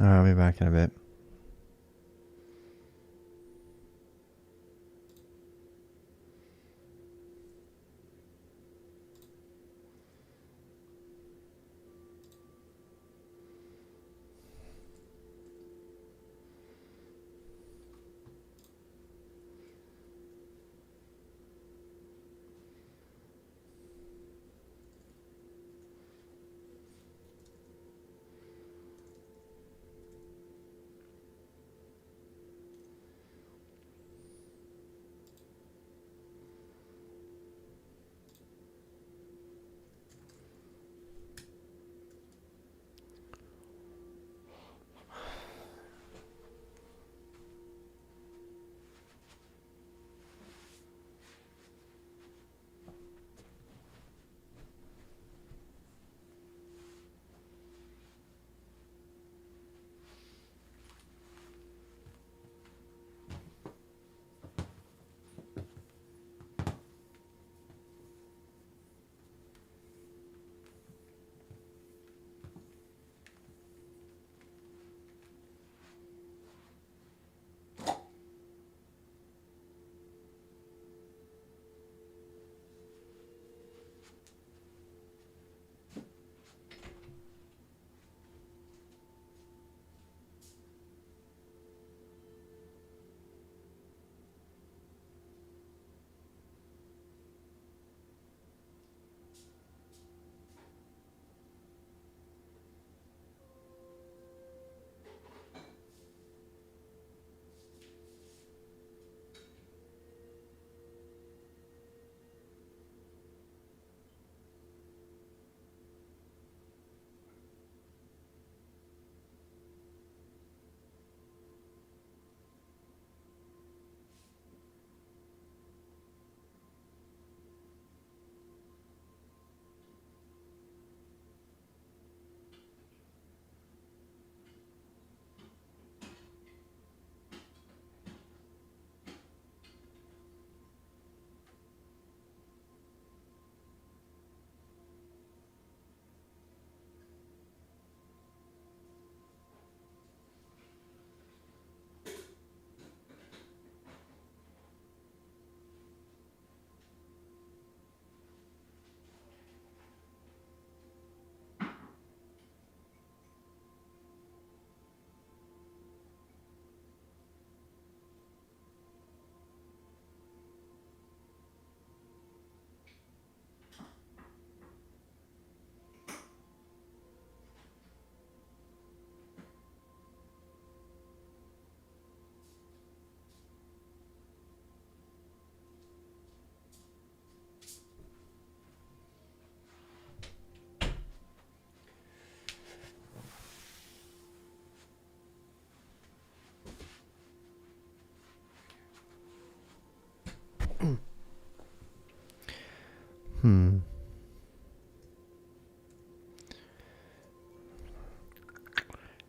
I'll be back in a bit.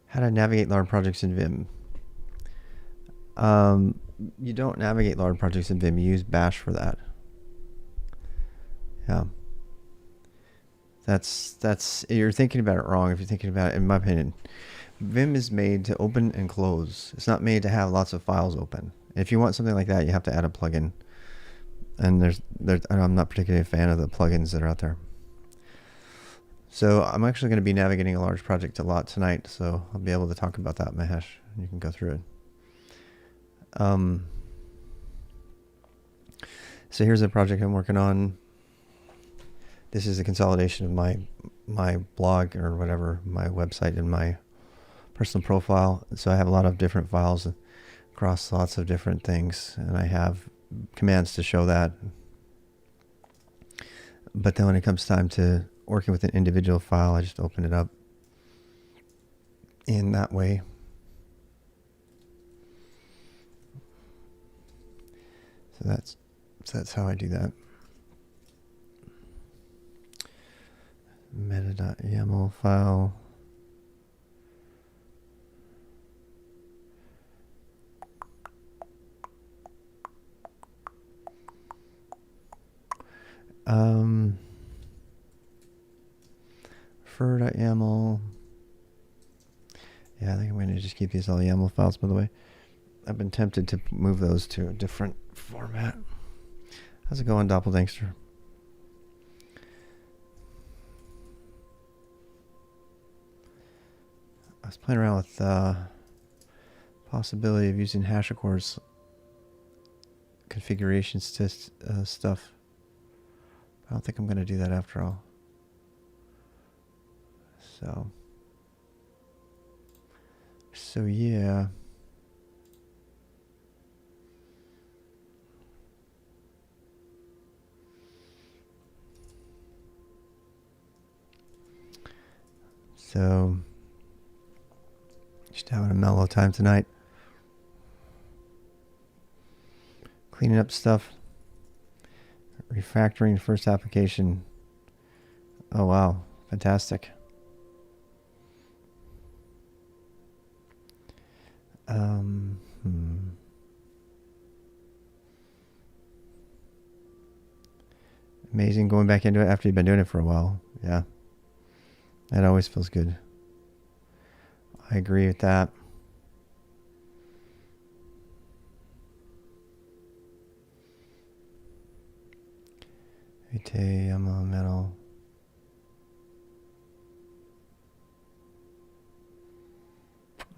How to navigate large projects in Vim. You don't navigate large projects in Vim. You use Bash for that. Yeah. That's you're thinking about it wrong if you're thinking about it, in my opinion. Vim is made to open and close. It's not made to have lots of files open. If you want something like that, you have to add a plugin. And I'm not particularly a fan of the plugins that are out there. So I'm actually going to be navigating a large project a lot tonight, so I'll be able to talk about that, Mahesh. You can go through it. So here's a project I'm working on. This is a consolidation of my blog or whatever, my website and my personal profile. So I have a lot of different files across lots of different things, and I have commands to show that. But then when it comes time to working with an individual file, I just open it up in that way. So that's how I do that. Meta.yaml file. Fur.yaml. Yeah, I think I'm going to just keep these all YAML files, by the way. I've been tempted to move those to a different format. How's it going, Doppelgangster? I was playing around with possibility of using HashiCorp's configurations to stuff. I don't think I'm going to do that after all. So yeah. So just having a mellow time tonight. Cleaning up stuff. Refactoring the first application. Oh wow, fantastic. Amazing going back into it after you've been doing it for a while. Yeah. That always feels good. I agree with that. I'm metal.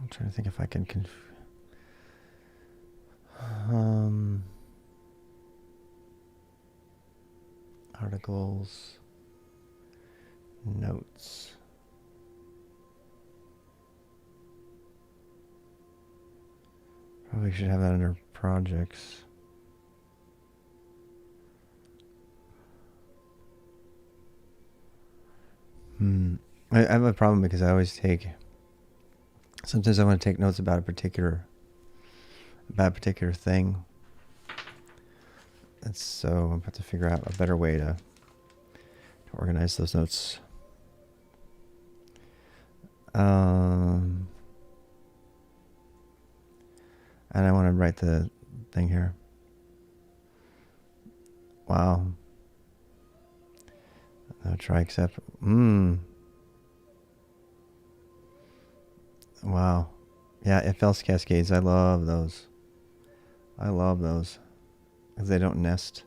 I'm trying to think if I can articles, notes. Probably should have that under projects. I have a problem because I always sometimes I want to take notes about a particular thing. And so I'm about to figure out a better way to organize those notes. And I want to write the thing here. Wow. No try except. Wow. Yeah, if else cascades. I love those. Because they don't nest.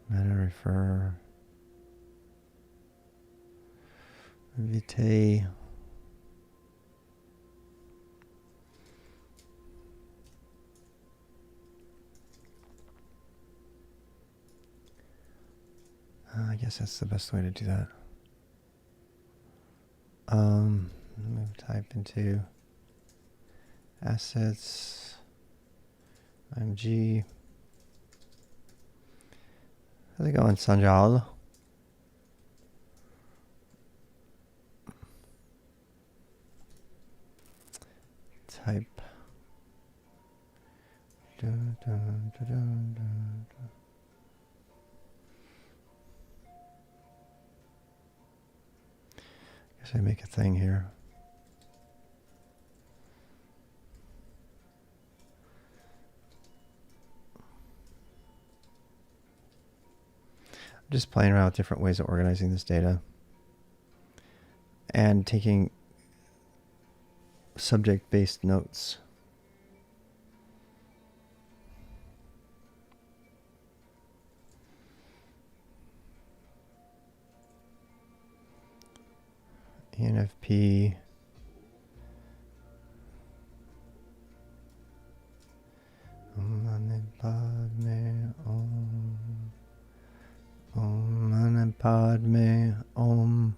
Meta refer. Vitae. I guess that's the best way to do that. I'm going to type into assets, IMG. How's it going, Sanjal? Type. Dun, dun, dun, dun, dun, dun. Guess I make a thing here. I'm just playing around with different ways of organizing this data and taking subject-based notes. ENFP. Om Mani Padme Om. Om Mani Padme Om.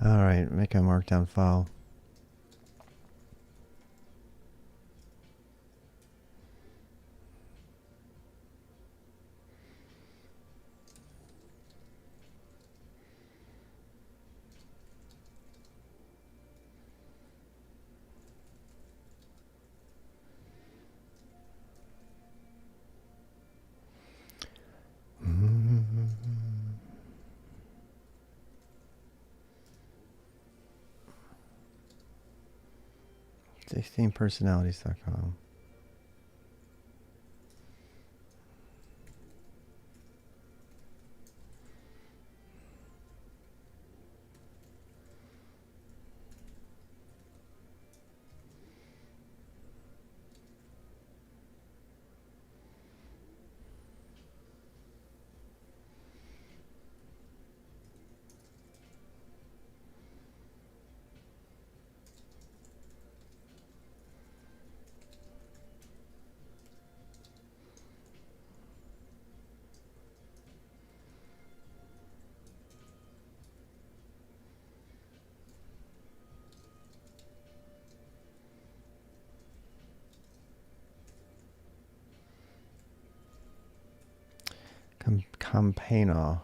All right, make a markdown file. Mm-hmm. 16personalities.com. Campaigner.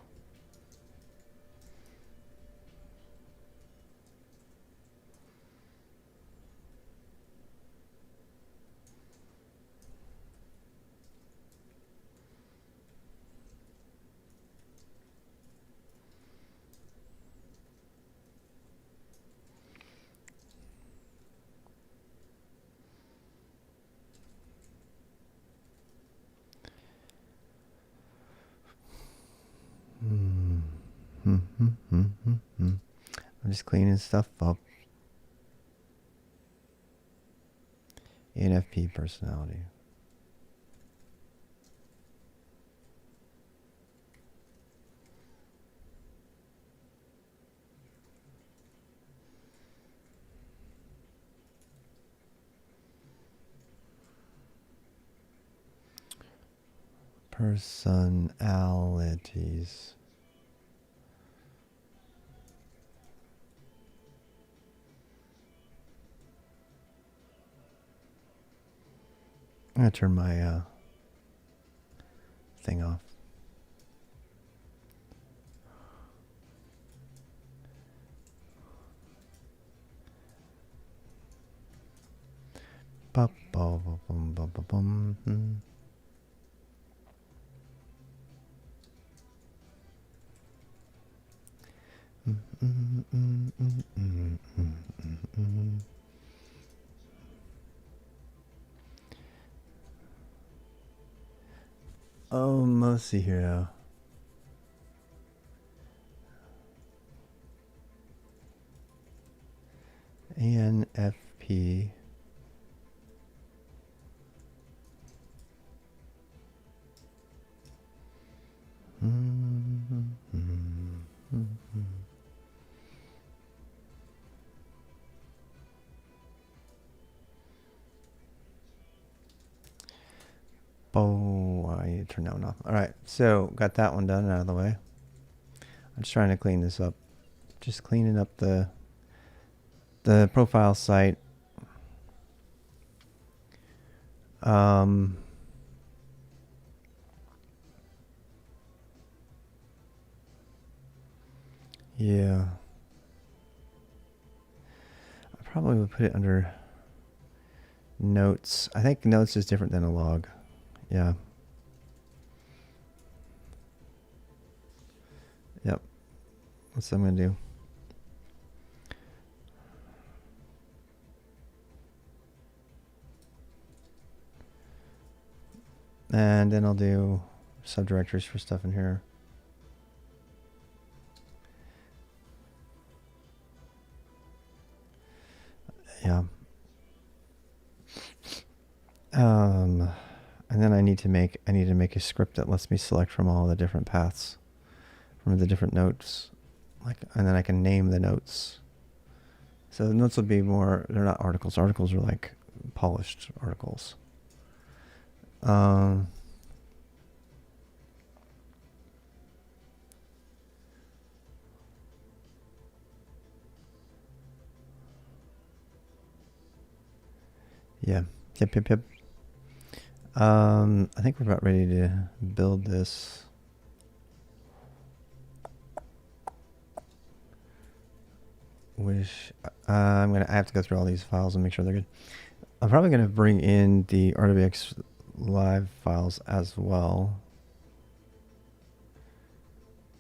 I'm just cleaning stuff up. ENFP personality. Personalities. I'm going to turn my thing off. Oh, mostly hero. ENFP. Oh, I need to turn that one off. All right, so got that one done out of the way. I'm just trying to clean this up. Just cleaning up the profile site. Yeah. I probably would put it under notes. I think notes is different than a log. Yeah. Yep. That's what I'm going to do. And then I'll do subdirectories for stuff in here. Yeah. And then I need to make a script that lets me select from all the different paths, from the different notes, and then I can name the notes. So the notes will be more. They're not articles. Articles are like polished articles. Yeah. Yep, yep, yep. I think we're about ready to build this. I have to go through all these files and make sure they're good. I'm probably gonna bring in the RWX live files as well,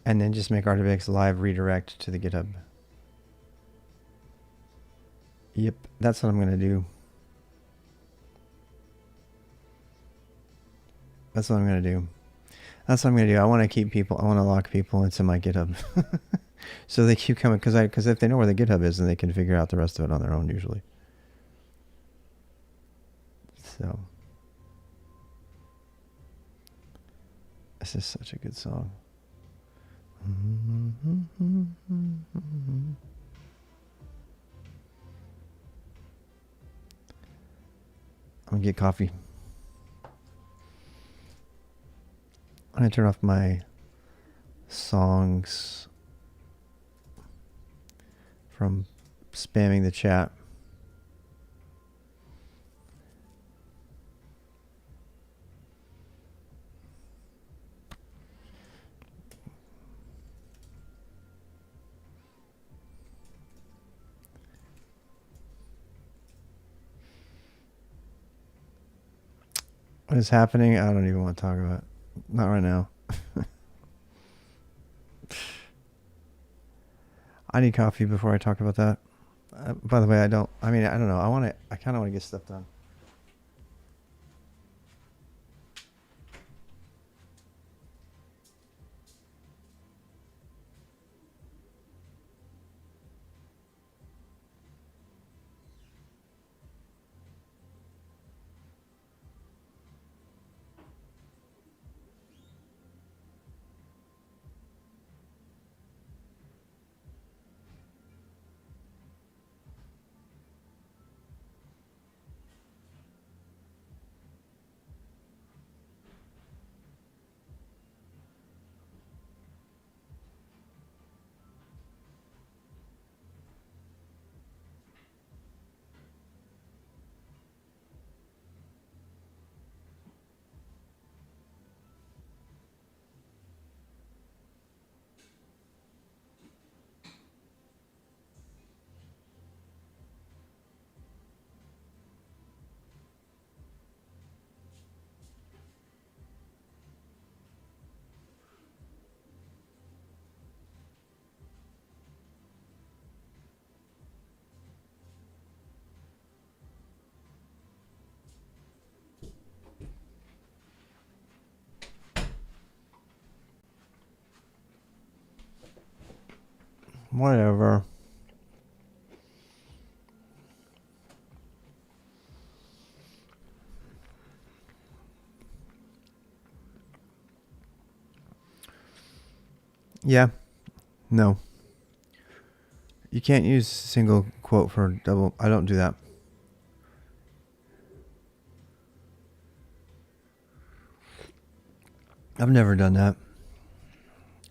and then just make RWX live redirect to the GitHub. Yep, that's what I'm gonna do. That's what I'm gonna do. That's what I'm gonna do. I want to lock people into my GitHub, so they keep coming. Because if they know where the GitHub is, then they can figure out the rest of it on their own usually. So this is such a good song. I'm gonna get coffee. I'm gonna turn off my songs from spamming the chat. What is happening? I don't even want to talk about it. Not right now. I need coffee before I talk about that. By the way, I don't know. I kind of want to get stuff done. Whatever. Yeah. No. You can't use single quote for double. I don't do that. I've never done that.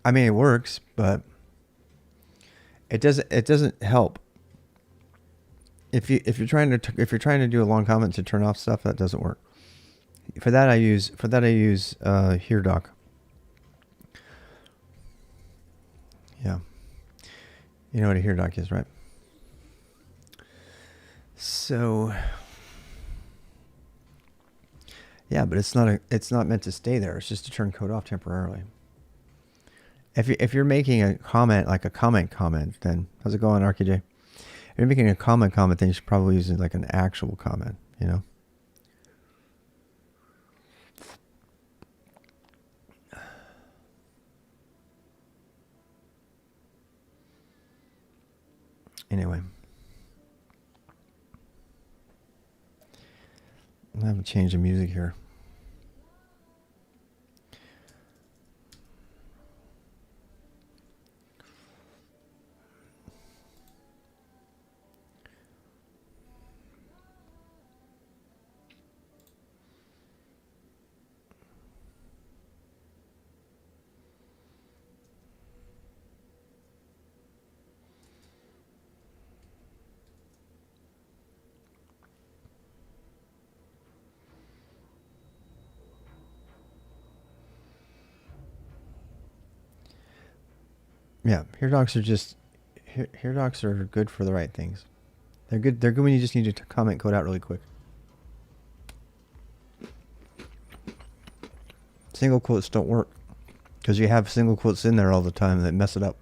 I mean, it works, but it doesn't help. If you're trying to do a long comment to turn off stuff, that doesn't work. For that I use here doc. Yeah. You know what a here doc is, right? So yeah, but it's not meant to stay there. It's just to turn code off temporarily. If you're making a comment, like a comment, then how's it going, RKJ? If you're making a comment, then you should probably use it like an actual comment, you know? Anyway. I haven't changed the music here. Yeah, hear docs are just hear docs are good for the right things. They're good. They're good when you just need to comment code out really quick. Single quotes don't work because you have single quotes in there all the time that mess it up.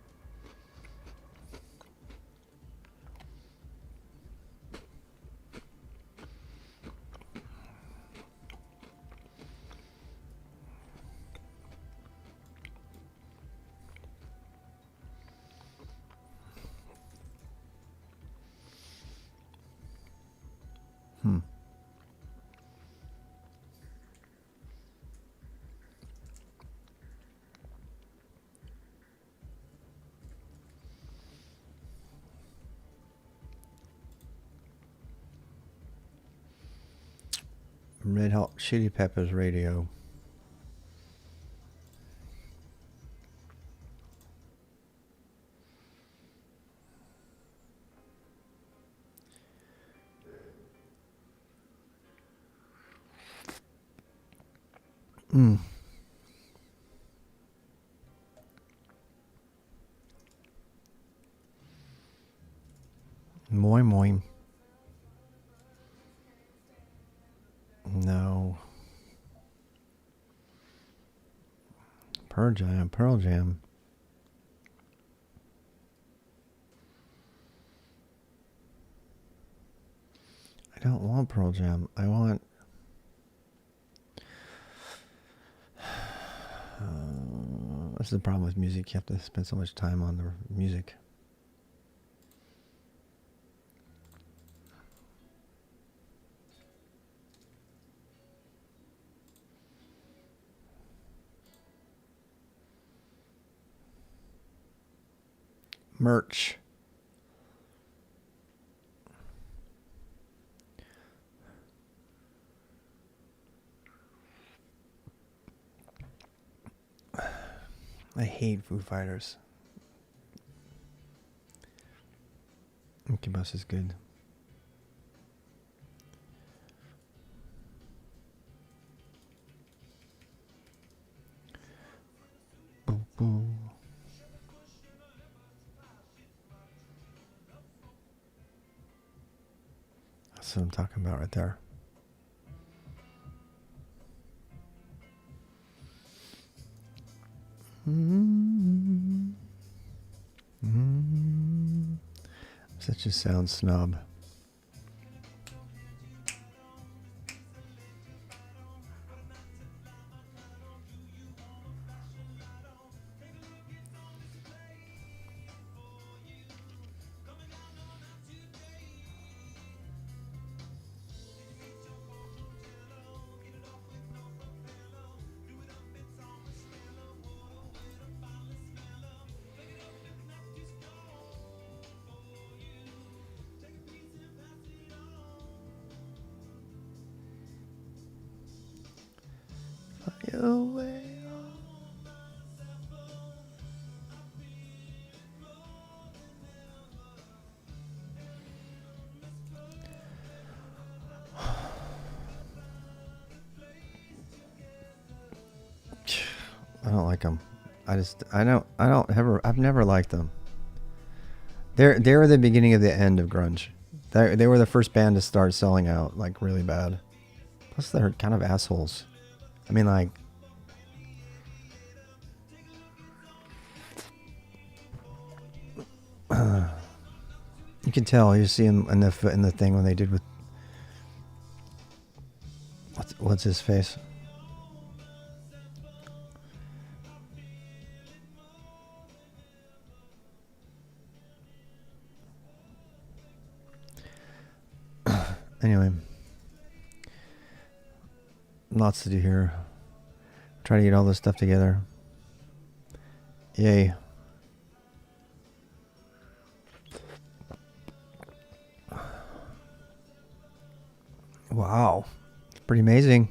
Hmm. Red Hot Chili Peppers radio. Mm. Moin moin. No. Pearl Jam. Pearl Jam. I don't want Pearl Jam. I want. That's the problem with music. You have to spend so much time on the music. Merch. I hate Foo Fighters. Incubus is good. Boo boo. That's what I'm talking about right there. Mm-hmm. Mm-hmm. Such a sound snob. Away. I don't like them. I've never liked them. They were the beginning of the end of grunge. They were the first band to start selling out like really bad. Plus they're kind of assholes. I mean, like, you can tell. You see him in the thing when they did with what's his face. Anyway, lots to do here. Try to get all this stuff together. Yay. Wow. It's pretty amazing.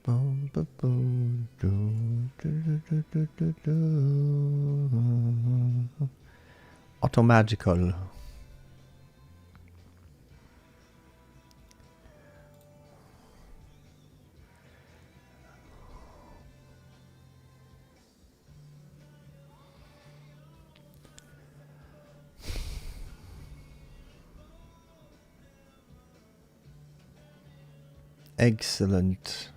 Boom, boom, boom, boom. Automagical. Excellent.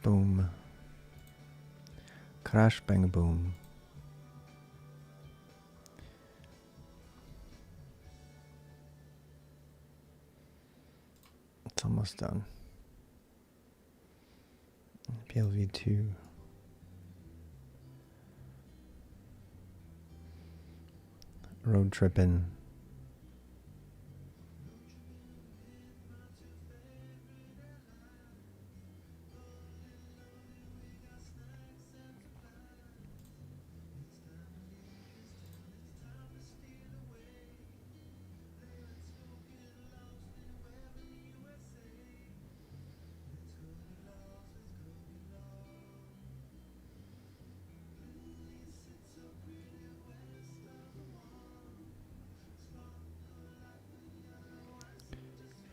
Boom. Crash, bang, boom. It's almost done. PLV2. Road tripping.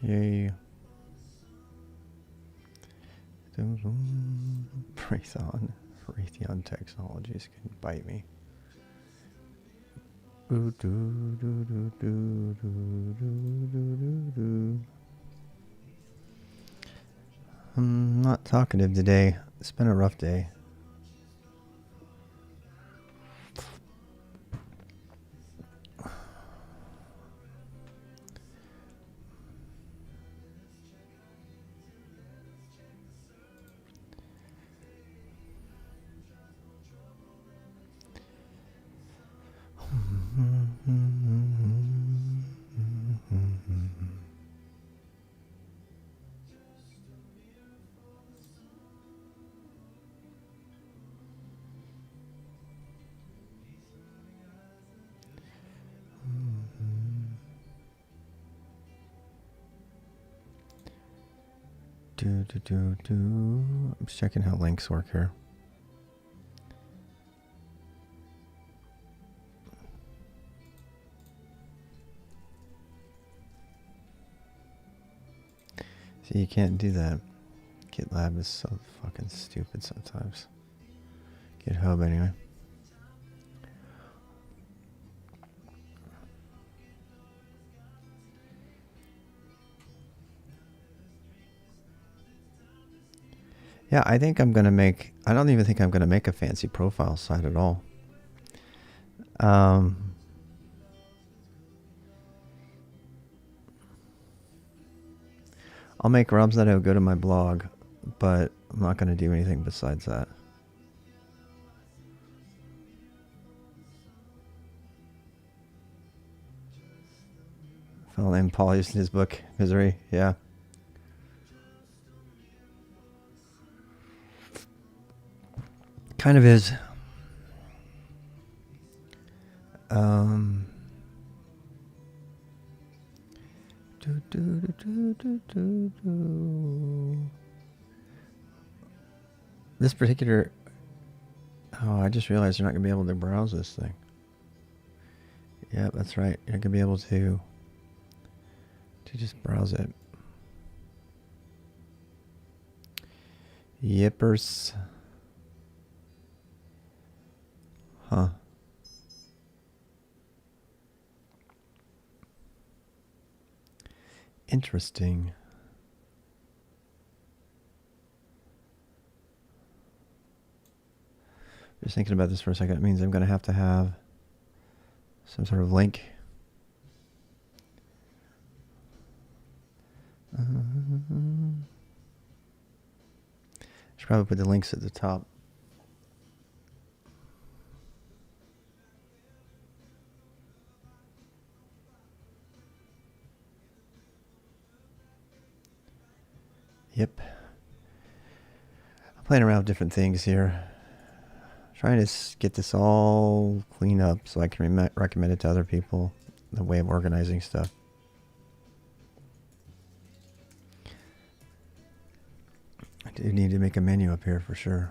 Yay. Raytheon Technologies can bite me. I'm not talkative today. It's been a rough day. I'm just checking how links work here. See, you can't do that. GitLab is so fucking stupid sometimes. GitHub anyway. Yeah, I think I'm gonna make. I don't even think I'm gonna make a fancy profile site at all. I'll make ROMs that'll go to my blog, but I'm not gonna do anything besides that. A fellow named Paul used in his book Misery. Yeah. Kind of is. This particular. Oh, I just realized you're not going to be able to browse this thing. Yeah, that's right. You're going to be able to just browse it. Yippers. Huh. Interesting. Just thinking about this for a second, it means I'm going to have some sort of link. Should probably put the links at the top. Yep. I'm playing around with different things here. Trying to get this all cleaned up so I can recommend it to other people, the way of organizing stuff. I do need to make a menu up here for sure.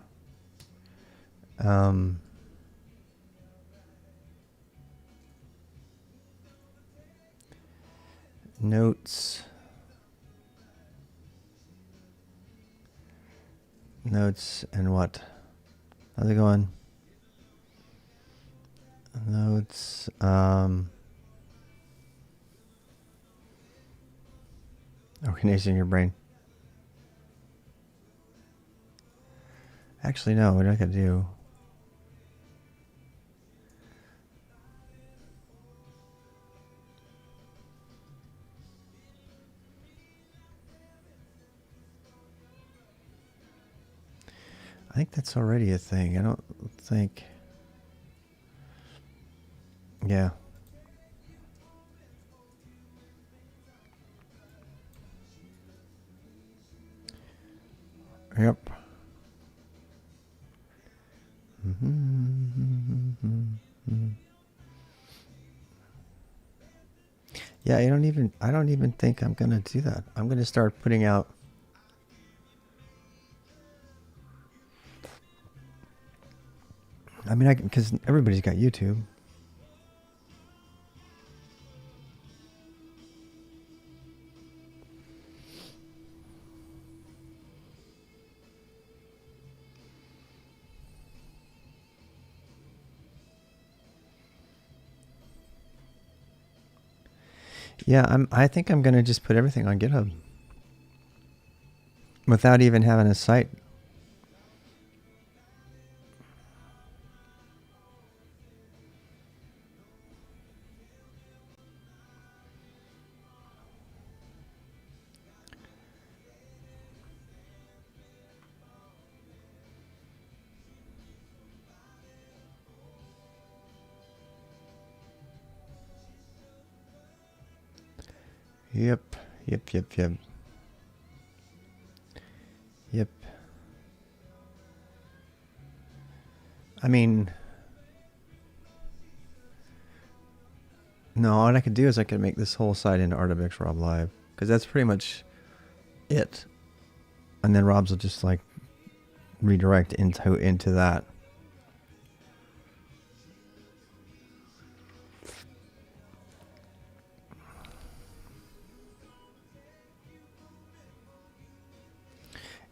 Notes. Notes and what? How's it going? Notes. Organizing your brain. Actually, no. What I could do? I think that's already a thing. I don't think. Yeah. Yep. Yeah, I don't even think I'm gonna do that. I'm gonna start putting out. I mean, because everybody's got YouTube. Yeah, I think I'm gonna just put everything on GitHub without even having a site. Yep. I mean, no, what I could do is I could make this whole site into Artifacts Rob Live, because that's pretty much it. And then Rob's will just like redirect into that.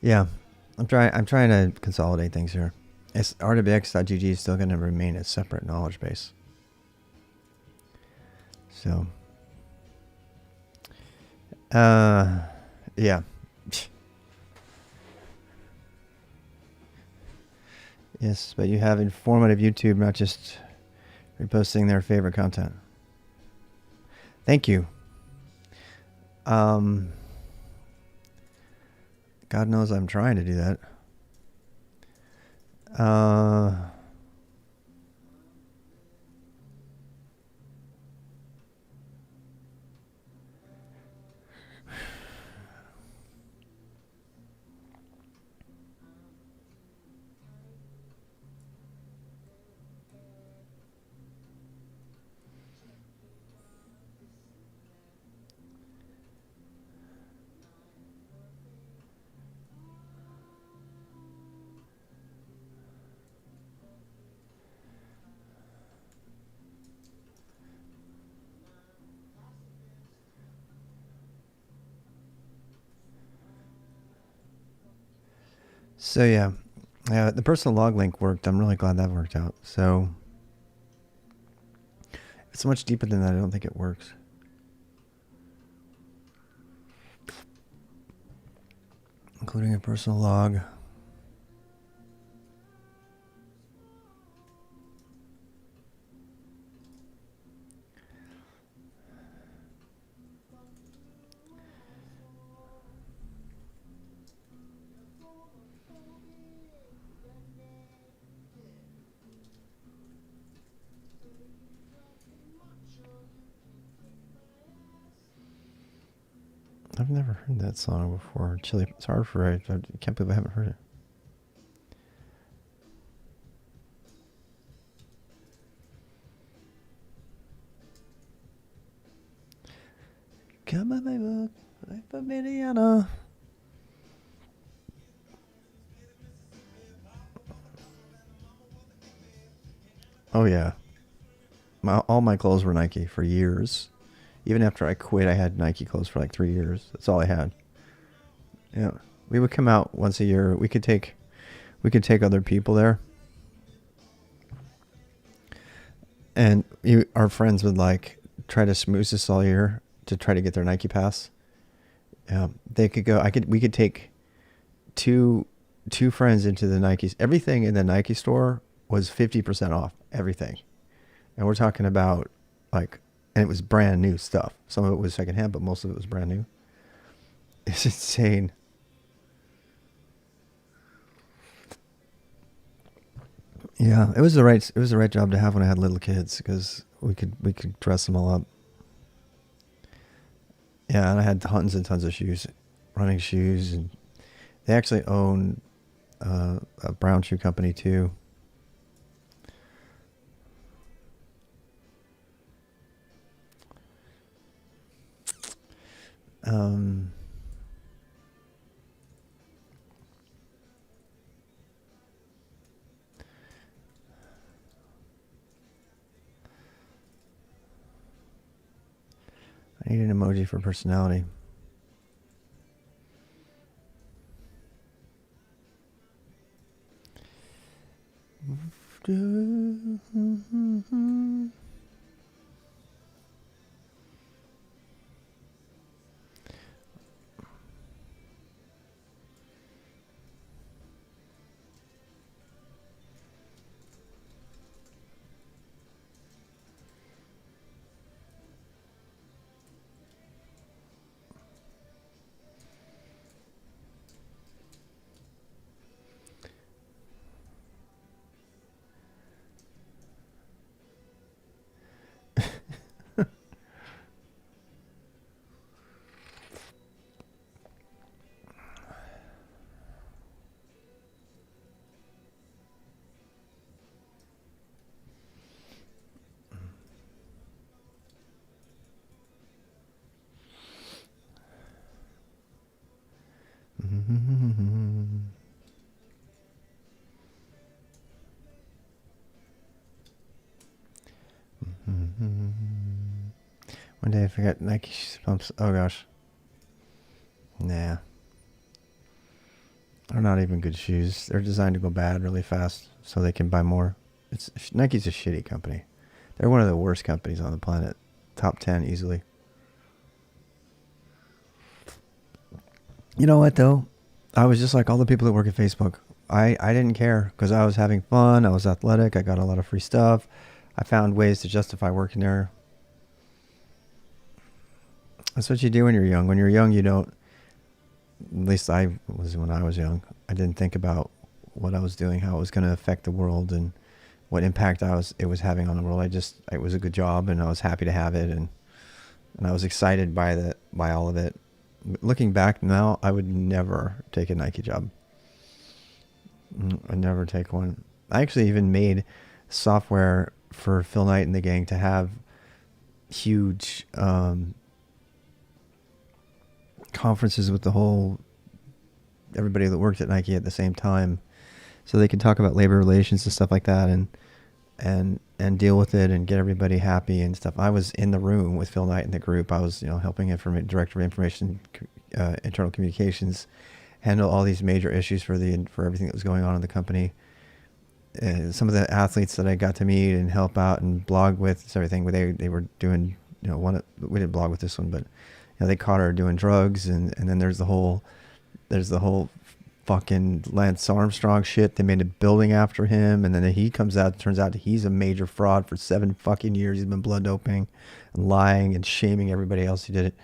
Yeah, I'm trying to consolidate things here. Artifacts.gg is still going to remain a separate knowledge base. So, yeah. Yes, but you have informative YouTube, not just reposting their favorite content. Thank you. God knows I'm trying to do that. So yeah, the personal log link worked. I'm really glad that worked out. So if it's much deeper than that, I don't think it works. Including a personal log. I've never heard that song before. Chili. It's hard for I can't believe I haven't heard it. Come on, my book, life of Indiana. Oh yeah, all my clothes were Nike for years. Even after I quit, I had Nike clothes for like 3 years. That's all I had. Yeah, we would come out once a year. We could take other people there, and our friends would like try to smooze us all year to try to get their Nike pass. Yeah, they could go. We could take two friends into the Nikes. Everything in the Nike store was 50% off. Everything, and we're talking about like, and it was brand new stuff. Some of it was secondhand, but most of it was brand new. It's insane. Yeah, it was the right job to have when I had little kids because we could dress them all up. Yeah, and I had tons and tons of shoes, running shoes, and they actually own a brown shoe company too. Um, I need an emoji for personality. One day I forgot Nike pumps. Oh gosh, nah, they're not even good shoes. They're designed to go bad really fast so they can buy more. It's Nike's a shitty company. They're one of the worst companies on the planet. Top 10 easily. You know what though? I was just like all the people that work at Facebook. I didn't care because I was having fun. I was athletic. I got a lot of free stuff. I found ways to justify working there. That's what you do when you're young. When you're young, you don't. At least I was when I was young. I didn't think about what I was doing, how it was going to affect the world, and what impact it was having on the world. It was a good job, and I was happy to have it, and I was excited by all of it. Looking back now, I would never take a Nike job. I'd never take one. I actually even made software for Phil Knight and the gang to have huge conferences with everybody that worked at Nike at the same time, so they could talk about labor relations and stuff like that, and deal with it and get everybody happy and stuff. I was in the room with Phil Knight and the group. I was helping director of information, internal communications, handle all these major issues for everything that was going on in the company. Some of the athletes that I got to meet and help out and blog with, everything they were doing. We didn't blog with this one, but they caught her doing drugs, and then there's the whole fucking Lance Armstrong shit. They made a building after him, and then he comes out. Turns out he's a major fraud for 7 fucking years. He's been blood doping and lying and shaming everybody else who did it.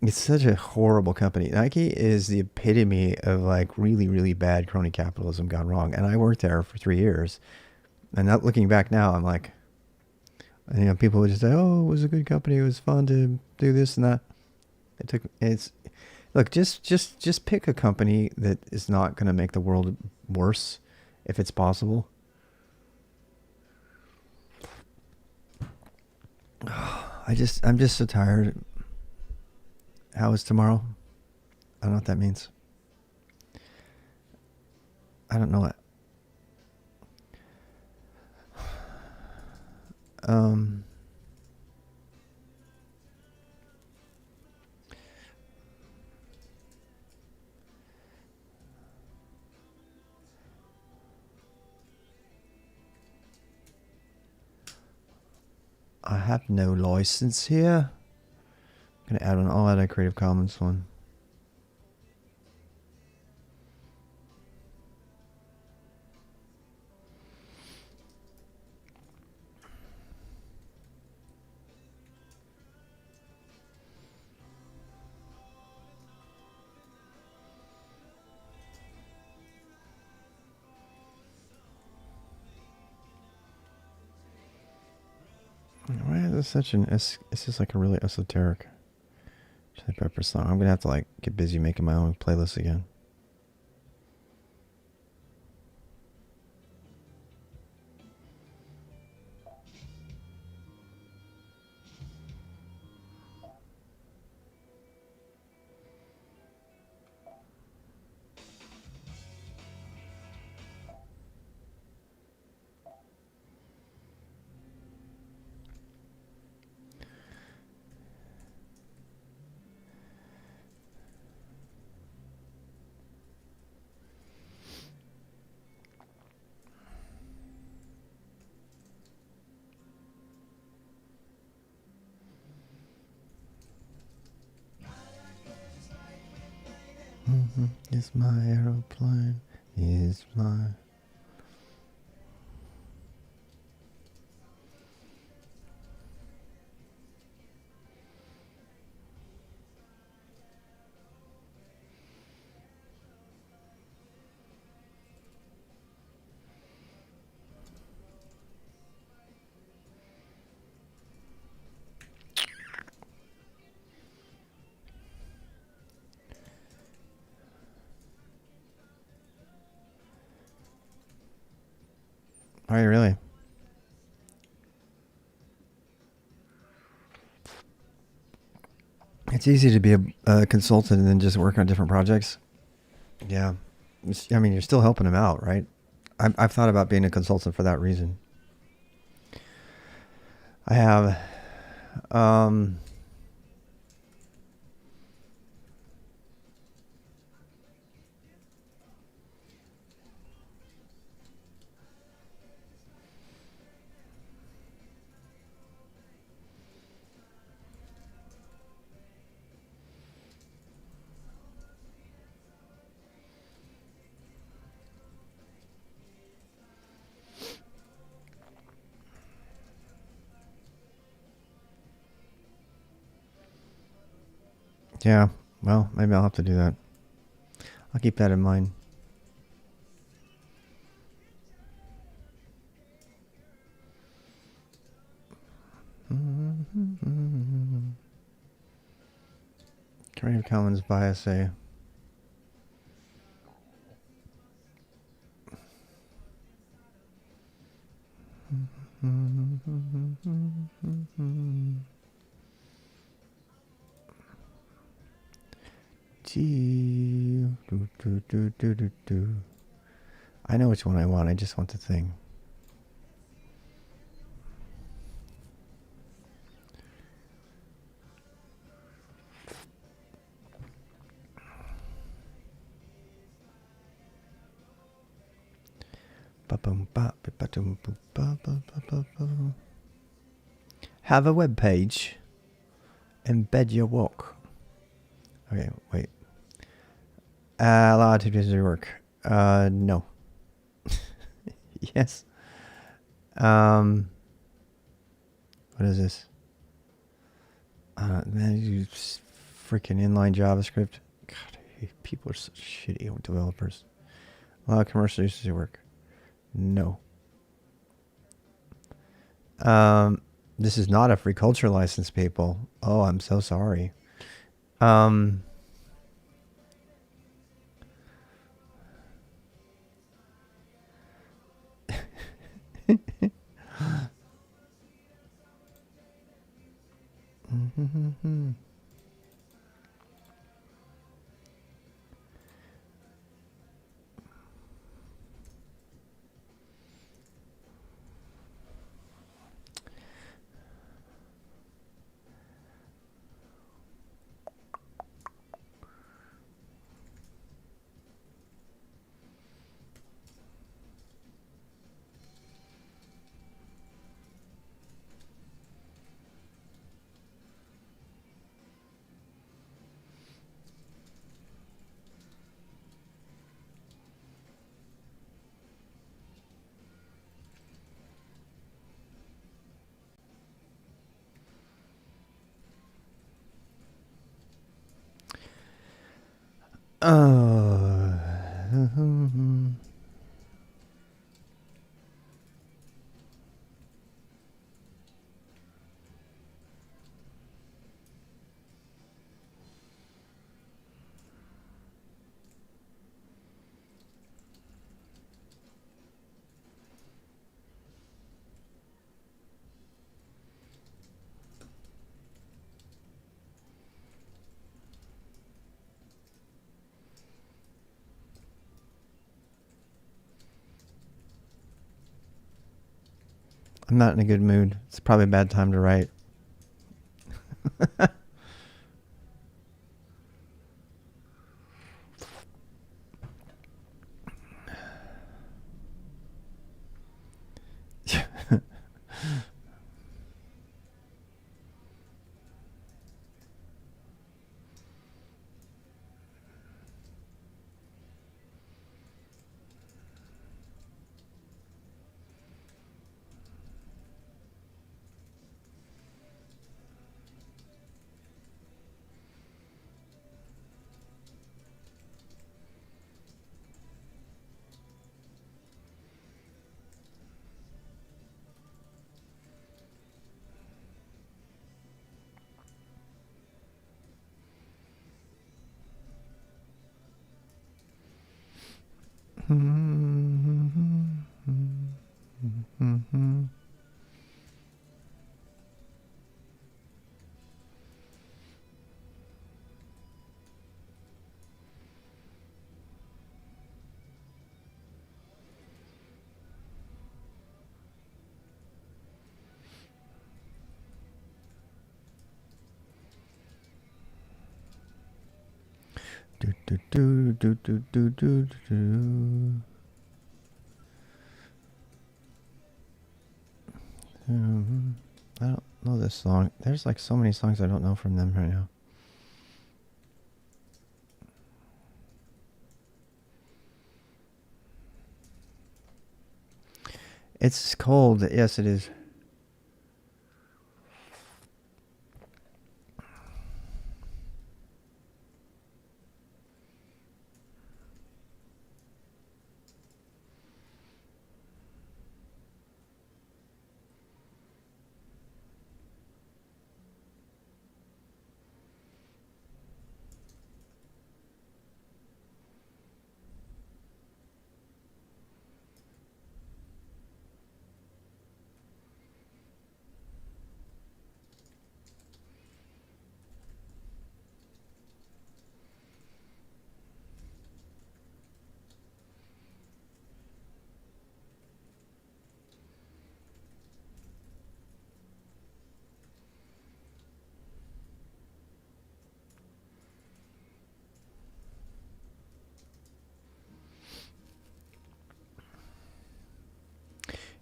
It's such a horrible company. Nike is the epitome of like really, really bad crony capitalism gone wrong. And I worked there for 3 years, and not looking back now, I'm like, people would just say, "Oh, it was a good company. It was fun to do this and that." It's look, just pick a company that is not going to make the world worse if it's possible. I'm just so tired. How is tomorrow? I don't know what that means. I don't know what. Um, I have no license here. I'm gonna add one. I'll add a Creative Commons one. Why is this such an? This is like a really esoteric Chili Pepper song. I'm gonna have to like get busy making my own playlist again. It's my aeroplane. It's my. Are you really? It's easy to be a consultant and then just work on different projects. Yeah. I mean, you're still helping them out, right? I've thought about being a consultant for that reason. I have. Um, yeah. Well, maybe I'll have to do that. I'll keep that in mind. Creative Commons by SA. I know which one I want. I just want the thing. Have a web page. Embed your work. Okay, wait. Allow activities to work. No. Yes. What is this? Man, you freaking inline JavaScript. God, people are such shitty developers. Allow commercial uses to work. No. This is not a free culture license, people. Oh, I'm so sorry. Um, oh. I'm not in a good mood. It's probably a bad time to write. Do, do, do, do, do, do, do, do. I don't know this song. There's like so many songs I don't know from them right now. It's cold. Yes, it is.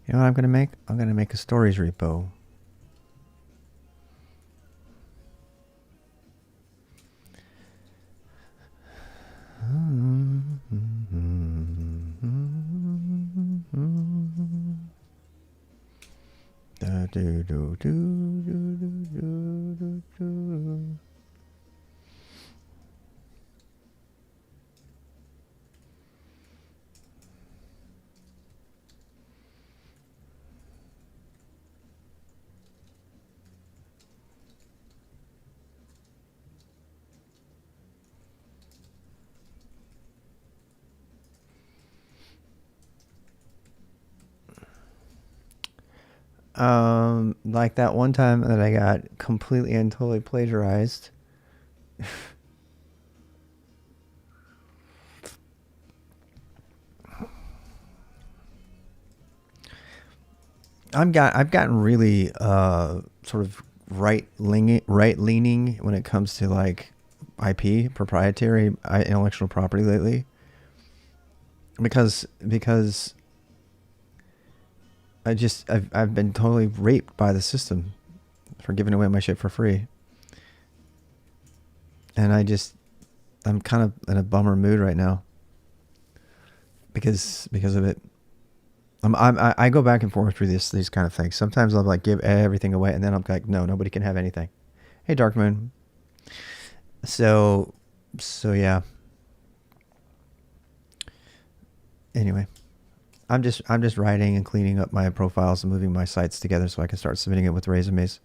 You know what I'm going to make? I'm going to make a stories repo. Do, do, do, do, do, do, do. Like that one time that I got completely and totally plagiarized. I've gotten really sort of right leaning when it comes to like IP, proprietary intellectual property lately, because I've been totally raped by the system for giving away my shit for free, and I'm kind of in a bummer mood right now because of it. I go back and forth through these kind of things. Sometimes I'll like give everything away, and then I'm like, no, nobody can have anything. Hey, Dark Moon. So yeah. Anyway, I'm just writing and cleaning up my profiles and moving my sites together so I can start submitting it with resumes.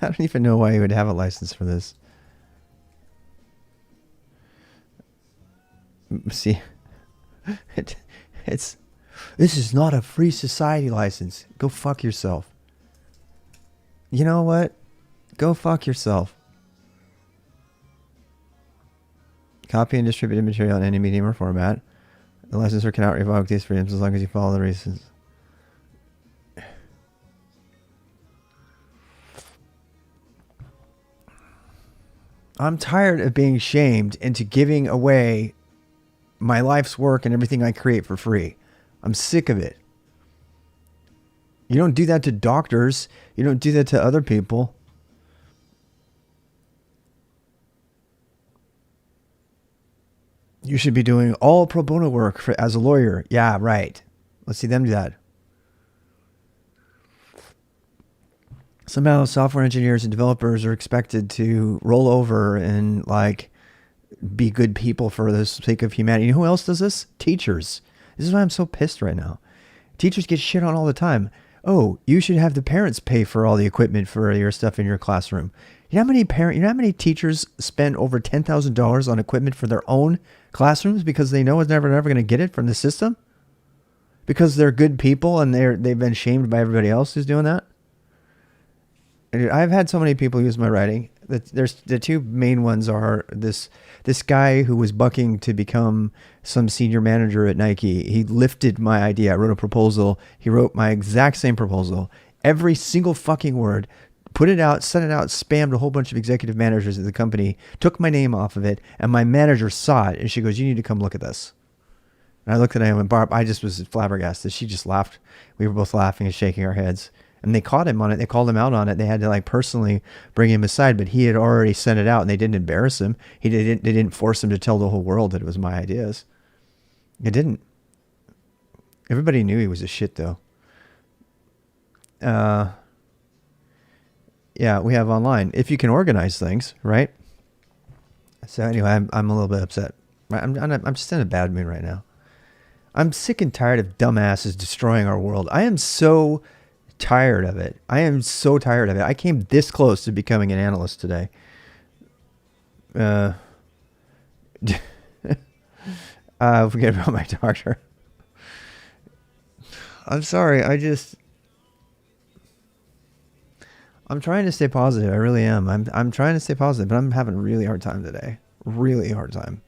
I don't even know why you would have a license for this. See, this is not a free society license. Go fuck yourself. You know what? Go fuck yourself. Copy and distribute material in any medium or format. The licensor cannot revoke these freedoms as long as you follow the reasons. I'm tired of being shamed into giving away my life's work and everything I create for free. I'm sick of it. You don't do that to doctors. You don't do that to other people. You should be doing all pro bono work as a lawyer. Yeah, right. Let's see them do that. Somehow software engineers and developers are expected to roll over and like be good people for the sake of humanity. You know who else does this? Teachers. This is why I'm so pissed right now. Teachers get shit on all the time. Oh, you should have the parents pay for all the equipment for your stuff in your classroom. You know how many teachers spend over $10,000 on equipment for their own classrooms because they know it's never going to get it from the system? Because they're good people and they've been shamed by everybody else who's doing that? I've had so many people use my writing. There's the two main ones are this guy who was bucking to become some senior manager at Nike. He lifted my idea. I wrote a proposal. He wrote my exact same proposal. Every single fucking word, put it out, sent it out, spammed a whole bunch of executive managers at the company, took my name off of it, and my manager saw it and she goes, "You need to come look at this." And I looked at him and Barb, I just was flabbergasted. She just laughed. We were both laughing and shaking our heads. And they caught him on it. They called him out on it. They had to like personally bring him aside, but he had already sent it out and they didn't embarrass him. They didn't force him to tell the whole world that it was my ideas. It didn't. Everybody knew he was a shit though. Yeah, we have online. If you can organize things, right? So anyway, I'm a little bit upset. I'm just in a bad mood right now. I'm sick and tired of dumbasses destroying our world. I am so tired of it. I am so tired of it. I came this close to becoming an analyst today. Forget about my doctor. I'm sorry. I'm trying to stay positive. I really am. I'm trying to stay positive, but I'm having a really hard time today. Really hard time.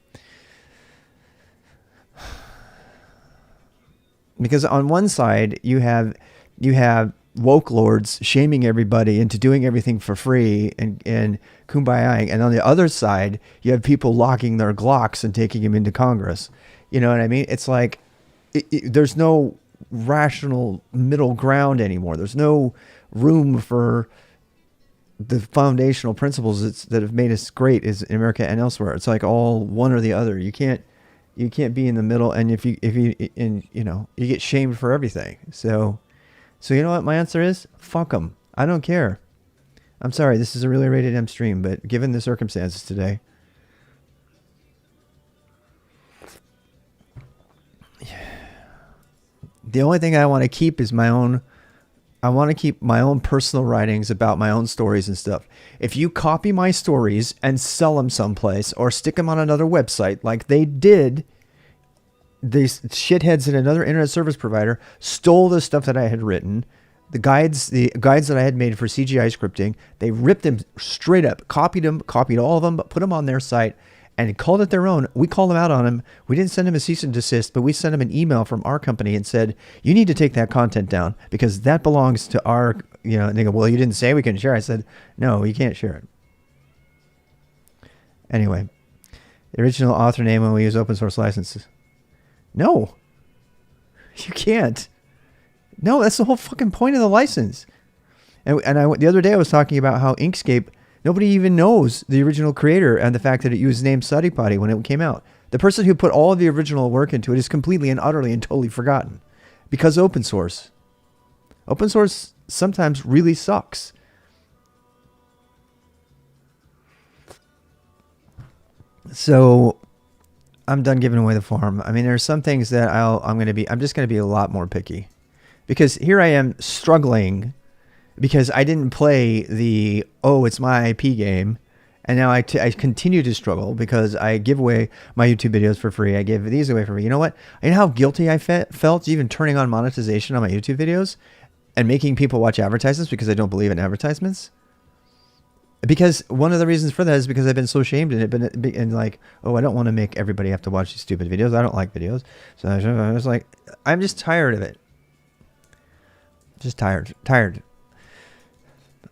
Because on one side you have woke lords shaming everybody into doing everything for free and kumbaya, and on the other side you have people locking their Glocks and taking them into Congress. You know what I mean? It's like there's no rational middle ground anymore. There's no room for the foundational principles that have made us great in America and elsewhere. It's like all one or the other. You can't be in the middle, and if you get shamed for everything. So you know what my answer is? Fuck them. I don't care. I'm sorry, this is a really rated M stream, but given the circumstances today, the only thing I want to keep is my own. I want to keep my own personal writings about my own stories and stuff. If you copy my stories and sell them someplace or stick them on another website like they did, these shitheads at another internet service provider stole the stuff that I had written, the guides that I had made for CGI scripting. They ripped them straight up, copied all of them, but put them on their site and called it their own. We called them out on them. We didn't send them a cease and desist, but we sent them an email from our company and said, you need to take that content down because that belongs to our, and they go, well, you didn't say we can share. I said, no, you can't share it. Anyway, the original author name when we use open source licenses. No, you can't. No, that's the whole fucking point of the license. And the other day I was talking about how Inkscape, nobody even knows the original creator and the fact that it used the name Suddy Potty when it came out. The person who put all of the original work into it is completely and utterly and totally forgotten because open source sometimes really sucks. So I'm done giving away the farm. I mean, there's some things that I'm just going to be a lot more picky because here I am struggling because I didn't play the, it's my IP game. And now I continue to struggle because I give away my YouTube videos for free. I give these away for free. You know what? You know how guilty I felt even turning on monetization on my YouTube videos and making people watch advertisements because I don't believe in advertisements? Because one of the reasons for that is because I've been so shamed in it, and like, I don't want to make everybody have to watch these stupid videos. I don't like videos. So I was like, I'm just tired of it. Just tired.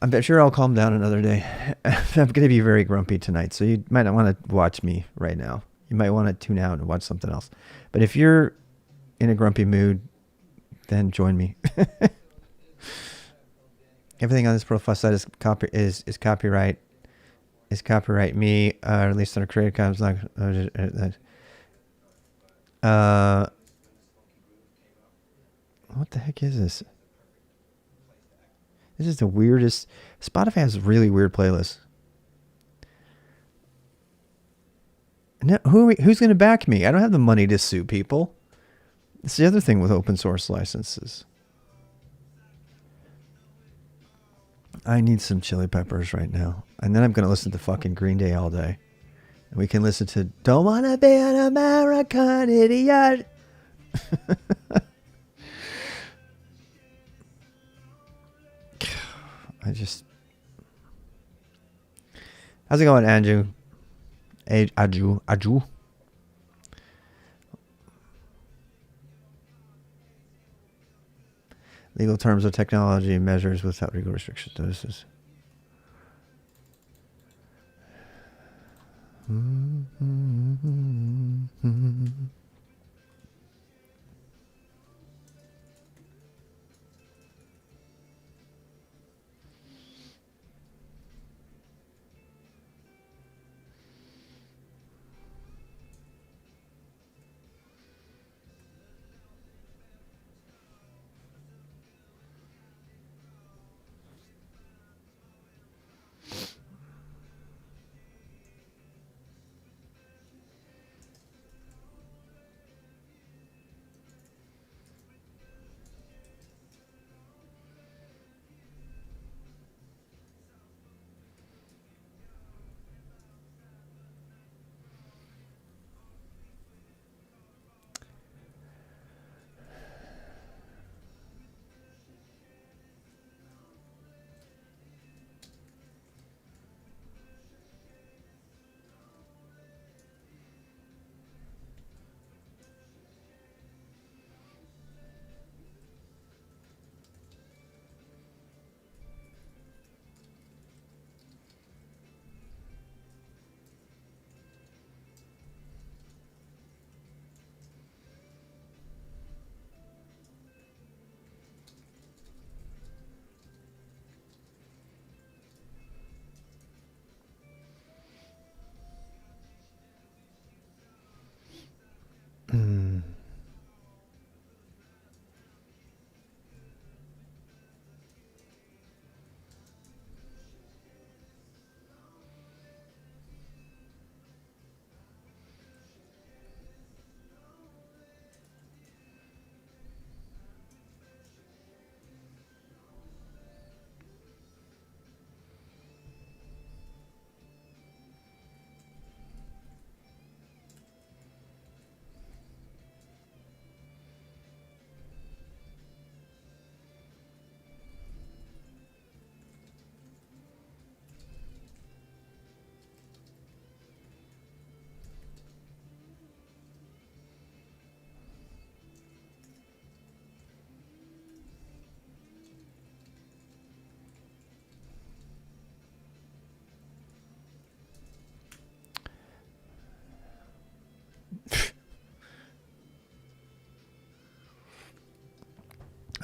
I'm sure I'll calm down another day. I'm going to be very grumpy tonight, so you might not want to watch me right now. You might want to tune out and watch something else. But if you're in a grumpy mood, then join me. Everything on this profile site is copyright. Is copyright me, or at least on a Creative Commons. What the heck is this? This is the weirdest. Spotify has really weird playlists. Now, who's going to back me? I don't have the money to sue people. It's the other thing with open source licenses. I need some Chili Peppers right now. And then I'm going to listen to fucking Green Day all day. And we can listen to Don't Wanna Be an American Idiot. How's it going, Andrew? Aju. Legal terms of technology measures without legal restrictions. Notices.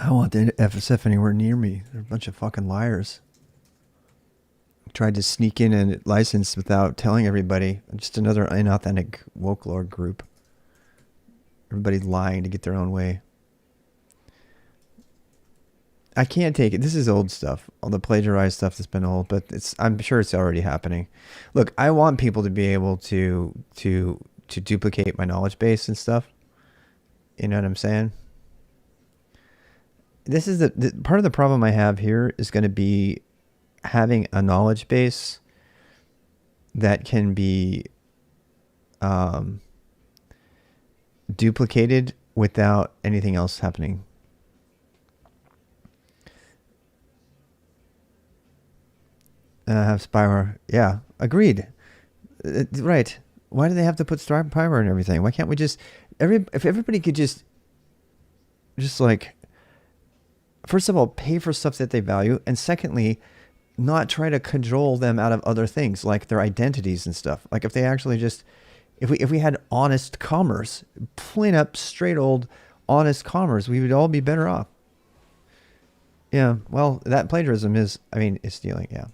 I don't want the FSF anywhere near me. They're a bunch of fucking liars. Tried to sneak in a license without telling everybody. Just another inauthentic woke lord group. Everybody's lying to get their own way. I can't take it. This is old stuff. All the plagiarized stuff that's been old, but I'm sure it's already happening. Look, I want people to be able to duplicate my knowledge base and stuff. You know what I'm saying? This is the part of the problem I have here is going to be having a knowledge base that can be duplicated without anything else happening. Have spyware. Yeah, agreed. Right. Why do they have to put spyware and everything? Why can't we just if everybody could just like, first of all, pay for stuff that they value, and secondly, not try to cajole them out of other things like their identities and stuff. Like if they actually just, if we had honest commerce, plain up, straight old honest commerce, we would all be better off. Yeah. Well, that plagiarism is, I mean, it's stealing. Yeah.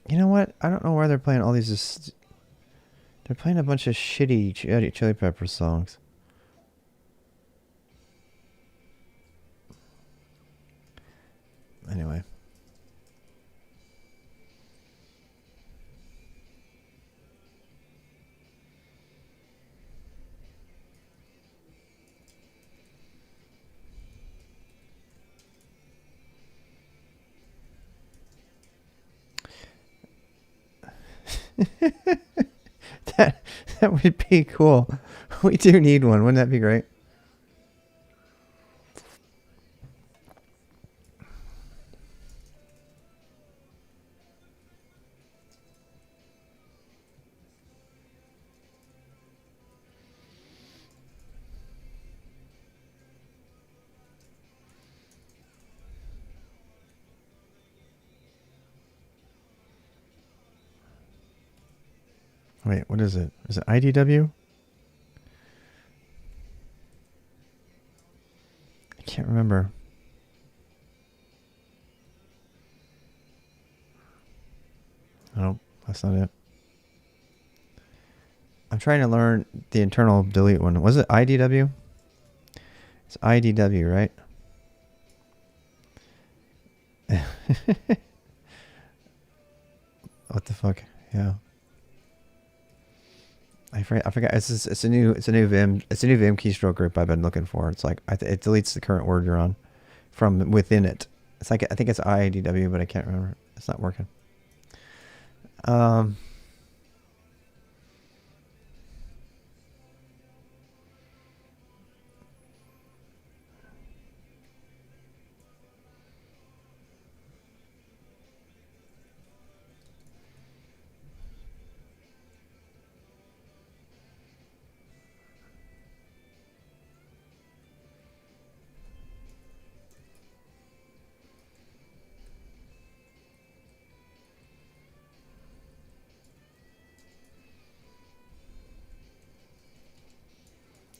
You know what? I don't know why they're playing all these. They're playing a bunch of shitty Chili Peppers songs. Anyway. that would be cool. We do need one. Wouldn't that be great? Wait, what is it? Is it IDW? I can't remember. Nope, that's not it. I'm trying to learn the internal delete one. Was it IDW? It's IDW, right? What the fuck? Yeah. I forgot. It's a new Vim keystroke group I've been looking for. It's like it deletes the current word you're on from within it. It's like I think it's IDW, but I can't remember. It's not working.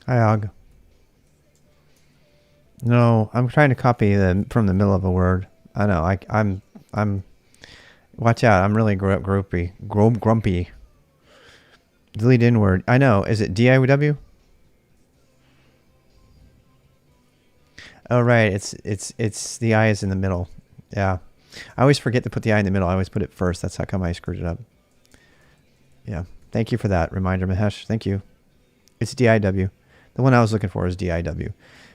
Hi, Og. No, I'm trying to copy from the middle of a word. I know. I'm. Watch out! I'm really grumpy. Delete inward. I know. Is it DIW? Oh right. It's the I is in the middle. Yeah. I always forget to put the I in the middle. I always put it first. That's how come I screwed it up. Yeah. Thank you for that reminder, Mahesh. Thank you. It's DIW. The one I was looking for is DIW.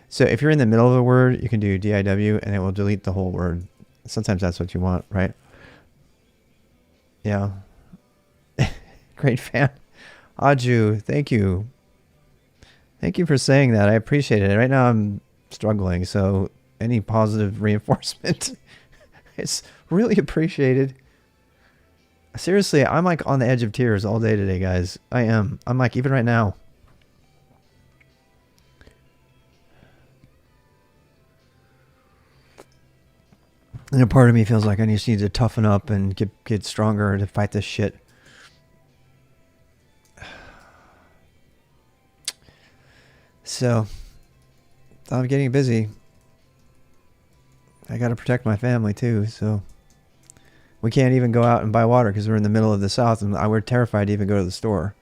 So if you're in the middle of a word, you can do DIW and it will delete the whole word. Sometimes that's what you want, right? Yeah. Great fan. Aju, thank you. Thank you for saying that. I appreciate it. Right now I'm struggling, so any positive reinforcement is really appreciated. Seriously, I'm like on the edge of tears all day today, guys. I am. I'm like, even right now. And a part of me feels like I just need to toughen up and get stronger to fight this shit. So, I'm getting busy. I got to protect my family too, so we can't even go out and buy water because we're in the middle of the South and we're terrified to even go to the store.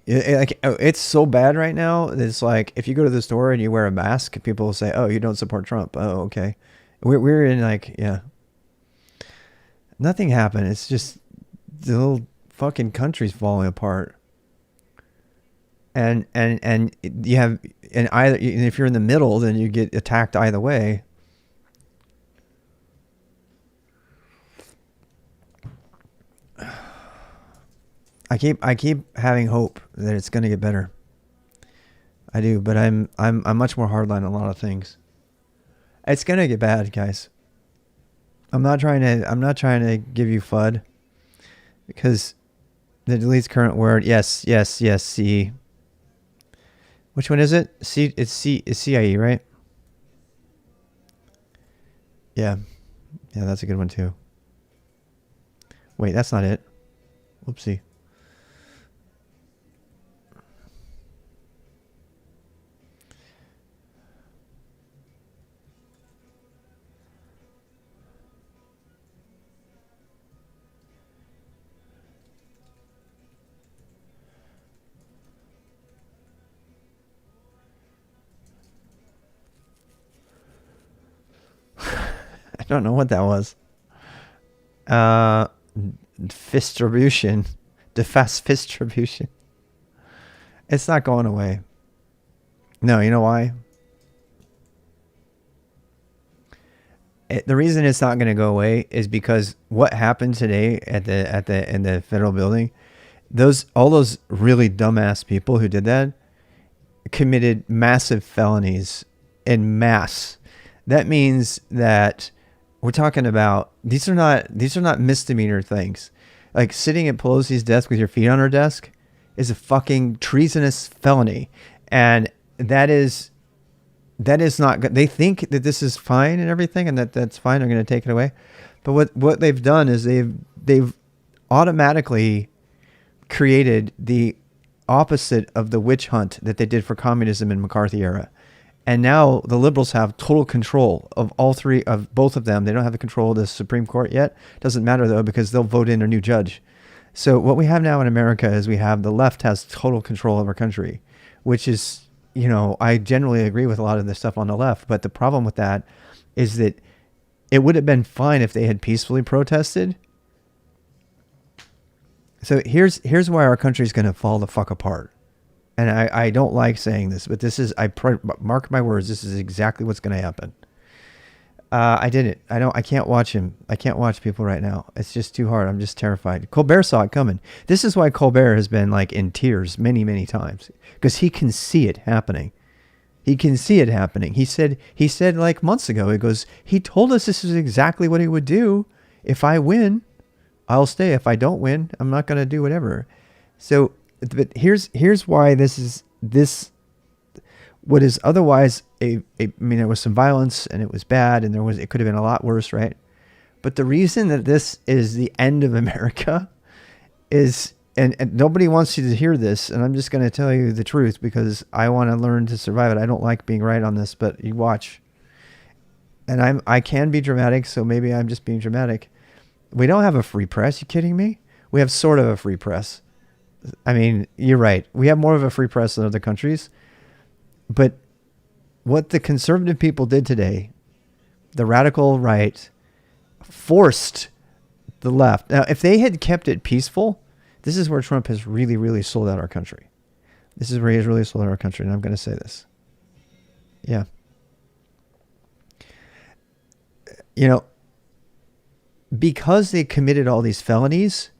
It's so bad right now. It's like if you go to the store and you wear a mask, people will say, "Oh, you don't support Trump." Oh, okay. We're in like, yeah. Nothing happened. It's just the little fucking country's falling apart. And you have, and either, if you're in the middle, then you get attacked either way. I keep having hope that it's going to get better. I do, but I'm much more hardline on a lot of things. It's going to get bad, guys. I'm not trying to give you FUD because the deletes current word. Yes, C. Which one is it? C, it's CIE, right? Yeah. Yeah, that's a good one too. Wait, that's not it. Whoopsie. I don't know what that was. Fistribution. Fistribution. It's not going away. No, you know why? The reason it's not going to go away is because what happened today in the federal building, all those really dumbass people who did that committed massive felonies en masse. That means that we're talking about these are not misdemeanor things. Like sitting at Pelosi's desk with your feet on her desk is a fucking treasonous felony, and that is not good. They think that this is fine and everything, and that's fine. They're going to take it away, but what they've done is they've automatically created the opposite of the witch hunt that they did for communism in McCarthy era. And now the liberals have total control of both of them. They don't have the control of the Supreme Court yet. Doesn't matter though, because they'll vote in a new judge. So what we have now in America is the left has total control of our country, which is, I generally agree with a lot of the stuff on the left. But the problem with that is that it would have been fine if they had peacefully protested. So here's why our country's going to fall the fuck apart. And I don't like saying this, but mark my words, this is exactly what's going to happen. I did it. I can't watch him. I can't watch people right now. It's just too hard. I'm just terrified. Colbert saw it coming. This is why Colbert has been like in tears many, many times, because he can see it happening. He can see it happening. He said like months ago, he told us this is exactly what he would do. If I win, I'll stay. If I don't win, I'm not going to do whatever. So, but here's why what is otherwise it was some violence and it was bad and it could have been a lot worse, right? But the reason that this is the end of America is, and nobody wants you to hear this, and I'm just going to tell you the truth because I want to learn to survive it. I don't like being right on this, but you watch. And I can be dramatic, so maybe I'm just being dramatic. We don't have a free press. You kidding me? We have sort of a free press. I mean, you're right. We have more of a free press than other countries. But what the conservative people did today, the radical right, forced the left. Now, if they had kept it peaceful, this is where Trump has really, really sold out our country. This is where he has really sold out our country, and I'm going to say this. Yeah. You know, because they committed all these felonies,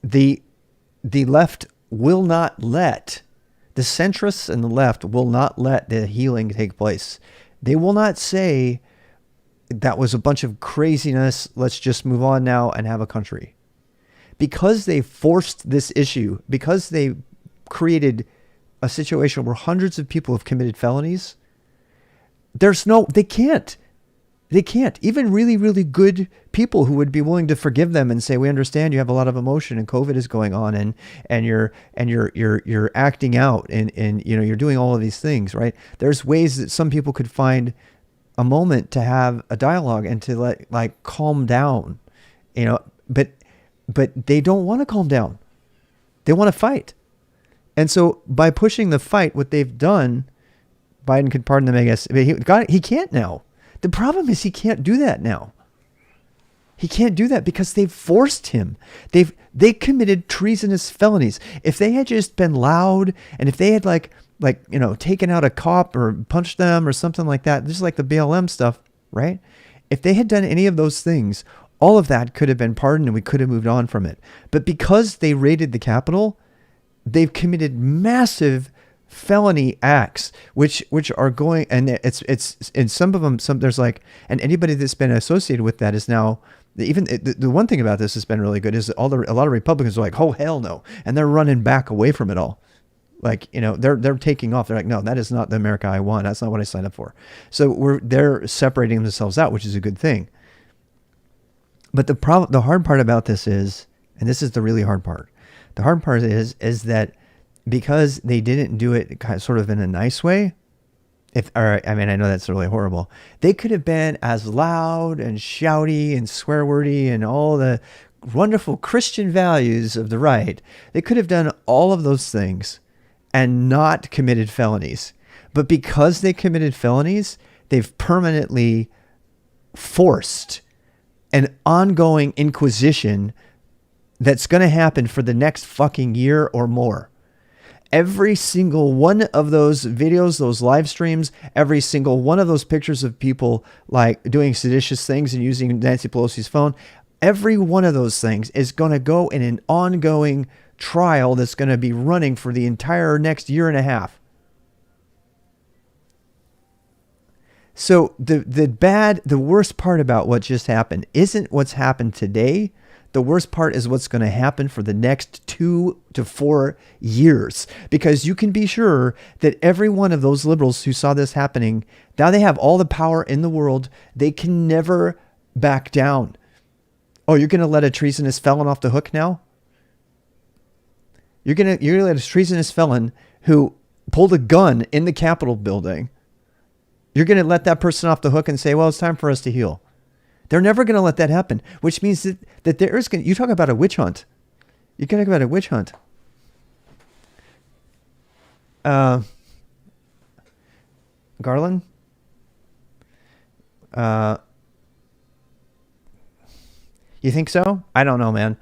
the left will not let, the centrists and the left will not let the healing take place. They will not say that was a bunch of craziness, let's just move on now and have a country. Because they forced this issue, because they created a situation where hundreds of people have committed felonies, they can't. They can't. Even really, really good people who would be willing to forgive them and say, we understand you have a lot of emotion and COVID is going on and you're acting out and you're doing all of these things, right? There's ways that some people could find a moment to have a dialogue and to calm down, but they don't want to calm down. They want to fight. And so by pushing the fight, what they've done, Biden could pardon them, I guess, but he can't now. The problem is he can't do that now. He can't do that because they've forced him. They committed treasonous felonies. If they had just been loud, and if they had taken out a cop or punched them or something like that, just like the BLM stuff, right? If they had done any of those things, all of that could have been pardoned and we could have moved on from it. But because they raided the Capitol, they've committed massive felony acts, which are going, and it's in some of them, there's and anybody that's been associated with that is now, even the one thing about this has been really good is a lot of Republicans are like, oh hell no, and they're running back away from it all. They're taking off. They're like, no, that is not the America I want. That's not what I signed up for. So they're separating themselves out, which is a good thing. But the hard part about this is, and this is the really hard part, the hard part is that because they didn't do it sort of in a nice way, I know that's really horrible. They could have been as loud and shouty and swear wordy and all the wonderful Christian values of the right. They could have done all of those things and not committed felonies. But because they committed felonies, they've permanently forced an ongoing inquisition that's going to happen for the next fucking year or more. Every single one of those videos, those live streams, every single one of those pictures of people doing seditious things and using Nancy Pelosi's phone, every one of those things is going to go in an ongoing trial that's going to be running for the entire next year and a half. So the worst part about what just happened isn't what's happened today. The worst part is what's going to happen for the next 2 to 4 years, because you can be sure that every one of those liberals who saw this happening, now they have all the power in the world. They can never back down. Oh, you're going to let a treasonous felon off the hook now? You're going to let a treasonous felon who pulled a gun in the Capitol building, you're going to let that person off the hook and say, well, it's time for us to heal. They're never going to let that happen, which means that there is going to, you talk about a witch hunt. You can talk about a witch hunt. Garland? You think so? I don't know, man.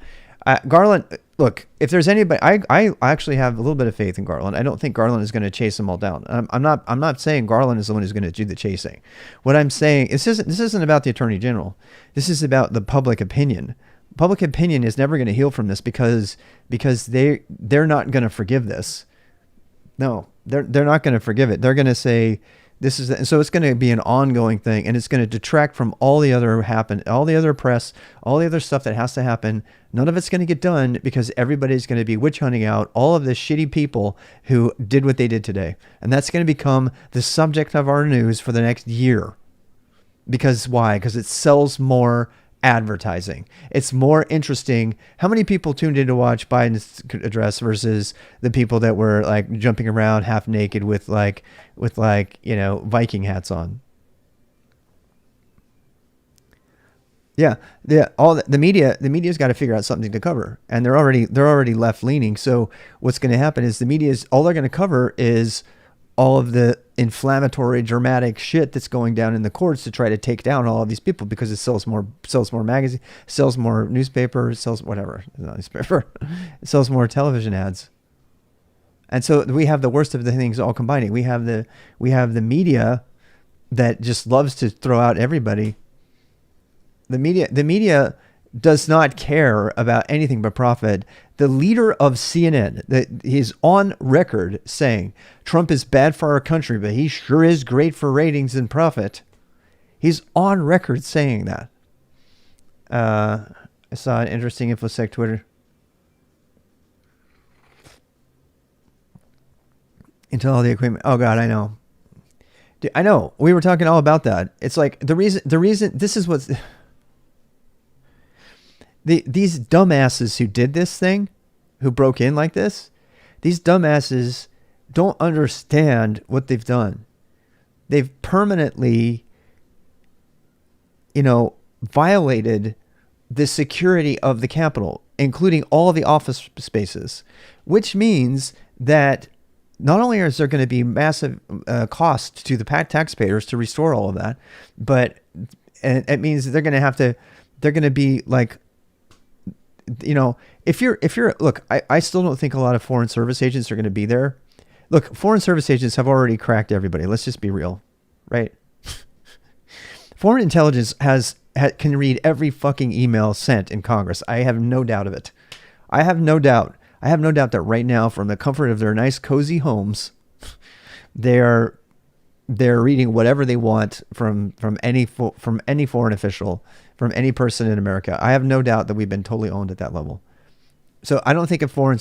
Garland, look, if there's anybody, I actually have a little bit of faith in Garland. I don't think Garland is going to chase them all down. I'm not saying Garland is the one who's going to do the chasing. What I'm saying is this isn't about the Attorney General. This is about the public opinion. Public opinion is never going to heal from this because they're not going to forgive this. No, they're not going to forgive it. They're going to say this is, and so it's going to be an ongoing thing, and it's going to detract from all the other press, all the other stuff that has to happen. None of it's going to get done because everybody's going to be witch hunting out all of the shitty people who did what they did today. And that's going to become the subject of our news for the next year. Because why? Because it sells more advertising. It's more interesting. How many people tuned in to watch Biden's address versus the people that were jumping around half naked with Viking hats on? Yeah, the media's got to figure out something to cover, and they're already left leaning. So what's going to happen is the media's all they're going to cover is all of the inflammatory, dramatic shit that's going down in the courts to try to take down all of these people because it sells more magazine, sells more newspaper, sells whatever, not newspaper, it sells more television ads. And so we have the worst of the things all combining. We have the media that just loves to throw out everybody. The media does not care about anything but profit. The leader of CNN, he's on record saying Trump is bad for our country, but he sure is great for ratings and profit. He's on record saying that. I saw an interesting InfoSec Twitter. Until all the equipment. Oh God, I know. Dude, I know. We were talking all about that. It's like the reason. This is what's. These dumbasses who did this thing, who broke in like this, these dumbasses don't understand what they've done. They've permanently, violated the security of the Capitol, including all of the office spaces, which means that not only is there going to be massive cost to the taxpayers to restore all of that, but it means that they're going to be like, if you're look, I still don't think a lot of foreign service agents are going to be there. Look, foreign service agents have already cracked everybody. Let's just be real, right? Foreign intelligence can read every fucking email sent in Congress. I have no doubt of it. I have no doubt that right now, from the comfort of their nice, cozy homes, they're reading whatever they want from any foreign official, from any person in America. I have no doubt that we've been totally owned at that level. So I don't think foreign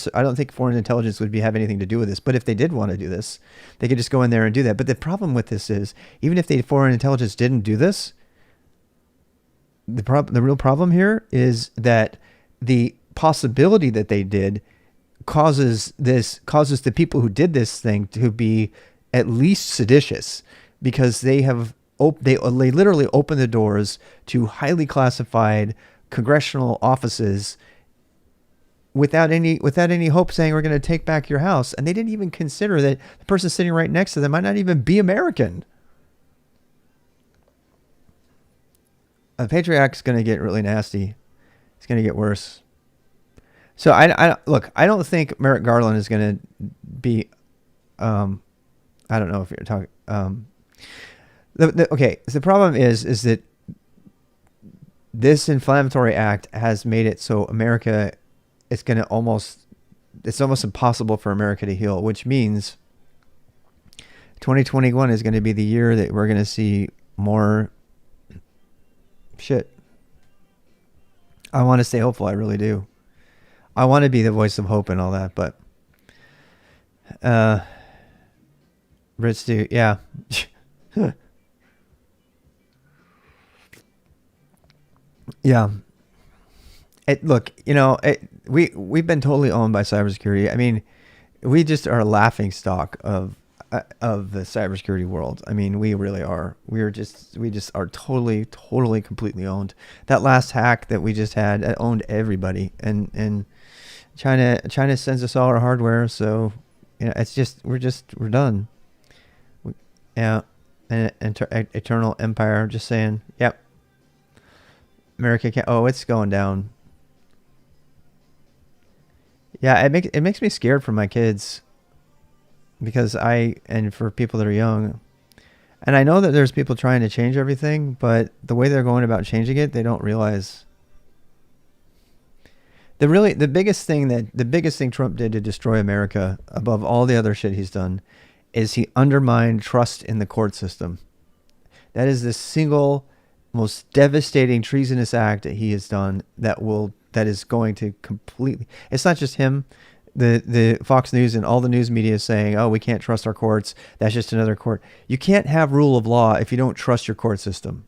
intelligence would have anything to do with this. But if they did want to do this, they could just go in there and do that. But the problem with this is, even if foreign intelligence didn't do this, the real problem here is that the possibility that they did causes the people who did this thing to be at least seditious, because they literally opened the doors to highly classified congressional offices without any hope, saying we're going to take back your house. And they didn't even consider that the person sitting right next to them might not even be American. The Patriot Act is going to get really nasty. It's going to get worse. So I don't think Merrick Garland is going to be, I don't know if you're talking, okay. So the problem is that this inflammatory act has made it so America, it's almost impossible for America to heal, which means 2021 is going to be the year that we're going to see more shit. I want to stay hopeful. I really do. I want to be the voice of hope and all that, but Brits do, yeah. Yeah. We've been totally owned by cybersecurity. I mean, we just are a laughing stock of the cybersecurity world. I mean, we really are. We just are totally, completely owned. That last hack that we just had, that owned everybody, and China sends us all our hardware, so it's just we're done. Yeah, an eternal empire. Just saying. Yep. America can't. Oh, it's going down. Yeah, it makes me scared for my kids, because and for people that are young, and I know that there's people trying to change everything, but the way they're going about changing it, they don't realize. The biggest thing Trump did to destroy America, above all the other shit he's done, is he undermined trust in the court system. That is the single most devastating treasonous act that he has done that is going to completely. It's not just him. The Fox News and all the news media is saying, "Oh, we can't trust our courts. That's just another court." You can't have rule of law if you don't trust your court system.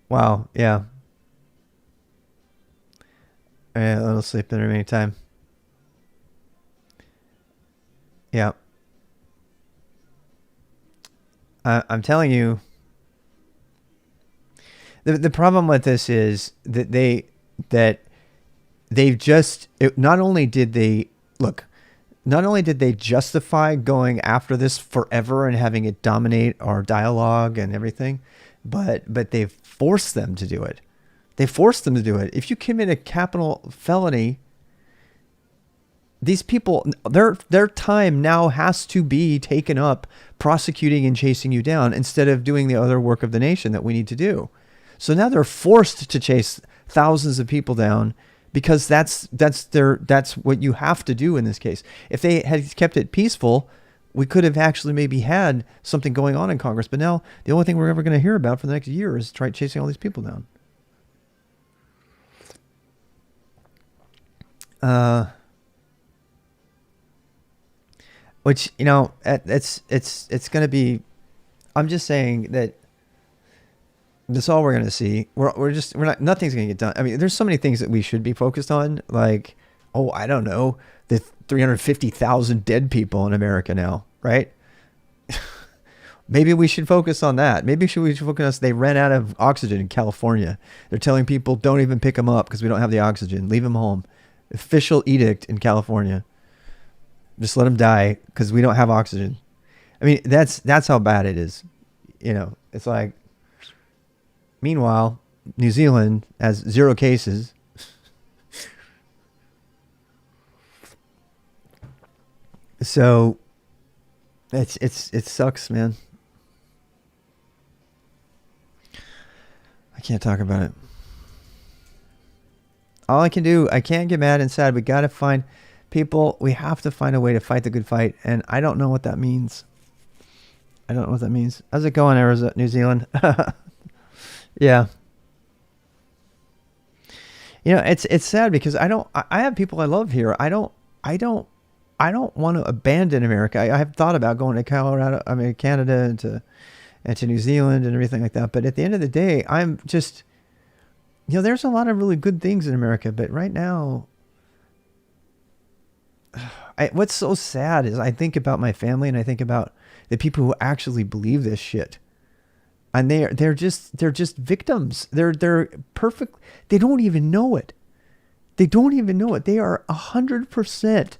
Wow. Yeah. A little sleep in the remaining time. Yeah. I'm telling you, The problem with this is that they've just not only did they look, not only did they justify going after this forever and having it dominate our dialogue and everything, but they forced them to do it. They forced them to do it. If you commit a capital felony, these people, their time now has to be taken up prosecuting and chasing you down instead of doing the other work of the nation that we need to do. So now they're forced to chase thousands of people down because that's what you have to do in this case. If they had kept it peaceful, we could have actually maybe had something going on in Congress. But now the only thing we're ever going to hear about for the next year is try chasing all these people down. Which, you know, it's going to be, I'm just saying that that's all we're going to see. Nothing's going to get done. I mean, there's so many things that we should be focused on. Like, oh, I don't know, the 350,000 dead people in America now, right? Maybe we should focus on that. Maybe we should focus on they ran out of oxygen in California. They're telling people don't even pick them up because we don't have the oxygen. Leave them home. Official edict in California. Just let them die because we don't have oxygen. I mean, that's how bad it is. You know, it's like, meanwhile, New Zealand has 0 cases. So it sucks, man. I can't talk about it. All I can do, I can't get mad and sad. We got to find people. We have to find a way to fight the good fight. And I don't know what that means. I don't know what that means. How's it going, Arizona, New Zealand? Yeah. You know, it's sad because I have people I love here. I don't want to abandon America. I have thought about going to Canada and to New Zealand and everything like that. But at the end of the day, I'm just, you know, there's a lot of really good things in America, but right now, what's so sad is I think about my family and I think about the people who actually believe this shit. And they're just victims. They're perfect. They don't even know it. They don't even know it. They are 100%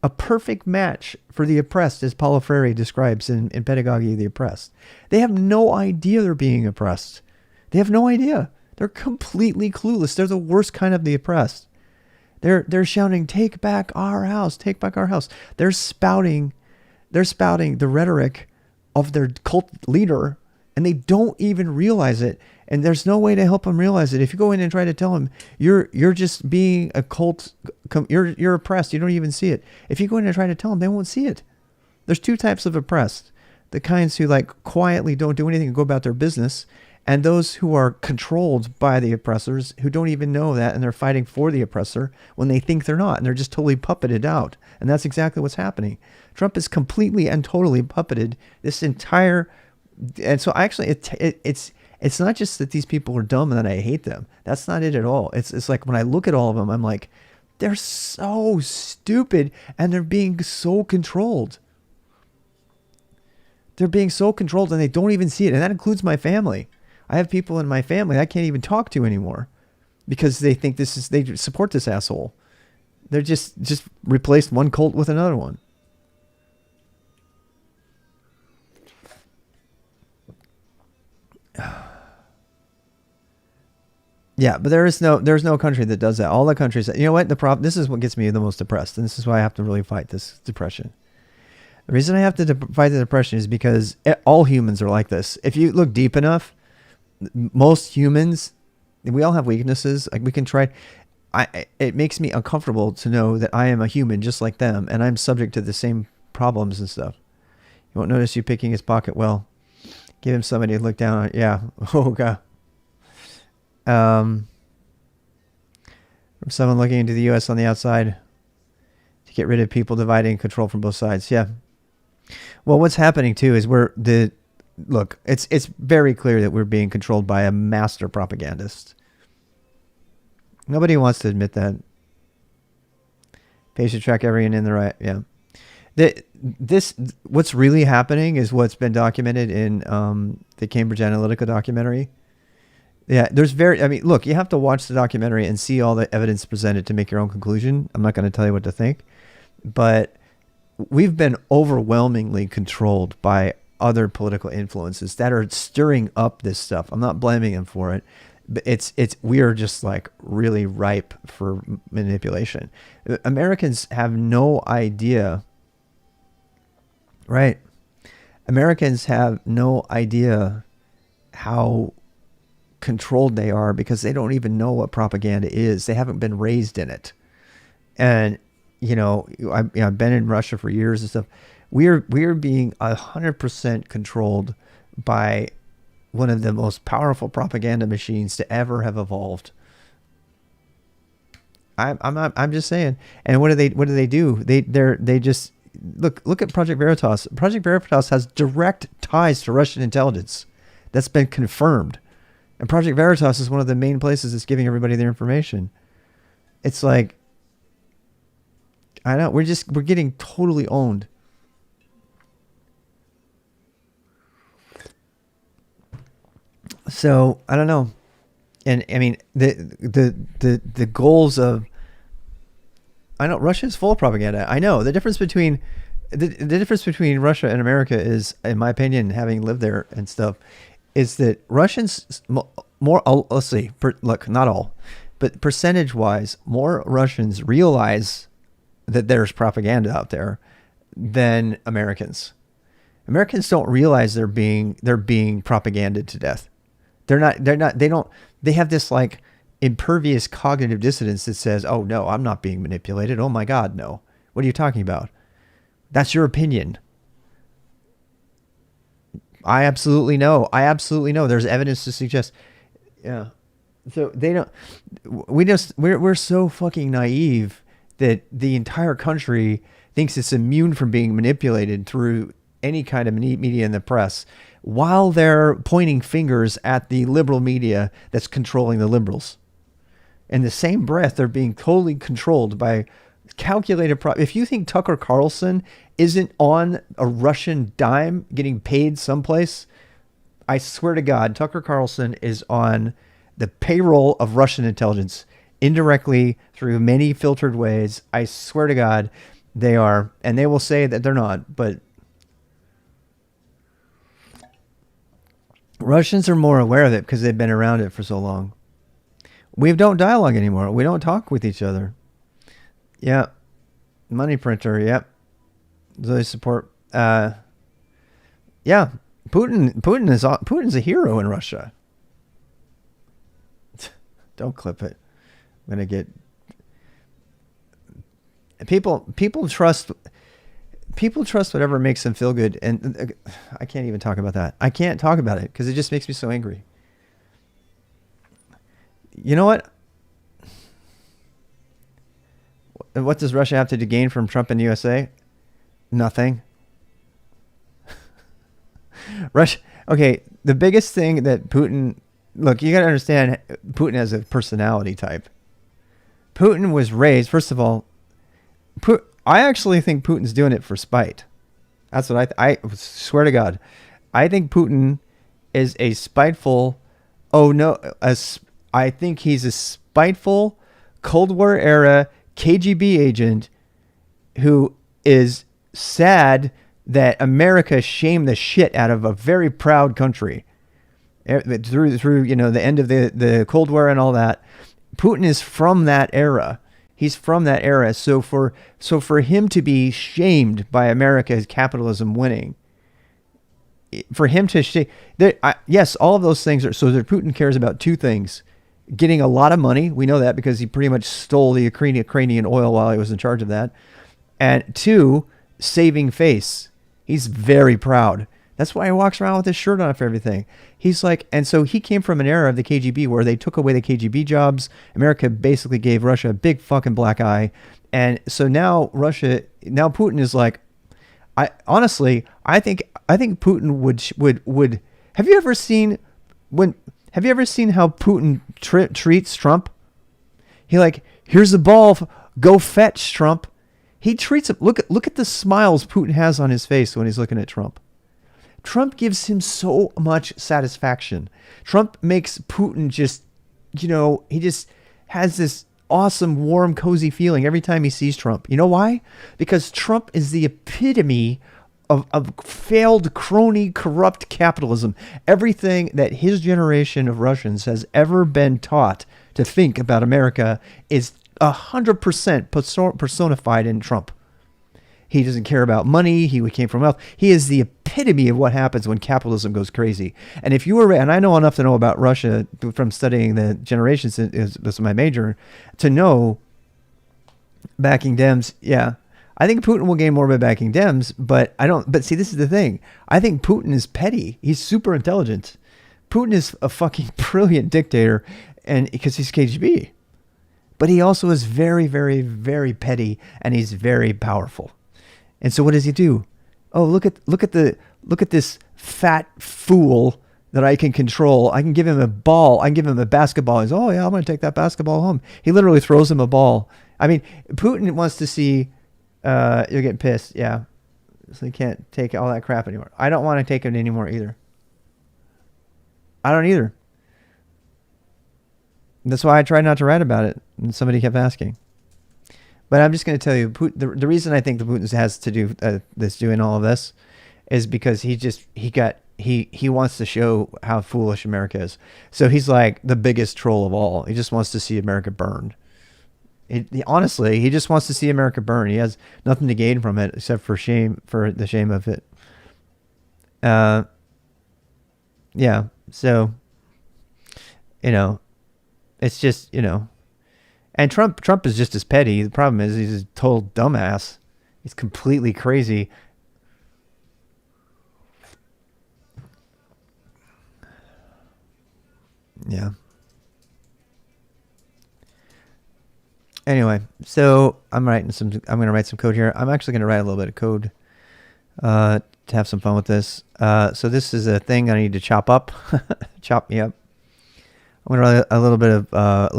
a perfect match for the oppressed, as Paulo Freire describes in Pedagogy of the Oppressed. They have no idea they're being oppressed. They have no idea. They're completely clueless. They're the worst kind of the oppressed. They're shouting, "Take back our house! Take back our house!" They're spouting the rhetoric of their cult leader, and they don't even realize it. And there's no way to help them realize it. If you go in and try to tell them you're just being a cult, you're oppressed. You don't even see it. If you go in and try to tell them, they won't see it. There's 2 types of oppressed: the kinds who like quietly don't do anything and go about their business, and those who are controlled by the oppressors, who don't even know that, and they're fighting for the oppressor when they think they're not, and they're just totally puppeted out. And that's exactly what's happening. Trump is completely and totally puppeted this entire. And so actually, it's not just that these people are dumb and that I hate them. That's not it at all. It's like when I look at all of them, I'm like, they're so stupid and they're being so controlled. They're being so controlled and they don't even see it. And that includes my family. I have people in my family I can't even talk to anymore because they think they support this asshole. They're just replaced one cult with another one. Yeah, but there's no country that does that. All the countries, you know what, the problem, this is what gets me the most depressed, and this is why I have to really fight this depression. The reason I have to fight the depression is because all humans are like this. If you look deep enough, most humans, we all have weaknesses. Like we can try. It makes me uncomfortable to know that I am a human just like them, and I'm subject to the same problems and stuff. You won't notice you picking his pocket well. Give him somebody to look down on. Yeah. Oh God. From someone looking into the U.S. on the outside to get rid of people dividing control from both sides. Yeah. Well, what's happening too is it's very clear that we're being controlled by a master propagandist. Nobody wants to admit that. Patient track everyone in the right. Yeah. What's really happening is what's been documented in the Cambridge Analytica documentary. Yeah, I mean, look, you have to watch the documentary and see all the evidence presented to make your own conclusion. I'm not going to tell you what to think, but we've been overwhelmingly controlled by other political influences that are stirring up this stuff. I'm not blaming them for it, but we are just like really ripe for manipulation. Americans have no idea, right? Americans have no idea how controlled they are because they don't even know what propaganda is. They haven't been raised in it. And I've been in Russia for years and stuff. We're being 100% controlled by one of the most powerful propaganda machines to ever have evolved. I'm just saying. And what do they do? They just look at Project Veritas. Project Veritas has direct ties to Russian intelligence. That's been confirmed. And Project Veritas is one of the main places that's giving everybody their information. It's like, I know, we're getting totally owned. So I don't know. And I mean, the goals of, I know Russia is full of propaganda. I know the difference between the difference between Russia and America is, in my opinion, having lived there and stuff, is that Russians more, let's see, look, not all, but percentage wise, more Russians realize that there's propaganda out there than Americans. Americans don't realize they're being propaganded to death. They have this like impervious cognitive dissonance that says, oh no, I'm not being manipulated. Oh my God, no. What are you talking about? That's your opinion. I absolutely know. There's evidence to suggest. Yeah. So we're so fucking naive that the entire country thinks it's immune from being manipulated through any kind of media in the press, while they're pointing fingers at the liberal media that's controlling the liberals. In the same breath, they're being totally controlled by calculated. If you think Tucker Carlson isn't on a Russian dime getting paid someplace, I swear to God, Tucker Carlson is on the payroll of Russian intelligence indirectly through many filtered ways. I swear to God, they are, and they will say that they're not, but Russians are more aware of it because they've been around it for so long. We don't dialogue anymore. We don't talk with each other. Yeah. Money printer. Yep. So they support. Yeah. Putin's a hero in Russia. Don't clip it. I'm going to get people trust whatever makes them feel good. And I can't even talk about that. I can't talk about it because it just makes me so angry. You know what? What does Russia have to gain from Trump and the USA? Nothing. Russia. Okay. The biggest thing that Putin, look, you got to understand, Putin has a personality type. Putin was raised, first of all, I actually think Putin's doing it for spite. That's what I swear to God. I think Putin is a spiteful, I think he's a spiteful Cold War era KGB agent who is sad that America shamed the shit out of a very proud country through the end of the Cold War and all that. Putin is from that era. He's from that era. So for him to be shamed by America's capitalism winning, for him to yes, all of those things are, so that Putin cares about two things: getting a lot of money. We know that because he pretty much stole the Ukrainian oil while he was in charge of that. And two, saving face. He's very proud. That's why he walks around with his shirt on for everything. He's like, and so he came from an era of the KGB where they took away the KGB jobs. America basically gave Russia a big fucking black eye. And so now Putin is like, I think Putin would, have you ever seen how Putin treats Trump? He like, here's the ball, go fetch Trump. He treats him, look at the smiles Putin has on his face when he's looking at Trump. Trump gives him so much satisfaction. Trump makes Putin just, he just has this awesome, warm, cozy feeling every time he sees Trump. You know why? Because Trump is the epitome of failed, crony, corrupt capitalism. Everything that his generation of Russians has ever been taught to think about America is 100% personified in Trump. He doesn't care about money. He came from wealth. He is the epitome of what happens when capitalism goes crazy. And if you were, and I know enough to know about Russia from studying the generations, this is my major, to know backing Dems. Yeah, I think Putin will gain more by backing Dems, but I don't. But see, this is the thing. I think Putin is petty. He's super intelligent. Putin is a fucking brilliant dictator, and because he's KGB. But he also is very, very, very petty, and he's very powerful. And so what does he do? Oh, look at this fat fool that I can control. I can give him a ball. I can give him a basketball. He's, oh yeah, I'm going to take that basketball home. He literally throws him a ball. I mean, Putin wants to see, you're getting pissed. Yeah. So he can't take all that crap anymore. I don't want to take it anymore either. I don't either. That's why I tried not to write about it. And somebody kept asking. But I'm just going to tell you, the reason I think the Putin has to do doing all of this is because he wants to show how foolish America is. So he's like the biggest troll of all. He just wants to see America burned. Honestly, he just wants to see America burn. He has nothing to gain from it except for the shame of it. Yeah. So, it's just, and Trump is just as petty. The problem is he's a total dumbass. He's completely crazy. Yeah. Anyway, so I'm going to write some code here. I'm actually going to write a little bit of code to have some fun with this. So this is a thing I need to chop up. Chop me up. I'm going to write a little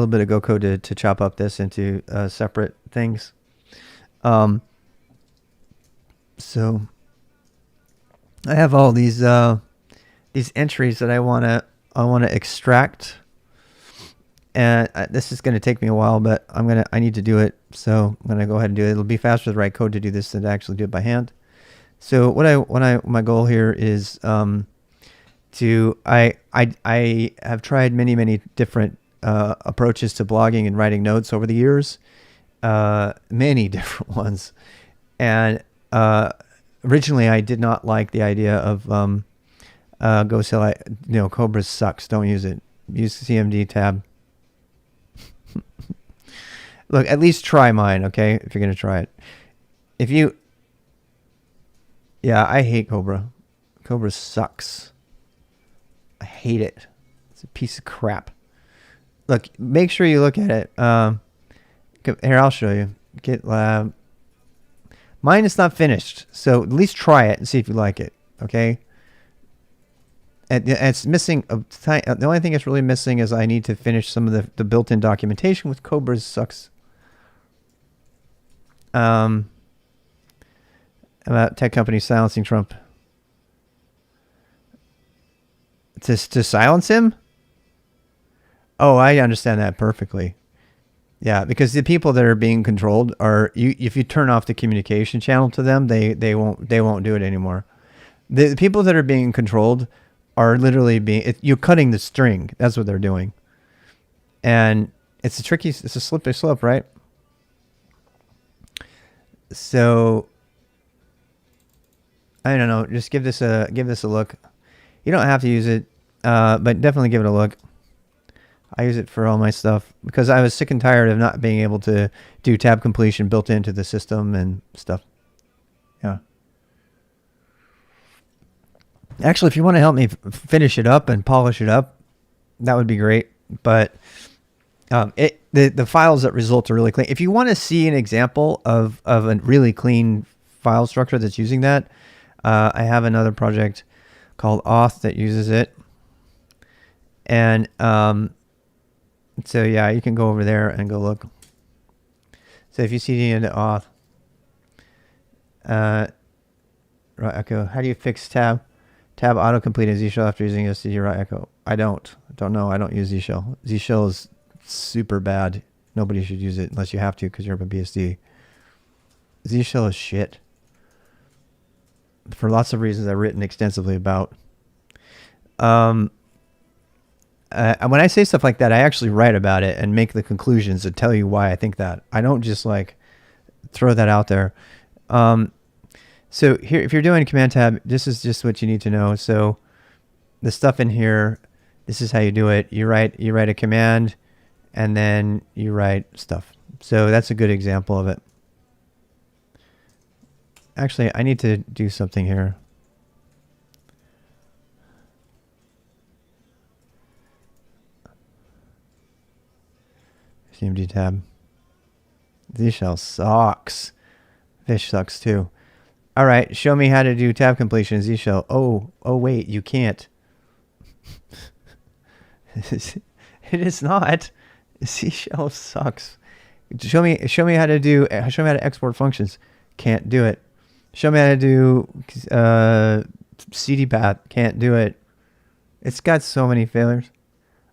bit of Go code to chop up this into separate things. So I have all these entries that I want to extract, and this is going to take me a while, but I need to do it. So I'm going to go ahead and do it. It'll be faster to write code to do this than to actually do it by hand. So my goal here is I have tried many different approaches to blogging and writing notes over the years, many different ones, and originally I did not like the idea of Cobra sucks. Don't use it. Use the CMD tab. Look, at least try mine, okay? If you're gonna try it, I hate Cobra. Cobra sucks. I hate it. It's a piece of crap. Look, make sure you look at it. Here, I'll show you. GitLab. Mine is not finished, so at least try it and see if you like it. Okay. And it's missing. The only thing it's really missing is I need to finish some of the built-in documentation with Cobra sucks. About tech companies silencing Trump. To silence him? Oh, I understand that perfectly. Yeah, because the people that are being controlled are if you turn off the communication channel to them, they won't do it anymore. The people that are being controlled are literally you're cutting the string. That's what they're doing. And it's a slippery slope, right? So I don't know, just give this a look. You don't have to use it, but definitely give it a look. I use it for all my stuff because I was sick and tired of not being able to do tab completion built into the system and stuff. Yeah. Actually, if you want to help me finish it up and polish it up, that would be great. But the files that result are really clean. If you want to see an example of a really clean file structure that's using that, I have another project called Auth that uses it. And so yeah, you can go over there and go look. So if you see into Auth, right, okay, how do you fix tab? Tab autocomplete in Z Shell after using std echo. I don't know. I don't use Z Shell. Z Shell is super bad. Nobody should use it unless you have to because you're up in BSD. Z Shell is shit. For lots of reasons I've written extensively about. When I say stuff like that, I actually write about it and make the conclusions and tell you why I think that. I don't just like throw that out there. So here, if you're doing command tab, this is just what you need to know. So the stuff in here, this is how you do it. You write a command and then you write stuff. So that's a good example of it. Actually, I need to do something here. CMD tab. Z Shell sucks. Fish sucks too. All right, show me how to do tab completion in Z Shell. Oh wait, you can't. It is not. Z Shell sucks. Show me how to export functions. Can't do it. Show me how to do CD path. Can't do it. It's got so many failures.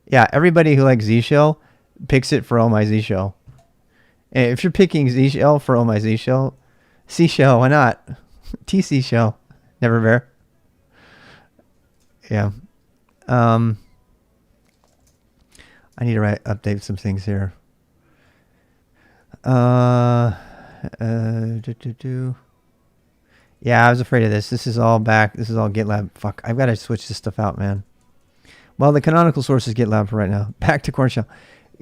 Yeah, everybody who likes Z Shell picks it for Oh My Z Shell. And if you're picking Z Shell for Oh My Z Shell, C Shell, why not? TC Shell, never bear. Yeah. I need to update some things here. Yeah, I was afraid of this. This is all back. This is all GitLab. Fuck, I've got to switch this stuff out, man. Well, the canonical source is GitLab for right now. Back to Corn Shell.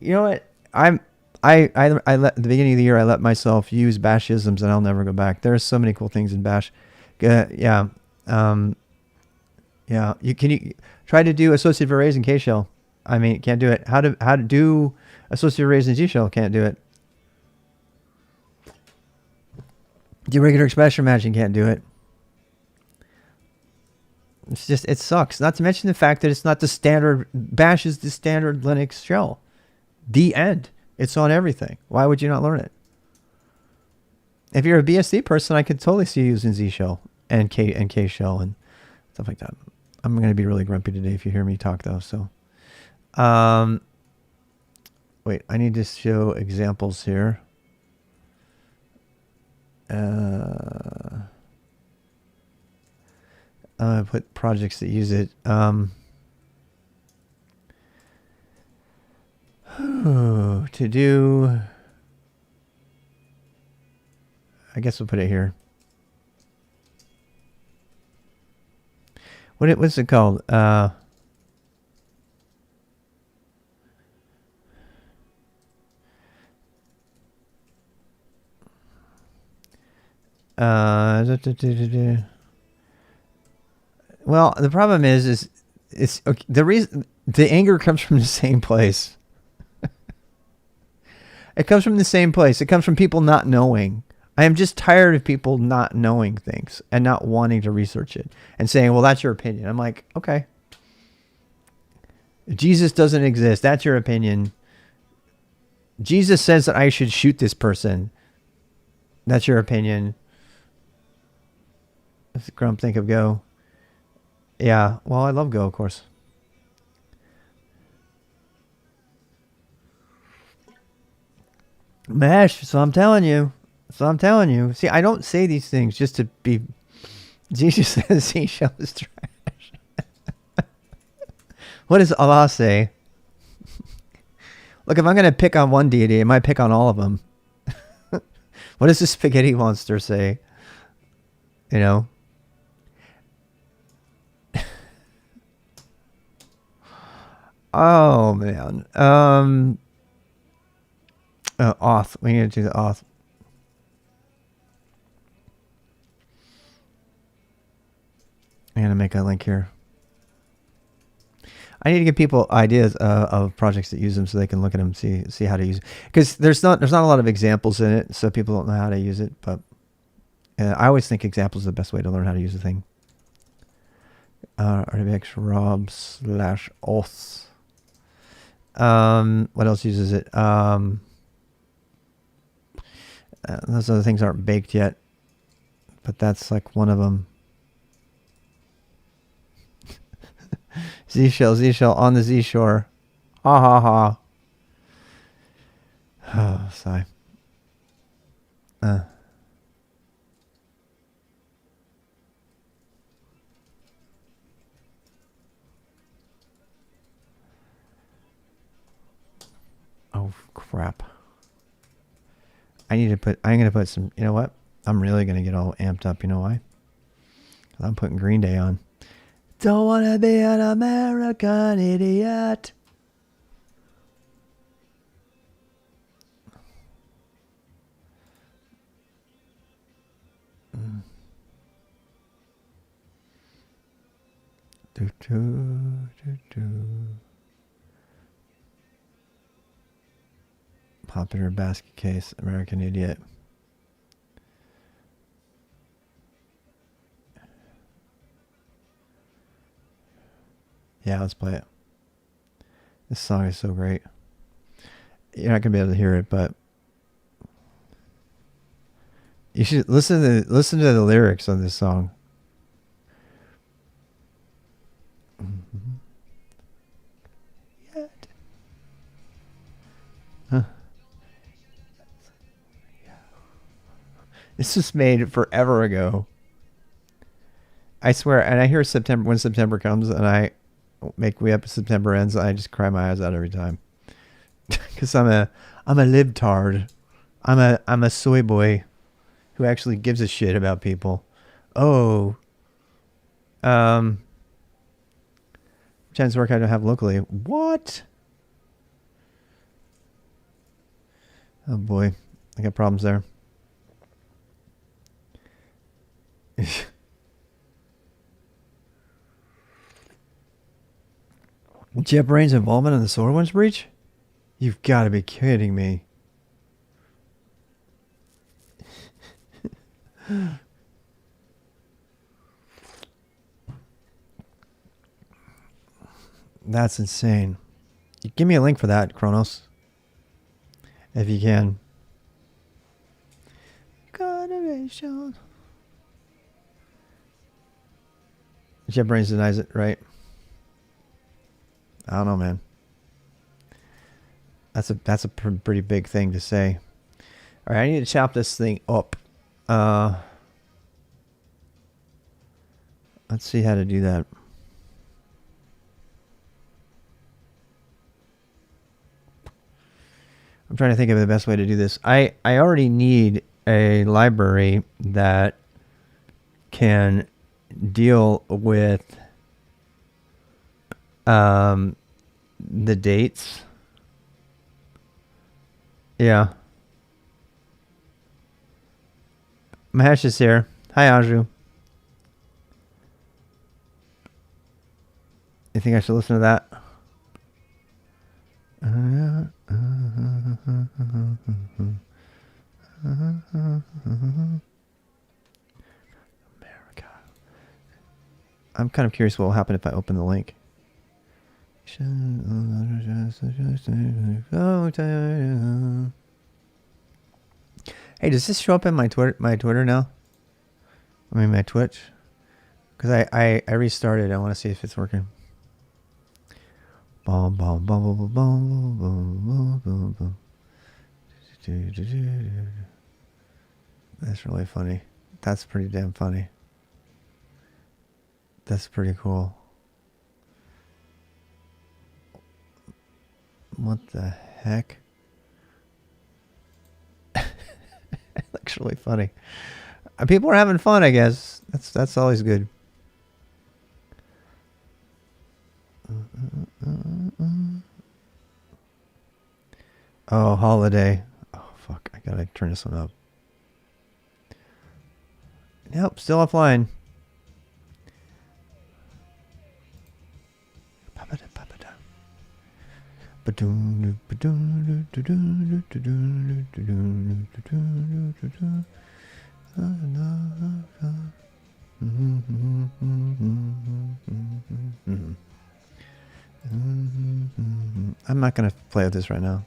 You know what? I let at the beginning of the year I let myself use Bashisms and I'll never go back. There's so many cool things in Bash. Yeah. Yeah. You try to do associative arrays in K shell. I mean, can't do it. How to do associative arrays in G shell? Can't do it. Do regular expression matching? Can't do it. It's just, it sucks. Not to mention the fact that it's not the standard. Bash is the standard Linux shell. The end. It's on everything. Why would you not learn it? If you're a BSD person, I could totally see you using Z shell and K shell and stuff like that. I'm going to be really grumpy today if you hear me talk though. So, wait, I need to show examples here. Put projects that use it. To do, I guess we'll put it here. What's it called? Well, the problem is it's okay, the reason the anger comes from the same place. It comes from the same place. It comes from people not knowing. I am just tired of people not knowing things and not wanting to research it and saying, well, that's your opinion. I'm like, okay. Jesus doesn't exist. That's your opinion. Jesus says that I should shoot this person. That's your opinion. Let's Grump think of Go. Yeah, well, I love Go, of course. Mesh, so I'm telling you. See, I don't say these things just to be... Jesus says seashell is trash. What does Allah say? Look, if I'm going to pick on one deity, I might pick on all of them. What does the spaghetti monster say? You know? Oh, man. Auth. We need to do the auth. I'm going to make a link here. I need to give people ideas of projects that use them so they can look at them, see how to use it. Because there's not a lot of examples in it, so people don't know how to use it. But I always think examples are the best way to learn how to use a thing. RDBX rob /auth. What else uses it? Those other things aren't baked yet, but that's like one of them. Z-shell on the Z-shore. Ha ha ha. Oh, sigh. Oh, crap. I'm going to put some, you know what? I'm really going to get all amped up. You know why? 'Cause I'm putting Green Day on. Don't want to be an American idiot. Do, do, do, do. Popular basket case, American Idiot. Yeah, let's play it. This song is so great. You're not gonna be able to hear it, but you should listen to the lyrics of this song. Huh. This was made forever ago. I swear, and I hear when September comes, and I make way up September ends. I just cry my eyes out every time, because I'm a libtard. I'm a soy boy, who actually gives a shit about people. Oh, chance work I don't have locally. What? Oh boy, I got problems there. JetBrains' involvement in the SolarWinds breach? You've got to be kidding me. That's insane. Give me a link for that, Kronos. If you can. Conservation. JetBrains denies it, right? I don't know, man. That's a pretty big thing to say. All right, I need to chop this thing up. Let's see how to do that. I'm trying to think of the best way to do this. I already need a library that can deal with the dates. Yeah. Mahesh is here. Hi, Anju. You think I should listen to that? America. I'm kind of curious what will happen if I open the link. Hey, does this show up in my Twitter now? I mean my Twitch? Because I restarted. I want to see if it's working. Boom, boom, boom, boom, boom, boom, boom, boom. That's really funny. That's pretty damn funny. That's pretty cool. What the heck? It looks really funny. People are having fun, I guess. That's always good. Oh, holiday. Oh, fuck. I gotta turn this one up. Nope, still offline. I'm not gonna play with this right now.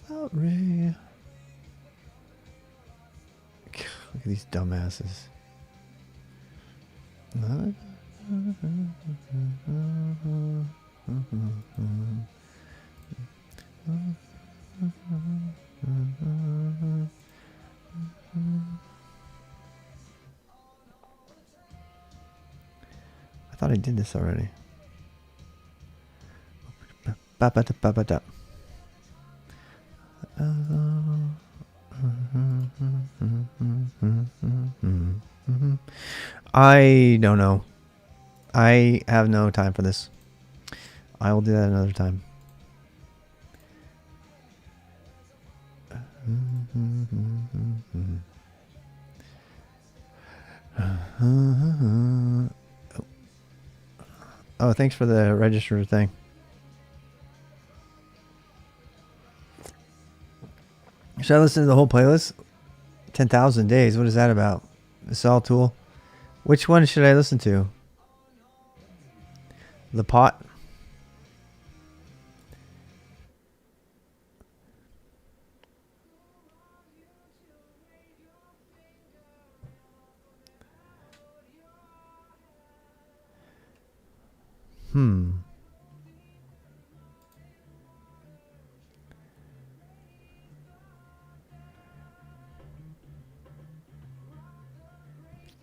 Sorry. Look at these dumbasses. I thought I did this already. I don't know. I have no time for this. I will do that another time. Oh, thanks for the register thing. Should I listen to the whole playlist? 10,000 days. What is that about? The Saw Tool. Which one should I listen to? The Pot.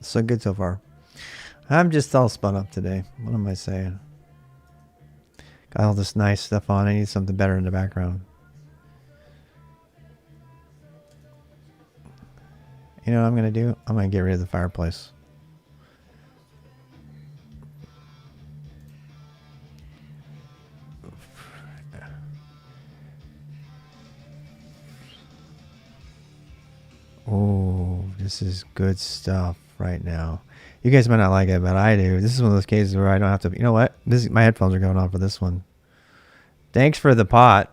So good so far. I'm just all spun up today. What am I saying? Got all this nice stuff on. I need something better in the background. You know what I'm going to do? I'm going to get rid of the fireplace. Oh, this is good stuff right now. You guys might not like it, but I do. This is one of those cases where I don't have to. You know what? My headphones are going on for this one. Thanks for the pot.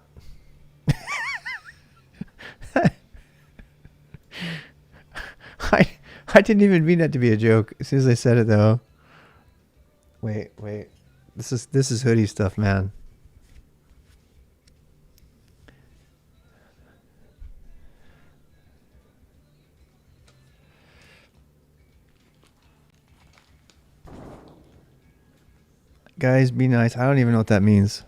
I didn't even mean that to be a joke. As soon as I said it, though. Wait. This is hoodie stuff, man. Guys, be nice. I don't even know what that means.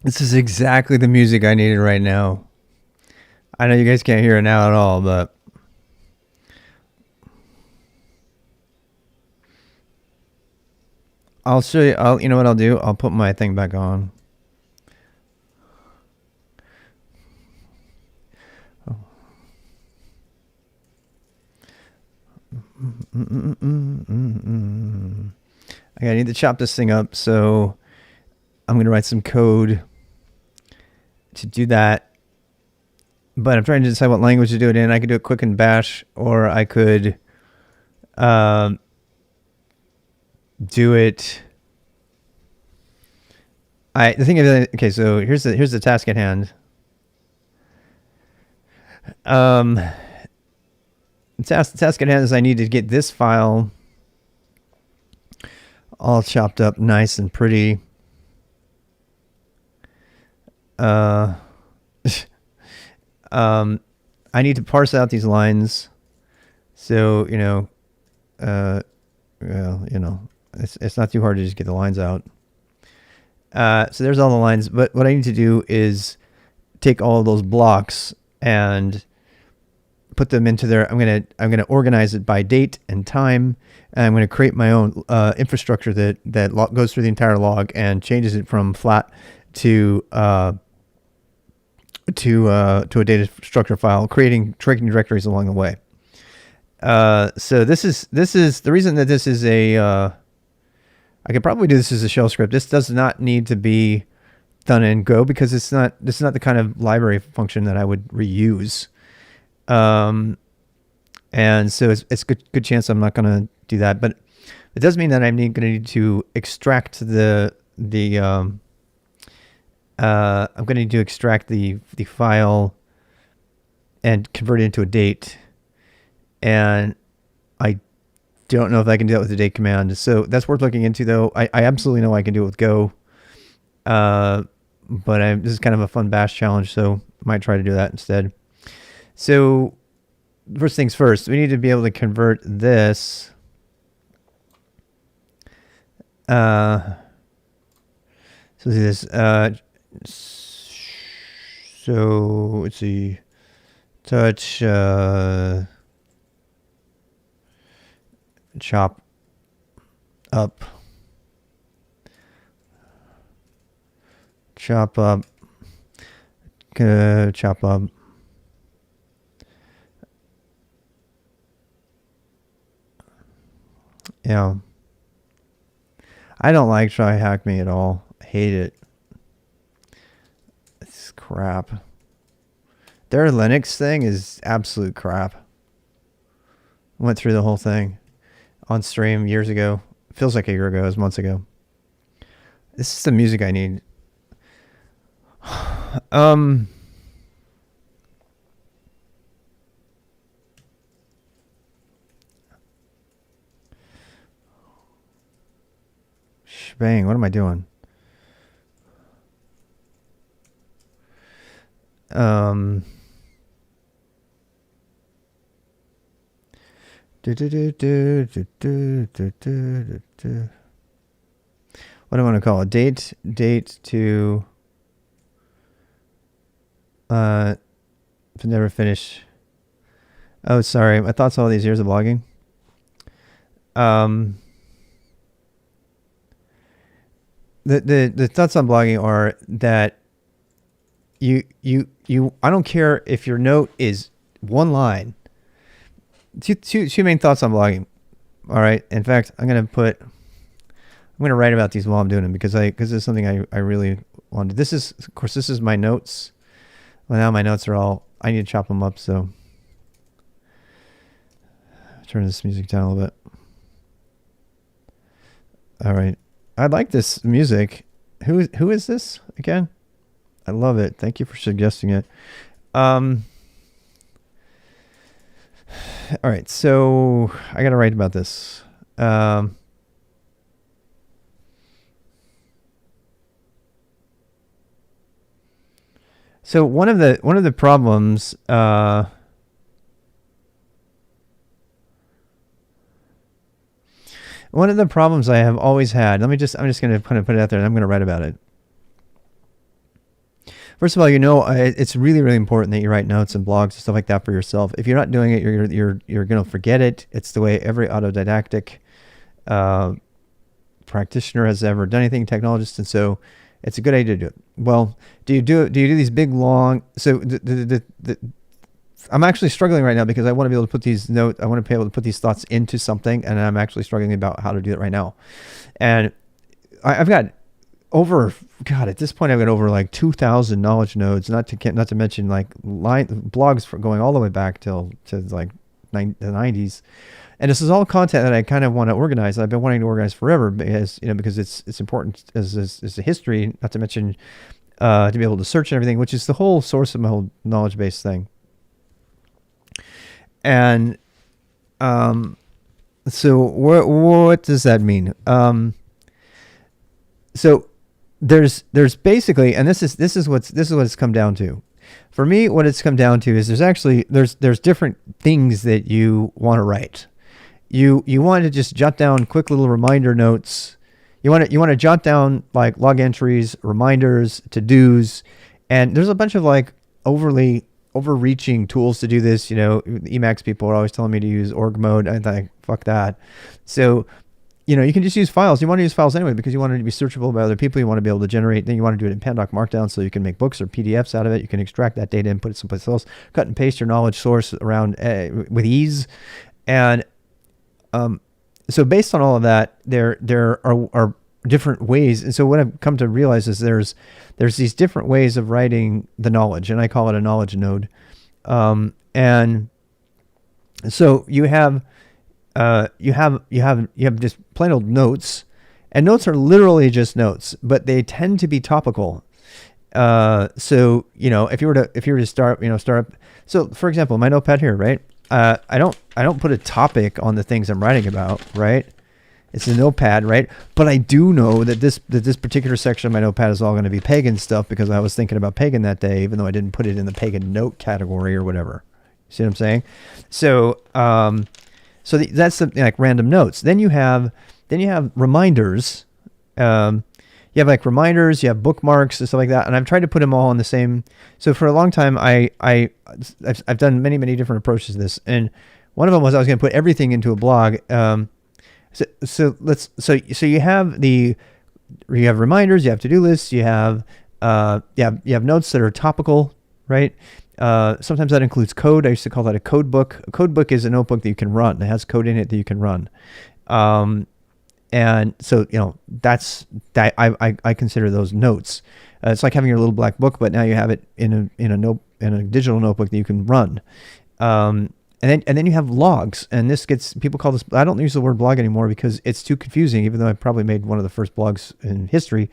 This is exactly the music I needed right now. I know you guys can't hear it now at all, but I'll show you. You know what I'll do? I'll put my thing back on. Oh. Okay, I need to chop this thing up, so I'm going to write some code to do that. But I'm trying to decide what language to do it in. I could do it quick in Bash, or I could do it. The thing is, okay, so here's the task at hand. The task at hand is I need to get this file all chopped up nice and pretty. I need to parse out these lines, so well, it's not too hard to just get the lines out. So there's all the lines. But what I need to do is take all of those blocks and put them into there. I'm gonna organize it by date and time, and I'm gonna create my own infrastructure that goes through the entire log and changes it from flat to a data structure file, creating directories along the way. So this is the reason that this is a. I could probably do this as a shell script. This does not need to be done in Go because this is not the kind of library function that I would reuse. And so it's good chance I'm not going to do that, but it does mean that I'm going to need to extract I'm going to need to extract the file and convert it into a date. And I don't know if I can do that with the date command. So that's worth looking into though. I absolutely know I can do it with Go. But this is kind of a fun bash challenge, so I might try to do that instead. So first things first, we need to be able to convert this. So let's see this. So let's see. Touch. Chop up. Chop up. Chop up. Yeah. I don't like Try Hack Me at all. I hate it. It's crap. Their Linux thing is absolute crap. Went through the whole thing on stream years ago. Feels like a year ago. It was months ago. This is the music I need. Shebang, what am I doing? What do I want to call it? Date to never finish. Oh, sorry. My thoughts all these years of blogging. The thoughts on blogging are that you I don't care if your note is one line. Two main thoughts on blogging. All right. In fact, I'm gonna write about these while I'm doing them because it's something I really wanted. This is my notes. Well, now my notes are all. I need to chop them up. So turn this music down a little bit. All right. I like this music. Who is this again? I love it. Thank you for suggesting it. All right, so I got to write about this. So one of the problems. One of the problems I have always had. I'm just going to kind of put it out there, and I'm going to write about it. First of all, it's really, really important that you write notes and blogs and stuff like that for yourself. If you're not doing it, you're going to forget it. It's the way every autodidactic practitioner has ever done anything, technologist, and so it's a good idea to do it. Well, do you do these big long? So I'm actually struggling right now because I want to be able to put these notes. I want to be able to put these thoughts into something, and I'm actually struggling about how to do it right now. And I've got at this point I've got over like 2,000 knowledge nodes. Not to mention like blogs for going all the way back to like the 90s. And this is all content that I kind of want to organize. I've been wanting to organize forever because it's important as a history. Not to mention to be able to search and everything, which is the whole source of my whole knowledge base thing. And so what does that mean? So there's basically, and this is what it's come down to. For me, what it's come down to is there's different things that you want to write. You want to just jot down quick little reminder notes. You want to jot down like log entries, reminders, to-dos, and there's a bunch of like overreaching tools to do this. Emacs people are always telling me to use org mode. I think fuck that. So, you can just use files. You want to use files anyway because you want it to be searchable by other people. You want to be able to generate. Then you want to do it in Pandoc Markdown so you can make books or PDFs out of it. You can extract that data and put it someplace else. Cut and paste your knowledge source around with ease. And so based on all of that, there are different ways. And so what I've come to realize is there's these different ways of writing the knowledge, and I call it a knowledge node. And so you have just plain old notes, and notes are literally just notes, but they tend to be topical. So if you were to start up. So for example, my notepad here, right? I don't put a topic on the things I'm writing about, right? It's a notepad, right? But I do know that this particular section of my notepad is all going to be pagan stuff because I was thinking about pagan that day, even though I didn't put it in the pagan note category or whatever. See what I'm saying? So, that's something like random notes. Then you have reminders. You have like reminders, you have bookmarks and stuff like that. And I've tried to put them all on the same. So for a long time, I've done many, many different approaches to this. And one of them was I was going to put everything into a blog. So you have reminders, you have to-do lists, you have notes that are topical, right? Sometimes that includes code. I used to call that a code book. A code book is a notebook that you can run. It has code in it that you can run. And so, I consider those notes. It's like having your little black book, but now you have it in a digital notebook that you can run. And then you have logs, and people call this. I don't use the word blog anymore because it's too confusing. Even though I probably made one of the first blogs in history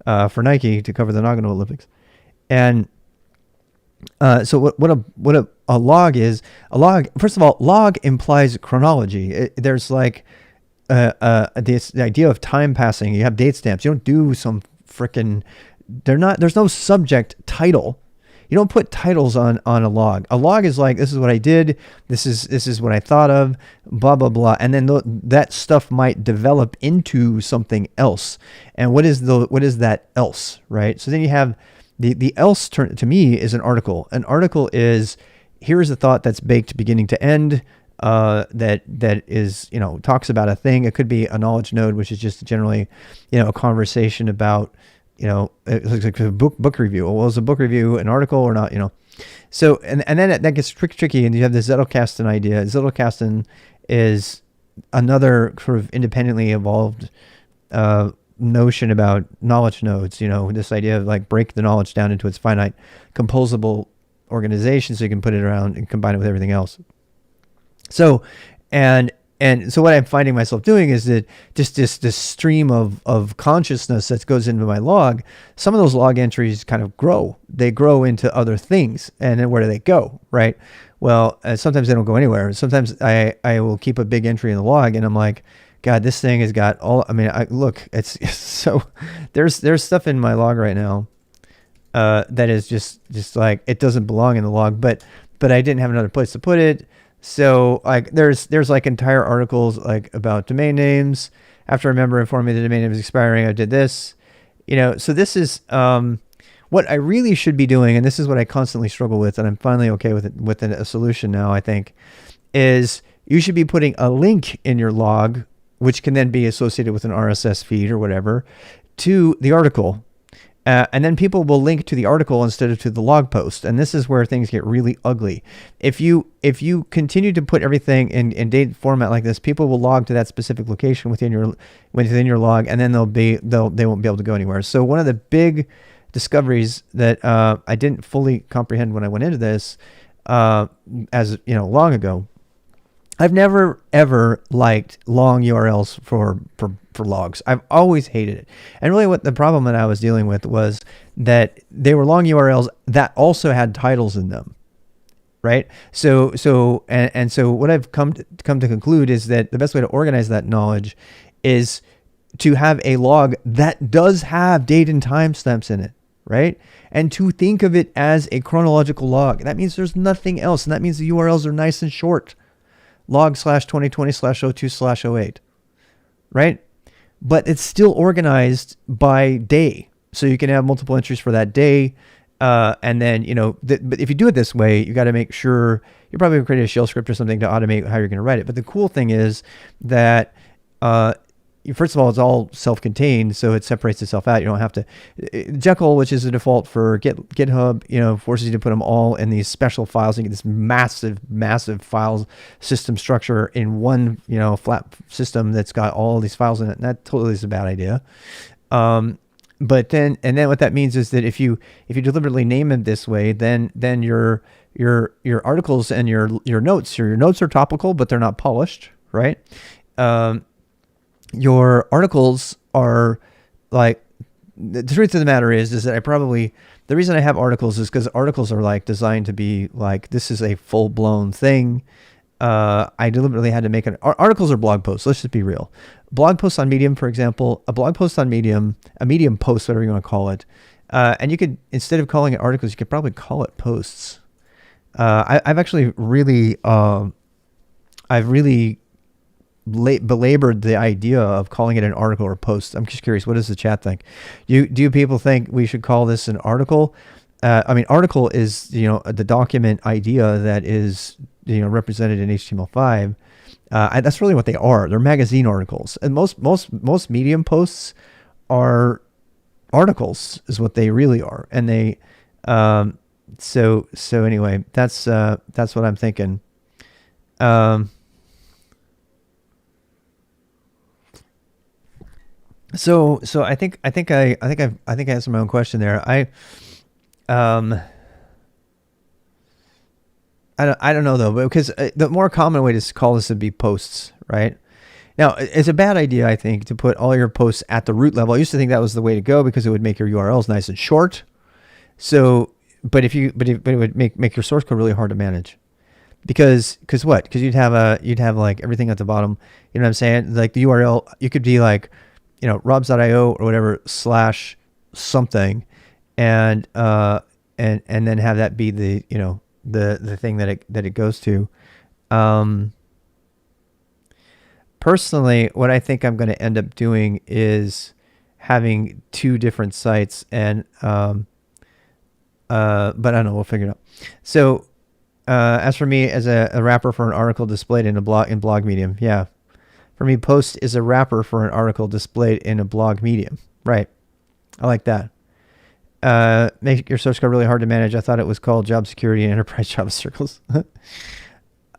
for Nike to cover the Nagano Olympics. And so what a log is? A log, first of all, log implies chronology. There's like the idea of time passing. You have date stamps. You don't do some frickin'. There's no subject title. You don't put titles on a log. A log is like, this is what I did. This is what I thought of. Blah blah blah. And then that stuff might develop into something else. And what is that else, right? So then you have the else. To me is an article. An article is, here is a thought that's baked beginning to end. That is, talks about a thing. It could be a knowledge node, which is just generally, a conversation about, it looks like a book review. Well, is a book review an article or not? So, and then that gets tricky, and you have the Zettelkasten idea. Zettelkasten is another sort of independently evolved notion about knowledge nodes. This idea of like break the knowledge down into its finite composable organization so you can put it around and combine it with everything else. So, and so what I'm finding myself doing is that just this stream of consciousness that goes into my log, some of those log entries kind of grow. They grow into other things. And then where do they go, right? Well, sometimes they don't go anywhere. Sometimes I will keep a big entry in the log and I'm like, God, this thing has got all, it's so, there's stuff in my log right now that is just like, it doesn't belong in the log, but I didn't have another place to put it. So like there's like entire articles like about domain names. After a member informed me the domain name is expiring, I did this. So this is what I really should be doing, and this is what I constantly struggle with, and I'm finally okay with it, with a solution now, I think, is you should be putting a link in your log, which can then be associated with an RSS feed or whatever, to the article. And then people will link to the article instead of to the log post. And this is where things get really ugly. If you continue to put everything in date format like this, people will log to that specific location within your log, and then they won't be able to go anywhere. So one of the big discoveries that I didn't fully comprehend when I went into this, long ago, I've never ever liked long URLs for logs. I've always hated it. And really what the problem that I was dealing with was that they were long URLs that also had titles in them. Right? So what I've come to conclude is that the best way to organize that knowledge is to have a log that does have date and timestamps in it, right? And to think of it as a chronological log. That means there's nothing else, and that means the URLs are nice and short. Log /2020/02/08, right? but it's still organized by day. So you can have multiple entries for that day. And then, but if you do it this way, you got to make sure you're probably going to create a shell script or something to automate how you're going to write it. But the cool thing is that, first of all, it's all self-contained, so it separates itself out. You don't have to. Jekyll, which is the default for GitHub, forces you to put them all in these special files. You get this massive file system structure in one, flat system that's got all these files in it. And that totally is a bad idea. But then what that means is that if you deliberately name them this way, then your articles and your notes are topical, but they're not polished, right? Your articles are like, the truth of the matter is that the reason I have articles is because articles are like designed to be like, this is a full blown thing. I deliberately had to make articles or blog posts. Let's just be real. Blog posts on Medium, for example, a blog post on Medium, a Medium post, whatever you want to call it. And you could, instead of calling it articles, you could probably call it posts. I've actually really, belabored the idea of calling it an article or post. I'm just curious, what does the chat think? Do people think we should call this an article? Article is, the document idea that is, represented in HTML5. That's really what they are. They're magazine articles, and most Medium posts are articles, is what they really are. And they, so anyway, that's what I'm thinking. So I think I answered my own question there. I don't know though, because the more common way to call this would be posts, right? Now, it's a bad idea, I think, to put all your posts at the root level. I used to think that was the way to go because it would make your URLs nice and short. So, but it would make your source code really hard to manage. Because what? Because you'd have like everything at the bottom. You know what I'm saying? Like the URL, you could be like, robs.io or whatever / something, and then have that be the the thing that it goes to. Personally, what I think I'm going to end up doing is having two different sites, and but I don't know, we'll figure it out. So as for me, as a wrapper for an article displayed in blog medium, yeah. For me, post is a wrapper for an article displayed in a blog medium. Right. I like that. Make your source code really hard to manage. I thought it was called job security and enterprise Java circles.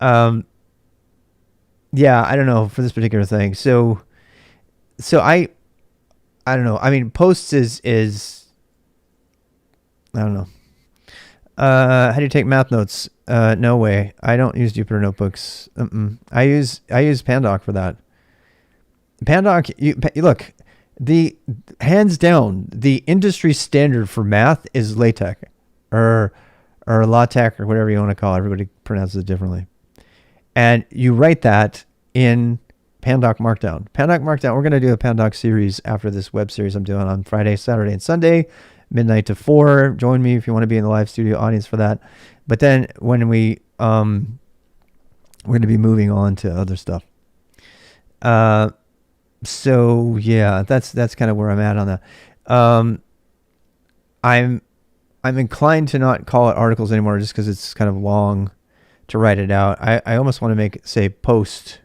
Yeah, I don't know for this particular thing. So I don't know. I mean, posts is I don't know. How do you take math notes? No way. I don't use Jupyter notebooks. I use Pandoc for that. Pandoc, you look, the hands down, the industry standard for math is LaTeX or LaTeX or whatever you want to call it. Everybody pronounces it differently. And you write that in Pandoc Markdown. Pandoc Markdown, we're going to do a Pandoc series after this web series I'm doing on Friday, Saturday, and Sunday, midnight to 4. Join me if you want to be in the live studio audience for that. But then when we're going to be moving on to other stuff. So yeah, that's kind of where I'm at on that. I'm inclined to not call it articles anymore just because it's kind of long to write it out. I almost want to make it say post.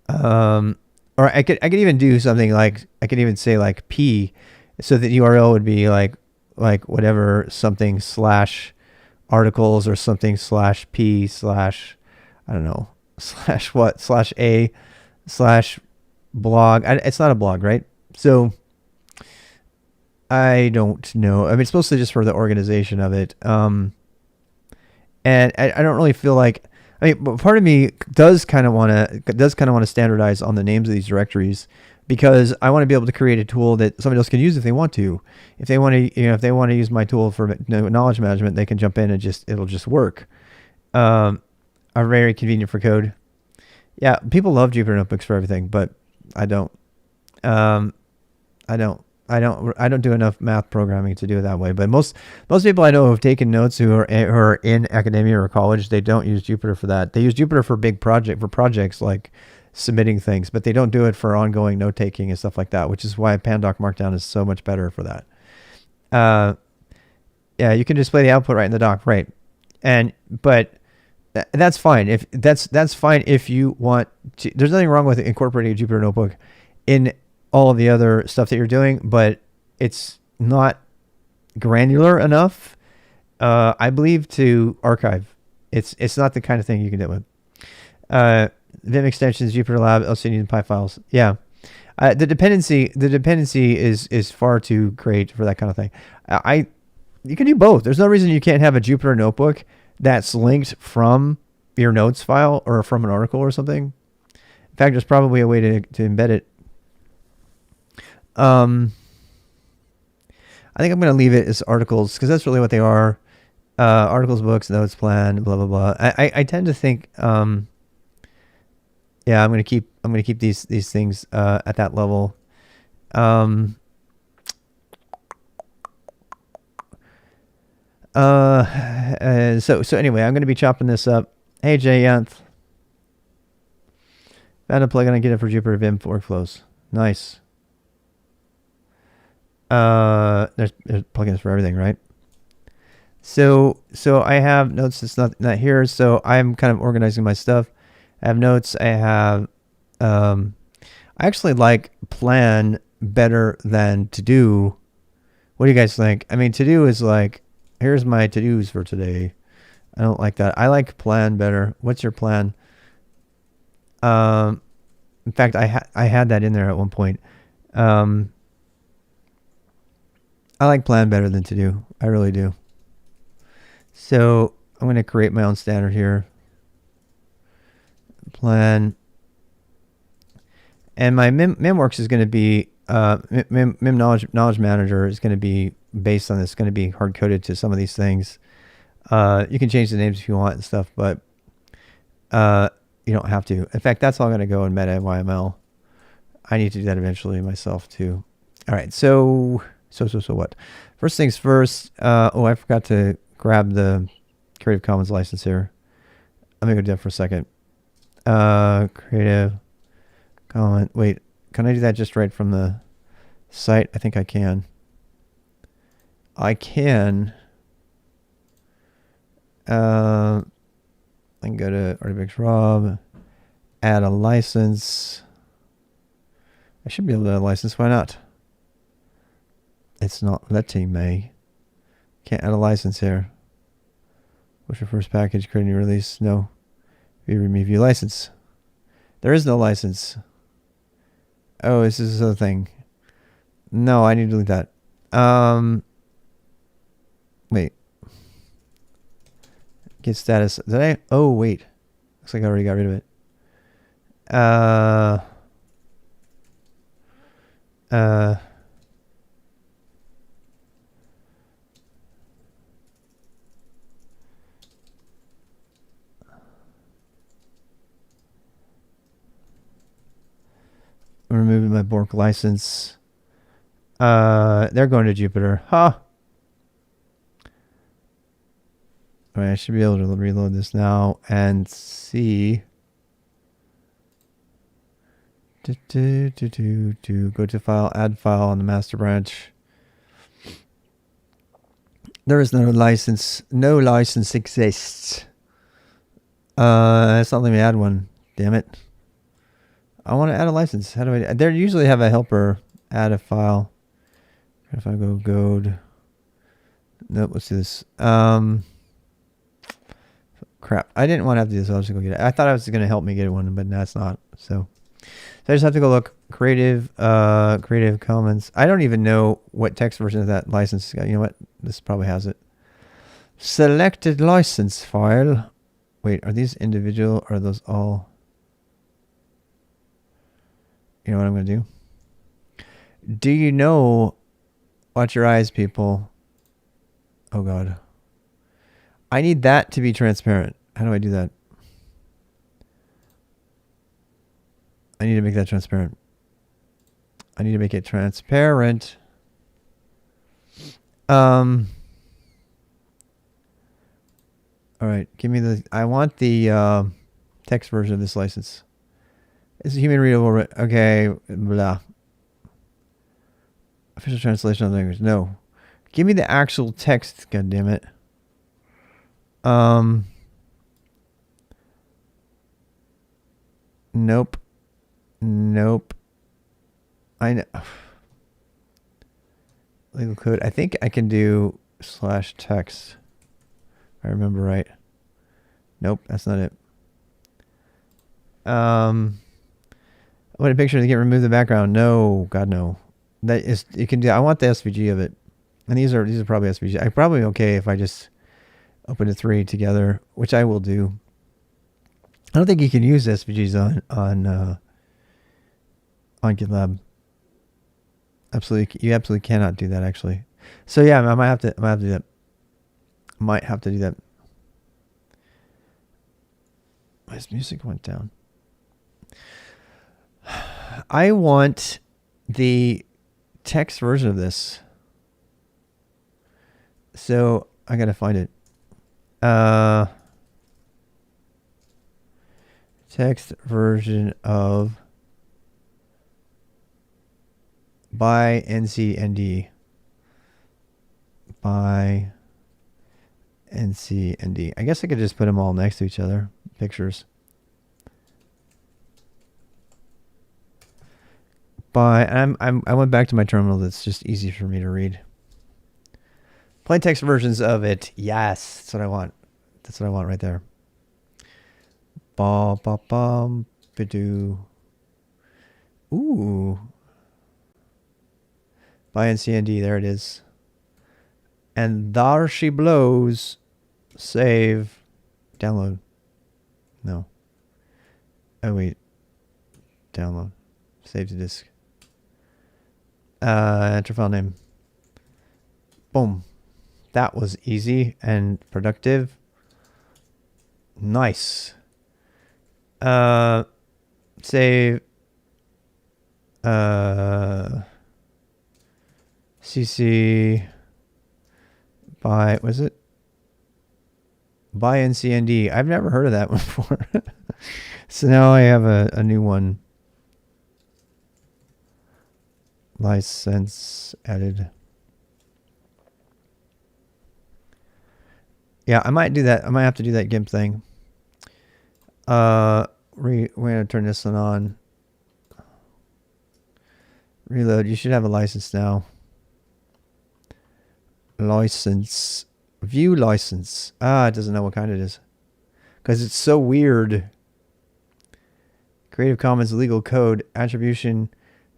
Or I could even do something like, I could even say like P, so that URL would be like whatever something / articles or something / P / I don't know / what / a / blog. It's not a blog, right? So I don't know. I mean, it's mostly just for the organization of it. And I don't really feel like, I mean, part of me does kind of want to standardize on the names of these directories, because I want to be able to create a tool that somebody else can use if they want to. If they want to, if they want to use my tool for knowledge management, they can jump in and it'll just work. Are very convenient for code. Yeah, people love Jupyter notebooks for everything, but I don't. I don't do enough math programming to do it that way. But most people I know who have taken notes who are in academia or college, they don't use Jupyter for that. They use Jupyter for projects like submitting things, but they don't do it for ongoing note taking and stuff like that, which is why Pandoc Markdown is so much better for that. Yeah, you can display the output right in the doc, right? But that's fine. If that's fine if you want to. There's nothing wrong with incorporating a Jupyter Notebook in all of the other stuff that you're doing, but it's not granular enough, I believe, to archive. It's not the kind of thing you can do with Vim extensions, Jupyter Lab, LCD and Py files. Yeah, the dependency is far too great for that kind of thing. You can do both. There's no reason you can't have a Jupyter Notebook that's linked from your notes file or from an article or something. In fact, there's probably a way to embed it. I think I'm going to leave it as articles because that's really what they are. Articles, books, notes, plan, blah, blah, blah. I tend to think, yeah, I'm going to keep these things, at that level. So anyway, I'm going to be chopping this up. Hey, Jay Yanth. Found a plugin I get it for Jupyter Vim workflows. Nice. There's plugins for everything, right? So I have notes that's not here. So I'm kind of organizing my stuff. I have notes. I have, I actually like plan better than to do. What do you guys think? I mean, to do is like, here's my to-dos for today. I don't like that. I like plan better. What's your plan? In fact, I had that in there at one point. I like plan better than to do. I really do. So I'm going to create my own standard here. Plan. And my MemWorks is going to be, Mem Knowledge Manager is going to be based on this. It's going to be hard coded to some of these things. You can change the names if you want and stuff, but you don't have to. In fact, that's all going to go in Meta YML. I need to do that eventually myself too. All right, so what? First things first. Oh, I forgot to grab the Creative Commons license here. I'm gonna go do that for a second. Creative Commons. Wait, can I do that just right from the site? I think I can. I can. I can go to Artifacts Rob, add a license. I should be able to add a license. Why not? It's not letting me. Can't add a license here. What's your first package? Create a new release? No. Remove view license. There is no license. Oh, this is a thing. No, I need to delete that. Wait. Get status. Did I? Oh, wait. Looks like I already got rid of it. I'm removing my Bork license. They're going to Jupyter. Huh. All right, I should be able to reload this now and see. Go to file, add file on the master branch. There is no license. No license exists. It's not letting me add one. Damn it. I want to add a license. How do I? They usually have a helper. Add a file. If I go goad. Nope. Let's do this. Crap. I didn't want to have to do this. I'll just go get it. I thought it was going to help me get one, but that's not. So I just have to go look. Creative Commons. I don't even know what text version of that license. You know what? This probably has it. Selected license file. Wait, are these individual? Or are those all? You know what I'm going to do? Do you know? Watch your eyes, people. Oh, God. I need that to be transparent. How do I do that? I need to make that transparent. I need to make it transparent. All right. Give me the... I want the text version of this license. It's a human readable. Okay, blah. Official translation of the language. No. Give me the actual text, God damn it. Nope. Nope. I know. Legal code. I think I can do /text. If I remember right. Nope, that's not it. What a picture to get remove the background. No, God no. That is, you can do. I want the SVG of it, and these are probably SVG. I'm probably okay if I just open the 3 together, which I will do. I don't think you can use SVGs on GitLab. Absolutely, you absolutely cannot do that actually. So yeah, I might have to do that. Might have to do that. My music went down. I want the text version of this. So I gotta find it. Text version of by NCND. By NCND. I guess I could just put them all next to each other. Pictures. I went back to my terminal. That's just easy for me to read. Plain text versions of it. Yes, that's what I want. That's what I want right there. Ba ba bum bidoo. Ooh. By NCND. There it is. And there she blows. Save. Download. No. Oh wait. Download. Save to disk. Enter file name. Boom. That was easy and productive. Nice. Save. CC. By, was it? By NCND. I've never heard of that before. So now I have a new one. License added. Yeah, I might do that. I might have to do that GIMP thing. We're going to turn this one on. Reload. You should have a license now. License. View license. Ah, it doesn't know what kind it is. Because it's so weird. Creative Commons legal code. Attribution.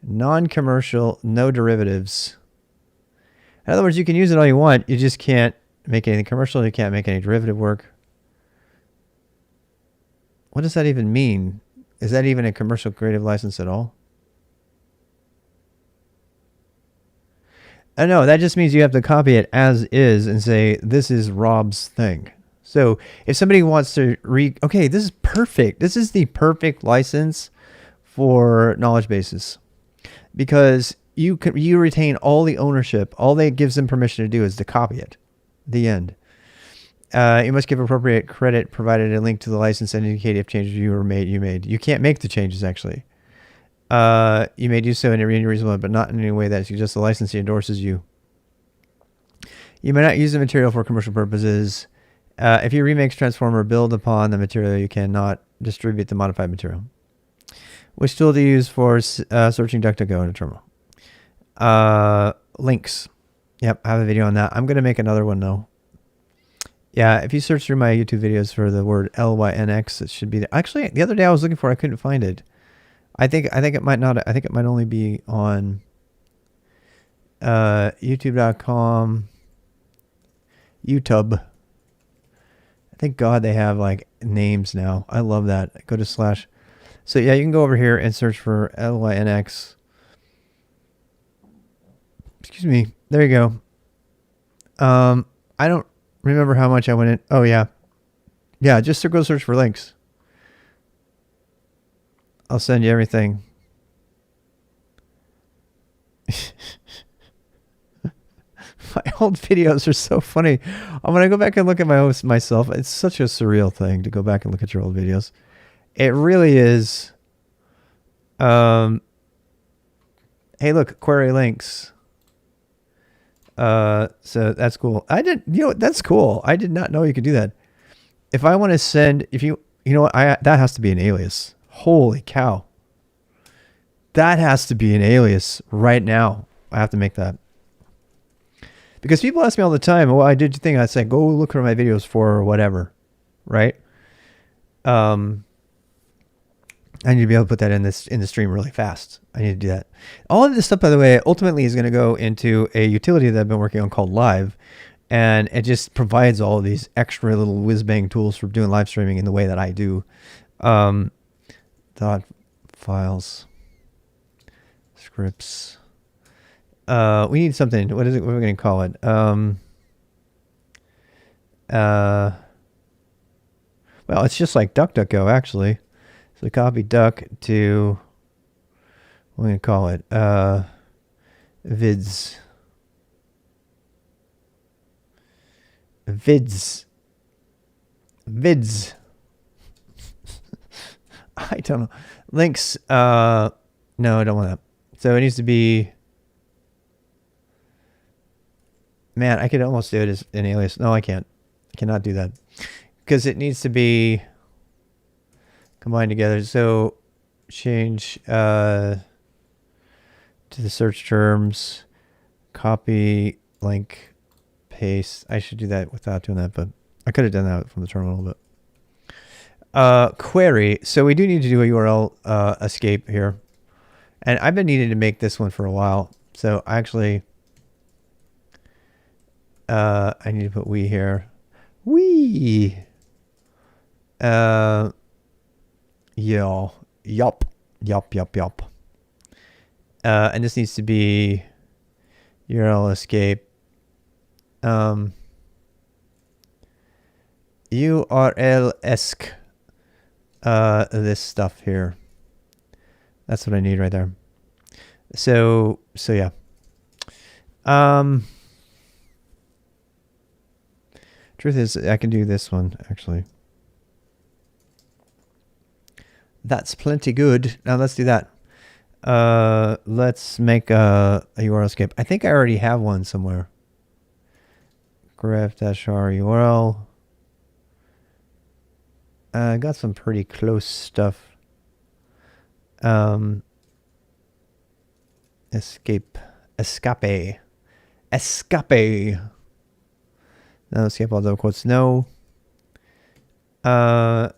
Non-commercial. No derivatives. In other words, you can use it all you want. You just can't make anything commercial. You can't make any derivative work. What does that even mean? Is that even a commercial creative license at all? No, that just means you have to copy it as is and say, this is Rob's thing. So if somebody wants to okay, this is perfect. This is the perfect license for knowledge bases because you retain all the ownership. All that gives them permission to do is to copy it. The end. You must give appropriate credit, provided a link to the license and indicate if changes you made. You can't make the changes actually. You may do so in a reasonable, but not in any way that suggests the licensee endorses you. You may not use the material for commercial purposes. If you remix, transform, or build upon the material, you cannot distribute the modified material. Which tool to use for searching DuckDuckGo in a terminal? Links. Yep, I have a video on that. I'm going to make another one though. Yeah, if you search through my YouTube videos for the word LYNX, it should be there. Actually, the other day I was looking for it, I couldn't find it. I think it might not. I think it might only be on YouTube.com. YouTube. Thank God they have like names now. I love that. Go to /. So yeah, you can go over here and search for LYNX. Excuse me. There you go. I don't remember how much I went in. Oh yeah. Yeah, just go search for links. I'll send you everything. My old videos are so funny. When I go back and look at myself, it's such a surreal thing to go back and look at your old videos. It really is Hey, look, query links. So that's cool. That's cool. I did not know you could do that. If I want to send, you know what, that has to be an alias. Holy cow. That has to be an alias right now. I have to make that. Because people ask me all the time, well, I did your thing. I say, go look for my videos for whatever, right? I need to be able to put that in the stream really fast. I need to do that. All of this stuff, by the way, ultimately is going to go into a utility that I've been working on called Live. And it just provides all of these extra little whiz-bang tools for doing live streaming in the way that I do. Dot files, scripts. We need something. What is it? What are we going to call it? Well, it's just like DuckDuckGo, actually. So copy duck to, what are we going to call it? Vids. I don't know. Links. No, I don't want that. So it needs to be, man, I could almost do it as an alias. No, I can't. I cannot do that because it needs to be combined together. So change to the search terms, copy, link, paste. I should do that without doing that, but I could have done that from the terminal a little bit. Query. So we do need to do a URL escape here. And I've been needing to make this one for a while. So actually, I need to put we here. We. Yup. And this needs to be URL escape. URL esque. This stuff here. That's what I need right there. So yeah. Truth is, I can do this one, actually. That's plenty good. Now let's do that. Let's make a URL escape. I think I already have one somewhere. Graph-r URL. I got some pretty close stuff. Escape. No, escape all double quotes. No. I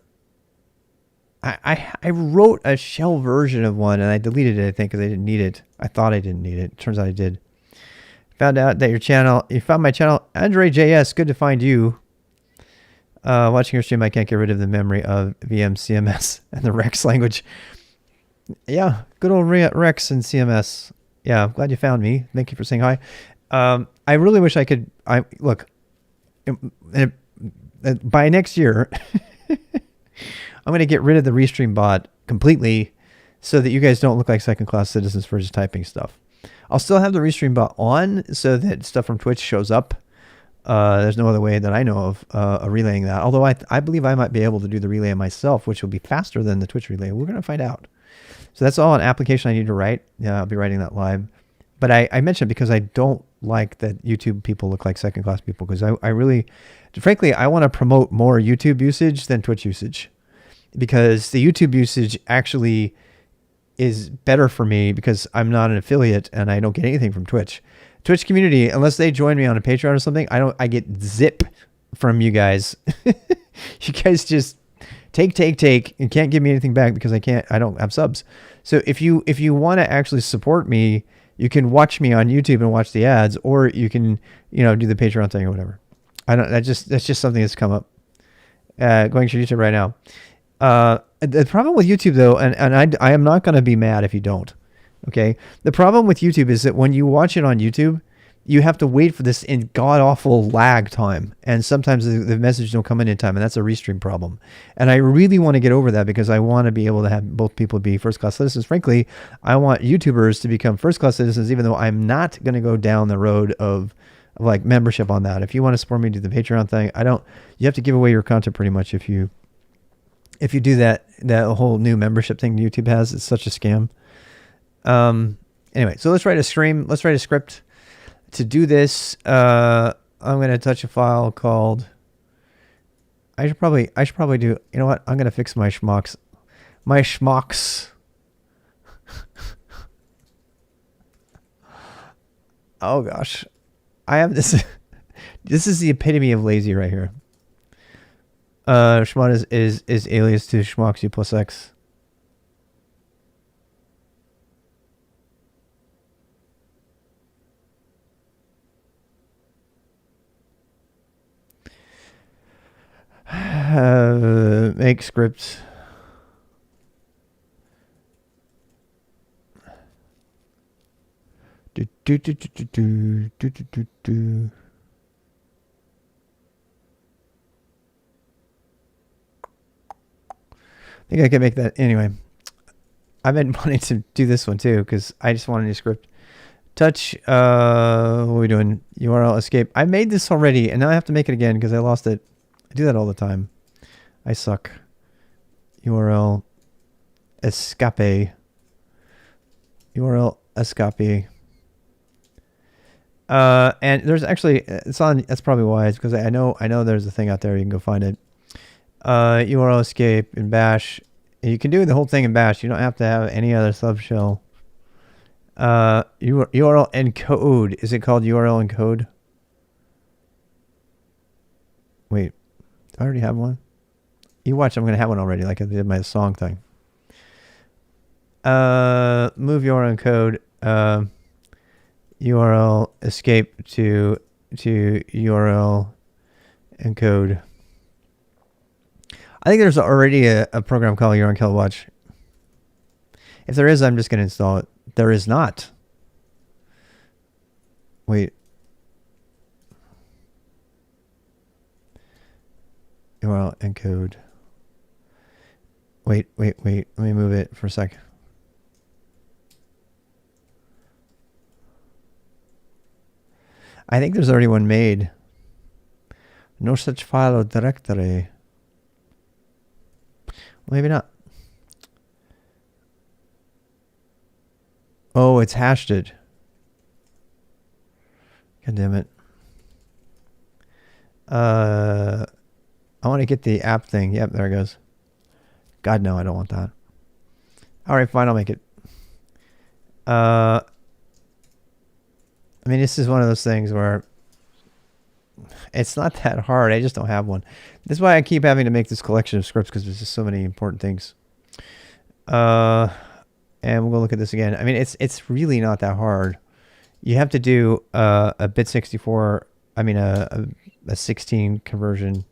wrote a shell version of one and I deleted it, I think, because I didn't need it. I thought I didn't need it. Turns out I did. Found out that you found my channel, Andre JS. Good to find you. Watching your stream, I can't get rid of the memory of VM, CMS, and the Rex language. Yeah, good old Rex and CMS. Yeah, I'm glad you found me. Thank you for saying hi. I really wish I could. Look, by next year, I'm going to get rid of the Restream bot completely so that you guys don't look like second-class citizens for just typing stuff. I'll still have the Restream bot on so that stuff from Twitch shows up. There's no other way that I know of relaying that. Although I believe I might be able to do the relay myself, which will be faster than the Twitch relay. We're going to find out. So that's all an application I need to write. Yeah, I'll be writing that live. But I mentioned because I don't like that YouTube people look like second-class people, because I really, frankly, I want to promote more YouTube usage than Twitch usage, because the YouTube usage actually is better for me because I'm not an affiliate and I don't get anything from Twitch. Twitch community, unless they join me on a Patreon or something, I get zip from you guys. You guys just take and can't give me anything back because I don't have subs. So if you want to actually support me, you can watch me on YouTube and watch the ads, or you can, do the Patreon thing or whatever. That's just something that's come up. Going to YouTube right now. The problem with YouTube though, and I am not going to be mad if you don't. Okay. The problem with YouTube is that when you watch it on YouTube, you have to wait for this god awful lag time. And sometimes the message don't come in time, and that's a Restream problem. And I really want to get over that because I want to be able to have both people be first-class citizens. Frankly, I want YouTubers to become first-class citizens, even though I'm not going to go down the road of like membership on that. If you want to support me, do the Patreon thing. You have to give away your content pretty much if you If you do that whole new membership thing YouTube has, it's such a scam. Anyway, so let's write a stream. Let's write a script. To do this, I'm going to touch a file called... I should probably do... You know what? I'm going to fix my schmucks. My schmucks. Oh, gosh. I have this... This is the epitome of lazy right here. Schmod is alias to schmucks plus x. Make scripts. I think I can make that anyway. I've been wanting to do this one too because I just wanted a script. Touch. What are we doing? URL escape. I made this already, and now I have to make it again because I lost it. I do that all the time. I suck. URL escape. URL escape. And there's actually it's on. That's probably why. It's because I know there's a thing out there you can go find it. URL escape in Bash. You can do the whole thing in Bash. You don't have to have any other subshell. URL encode. Is it called URL encode? Wait, do I already have one? You watch, I'm going to have one already, like I did my song thing. Move URL encode. URL escape to URL encode. I think there's already a program called URL encode watch. If there is, I'm just going to install it. There is not. Wait. URL encode. Wait. Let me move it for a sec. I think there's already one made. No such file or directory. Maybe not. Oh, it's hashed it. God damn it. I want to get the app thing. Yep, there it goes. God, no, I don't want that. All right, fine, I'll make it. I mean, this is one of those things where it's not that hard. I just don't have one. That's why I keep having to make this collection of scripts because there's just so many important things. And we'll go look at this again. I mean, it's really not that hard. You have to do a bit 64. I mean, a 16 conversion.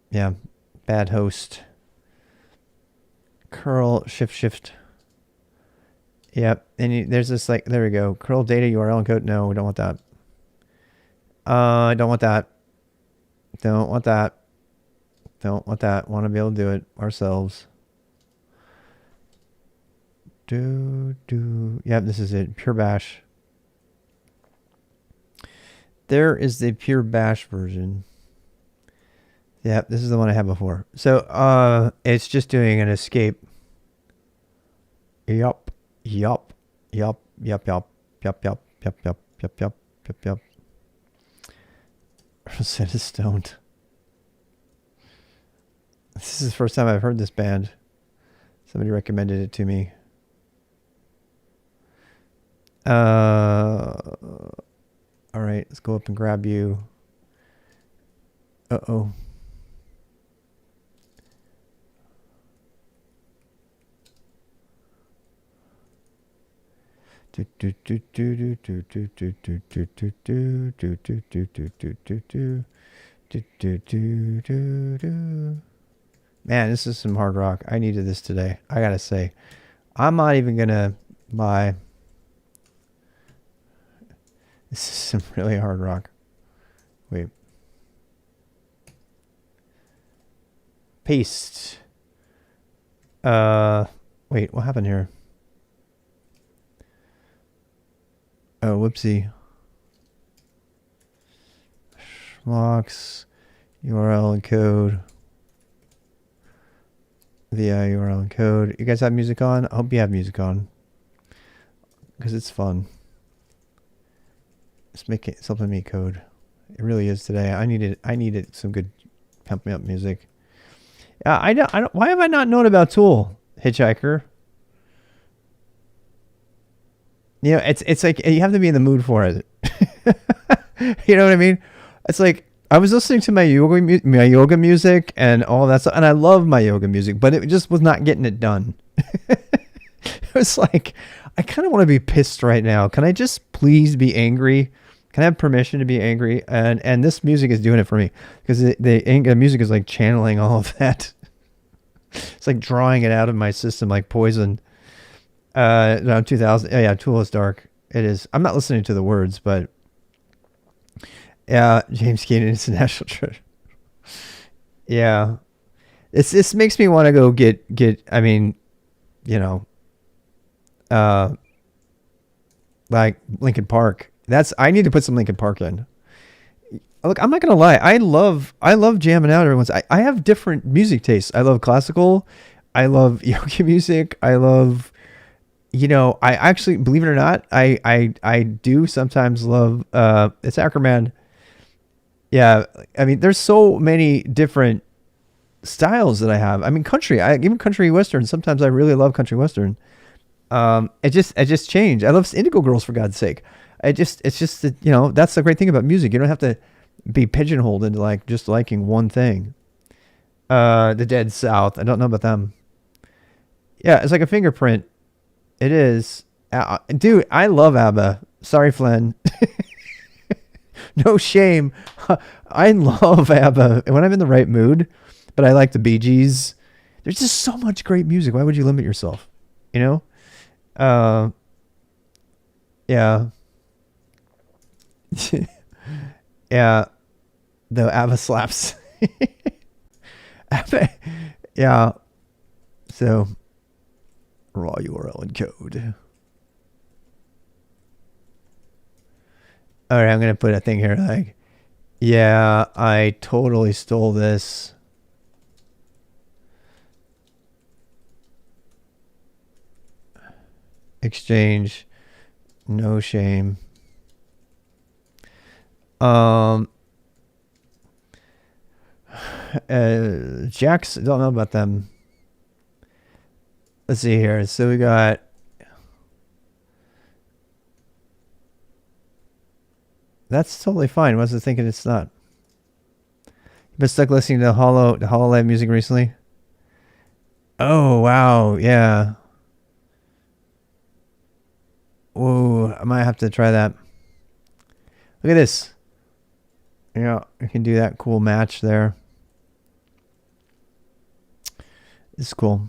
Yeah, bad host. Curl shift. Yep, and there's this like, there we go. Curl data URL encode. No, we don't want that. I don't want that. Don't want that. Don't want that. Want to be able to do it ourselves. Yep, this is it. Pure Bash. There is the Pure Bash version. Yep, this is the one I had before. So it's just doing an escape. Yup. Rosetta Stone. This is the first time I've heard this band. Somebody recommended it to me. All right, let's go up and grab you. Uh-oh. Man, this is some hard rock. I needed this today. I gotta say, I'm not even gonna buy. This is some really hard rock. Wait. Paste. Wait, what happened here? Oh, whoopsie. Schmucks. URL encode. via URL and code. You guys have music on? I hope you have music on, because it's fun. Let's make it something me code. It really is today. I needed some good pump me up music. I don't. Why have I not known about Tool, Hitchhiker? You know, it's like you have to be in the mood for it. You know what I mean? It's like I was listening to my yoga music and all that stuff, and I love my yoga music, but it just was not getting it done. It was like, I kind of want to be pissed right now. Can I just please be angry? Can I have permission to be angry? And this music is doing it for me, because the music is like channeling all of that. It's like drawing it out of my system like poison. No, 2000. Yeah, Tool is dark. It is. I'm not listening to the words, but yeah, James Keenan is a national treasure. Yeah, this makes me want to go get. I mean, you know, like Linkin Park. I need to put some Linkin Park in. Look, I'm not gonna lie. I love jamming out every once. I have different music tastes. I love classical. I love yoga music. I love, you know, I actually, believe it or not, I do sometimes love it's Ackerman. Yeah, I mean, there's so many different styles that I have. I mean, country, even country western. Sometimes I really love country western. It just changed. I love Indigo Girls, for God's sake. It's just that, you know, that's the great thing about music. You don't have to be pigeonholed into like just liking one thing. The Dead South. I don't know about them. Yeah, it's like a fingerprint. It is. Dude, I love ABBA. Sorry, Flynn. No shame. I love ABBA when I'm in the right mood, but I like the Bee Gees. There's just so much great music. Why would you limit yourself? You know? Yeah. Yeah. The ABBA slaps. ABBA. Yeah. So, raw URL and code. All right, I'm going to put a thing here like, yeah, I totally stole this. Exchange. No shame. Jacks, don't know about them. Let's see here. So we got, that's totally fine. I wasn't thinking it's not. You've been stuck listening to HoloLive music recently? Oh, wow. Yeah. Whoa, I might have to try that. Look at this. Yeah, you can do that cool match there. This is cool.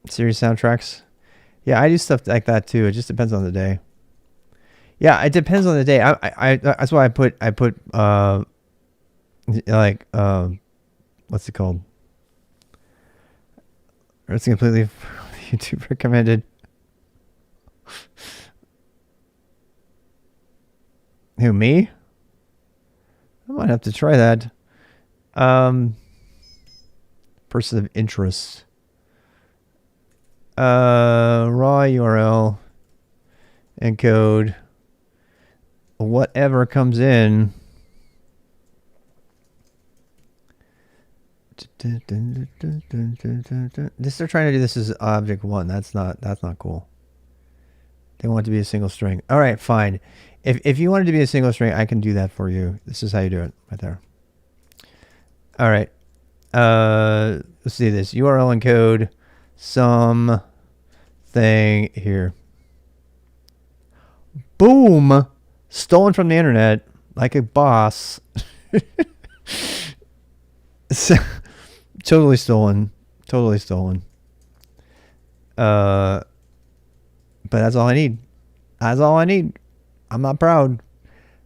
Series soundtracks. Yeah, I do stuff like that too. It just depends on the day. Yeah, it depends on the day. I that's why I put like what's it called? It's completely YouTube recommended. Who, me? I might have to try that. Person of interest. Raw URL and code. Whatever comes in. This, they're trying to do this as object one. That's not cool. They want it to be a single string. All right, fine. If you want it to be a single string, I can do that for you. This is how you do it right there. All right. Let's see this. URL encode something here. Boom. Stolen from the internet like a boss. Totally stolen. Totally stolen. But that's all I need. That's all I need. I'm not proud.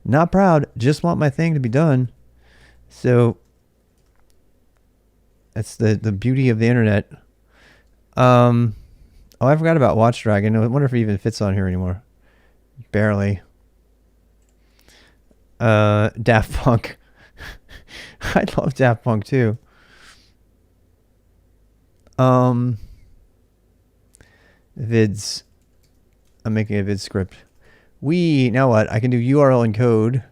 Not proud. Just want my thing to be done. So that's the beauty of the internet. Oh, I forgot about Watch Dragon. I wonder if it even fits on here anymore. Barely. Daft Punk. I love Daft Punk too. Vids. I'm making a vid script. Now what? I can do URL encode.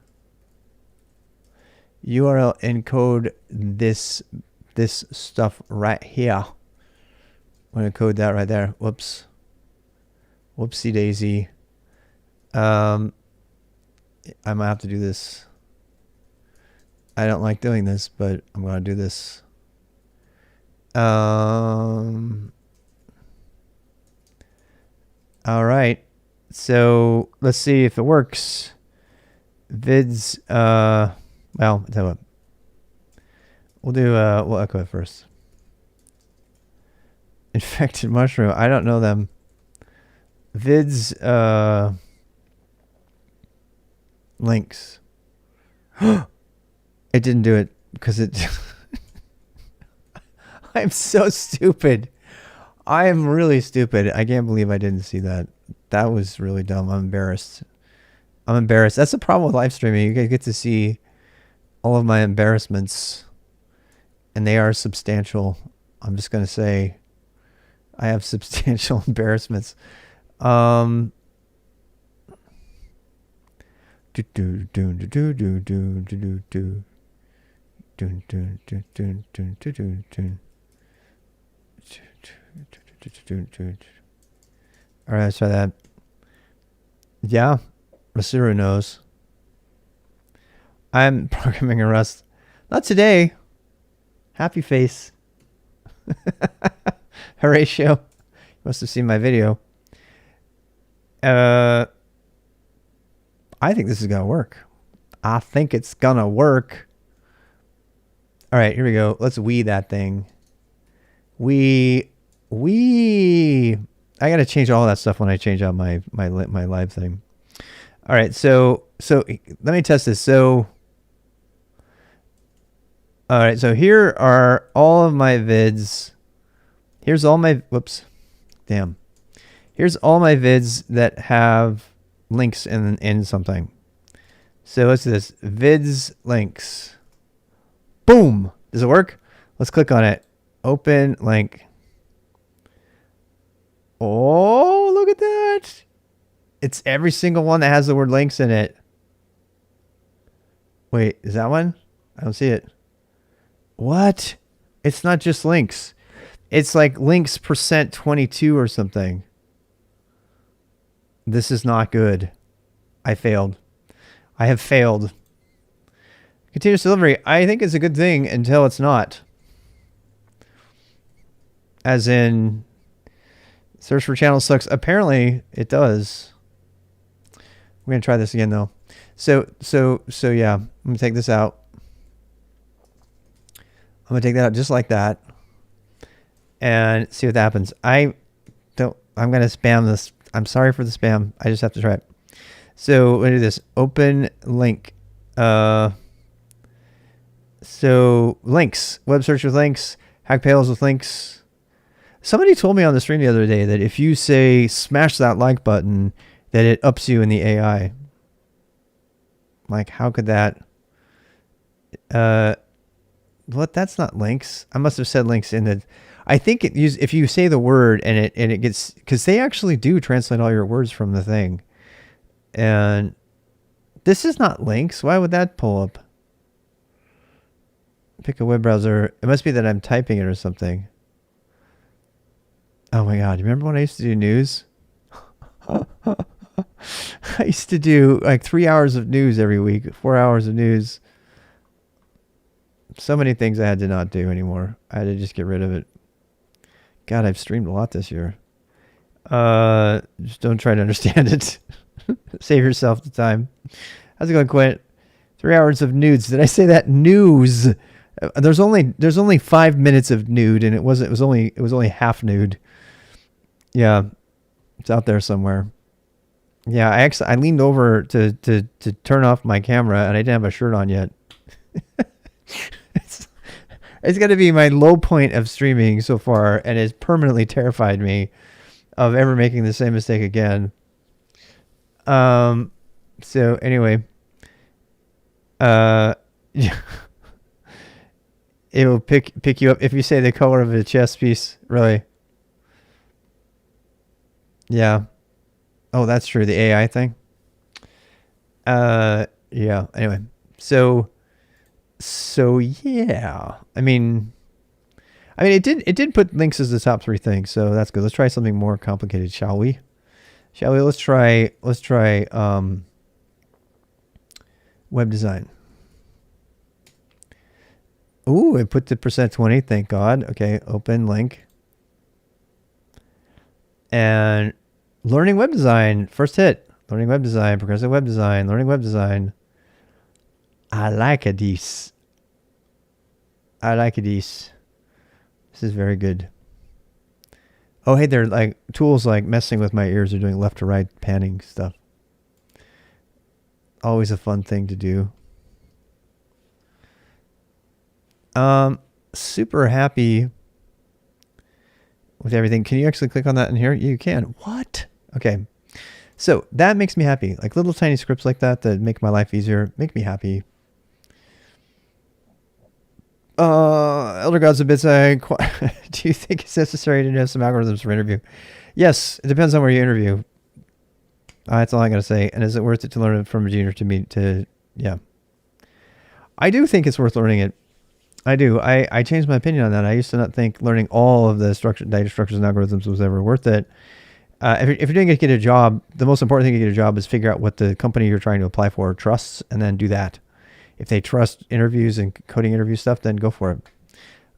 URL encode this stuff right here. I'm going to code that right there. Whoops. Whoopsie daisy. I might have to do this. I don't like doing this, but I'm going to do this. All right. So let's see if it works. Vids. Well, I'll tell you what. We'll echo it first. Infected mushroom. I don't know them. Vids. Links. It didn't do it because it. I'm so stupid. I am really stupid. I can't believe I didn't see that. That was really dumb. I'm embarrassed. That's the problem with live streaming. You guys get to see all of my embarrassments, and they are substantial. I'm just going to say I have substantial embarrassments. All right, let's try that. Yeah, Rasuru knows. I'm programming in Rust. Not today. Happy face. Horatio. You must have seen my video. I think this is going to work. I think it's going to work. All right, here we go. Let's that thing. I got to change all that stuff when I change out my live thing. All right, so let me test this. So, all right, so here are all of my vids. Here's all my, Here's all my vids that have links in something. So let's do this. Vids links. Boom. Does it work? Let's click on it. Open link. Oh, look at that. It's every single one that has the word links in it. Wait, is that one? I don't see it. What? It's not just links. It's like links %22 or something. This is not good. I failed. I have failed. Continuous delivery, I think it's a good thing until it's not. As in, search for channels sucks. Apparently, it does. We're going to try this again, though. So yeah, I'm going to take this out. I'm going to take that out just like that. And see what happens. I'm going to spam this. I'm sorry for the spam. I just have to try it. So we're going to do this. Open link. So links. Web search with links. Hack pails with links. Somebody told me on the stream the other day that if you say smash that like button, that it ups you in the AI. Like, how could that? What? That's not links. I must have said links in the. I think if you say the word and it gets, because they actually do translate all your words from the thing. And this is not links. Why would that pull up? Pick a web browser. It must be that I'm typing it or something. Oh my God. You remember when I used to do news? I used to do like 3 hours of news every week, 4 hours of news. So many things I had to not do anymore. I had to just get rid of it. God, I've streamed a lot this year. Just don't try to understand it. Save yourself the time. How's it going, Quint? 3 hours of nudes. Did I say that? News. There's only 5 minutes of nude, and it was only half nude. Yeah, it's out there somewhere. Yeah, I leaned over to turn off my camera, and I didn't have a shirt on yet. It's got to be my low point of streaming so far, and it's permanently terrified me of ever making the same mistake again. So anyway, It will pick you up if you say the color of a chess piece. Really? Yeah. Oh, that's true. The AI thing. Yeah. Anyway, so yeah. I mean, it did put links as the top 3 things, so that's good. Let's try something more complicated, shall we? Let's try web design. Ooh, it put the %20. Thank God. Okay, open link. And learning web design, first hit. Learning web design, progressive web design, learning web design. I like it, this. This is very good. Oh, hey, they're like tools like messing with my ears or doing left to right panning stuff. Always a fun thing to do. Super happy with everything. Can you actually click on that in here? You can. What? Okay. So that makes me happy. Like little tiny scripts like that make my life easier, make me happy. Elder Gods of Bits, do you think it's necessary to know some algorithms for interview? Yes, it depends on where you interview. That's all I got to say. And is it worth it to learn it from a junior yeah. I do think it's worth learning it. I do. I changed my opinion on that. I used to not think learning all of the data structures and algorithms was ever worth it. If you're doing it to get a job, the most important thing to get a job is figure out what the company you're trying to apply for trusts, and then do that. If they trust interviews and coding interview stuff, then go for it.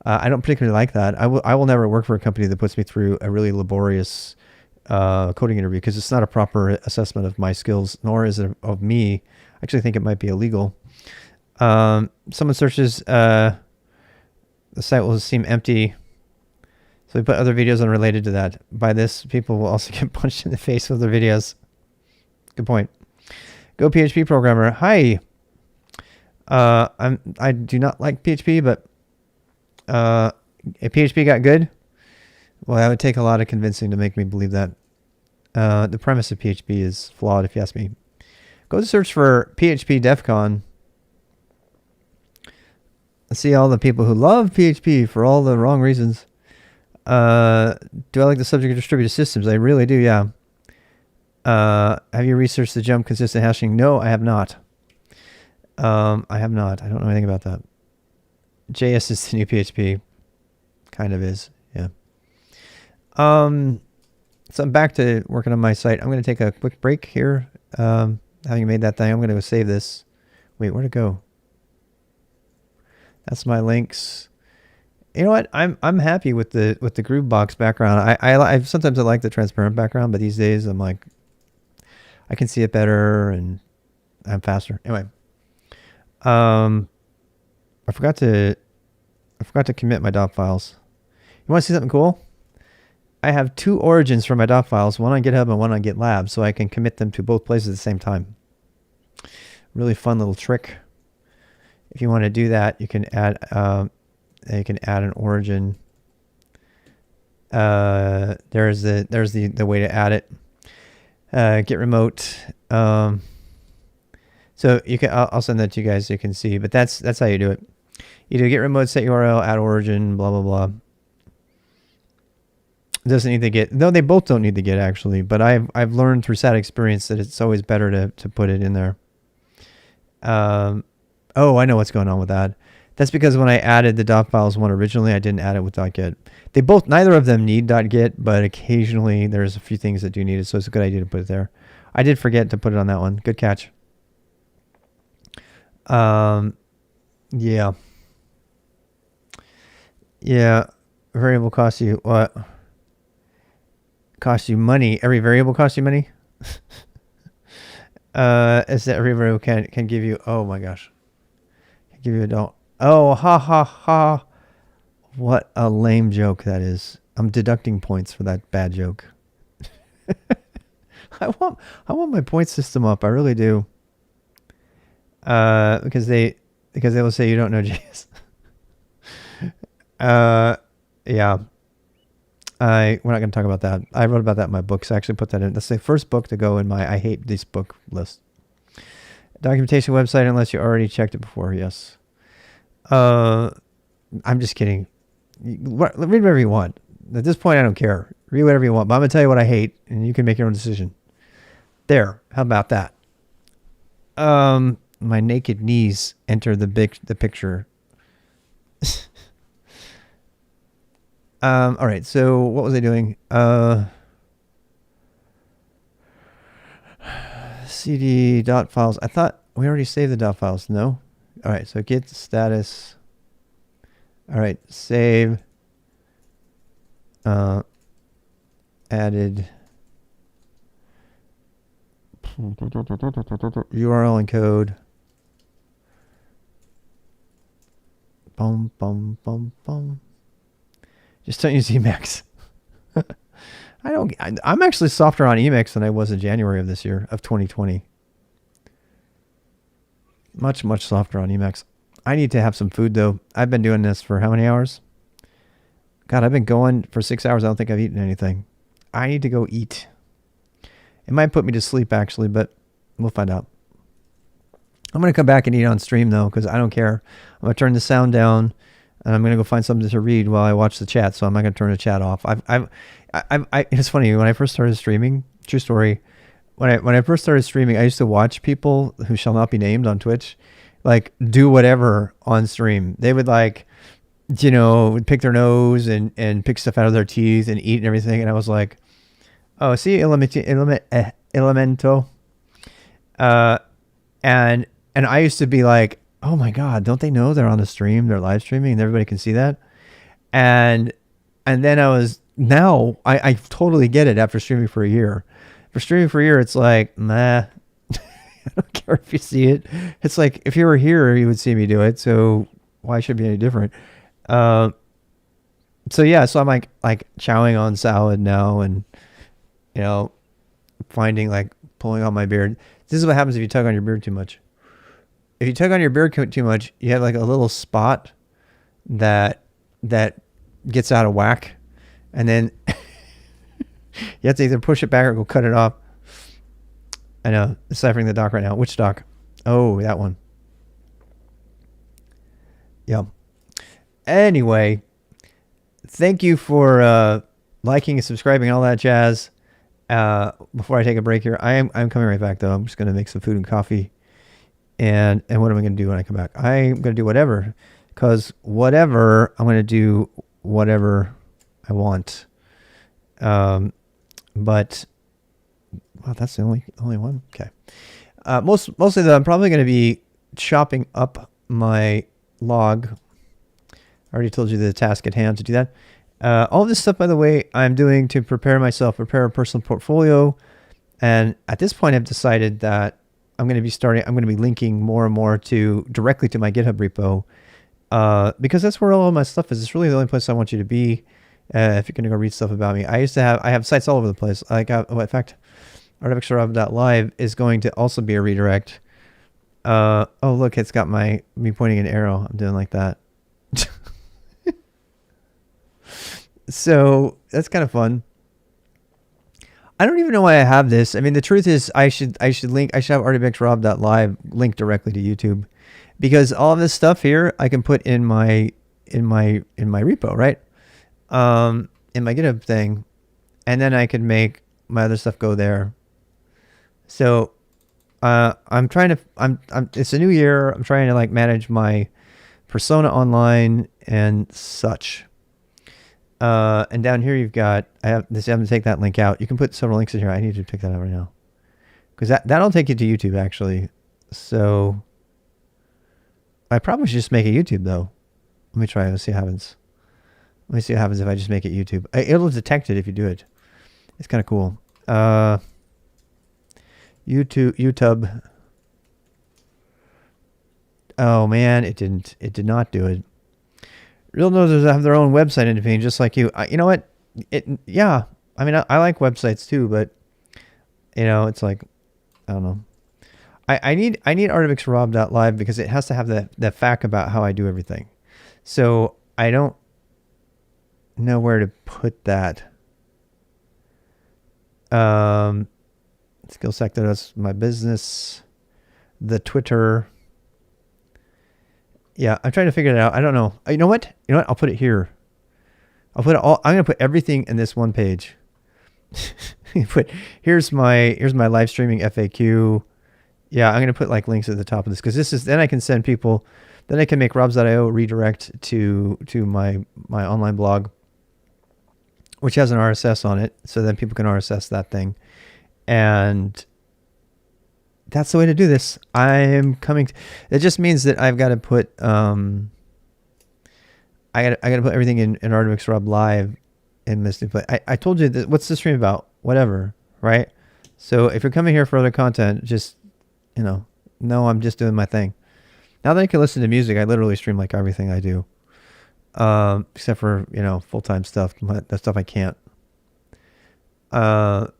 I don't particularly like that. I will never work for a company that puts me through a really laborious coding interview, because it's not a proper assessment of my skills, nor is it of me. I actually think it might be illegal. Someone searches, the site will seem empty. So we put other videos unrelated to that. By this, people will also get punched in the face with their videos. Good point. Go PHP programmer. Hi. I do not like PHP, but if PHP got good, well, that would take a lot of convincing to make me believe that. The premise of PHP is flawed, if you ask me. Go to search for PHP DEF CON. See all the people who love PHP for all the wrong reasons. Do I like the subject of distributed systems? I really do, yeah. Have you researched the jump consistent hashing? No, I have not. I have not. I don't know anything about that. JS is the new PHP. Kind of is, yeah. So I'm back to working on my site. I'm going to take a quick break here. Having made that thing, I'm going to go save this. Wait, where'd it go? That's my links. You know what? I'm happy with the Groovebox background. I sometimes I like the transparent background, but these days I'm like, I can see it better and I'm faster. Anyway, I forgot to commit my .doc files. You want to see something cool? I have 2 origins for my .doc files, one on GitHub and one on GitLab, so I can commit them to both places at the same time. Really fun little trick. If you want to do that, you can add an origin. There's the way to add it. Git remote. So you can. I'll send that to you guys so you can see. But that's how you do it. You do git remote, set URL, add origin, blah blah blah. It doesn't need to Git. No, they both don't need to Git actually. But I've learned through sad experience that it's always better to put it in there. Oh, I know what's going on with that. That's because when I added the .doc files one originally, I didn't add it with .git. Neither of them need .git, but occasionally there's a few things that do need it, so it's a good idea to put it there. I did forget to put it on that one. Good catch. Yeah. Yeah. Variable costs you what? Costs you money. Every variable costs you money? Is that every variable can give you, oh my gosh. Can give you a don't. Oh, ha ha ha. What a lame joke that is. I'm deducting points for that bad joke. I want my point system up. I really do. Because they will say you don't know JS. Yeah. We're not going to talk about that. I wrote about that in my books. I actually put that in. That's the first book to go in my I hate this book list. Documentation website, unless you already checked it before. Yes. I'm just kidding. Read whatever you want. At this point, I don't care. Read whatever you want. But I'm going to tell you what I hate, and you can make your own decision. There. How about that? My naked knees enter the picture. All right. So what was I doing? CD dot files. I thought we already saved the dot files. No. All right. So git status. All right. Save. Added. URL encode. Bum bum bum bum. Just don't use Emacs. I'm actually softer on Emacs than I was in January of this year, of 2020. Much, much softer on Emacs. I need to have some food though. I've been doing this for how many hours? God, I've been going for 6 hours. I don't think I've eaten anything. I need to go eat. It might put me to sleep actually, but we'll find out. I'm going to come back and eat on stream though, because I don't care. I'm going to turn the sound down, and I'm going to go find something to read while I watch the chat. So I'm not going to turn the chat off. It's funny, when I first started streaming, true story, when I first started streaming, I used to watch people who shall not be named on Twitch, like do whatever on stream. They would like, would pick their nose and pick stuff out of their teeth and eat and everything. And I was like, oh, see, Elemento. And I used to be like, oh my God, don't they know they're on the stream? They're live streaming and everybody can see that. And then I totally get it after streaming for a year. For streaming for a year, it's like, nah, I don't care if you see it. It's like, if you were here, you would see me do it. So why should it be any different? So yeah, so I'm like chowing on salad now and, finding like pulling on my beard. This is what happens if you tug on your beard too much. If you tug on your beard too much, you have like a little spot that gets out of whack, and then you have to either push it back or go cut it off. I know, deciphering the doc right now. Which doc? Oh, that one. Yeah. Anyway, thank you for liking and subscribing and all that jazz. Before I take a break here, I'm coming right back though. I'm just gonna make some food and coffee. And what am I going to do when I come back? I'm going to do whatever, because I'm going to do whatever I want. But, wow, that's the only one. Okay. Mostly though, I'm probably going to be chopping up my log. I already told you the task at hand to do that. All this stuff, by the way, I'm doing to prepare a personal portfolio. And at this point, I've decided that I'm going to be linking more and more directly to my GitHub repo, because that's where all of my stuff is. It's really the only place I want you to be. If you're going to go read stuff about me, I have sites all over the place. In fact, artifactsrob.live is going to also be a redirect. Oh, look, it's got me pointing an arrow. I'm doing like that. So that's kind of fun. I don't even know why I have this. I mean, the truth is I should have artifactsrob.live linked directly to YouTube, because all of this stuff here I can put in my repo, right? In my GitHub thing, and then I could make my other stuff go there. So it's a new year. I'm trying to like manage my persona online and such. And down here I have to take that link out. You can put several links in here. I need to pick that out right now, because that'll take you to YouTube actually. So I probably should just make it YouTube though. Let me try. Let's see what happens. Let me see what happens if I just make it YouTube. It'll detect it if you do it. It's kind of cool. YouTube. Oh man, it did not do it. Real Noses have their own website independent, just like you. You know what? Yeah. I mean, I like websites too, but it's like, I don't know. I need artifactsrob.live because it has to have the FAQ about how I do everything. So I don't know where to put that. Skill sector, that's my business. The Twitter. Yeah, I'm trying to figure it out. I don't know. You know what? I'll put it here. I'm gonna put everything in this one page. Here's my live streaming FAQ. Yeah, I'm gonna put like links at the top of this because then I can send people. Then I can make robs.io redirect to my online blog, which has an RSS on it, so then people can RSS that thing. And that's the way to do this. It just means that I've got to put I got to put everything in Artemix Rob Live in this new place. I told you that. What's the stream about? Whatever, right? So if you're coming here for other content, just know I'm just doing my thing. Now that I can listen to music, I literally stream like everything I do, except for full-time stuff. That stuff I can't. I'm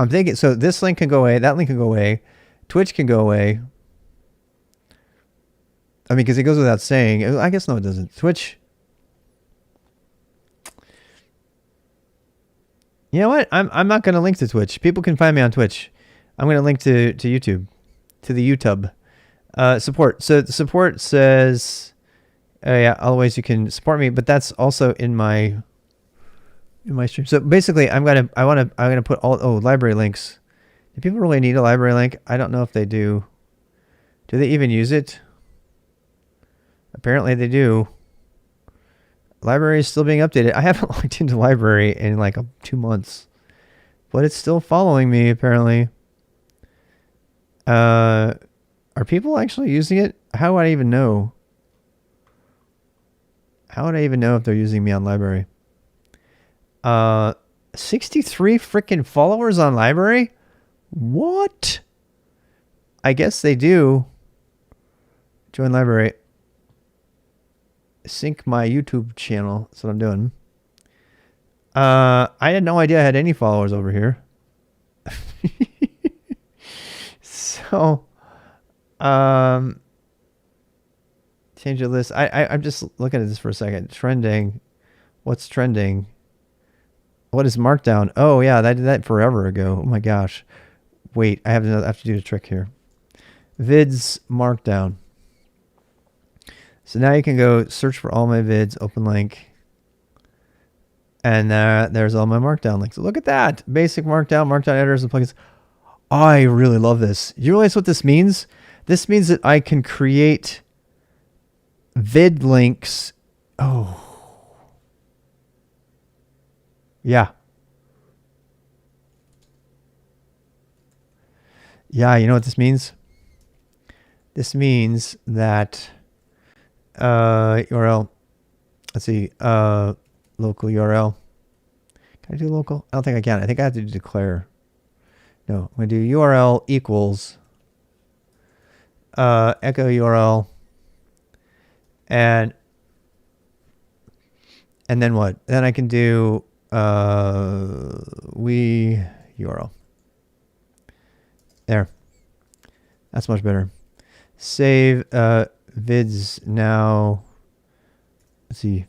thinking. So this link can go away. That link can go away. Twitch can go away. I mean, because it goes without saying. I guess no, it doesn't. Twitch. You know what? I'm not going to link to Twitch. People can find me on Twitch. I'm going to link to YouTube, to the YouTube. Support. So the support says, yeah, all the ways you can support me, but that's also in my stream. So basically, I'm gonna put library links. Do people really need a library link? I don't know if they do. Do they even use it? Apparently they do. Library is still being updated. I haven't logged into library in like 2 months, but it's still following me apparently. Are people actually using it? How would I even know? How would I even know if they're using me on library? 63 freaking followers on library? What? I guess they do. Join library. Sync my YouTube channel. That's what I'm doing. I had no idea I had any followers over here. So, change the list. I'm just looking at this for a second. Trending. What's trending? What is Markdown? Oh yeah, I did that forever ago. Oh my gosh. Wait, I have to do a trick here. Vids Markdown. So now you can go search for all my vids, open link. And there's all my Markdown links. Look at that. Basic Markdown, Markdown editors and plugins. I really love this. You realize what this means? This means that I can create vid links. Oh. Yeah. Yeah, you know what this means? This means that URL, let's see, local URL. Can I do local? I don't think I can. I think I have to declare. No, I'm going to do URL equals echo URL and then what? Then I can do we URL. There. That's much better. Save vids now. Let's see.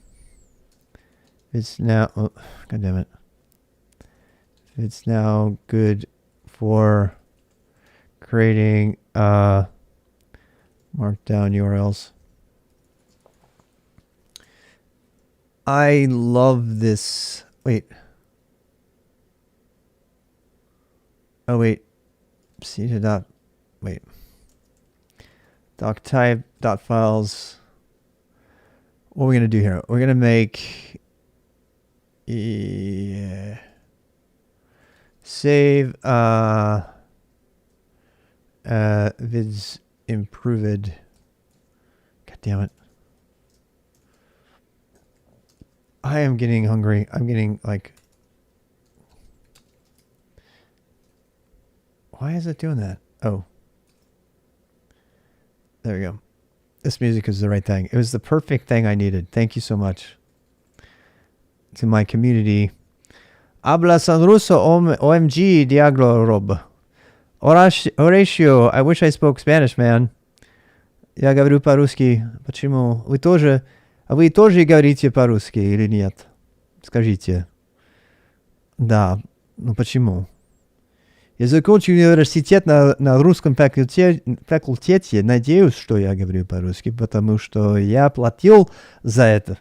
It's now, oh, God damn it. It's now good for creating markdown URLs. I love this. Wait. Oh, wait. C to dot. Wait. Doc type dot files. What are we going to do here? We're going to make. Yeah. Save vids improved. God damn it. I am getting hungry. I'm getting like, why is it doing that? Oh, there we go. This music is the right thing. It was the perfect thing I needed. Thank you so much to my community. Habla San Russo OMG Diaglo Rob. Horatio, I wish I spoke Spanish, man. Я говорю по-русски. Почему? Вы тоже говорите по-русски или нет? Скажите. Да. Ну почему? Я закончил университет на русском факультете. Надеюсь, что я говорю по-русски, потому что я платил за это.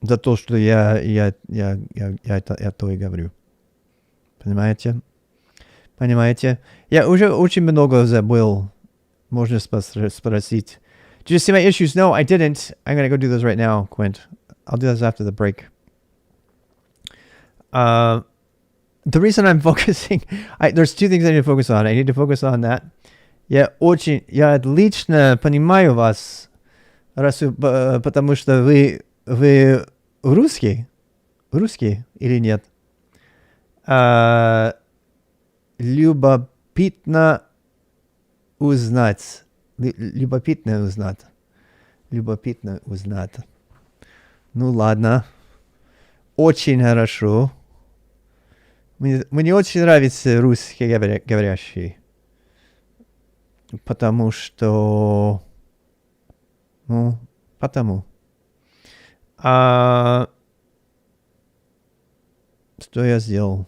За то, что я то и говорю. Понимаете? Понимаете? Я уже очень много забыл. Можно спросить. Did you see my issues? No, I didn't. I'm going to go do those right now, Quint. I'll do those after the break. The reason I'm focusing, there's two things I need to focus on. I need to focus on that. Я отлично понимаю вас, потому что вы русский или нет? Любопытно узнать. Любопытно узнать. Ну ладно. Очень хорошо. Мне очень нравится русский говорящий. Потому что... Ну, потому. Что я сделал?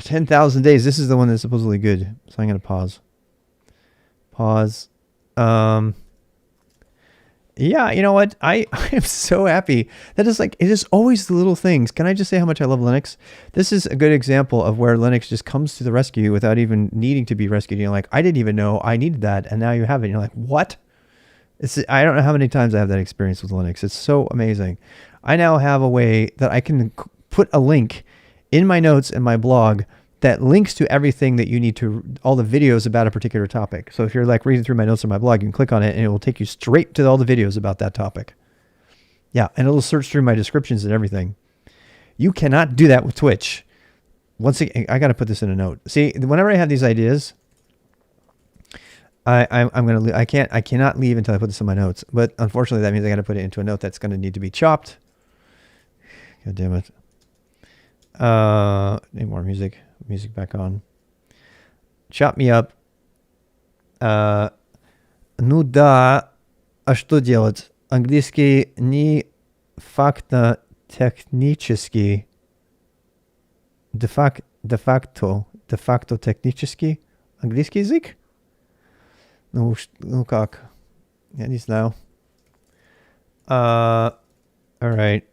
10,000 days. This is the one that's supposedly good. So I'm going to pause. Yeah, you know what? I am so happy. That is like, it is always the little things. Can I just say how much I love Linux? This is a good example of where Linux just comes to the rescue without even needing to be rescued. You're like, I didn't even know I needed that. And now you have it. And you're like, what? I don't know how many times I have that experience with Linux. It's so amazing. I now have a way that I can put a link in my notes in my blog that links to everything that you need to, all the videos about a particular topic. So if you're like reading through my notes on my blog, you can click on it and it will take you straight to all the videos about that topic. Yeah, and it'll search through my descriptions and everything. You cannot do that with Twitch. Once again, I got to put this in a note. See, whenever I have these ideas, I cannot leave until I put this in my notes. But unfortunately, that means I got to put it into a note that's going to need to be chopped. God damn it. Need more music. Music back on. Chop me up. Ну да, а что делать? Английский не факто-технический. De-facto технический. Английский язык? Ну как? Я не знаю. All right.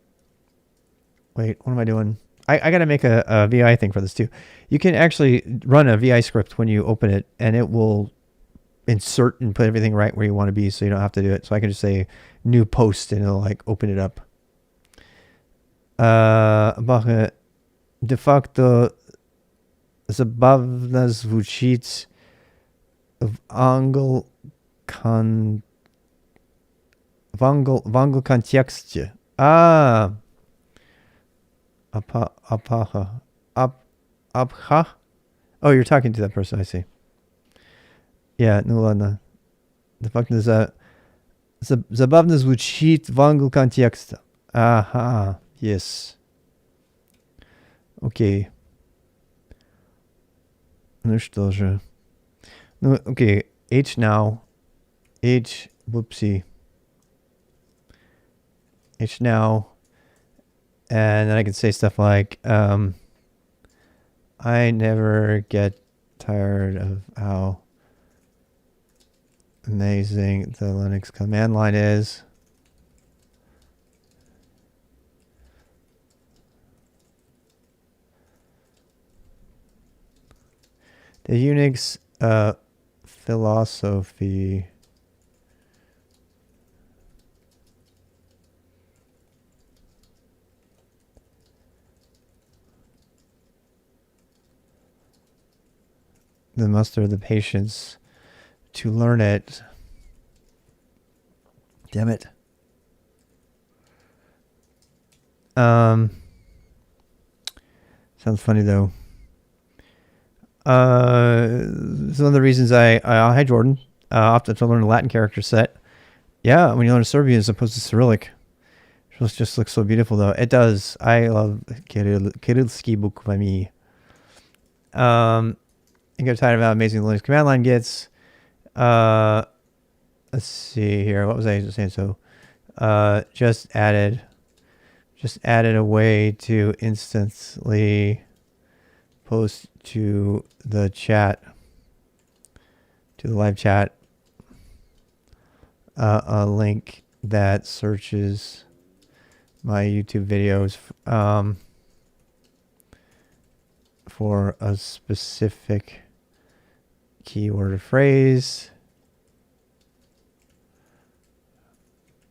Wait, what am I doing? I got to make a VI thing for this too. You can actually run a VI script when you open it, and it will insert and put everything right where you want to be, so you don't have to do it. So I can just say new post, and it'll like open it up. De facto забавно звучит в контексте. Abha? Oh, you're talking to that person, I see. Yeah, ну ладно. The fact is забавно звучит в англ контекста. Ага, yes. Окей. Ну что же. Ну, окей. H now. H, whoopsie. H now. And then I can say stuff like, I never get tired of how amazing the Linux command line is. The Unix philosophy. The muster of the patience to learn it. Damn it. Sounds funny though. Some of the reasons hi Jordan, opted to learn a Latin character set. Yeah, when you learn Serbian as opposed to Cyrillic, it just looks so beautiful though. It does. I love Kirillsky bukvami. I get tired of how amazing the Linux command line gets. Let's see here. What was I saying? So, just added a way to instantly post to the chat, to the live chat, a link that searches my YouTube videos for a specific keyword or phrase.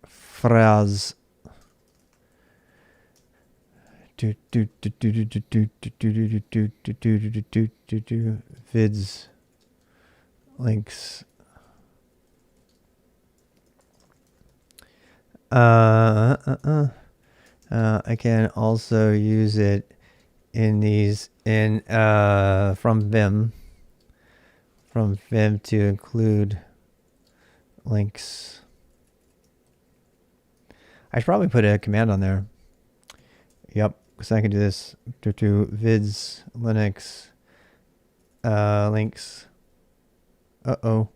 Phrase. Vids, links. I can also use it in these from Vim to include links. I should probably put a command on there. Yep, because I can do this to vids, Linux, links. Oh,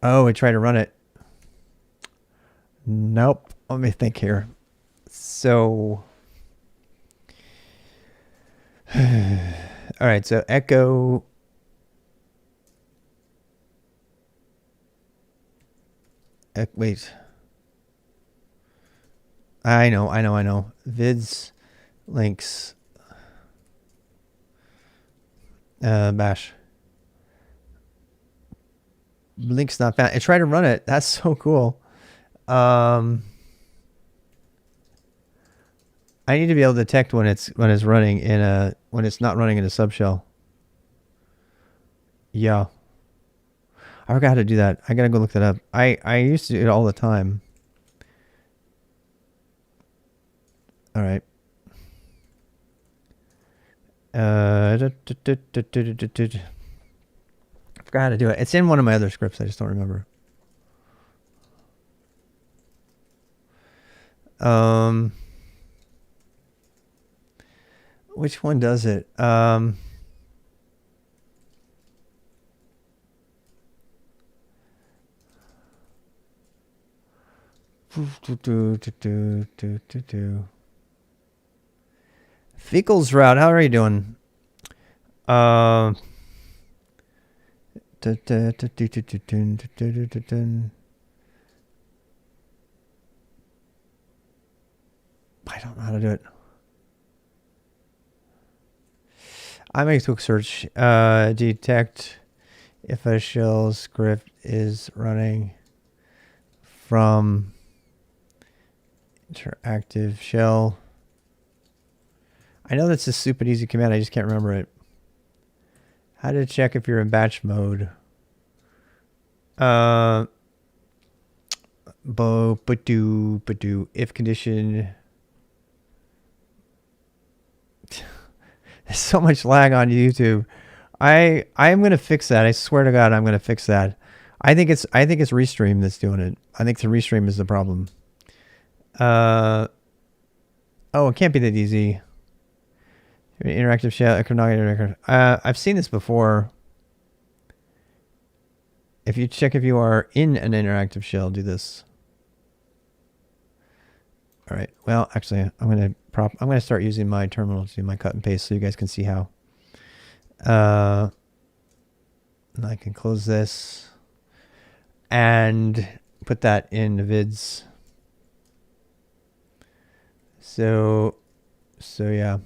I tried to run it. Nope. Let me think here. So, all right. So echo. Wait. I know. Vids, links, bash. Link's not found. I tried to run it. That's so cool. I need to be able to detect when it's running in when it's not running in a subshell. Yeah. I forgot how to do that. I gotta go look that up. I used to do it all the time. All right. I forgot how to do it. It's in one of my other scripts. I just don't remember. Which one does it? Feckles route. How are you doing? I don't know how to do it. I make a quick search. Detect if a shell script is running from interactive shell. I know that's a super easy command. I just can't remember it. How to check if you're in batch mode? If condition. There's so much lag on YouTube. I'm gonna fix that. I swear to God, I'm gonna fix that. I think it's Restream that's doing it. I think the Restream is the problem. Oh, it can't be that easy. Interactive shell. I've seen this before. If you check if you are in an interactive shell, do this. All right. Well, actually, I'm gonna start using my terminal to do my cut and paste so you guys can see how. And I can close this and put that in the vids. So yeah.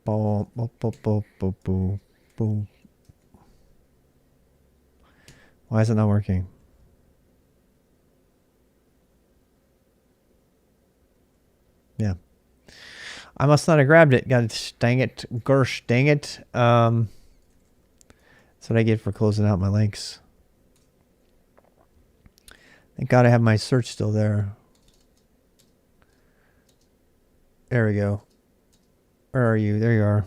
Boom, boom, boom, boom, boom, boom, boom. Why is it not working? Yeah. I must not have grabbed it. God dang it. Gersh, dang it. That's what I get for closing out my links. Thank God I have my search still there. There we go. Where are you? There you are.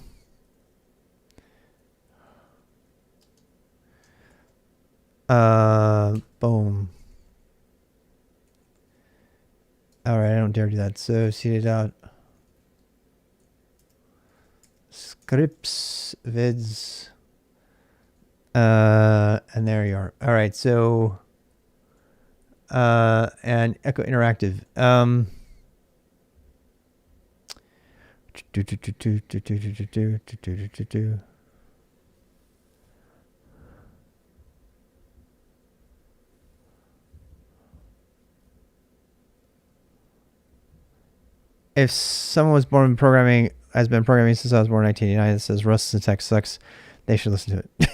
Boom. All right, I don't dare do that. So see it out. Scripts, vids. And there you are. All right, so and Echo Interactive. If someone was born in programming, has been programming since I was born in 1989, that says Rust syntax sucks, they should listen to it.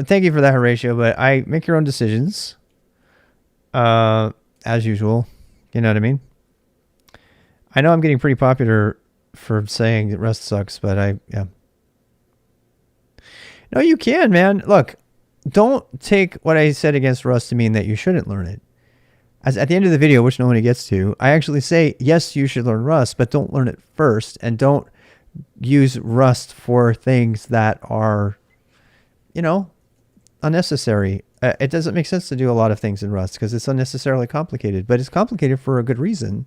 Thank you for that, Horatio, but I make your own decisions. As usual. You know what I mean? I know I'm getting pretty popular for saying that Rust sucks, but yeah. No, you can, man. Look, don't take what I said against Rust to mean that you shouldn't learn it. As at the end of the video, which nobody gets to, I actually say, yes, you should learn Rust, but don't learn it first, and don't use Rust for things that are, you know, unnecessary. It doesn't make sense to do a lot of things in Rust because it's unnecessarily complicated, but it's complicated for a good reason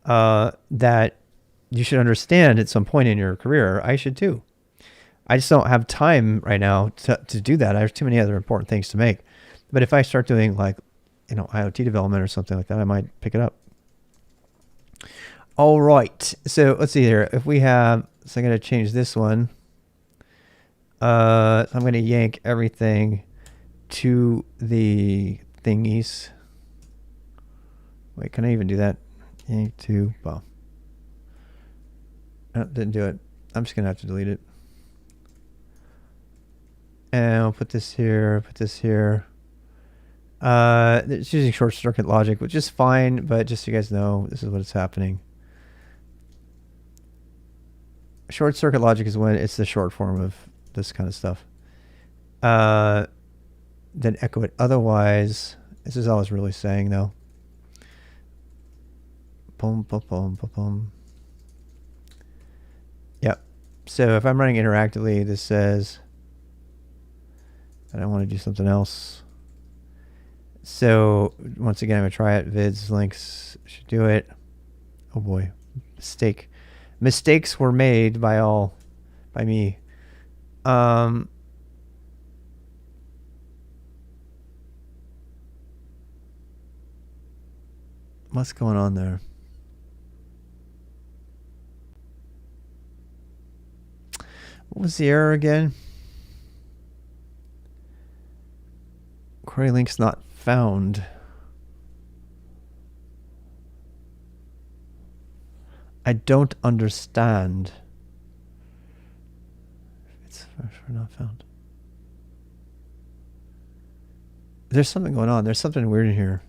that you should understand at some point in your career. I should too. I just don't have time right now to do that. I have too many other important things to make. But if I start doing like, you know, IoT development or something like that, I might pick it up. All right. So let's see here. If we have, so I'm going to change this one. I'm going to yank everything to the thingies. Wait, can I even do that? Yank to, well, oh, didn't do it. I'm just going to have to delete it. And I'll put this here, put this here. It's using short circuit logic, which is fine, but just so you guys know, this is what's happening. Short circuit logic is when it's the short form of this kind of stuff. Then echo it. Otherwise, this is all I was really saying though. Boom, boom, boom, boom, boom. Yep. So if I'm running interactively, this says that I want to do something else. So once again, I'm gonna try it. Vids, links should do it. Oh boy, mistake. Mistakes were made by me. What's going on there? What was the error again? Query links not found. I don't understand. It's not found. There's something going on. There's something weird in here.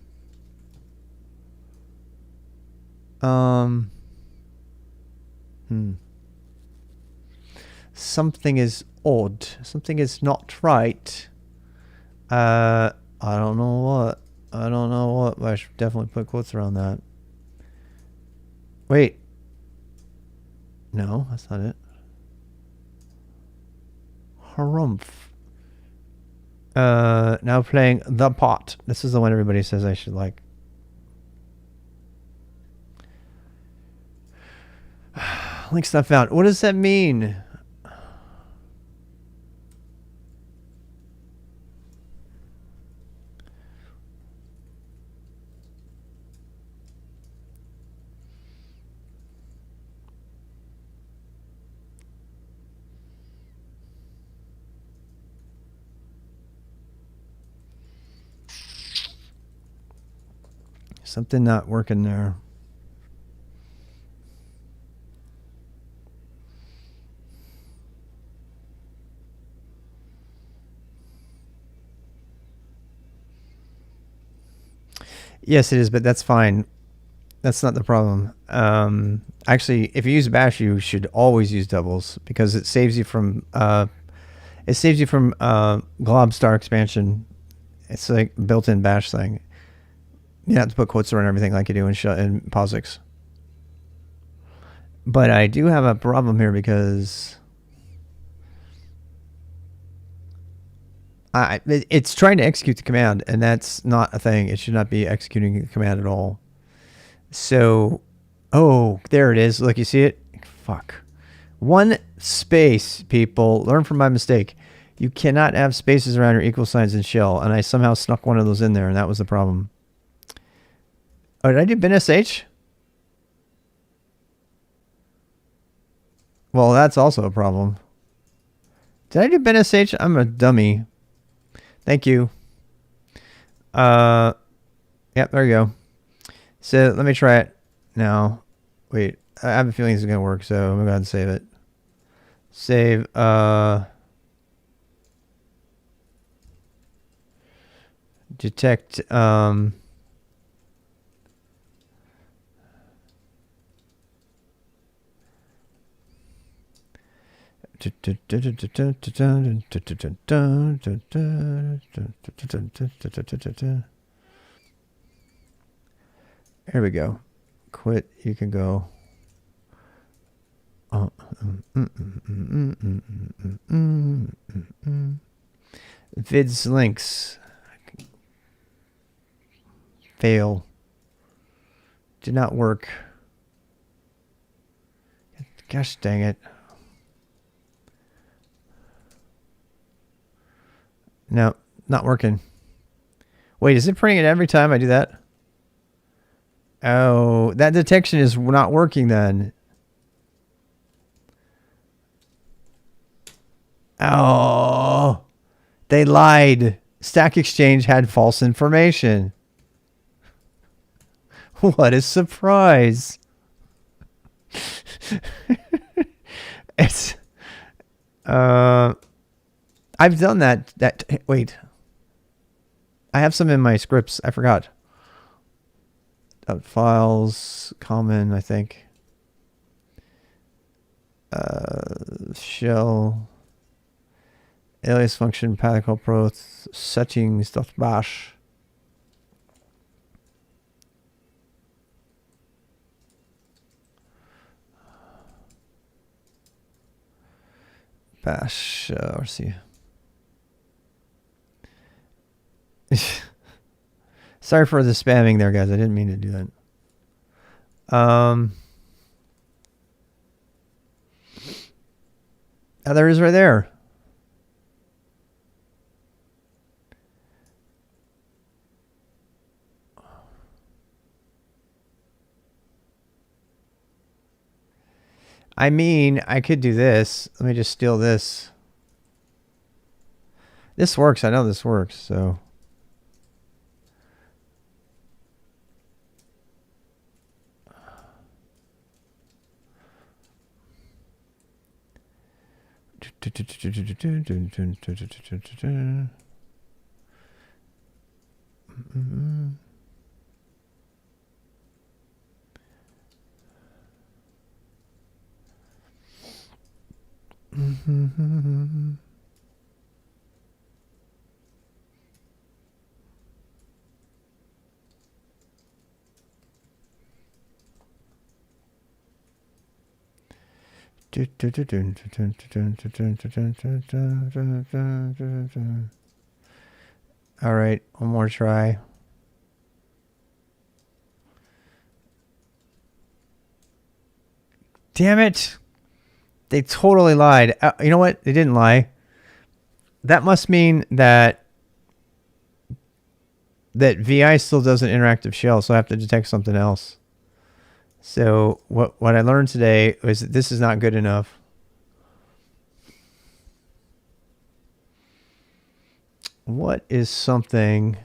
Something is odd. Something is not right. I don't know what. I don't know what, but I should definitely put quotes around that. Wait. No, that's not it. Harumph. Now playing The Pot. This is the one everybody says I should like. Links not found. What does that mean? Something not working there. Yes, it is, but that's fine. That's not the problem. Actually, if you use Bash, you should always use doubles because it saves you from glob star expansion. It's like built-in Bash thing. You have to put quotes around everything like you do in POSIX. But I do have a problem here because it's trying to execute the command, and that's not a thing. It should not be executing the command at all. So, oh, there it is. Look, you see it? Fuck. One space, people. Learn from my mistake. You cannot have spaces around your equal signs in shell, and I somehow snuck one of those in there, and that was the problem. Oh, did I do bin sh? Well, that's also a problem. Did I do Ben SH? I'm a dummy. Thank you. Yep, there you go. So let me try it now. Wait, I have a feeling this is gonna work, so I'm gonna go ahead and save it. Save. Detect. Here we go. Quit. You can go. Vids links. Fail. Did not work. Gosh dang it. No, not working. Wait, is it printing it every time I do that? Oh, that detection is not working then. Oh, they lied. Stack Exchange had false information. What a surprise. It's I've done that wait. I have some in my scripts. I forgot. Files common, I think. Shell alias function particle pro settings.bash. Bash RC. Sorry for the spamming there, guys. I didn't mean to do that. Oh, there is right there. I mean, I could do this. Let me just steal this. This works. I know this works, so. All right, one more try. Damn it. They totally lied. You know what? They didn't lie. That must mean that VI still does an interactive shell, so I have to detect something else. So what I learned today was that this is not good enough. What is something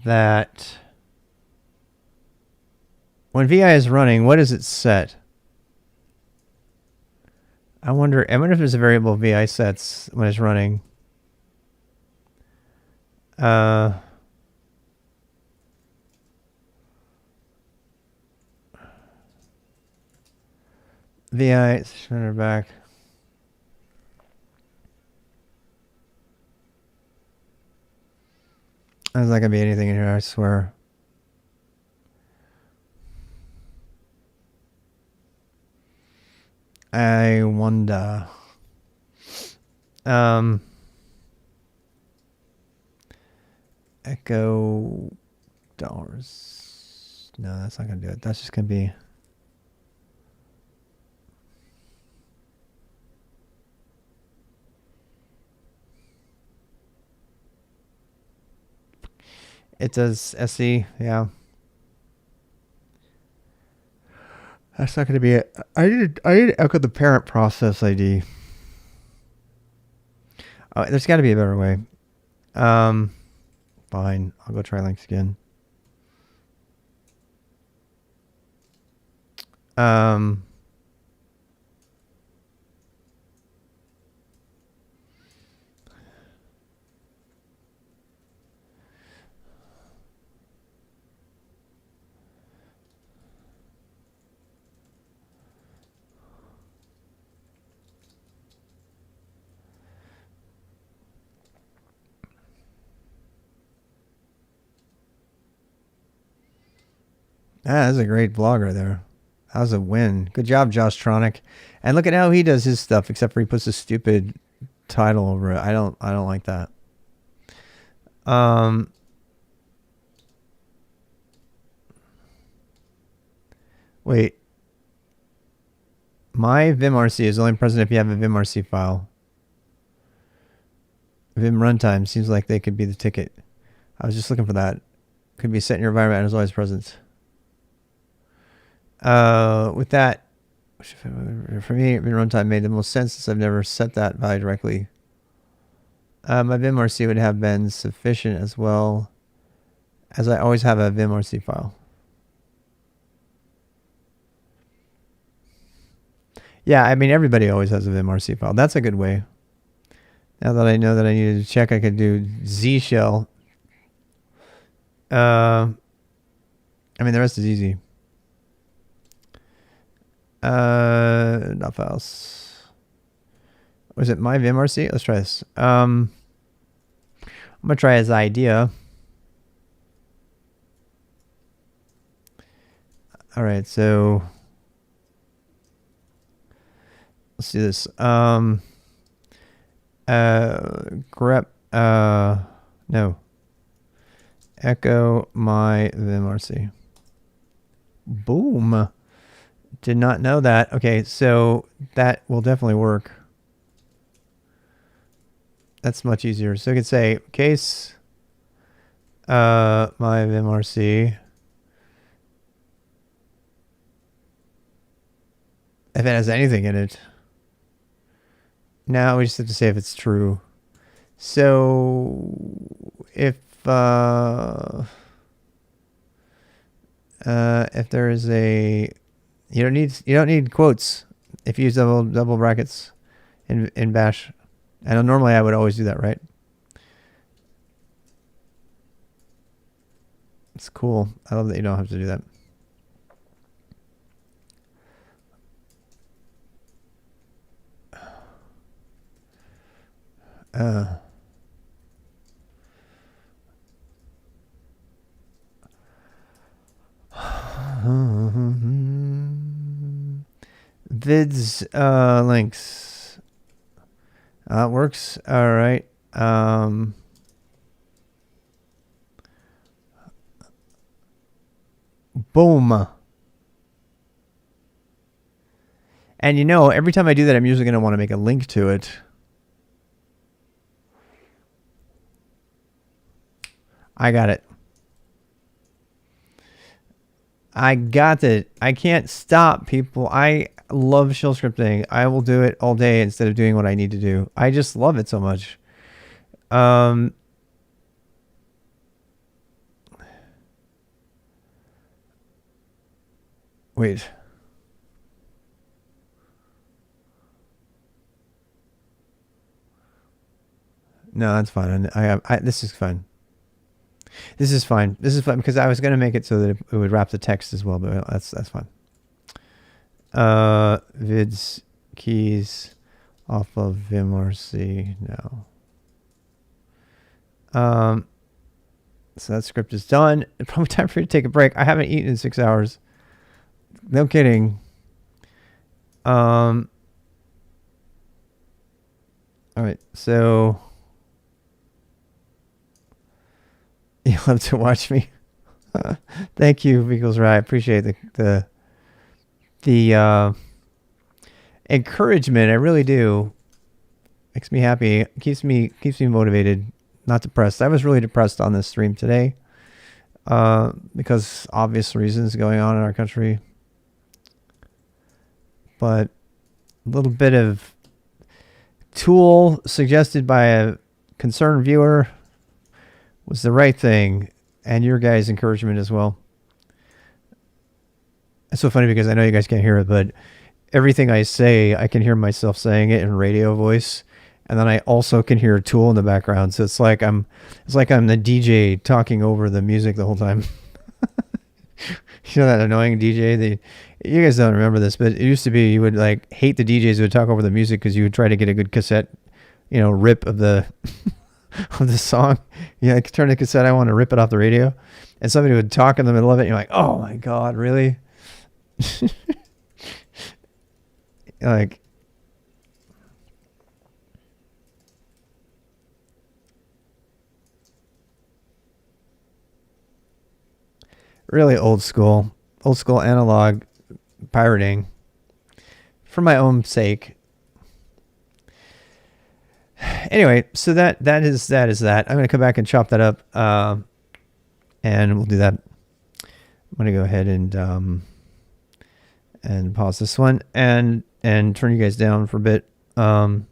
that when VI is running, what is it set? I wonder if there's a variable VI sets when it's running. VI, surrender back. There's not gonna be anything in here, I swear. I wonder. Echo dollars. No, that's not gonna do it. That's just gonna be. It does SE, yeah. That's not going to be it. I need to echo the parent process ID. Oh, there's got to be a better way. Fine. I'll go try links again. That's a great vlog right there. That was a win. Good job, Josh Tronic. And look at how he does his stuff, except for he puts a stupid title over it. I don't like that. Wait. My vimrc is only present if you have a vimrc file. Vim runtime seems like they could be the ticket. I was just looking for that. Could be set in your environment and is always present. With that, for me, Vim runtime made the most sense since I've never set that value directly. My vimrc would have been sufficient as well, as I always have a vimrc file. Yeah, I mean, everybody always has a vimrc file. That's a good way. Now that I know that I needed to check, I could do Z shell. I mean, the rest is easy. Not files. Was it my vimrc? Let's try this. I'm gonna try his idea. All right, so let's do this. Grep. No. Echo my vimrc. Boom. Did not know that. Okay, so that will definitely work. That's much easier. So I could say case my vimrc. If it has anything in it. Now we just have to say if it's true. So if there is a, you don't need quotes if you use double brackets in bash. And normally I would always do that, right? It's cool. I love that you don't have to do that. Vids links. It works. All right. Boom. And you know, every time I do that, I'm usually going to want to make a link to it. I got it. I got it. I can't stop, people. I love shell scripting. I will do it all day instead of doing what I need to do. I just love it so much. Wait. No, that's fine. This is fine. This is fine. This is fine because I was going to make it so that it would wrap the text as well, but that's fine. Vids keys off of vimrc now. So that script is done. It's probably time for you to take a break. I haven't eaten in 6 hours. No kidding. All right, so you'll have to watch me. Thank you, Beagles Rye. I appreciate the encouragement. I really do. Makes me happy. Keeps me motivated. Not depressed. I was really depressed on this stream today because obvious reasons going on in our country. but a little bit of tool suggested by a concerned viewer was the right thing, and your guys' encouragement as well. It's so funny because I know you guys can't hear it, but everything I say, I can hear myself saying it in radio voice, and then I also can hear Tool in the background. So it's like I'm the DJ talking over the music the whole time. You know that annoying DJ? You guys don't remember this, but it used to be you would like hate the DJs who would talk over the music because you would try to get a good cassette, rip of the of the song. You like turn the cassette, I want to rip it off the radio, and somebody would talk in the middle of it. And you're like, oh my god, really? Like, really old school analog pirating for my own sake. Anyway, so that is that. I'm gonna come back and chop that up, and we'll do that. I'm gonna go ahead and pause this one and turn you guys down for a bit. So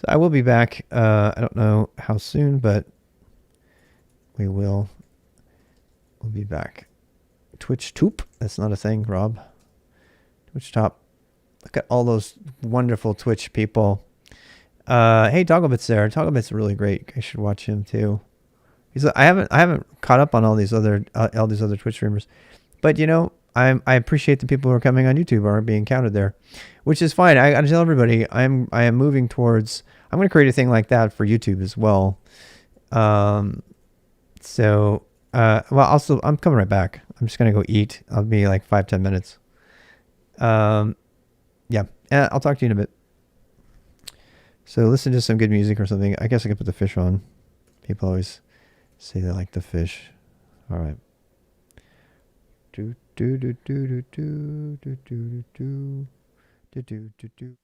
I will be back. I don't know how soon, but we'll be back. Twitch Toop. That's not a thing, Rob. Twitch Top. Look at all those wonderful Twitch people. Hey, Togglebit's there. Togglebit's really great. You should watch him too. I haven't caught up on all these other Twitch streamers, but I appreciate the people who are coming on YouTube are being counted there, which is fine. I tell everybody I am moving towards. I'm going to create a thing like that for YouTube as well. I'm coming right back. I'm just going to go eat. I'll be like 5-10 minutes. Yeah, I'll talk to you in a bit. So listen to some good music or something. I guess I could put the fish on. People always say they like the fish. All right. Do do do do do do do do do do do do.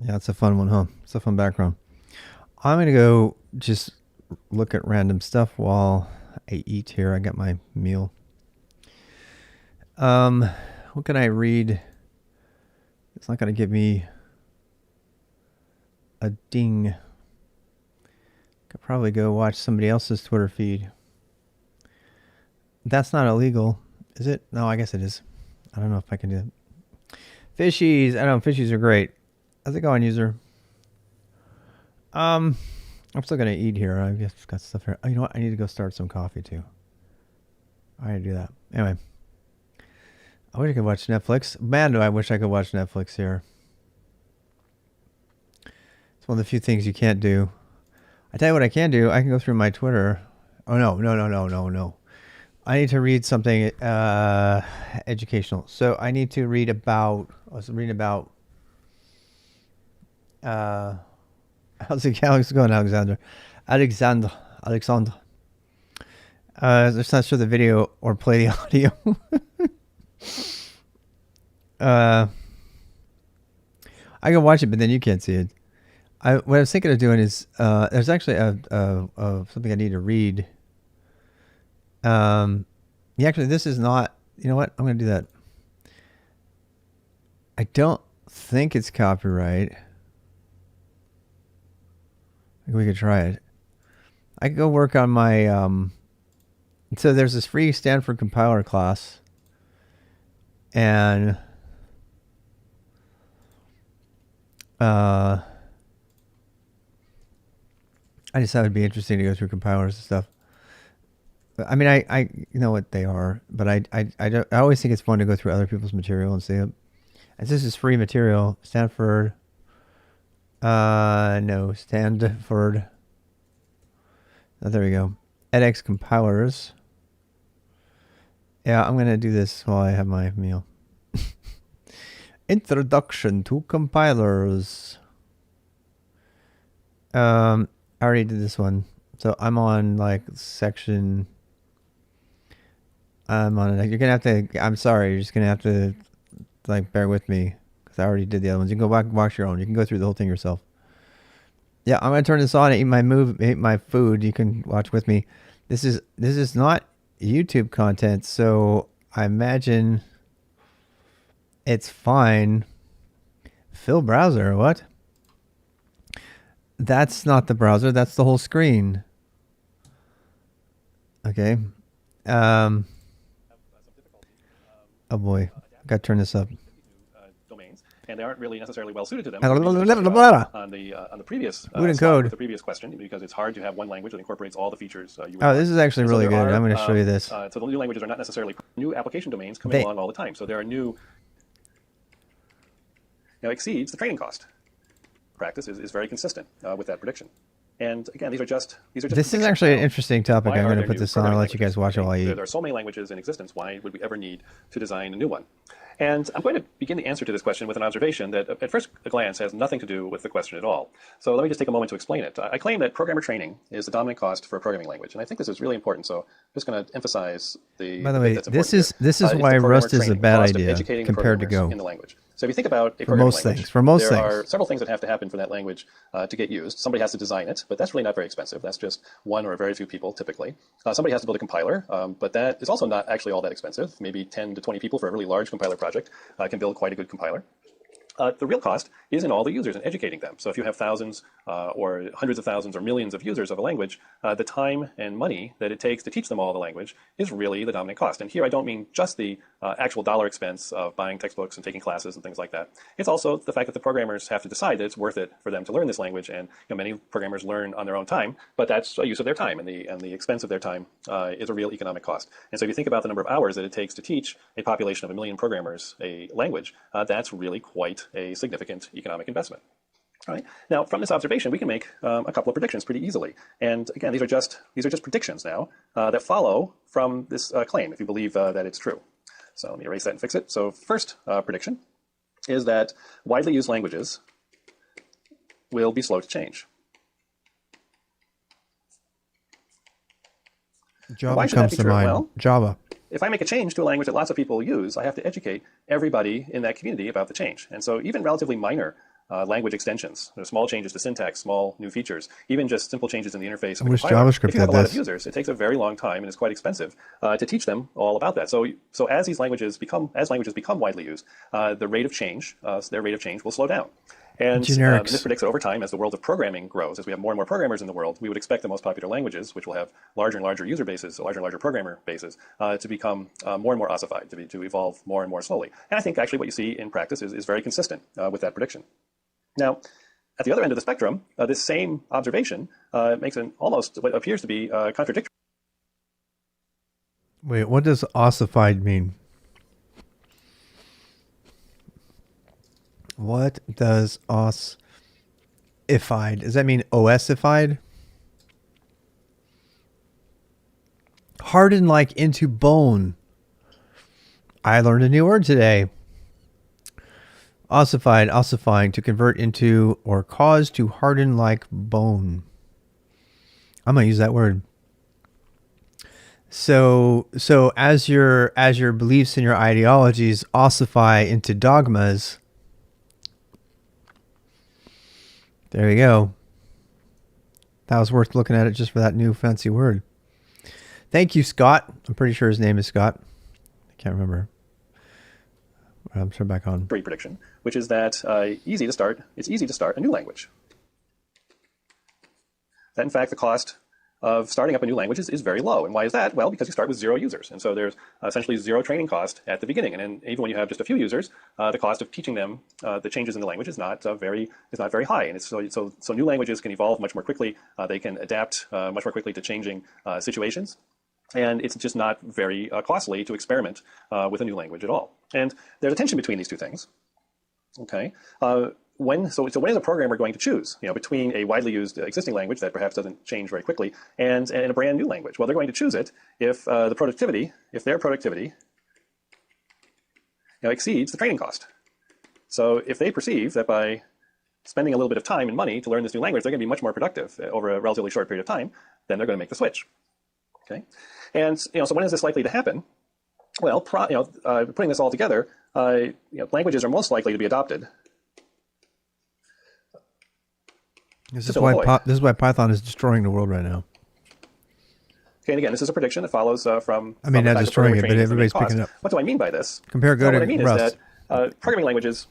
Yeah, it's a fun one, huh? It's a fun background. I'm going to go just look at random stuff while I eat here. I got my meal. What can I read? It's not going to give me a ding. Could probably go watch somebody else's Twitter feed. That's not illegal, is it? No, I guess it is. I don't know if I can do that. Fishies. I know fishies are great. How's it going, user? I'm still gonna eat here. I guess got stuff here. Oh, you know what? I need to go start some coffee too. I need to do that. Anyway, I wish I could watch Netflix. Man, do I wish I could watch Netflix here. It's one of the few things you can't do. I tell you what I can do. I can go through my Twitter. Oh no. I need to read something educational. So I need to read about. I was reading about. How's it going, Alexander? Alexander. Let's not show the video or play the audio. I can watch it, but then you can't see it. What I was thinking of doing is there's actually something I need to read. Actually, this is not. You know what? I'm going to do that. I don't think it's copyright. I think we could try it. I could go work on my. So there's this free Stanford compiler class, and I just thought it'd be interesting to go through compilers and stuff. I mean, I know what they are, but I always think it's fun to go through other people's material and see it. And this is free material. Stanford. Stanford. Oh, there we go. edX compilers. Yeah, I'm gonna do this while I have my meal. Introduction to compilers. I already did this one, so I'm on like section. I'm on it. You're gonna have to. I'm sorry. You're just gonna have to like bear with me because I already did the other ones. You can go back and watch your own. You can go through the whole thing yourself. Yeah, I'm gonna turn this on and eat my food. You can watch with me. This is not YouTube content, so I imagine it's fine. Fill browser, what? That's not the browser, that's the whole screen. Okay. Oh boy, gotta turn this up. Domains, and they aren't really necessarily well suited to them. On the previous code. with the previous question, because it's hard to have one language that incorporates all the features you would want. This is actually really good. I'm going to show you this. So the new languages are not necessarily new application domains coming along all the time. So there are new. Now exceeds the training cost. Practice is very consistent with that prediction. And again, these are just. This is actually an interesting topic. I'm going to put this on. I'll let you guys watch it while you eat. There are so many languages in existence. Why would we ever need to design a new one? And I'm going to begin the answer to this question with an observation that at first glance has nothing to do with the question at all. So let me just take a moment to explain it. I claim that programmer training is the dominant cost for a programming language, and I think this is really important. So I'm just going to emphasize the. By the way, this is why Rust is a bad idea compared to Go in the language. So if you think about a for most language, things, there are several things that have to happen for that language to get used. Somebody has to design it, but that's really not very expensive. That's just one or very few people typically. Somebody has to build a compiler, but that is also not actually all that expensive. Maybe 10 to 20 people for a really large compiler project can build quite a good compiler. The real cost is in all the users and educating them. So if you have thousands or hundreds of thousands or millions of users of a language, the time and money that it takes to teach them all the language is really the dominant cost. And here I don't mean just the actual dollar expense of buying textbooks and taking classes and things like that. It's also the fact that the programmers have to decide that it's worth it for them to learn this language. And many programmers learn on their own time, but that's a use of their time, and the expense of their time is a real economic cost. And so if you think about the number of hours that it takes to teach a population of 1 million programmers a language, that's really quite a significant economic investment. All right. Now, from this observation, we can make a couple of predictions pretty easily. And again, these are just predictions now that follow from this claim, if you believe that it's true. So let me erase that and fix it. So first prediction is that widely used languages will be slow to change. Java comes to mind. Well, Java. If I make a change to a language that lots of people use, I have to educate everybody in that community about the change. And so even relatively minor language extensions, small changes to syntax, small new features, even just simple changes in the interface of I the wish compiler. JavaScript If you have had a lot of this. users, it takes a very long time and is quite expensive to teach them all about that. So as languages become widely used, the rate of change, their rate of change will slow down. And this Generics. predicts that over time, as the world of programming grows, as we have more and more programmers in the world, we would expect the most popular languages, which will have larger and larger user bases, larger and larger programmer bases, to become more and more ossified, to evolve more and more slowly. And I think actually what you see in practice is very consistent with that prediction. Now, at the other end of the spectrum, this same observation makes an almost what appears to be contradictory. Wait, what does ossified mean? What does ossified? Does that mean ossified? Hardened like into bone. I learned a new word today. Ossified, ossifying, to convert into or cause to harden like bone. I'm gonna use that word. So as your beliefs and your ideologies ossify into dogmas, there you go. That was worth looking at it just for that new fancy word. Thank you, Scott. I'm pretty sure his name is Scott. I can't remember. I'm turn back on. Prediction, which is that it's easy to start a new language. That in fact the cost of starting up a new language is very low. And why is that? Well, because you start with 0 users. And so there's essentially 0 training cost at the beginning. And then even when you have just a few users, the cost of teaching them the changes in the language is not very high. And so new languages can evolve much more quickly. They can adapt much more quickly to changing situations. And it's just not very costly to experiment with a new language at all. And there's a tension between these two things. Okay. When is a programmer going to choose, between a widely used existing language that perhaps doesn't change very quickly and a brand new language? Well, they're going to choose it if their productivity exceeds the training cost. So if they perceive that by spending a little bit of time and money to learn this new language, they're going to be much more productive over a relatively short period of time, then they're going to make the switch. Okay, and so when is this likely to happen? Well, putting this all together, languages are most likely to be adopted. This is why Python is destroying the world right now. Okay, and again, this is a prediction that follows from. I mean, not destroying it, but everybody's picking it up. What do I mean by this? Compare Go to Rust. What I mean is that programming languages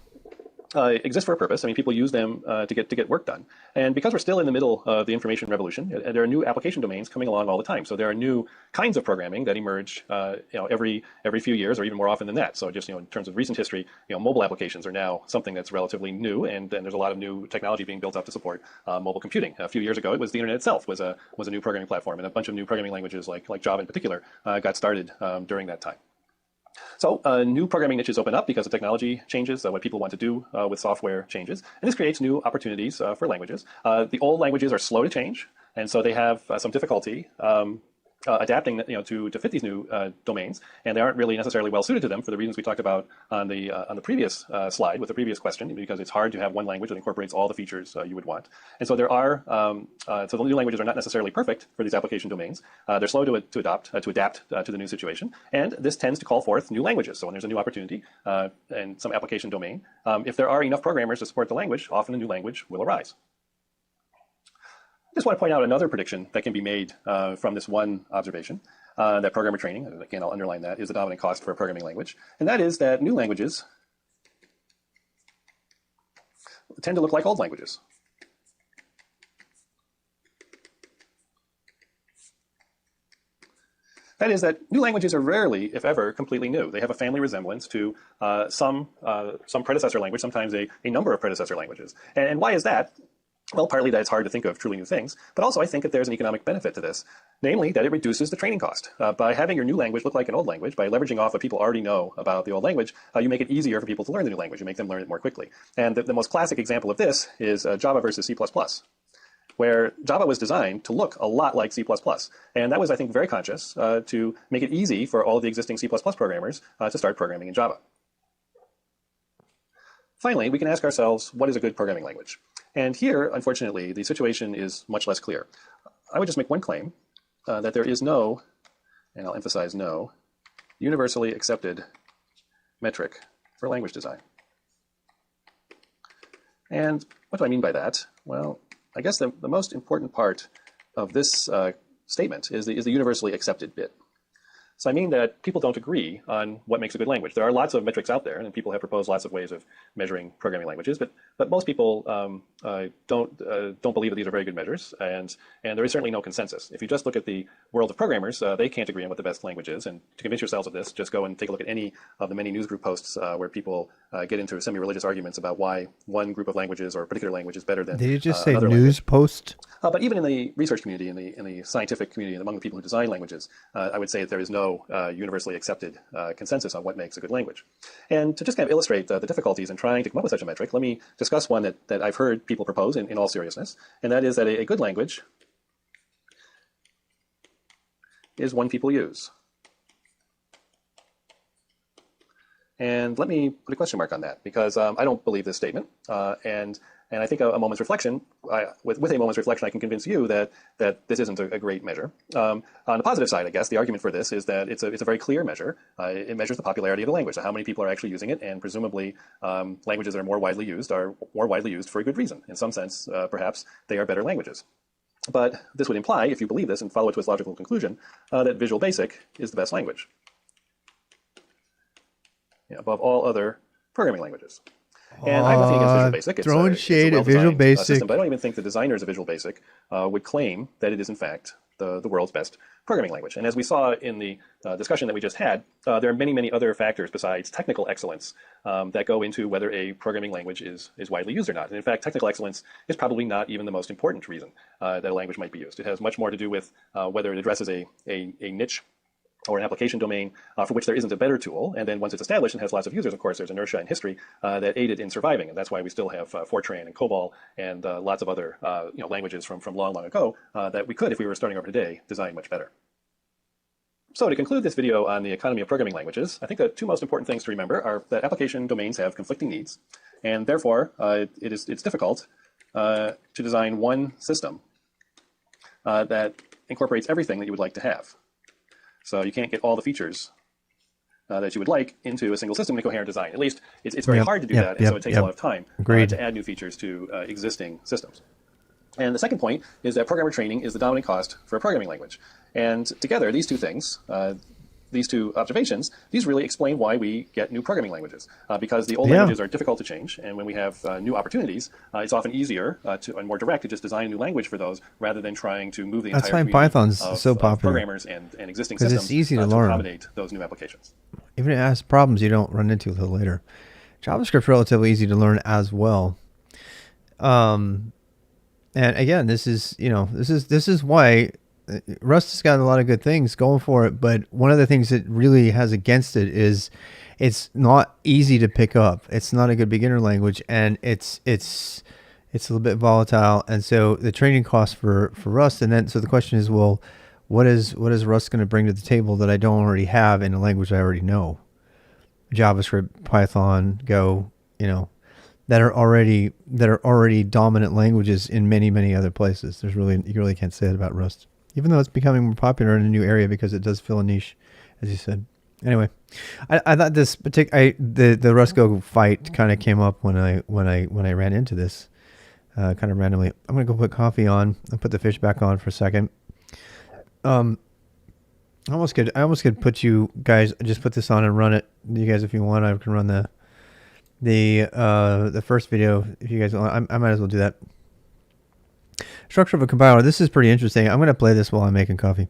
exist for a purpose. I mean, people use them to get work done. And because we're still in the middle of the information revolution, there are new application domains coming along all the time. So there are new kinds of programming that emerge, every few years, or even more often than that. So just in terms of recent history, mobile applications are now something that's relatively new, and there's a lot of new technology being built up to support mobile computing. A few years ago, it was the internet itself was a new programming platform, and a bunch of new programming languages like Java in particular got started during that time. So new programming niches open up because the technology changes, what people want to do with software changes, and this creates new opportunities for languages. The old languages are slow to change, and so they have some difficulty adapting, to fit these new domains, and they aren't really necessarily well suited to them for the reasons we talked about on the previous slide with the previous question, because it's hard to have one language that incorporates all the features you would want. And so so the new languages are not necessarily perfect for these application domains. They're slow to adapt to the new situation, and this tends to call forth new languages. So when there's a new opportunity in some application domain, if there are enough programmers to support the language, often a new language will arise. I just want to point out another prediction that can be made from this one observation, that programmer training, again, I'll underline that, is the dominant cost for a programming language. And that is that new languages tend to look like old languages. That is that new languages are rarely, if ever, completely new. They have a family resemblance to some predecessor language, sometimes a number of predecessor languages. And why is that? Well, partly that it's hard to think of truly new things, but also I think that there's an economic benefit to this, namely that it reduces the training cost. By having your new language look like an old language, by leveraging off what people already know about the old language, you make it easier for people to learn the new language. You make them learn it more quickly. And the most classic example of this is Java versus C++, where Java was designed to look a lot like C++. And that was, I think, very conscious to make it easy for all of the existing C++ programmers to start programming in Java. Finally, we can ask ourselves, what is a good programming language? And here, unfortunately, the situation is much less clear. I would just make one claim, that there is no, and I'll emphasize no, universally accepted metric for language design. And what do I mean by that? Well, I guess the most important part of this statement is the universally accepted bit. So I mean that people don't agree on what makes a good language. There are lots of metrics out there, and people have proposed lots of ways of measuring programming languages. But most people don't believe that these are very good measures, and there is certainly no consensus. If you just look at the world of programmers, they can't agree on what the best language is. And to convince yourselves of this, just go and take a look at any of the many newsgroup posts where people get into semi-religious arguments about why one group of languages or a particular language is better than Did you just say another news language. post? But even in the research community, in the scientific community, and among the people who design languages, I would say that there is no universally accepted consensus on what makes a good language. And to just kind of illustrate the difficulties in trying to come up with such a metric, let me discuss one that I've heard people propose in all seriousness, and that is that a good language is one people use. And let me put a question mark on that, because I don't believe this statement, and I think a moment's reflection, with a moment's reflection, I can convince you that this isn't a great measure. On the positive side, I guess, the argument for this is that it's a very clear measure. It measures the popularity of the language, so how many people are actually using it, and presumably languages that are more widely used for a good reason. In some sense, perhaps they are better languages. But this would imply, if you believe this and follow it to its logical conclusion, that Visual Basic is the best language, above all other programming languages. And I have nothing against Visual Basic. It's Throwing shade at Visual Basic. System, but I don't even think the designers of Visual Basic would claim that it is, in fact, the world's best programming language. And as we saw in the discussion that we just had, there are many, many other factors besides technical excellence that go into whether a programming language is widely used or not. And in fact, technical excellence is probably not even the most important reason that a language might be used. It has much more to do with whether it addresses a niche or an application domain for which there isn't a better tool. And then once it's established and has lots of users, of course, there's inertia in history that aided in surviving. And that's why we still have Fortran and COBOL and lots of other languages from long, long ago that we could, if we were starting over today, design much better. So to conclude this video on the economy of programming languages, I think the two most important things to remember are that application domains have conflicting needs. And therefore, it's difficult to design one system that incorporates everything that you would like to have. So you can't get all the features that you would like into a single system in a coherent design. At least it's very hard to do that, and so it takes a lot of time to add new features to existing systems. And the second point is that programmer training is the dominant cost for a programming language. And together, these two things, these two observations, these really explain why we get new programming languages. Because the old languages are difficult to change, and when we have new opportunities, it's often easier and more direct to just design a new language for those rather than trying to move the entire community Python's so popular. of programmers and existing systems it's easy to learn. Accommodate those new applications. Even if it has problems you don't run into until later. JavaScript's relatively easy to learn as well. And again, this is why Rust has got a lot of good things going for it, but one of the things it really has against it is it's not easy to pick up. It's not a good beginner language, and it's a little bit volatile, and so the training cost for Rust, and then so the question is, well, what is Rust going to bring to the table that I don't already have in a language I already know? JavaScript, Python, Go, that are already dominant languages in many, many other places. You really can't say that about Rust, even though it's becoming more popular in a new area because it does fill a niche, as you said. Anyway, I thought this the Rust Go fight kind of came up when I ran into this kind of randomly. I'm gonna go put coffee on and put the fish back on for a second. I almost could put you guys, just put this on and run it. You guys, if you want, I can run the first video if you guys want. I might as well do that. Structure of a compiler. This is pretty interesting. I'm going to play this while I'm making coffee.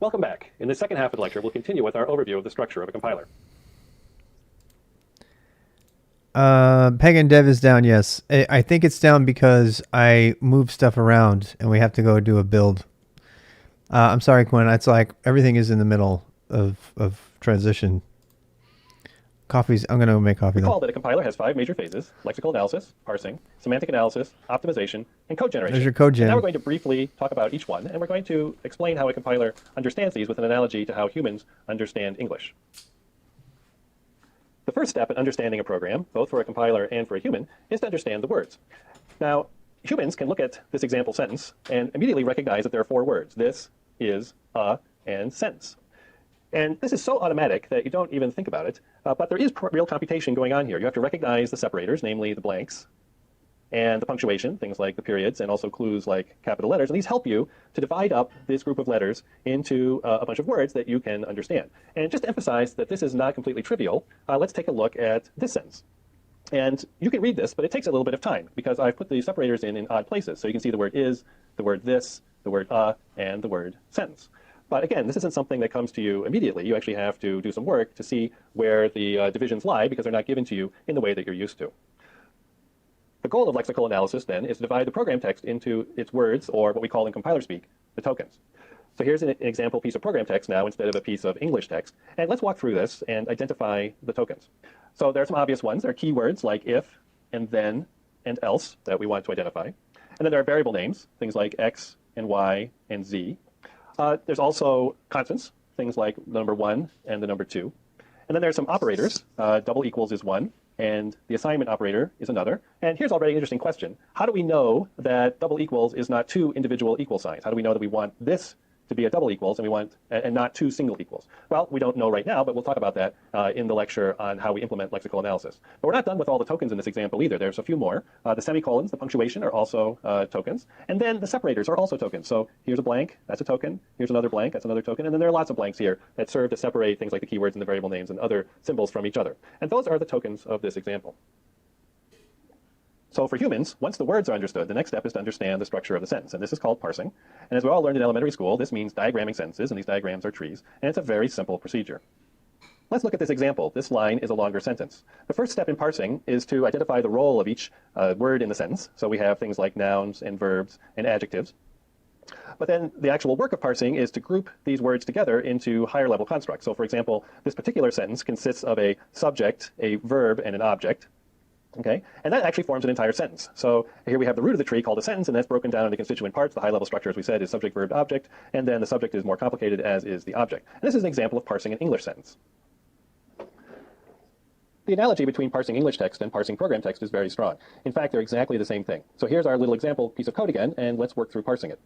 Welcome back. In the second half of the lecture, we'll continue with our overview of the structure of a compiler. Pagan Dev is down, yes. I think it's down because I moved stuff around and we have to go do a build. I'm sorry, Quinn. It's like everything is in the middle of transition. I'm going to make coffee. Recall that a compiler has 5 major phases: lexical analysis, parsing, semantic analysis, optimization, and code generation. There's your code gen. Now we're going to briefly talk about each one, and we're going to explain how a compiler understands these with an analogy to how humans understand English. The first step in understanding a program, both for a compiler and for a human, is to understand the words. Now, humans can look at this example sentence and immediately recognize that there are 4 words: this, is, and sentence. And this is so automatic that you don't even think about it, but there is real computation going on here. You have to recognize the separators, namely the blanks, and the punctuation, things like the periods, and also clues like capital letters. And these help you to divide up this group of letters into a bunch of words that you can understand. And just to emphasize that this is not completely trivial, let's take a look at this sentence. And you can read this, but it takes a little bit of time because I've put the separators in odd places. So you can see the word is, the word this, the word and the word sentence. But again, this isn't something that comes to you immediately. You actually have to do some work to see where the divisions lie because they're not given to you in the way that you're used to. The goal of lexical analysis, then, is to divide the program text into its words, or what we call in compiler speak, the tokens. So here's an example piece of program text now instead of a piece of English text. And let's walk through this and identify the tokens. So there are some obvious ones. There are keywords like if, and then, and else that we want to identify. And then there are variable names, things like x and y and z. There's also constants, things like the number 1 and the number 2. And then there's some operators. Double equals is one, and the assignment operator is another. And here's already an interesting question. How do we know that double equals is not two individual equal signs? How do we know that we want this to be a double equals and not two single equals? Well, we don't know right now, but we'll talk about that in the lecture on how we implement lexical analysis. But we're not done with all the tokens in this example either. There's a few more. The semicolons, the punctuation are also tokens. And then the separators are also tokens. So here's a blank, that's a token. Here's another blank, that's another token. And then there are lots of blanks here that serve to separate things like the keywords and the variable names and other symbols from each other. And those are the tokens of this example. So for humans, once the words are understood, the next step is to understand the structure of the sentence. And this is called parsing. And as we all learned in elementary school, this means diagramming sentences, and these diagrams are trees. And it's a very simple procedure. Let's look at this example. This line is a longer sentence. The first step in parsing is to identify the role of each word in the sentence. So we have things like nouns and verbs and adjectives. But then the actual work of parsing is to group these words together into higher level constructs. So for example, this particular sentence consists of a subject, a verb, and an object. Okay, and that actually forms an entire sentence. So here we have the root of the tree called a sentence, and that's broken down into constituent parts. The high-level structure, as we said, is subject, verb, object, and then the subject is more complicated, as is the object. And this is an example of parsing an English sentence. The analogy between parsing English text and parsing program text is very strong. In fact, they're exactly the same thing. So here's our little example piece of code again, and let's work through parsing it.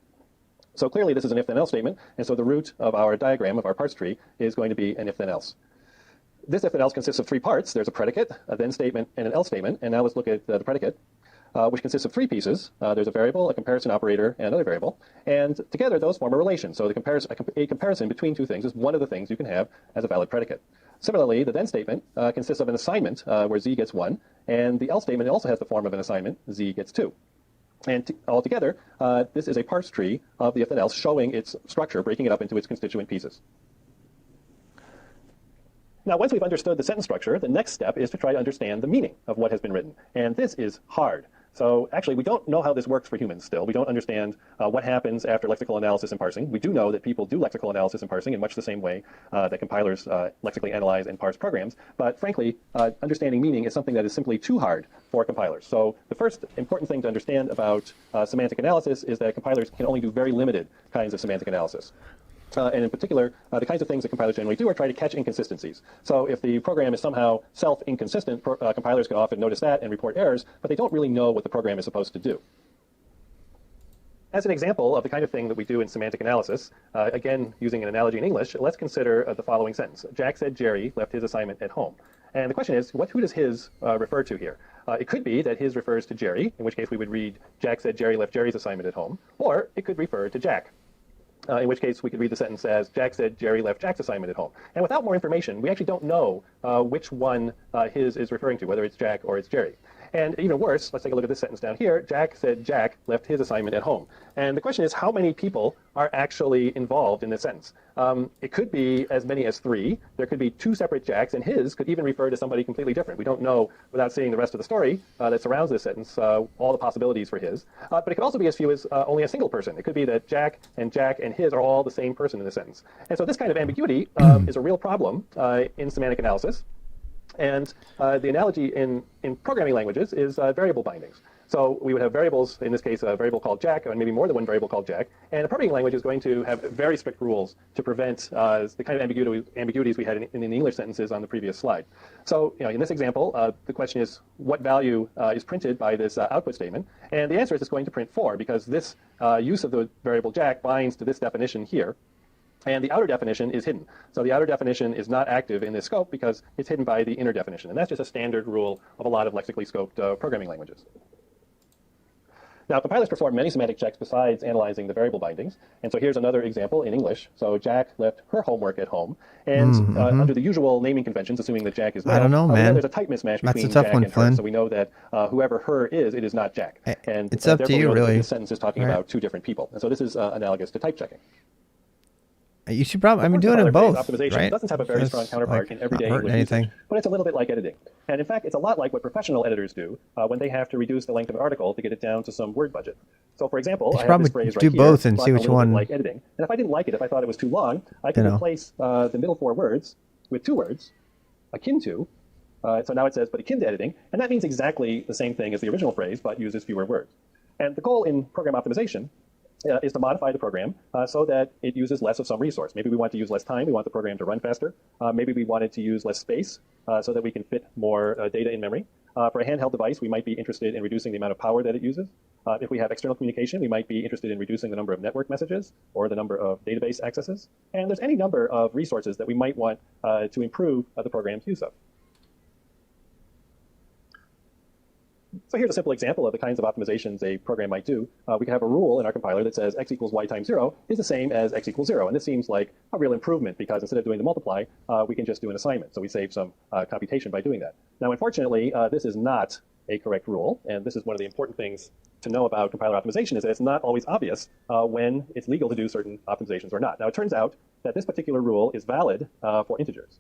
So clearly this is an if-then-else statement, and so the root of our diagram of our parse tree is going to be an if-then-else. This if-then-else consists of three parts. There's a predicate, a then statement, and an else statement. And now let's look at the predicate, which consists of three pieces. There's a variable, a comparison operator, and another variable. And together, those form a relation. So a comparison between two things is one of the things you can have as a valid predicate. Similarly, the then statement consists of an assignment where z gets 1. And the else statement also has the form of an assignment, z gets 2. And altogether, this is a parse tree of the if-then-else showing its structure, breaking it up into its constituent pieces. Now, once we've understood the sentence structure, the next step is to try to understand the meaning of what has been written. And this is hard. So actually, we don't know how this works for humans still. We don't understand what happens after lexical analysis and parsing. We do know that people do lexical analysis and parsing in much the same way that compilers lexically analyze and parse programs. But frankly, understanding meaning is something that is simply too hard for compilers. So the first important thing to understand about semantic analysis is that compilers can only do very limited kinds of semantic analysis. And in particular, the kinds of things that compilers generally do are try to catch inconsistencies. So if the program is somehow self-inconsistent, compilers can often notice that and report errors, but they don't really know what the program is supposed to do. As an example of the kind of thing that we do in semantic analysis, again, using an analogy in English, let's consider the following sentence. Jack said Jerry left his assignment at home. And the question is, who does his refer to here? It could be that his refers to Jerry, in which case we would read Jack said Jerry left Jerry's assignment at home, or it could refer to Jack. In which case we could read the sentence as Jack said Jerry left Jack's assignment at home. And without more information, we actually don't know which one his is referring to, whether it's Jack or it's Jerry. And even worse, let's take a look at this sentence down here. Jack said Jack left his assignment at home. And the question is, how many people are actually involved in this sentence? It could be as many as 3. There could be 2 separate Jacks, and his could even refer to somebody completely different. We don't know, without seeing the rest of the story that surrounds this sentence, all the possibilities for his. But it could also be as few as only a single person. It could be that Jack and his are all the same person in the sentence. And so this kind of ambiguity is a real problem in semantic analysis. And the analogy in programming languages is variable bindings. So we would have variables, in this case, a variable called Jack, and maybe more than one variable called Jack. And a programming language is going to have very strict rules to prevent the kind of ambiguities we had in the English sentences on the previous slide. So in this example, the question is, what value is printed by this output statement? And the answer is it's going to print 4, because this use of the variable Jack binds to this definition here. And the outer definition is hidden. So the outer definition is not active in this scope because it's hidden by the inner definition. And that's just a standard rule of a lot of lexically scoped programming languages. Now, compilers perform many semantic checks besides analyzing the variable bindings. And so here's another example in English. So Jack left her homework at home. And under the usual naming conventions, assuming that Jack is male, I don't know, we know man. there's a type mismatch That's between a tough Jack one, and her. Flynn. So we know that whoever her is, it is not Jack. And it's up to therefore, you, we know that really. this sentence is talking about two different people. And so this is analogous to type checking. You should probably, I mean, doing Compiler it both, phase optimization right? doesn't have a very strong counterpart in everyday English usage, but it's a little bit like editing. And in fact, it's a lot like what professional editors do when they have to reduce the length of an article to get it down to some word budget. So for example, I have this phrase right here, do both and see a which little one. bit like editing. And if I didn't like it, if I thought it was too long, I could replace the middle four words with two words, akin to. So now it says, but akin to editing. And that means exactly the same thing as the original phrase, but uses fewer words. And the goal in program optimization is to modify the program so that it uses less of some resource. Maybe we want to use less time. We want the program to run faster. Maybe we want it to use less space so that we can fit more data in memory. For a handheld device, we might be interested in reducing the amount of power that it uses. If we have external communication, we might be interested in reducing the number of network messages or the number of database accesses. And there's any number of resources that we might want to improve the program's use of. So here's a simple example of the kinds of optimizations a program might do. We can have a rule in our compiler that says x equals y times 0 is the same as x equals 0. And this seems like a real improvement because instead of doing the multiply, we can just do an assignment. So we save some computation by doing that. Now, unfortunately, this is not a correct rule. And this is one of the important things to know about compiler optimization is that it's not always obvious when it's legal to do certain optimizations or not. Now, it turns out that this particular rule is valid for integers.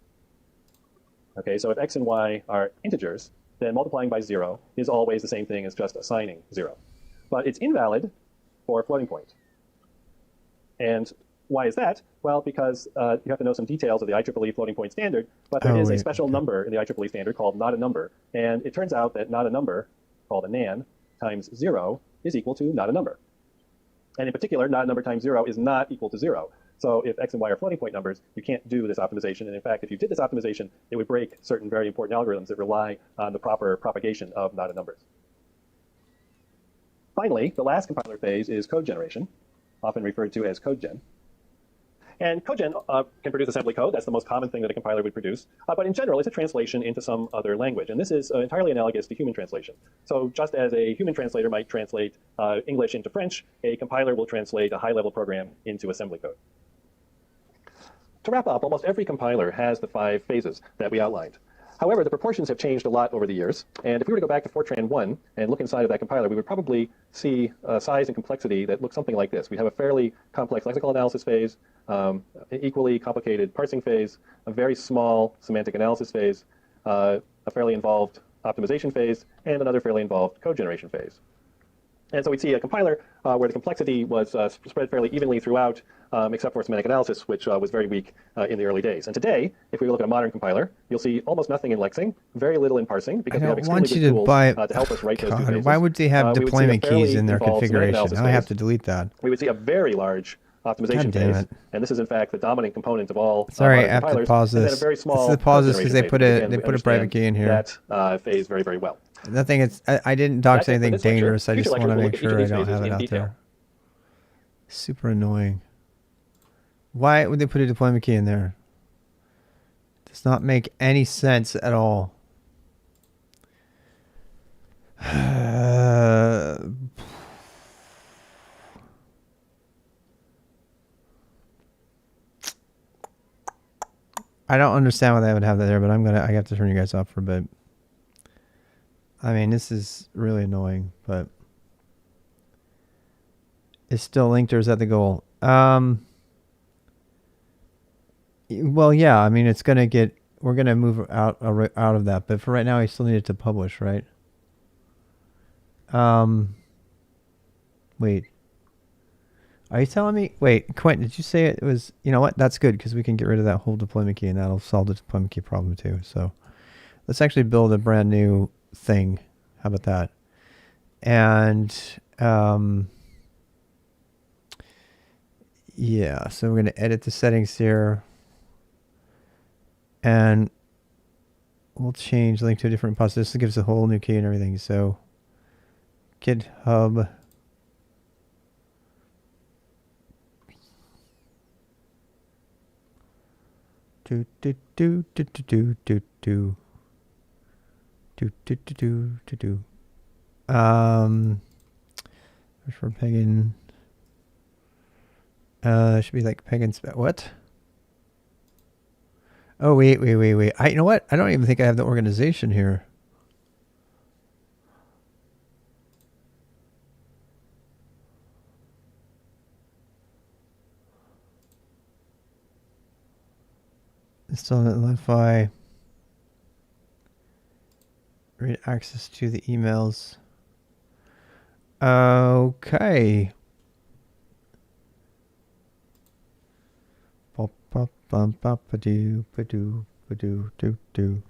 Okay, so if x and y are integers, then multiplying by 0 is always the same thing as just assigning 0. But it's invalid for a floating point. And why is that? Well, because you have to know some details of the IEEE floating point standard, but there is a special number in the IEEE standard called not a number. And it turns out that not a number, called a nan, times 0 is equal to not a number. And in particular, not a number times 0 is not equal to 0. So if x and y are floating point numbers, you can't do this optimization. And in fact, if you did this optimization, it would break certain very important algorithms that rely on the proper propagation of not a numbers. Finally, the last compiler phase is code generation, often referred to as code gen. And code gen can produce assembly code. That's the most common thing that a compiler would produce. But in general, it's a translation into some other language. And this is entirely analogous to human translation. So just as a human translator might translate English into French, a compiler will translate a high-level program into assembly code. To wrap up, almost every compiler has the 5 phases that we outlined. However, the proportions have changed a lot over the years. And if we were to go back to Fortran 1 and look inside of that compiler, we would probably see a size and complexity that looks something like this. We have a fairly complex lexical analysis phase, an equally complicated parsing phase, a very small semantic analysis phase, a fairly involved optimization phase, and another fairly involved code generation phase. And so we'd see a compiler where the complexity was spread fairly evenly throughout, except for semantic analysis, which was very weak in the early days. And today, if we look at a modern compiler, you'll see almost nothing in lexing, very little in parsing, because we have extremely good tools to help us write those two phases. Why would they have deployment keys in their configuration? Now I have to delete that. We would see a very large optimization phase, and this is in fact the dominant component of all Sorry, I have to compilers. pause this. And then a very small this is the pauses because they put phase. a private key in here. That phase very, very well. Nothing. It's I didn't dox anything dangerous. I just want to make sure I don't have it out there. Super annoying. Why would they put a deployment key in there? Does not make any sense at all. I don't understand why they would have that there, but I have to turn you guys off for a bit. I mean, this is really annoying, but it's still linked or is that the goal? Well, yeah, I mean, we're going to move out of that, but for right now, I still need it to publish, right? Wait. Are you telling me? Wait, Quentin, did you say it was, you know what? That's good because we can get rid of that whole deployment key and that'll solve the deployment key problem too. So let's actually build a brand new thing. How about that? And yeah, so we're going to edit the settings here and we'll change link to a different repository. This gives a whole new key and everything. So GitHub. Do do do do do do do do do do do do do. For pagan. It should be like pagan. What? Oh wait. You know what? I don't even think I have the organization here. Still notify. Read access to the emails. Okay. Pop pop bum pop ba doo ba doo ba doo doo doo.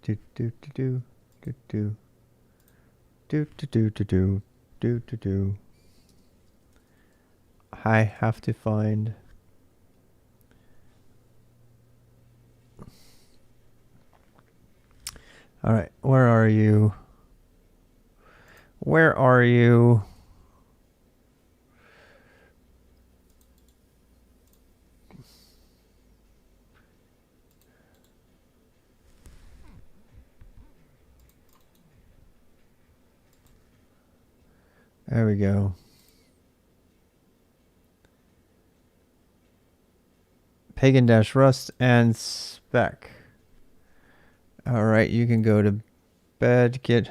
Do do do do do do do do do do do do do. I have to find. All right, where are you? Where are you? There we go. Pagan-Rust and spec. All right, you can go to bed, get...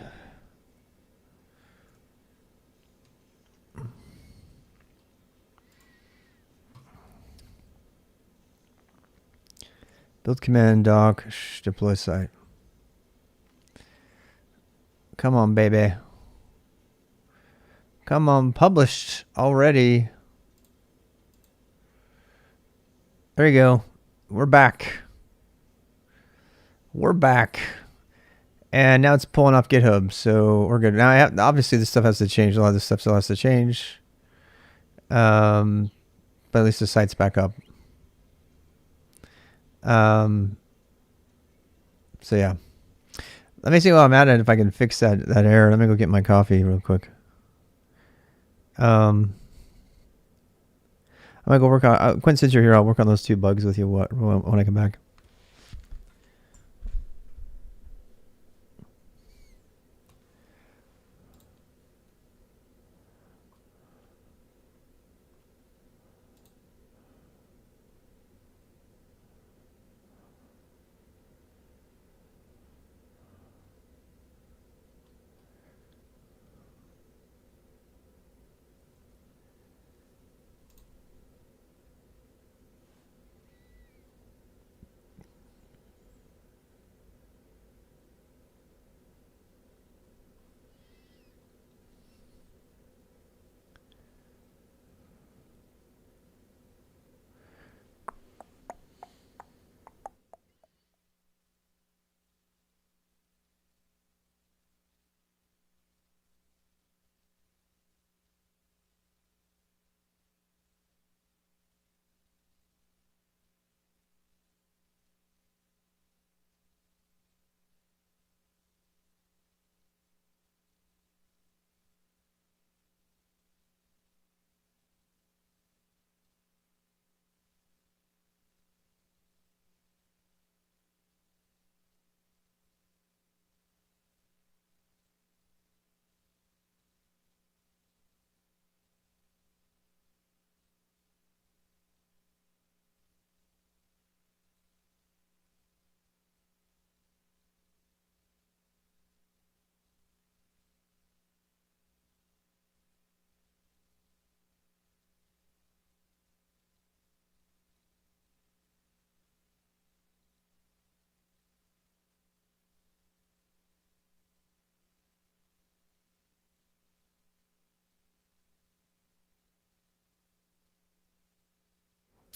Build command doc, deploy site. Come on, baby. Come on, published already. There you go. We're back. We're back. And now it's pulling off GitHub, so we're good. Now, obviously, this stuff has to change. A lot of this stuff still has to change. But at least the site's back up. So, yeah. Let me see while I'm at it if I can fix that error. Let me go get my coffee real quick. I'm gonna go work on Quinn. Since you're here, I'll work on those 2 bugs with you when I come back.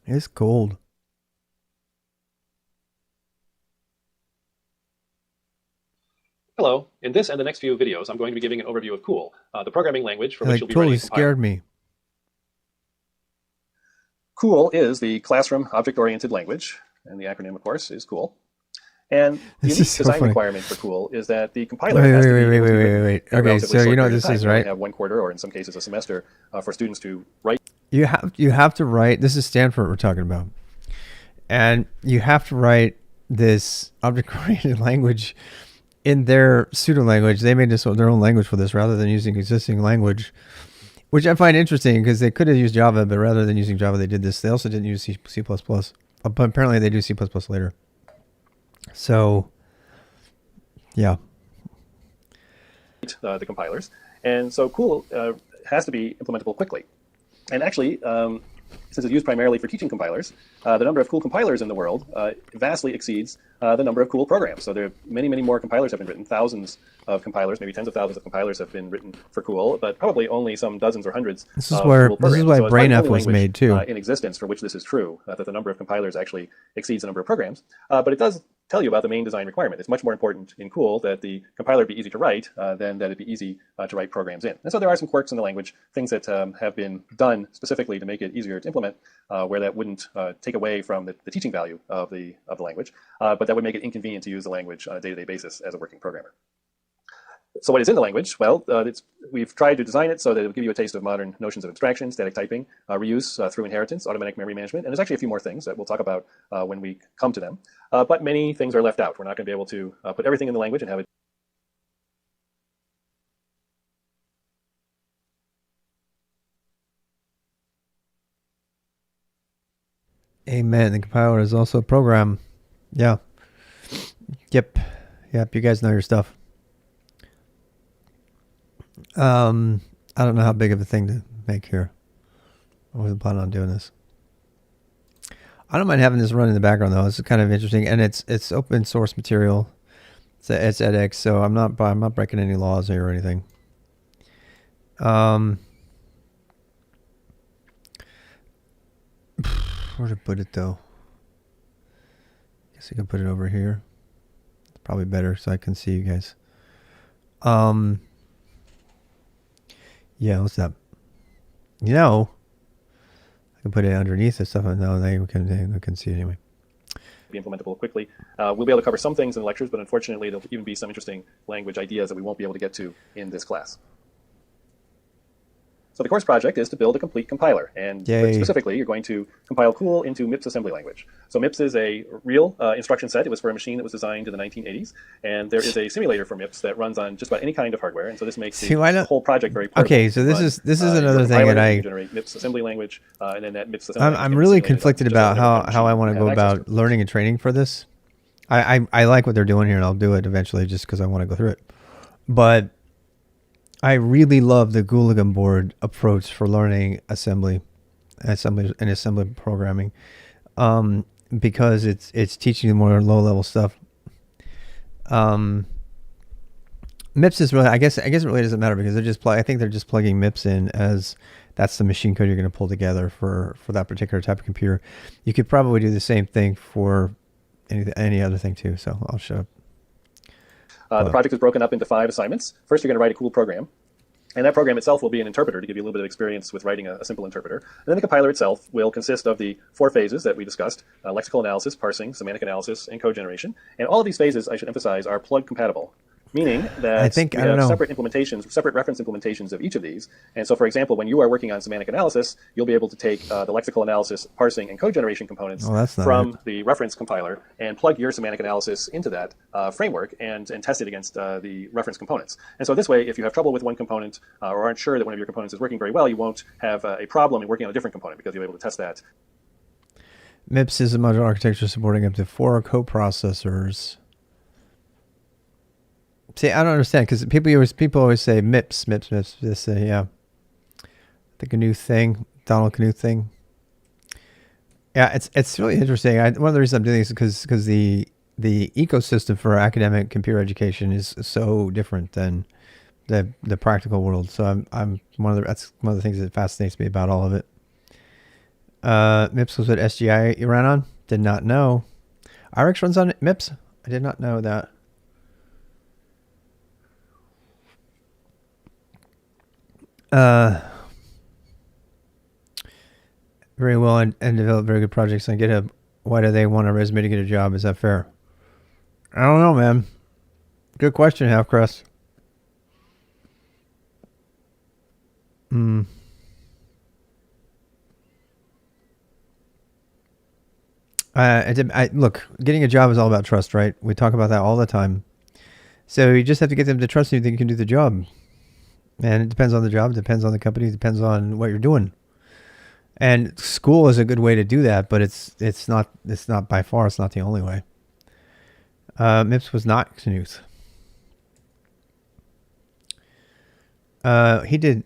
It's cold. Hello. In this and the next few videos, I'm going to be giving an overview of Cool, the programming language for which you'll be totally writing. Scared me. Cool is the classroom object-oriented language, and the acronym, of course, is Cool. And the unique design requirement for Cool is that the compiler has to be wait. Okay, so you know what this is, right? You have 1 quarter, or in some cases a semester, for students to write. You have to write. This is Stanford we're talking about. and you have to write this object-oriented language in their pseudo language. They made this their own language for this rather than using existing language, which I find interesting because they could have used Java, but rather than using Java, they did this. They also didn't use C++, but apparently they do C++ later. So, yeah. The compilers. And so cool has to be implementable quickly. And actually, since it's used primarily for teaching compilers, the number of cool compilers in the world vastly exceeds the number of cool programs. So there are many, many more compilers have been written. Thousands of compilers, maybe tens of thousands of compilers have been written for cool, but probably only some dozens or hundreds This is of where cool programs. this is why So it's probably the BrainF only was language, made too. in existence for which this is true, that the number of compilers actually exceeds the number of programs. But it does tell you about the main design requirement. It's much more important in cool that the compiler be easy to write than that it be easy to write programs in. And so there are some quirks in the language, things that have been done specifically to make it easier to implement, where that wouldn't take away from the teaching value of the language, but that would make it inconvenient to use the language on a day-to-day basis as a working programmer. So what is in the language? Well, we've tried to design it so that it will give you a taste of modern notions of abstraction, static typing, reuse through inheritance, automatic memory management, and there's actually a few more things that we'll talk about when we come to them. But many things are left out. We're not going to be able to put everything in the language and have it. Amen. The compiler is also a program. Yeah. Yep. You guys know your stuff. I don't know how big of a thing to make here. I wasn't planning on doing this. I don't mind having this run in the background though. It's kind of interesting, and it's open source material. It's edX, so I'm not breaking any laws here or anything. Where to put it though? Guess I can put it over here. It's probably better so I can see you guys. Yeah, what's that? I can put it underneath the stuff. No, they can see it anyway. Be implementable quickly. We'll be able to cover some things in the lectures, but unfortunately, there'll even be some interesting language ideas that we won't be able to get to in this class. So the course project is to build a complete compiler, and specifically, you're going to compile cool into MIPS assembly language. So MIPS is a real instruction set. It was for a machine that was designed in the 1980s, and there is a simulator for MIPS that runs on just about any kind of hardware, and so this makes the whole project very portable. Okay, so this is another thing that I generate MIPS assembly language, and then that MIPS assembly. I'm really conflicted about how I want to go about learning and training for this. I like what they're doing here, and I'll do it eventually just because I want to go through it, but I really love the Goolagam board approach for learning assembly programming, because it's teaching you more low level stuff. MIPS is really, I guess it really doesn't matter because I think they're just plugging MIPS in as that's the machine code you're going to pull together for that particular type of computer. You could probably do the same thing for any other thing too. So I'll show up. The project is broken up into 5 assignments. First, you're going to write a cool program. And that program itself will be an interpreter to give you a little bit of experience with writing a simple interpreter. And then the compiler itself will consist of the 4 phases that we discussed: lexical analysis, parsing, semantic analysis, and code generation. And all of these phases, I should emphasize, are plug compatible, meaning that we have separate implementations, separate reference implementations of each of these. And so, for example, when you are working on semantic analysis, you'll be able to take the lexical analysis, parsing, and code generation components from the reference compiler and plug your semantic analysis into that framework and test it against the reference components. And so this way, if you have trouble with one component or aren't sure that one of your components is working very well, you won't have a problem in working on a different component because you'll be able to test that. MIPS is a modular architecture supporting up to 4 coprocessors. See, I don't understand because people always say MIPS. This, yeah. I think a new thing, Donald Knuth thing. Yeah, it's really interesting. One of the reasons I'm doing this is because the ecosystem for academic computer education is so different than the practical world. So that's one of the things that fascinates me about all of it. MIPS was what SGI you ran on. Did not know. IRIX runs on MIPS. I did not know that. Very well and develop very good projects on GitHub. Why do they want a resume to get a job? Is that fair? I don't know, man. Good question, Halfcrest. Look, getting a job is all about trust, right? We talk about that all the time. So you just have to get them to trust you that you can do the job. And it depends on the job, depends on the company, depends on what you're doing. And school is a good way to do that, but it's not by far, it's not the only way. Mips was not Knuth. He did.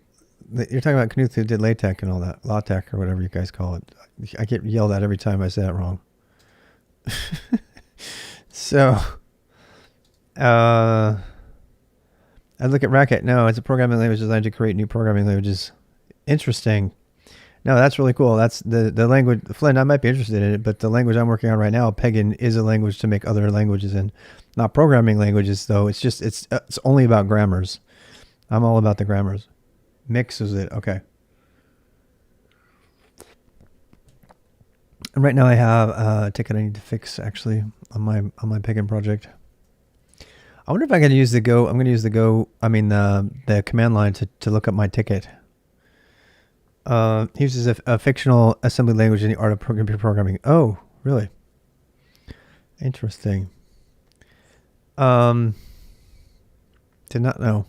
You're talking about Knuth who did LaTeX and all that, LaTeX or whatever you guys call it. I get yelled at every time I say that wrong. So, I look at Racket. No, it's a programming language designed to create new programming languages. Interesting. No, that's really cool. That's the language. Flynn, I might be interested in it, but the language I'm working on right now, Pagan, is a language to make other languages in. Not programming languages, though. It's just it's only about grammars. I'm all about the grammars. Mix is it? Okay. And right now I have a ticket I need to fix actually on my Pagan project. I wonder if I can use the Go. I'm going to use the Go. I mean the command line to look up my ticket. He uses a fictional assembly language in the art of computer programming. Oh, really? Interesting. Did not know.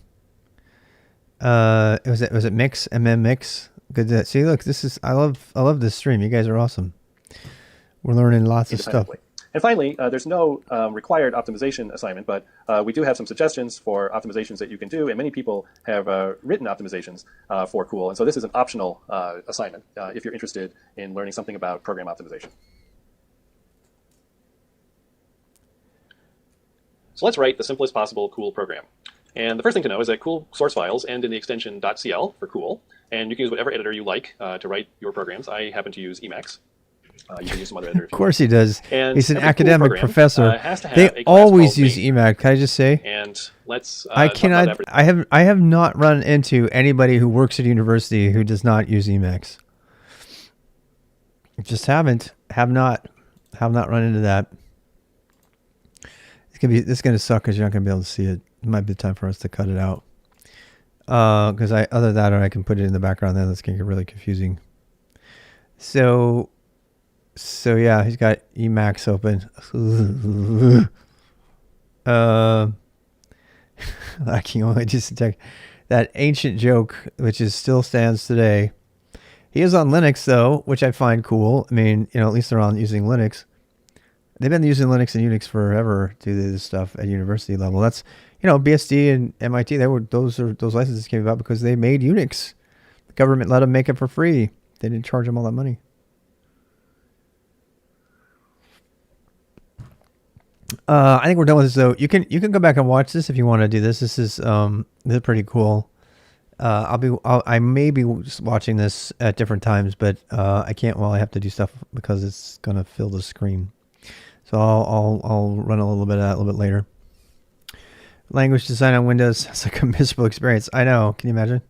Was it Mix Mix? Good to see. Look, I love this stream. You guys are awesome. We're learning lots of stuff. And finally, there's no required optimization assignment, but we do have some suggestions for optimizations that you can do, and many people have written optimizations for Cool. And so this is an optional assignment if you're interested in learning something about program optimization. So let's write the simplest possible Cool program. And the first thing to know is that Cool source files end in the extension .cl for Cool, and you can use whatever editor you like to write your programs. I happen to use Emacs. You can use some other editor. Of course he does. And he's an academic Cool professor. Has to have they always use Emacs. Can I just say? And let's. I cannot. I have not run into anybody who works at a university who does not use Emacs. Just haven't. Have not run into that. This is gonna suck because you're not gonna be able to see it. It might be time for us to cut it out. Because other than that, or I can put it in the background. Then that's gonna get really confusing. So yeah, he's got Emacs open. I can only just detect that ancient joke, which still stands today. He is on Linux though, which I find cool. I mean, at least they're on using Linux. They've been using Linux and Unix forever to do this stuff at university level. That's, BSD and MIT. Those licenses came about because they made Unix. The government let them make it for free. They didn't charge them all that money. I think we're done with this though. You can go back and watch this if you want to do this. This is pretty cool. I may be just watching this at different times, but I can't while I have to do stuff because it's gonna fill the screen. So I'll run a little bit of that a little bit later. Language design on Windows. It's like a miserable experience. I know. Can you imagine?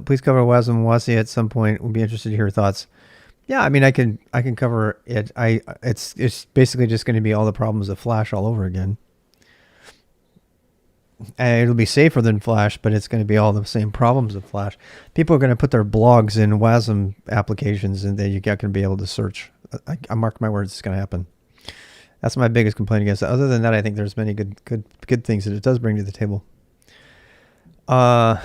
Please cover WASM and WASI at some point. We'll be interested to hear your thoughts. Yeah, I mean, I can cover it. It's basically just going to be all the problems of Flash all over again. And it'll be safer than Flash, but it's going to be all the same problems of Flash. People are going to put their blogs in WASM applications, and then you're not going to be able to search. I mark my words, it's going to happen. That's my biggest complaint against it. Other than that, I think there's many good things that it does bring to the table. For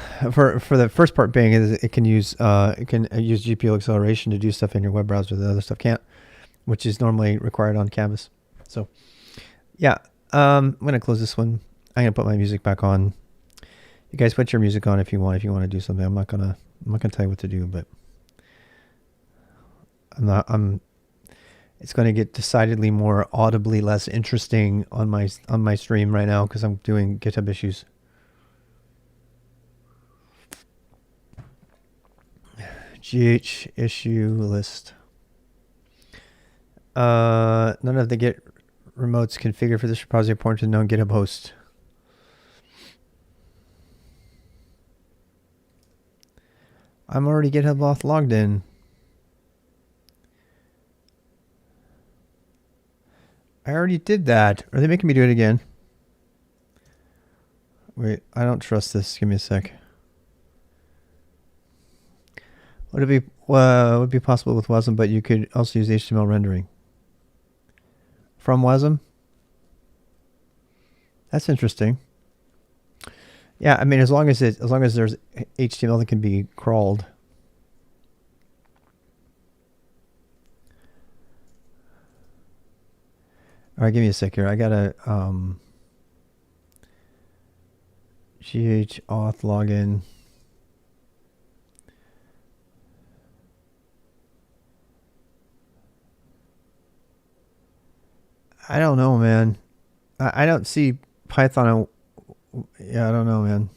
the first part being is it can use GPU acceleration to do stuff in your web browser that other stuff can't, which is normally required on Canvas. So yeah, I'm gonna close this one. I'm gonna put my music back on. You guys put your music on if you want to do something. I'm not gonna tell you what to do, but it's going to get decidedly more audibly less interesting on my stream right now because I'm doing GitHub issues. GH issue list. None of the Git remotes configured for this repository point to the known GitHub host. I'm already GitHub auth logged in. I already did that. Are they making me do it again? Wait, I don't trust this. Give me a sec. would be possible with WASM, but you could also use HTML rendering from WASM. That's interesting. Yeah, I mean, as long as there's HTML that can be crawled. All right, give me a sec here. I gotta GH auth login. I don't know, man. I don't see Python. Yeah, I don't know, man.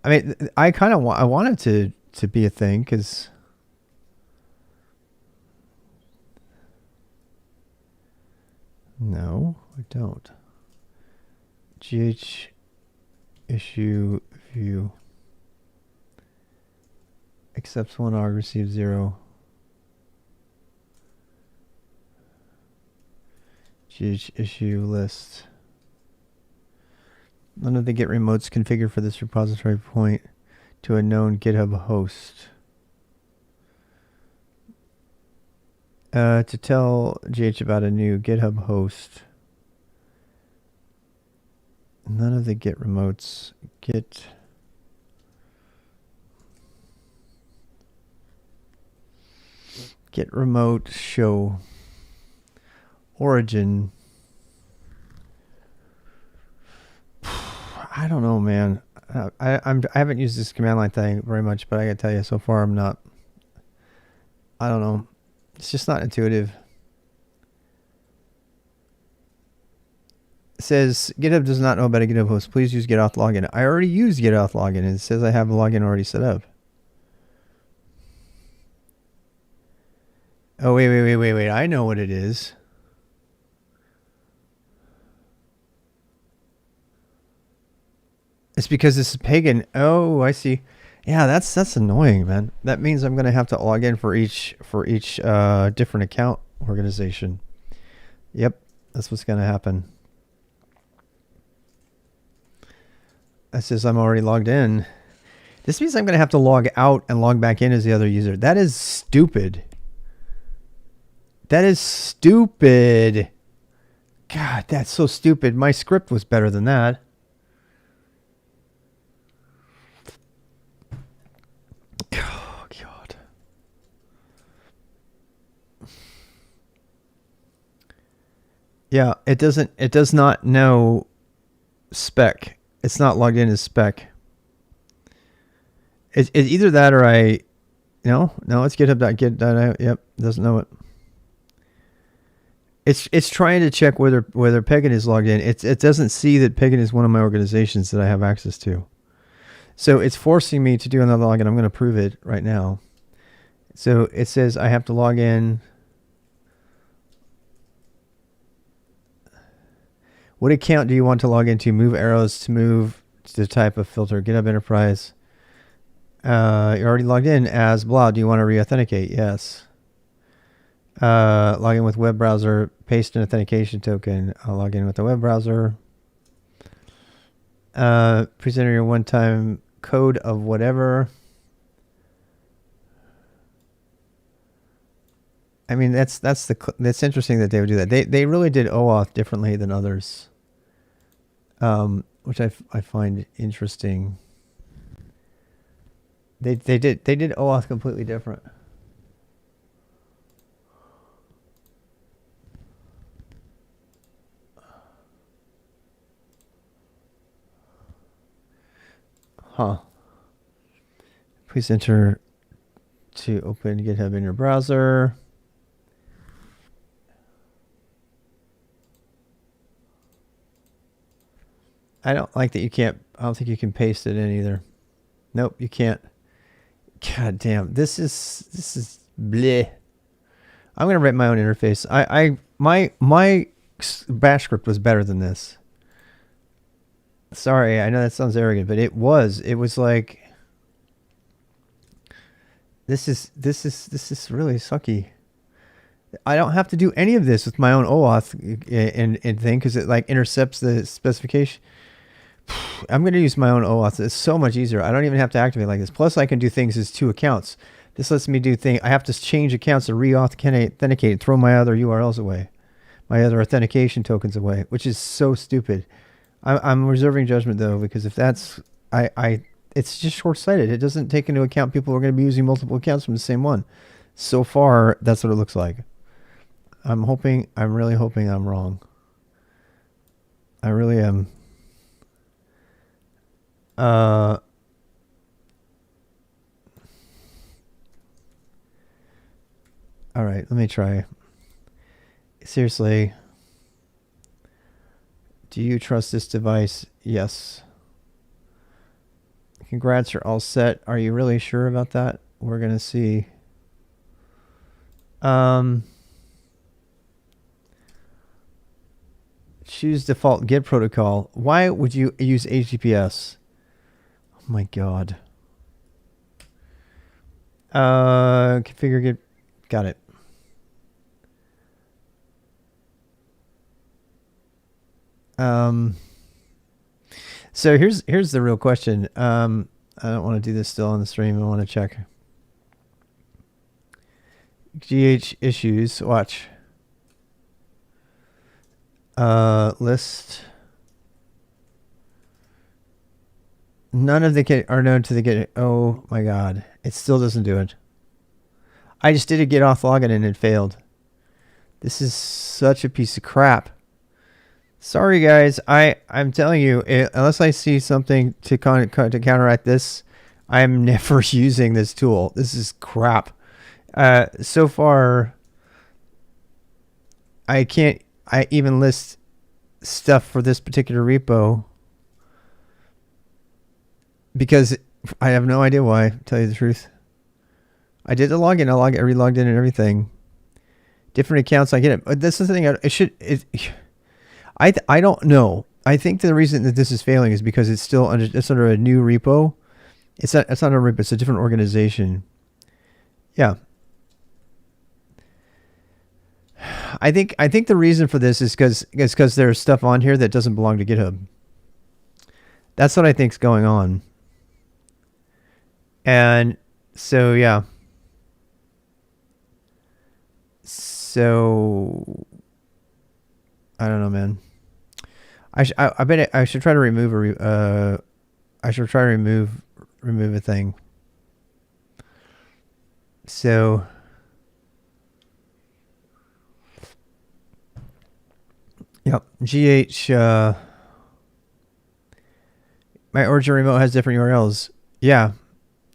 I mean, I kind of I want it to be a thing because. No, I don't. GH issue view accepts 1 arg, receives 0. GH issue list. None of the get remotes configured for this repository point to a known GitHub host. To tell GH about a new GitHub host. None of the get remotes. Get remote show origin. I don't know, man. I haven't used this command line thing very much, but I gotta tell you, so far I'm not. I don't know. It's just not intuitive. It says GitHub does not know about a GitHub host. Please use getauth login. I already used getauth login. It says I have a login already set up. Oh, wait. I know what it is. It's because this is pagan. Oh, I see. Yeah, that's annoying, man. That means I'm gonna have to log in for each different account organization. Yep, that's what's gonna happen. That says I'm already logged in. This means I'm gonna have to log out and log back in as the other user. That is stupid. That is stupid. God, that's so stupid. My script was better than that. Oh, God. Yeah, it does not know spec. It's not logged in as spec. It's either that or no, it's github.git.io. Yep, doesn't know it. It's trying to check whether Pagan is logged in. It doesn't see that Pagan is one of my organizations that I have access to. So it's forcing me to do another login. I'm going to prove it right now. So it says I have to log in. What account do you want to log into? Move arrows to move to the type of filter. GitHub Enterprise. You're already logged in as blah. Do you want to re-authenticate? Yes. Log in with web browser. Paste an authentication token. I'll log in with the web browser. Please enter your one-time code of whatever. I mean, that's interesting that they would do that. They really did OAuth differently than others, which I find interesting. They did OAuth completely different. Huh. Please enter to open GitHub in your browser. I don't like that you can't. I don't think you can paste it in either. Nope, you can't. God damn, this is bleh. I'm gonna write my own interface. My bash script was better than this. Sorry, I know that sounds arrogant, but it was like this is really sucky. I don't have to do any of this with my own OAuth and thing because it like intercepts the specification. I'm going to use my own OAuth. It's so much easier. I don't even have to activate like this. Plus, I can do things as 2 accounts. This lets me do things. I have to change accounts to re-authenticate and throw my other URLs away, my other authentication tokens away, which is so stupid. I'm reserving judgment though, because if that's it's just short-sighted. It doesn't take into account people who are going to be using multiple accounts from the same one. So far, that's what it looks like. I'm really hoping I'm wrong. I really am. All right, let me try. Seriously. Do you trust this device? Yes. Congrats, you're all set. Are you really sure about that? We're going to see. Choose default GET protocol. Why would you use HTTPS? Oh my god. Configure GET. Got it. So here's the real question. I don't want to do this still on the stream. I want to check. GH issues. Watch. List. None of the GET are known to the GET. Oh my god. It still doesn't do it. I just did a get off login and it failed. This is such a piece of crap. Sorry guys, I'm telling you, unless I see something to counteract this, I'm never using this tool. This is crap. So far, I can't even list stuff for this particular repo because I have no idea why, to tell you the truth. I did the login, I re-logged in and everything. Different accounts, I get it. But this is the thing, I don't know. I think the reason that this is failing is because it's still under a new repo. It's not a repo. It's a different organization. Yeah. I think the reason for this is because there's stuff on here that doesn't belong to GitHub. That's what I think's going on. And so yeah. So I don't know, man. I bet I should try to remove remove a thing. So yep, GH my origin remote has different URLs. Yeah,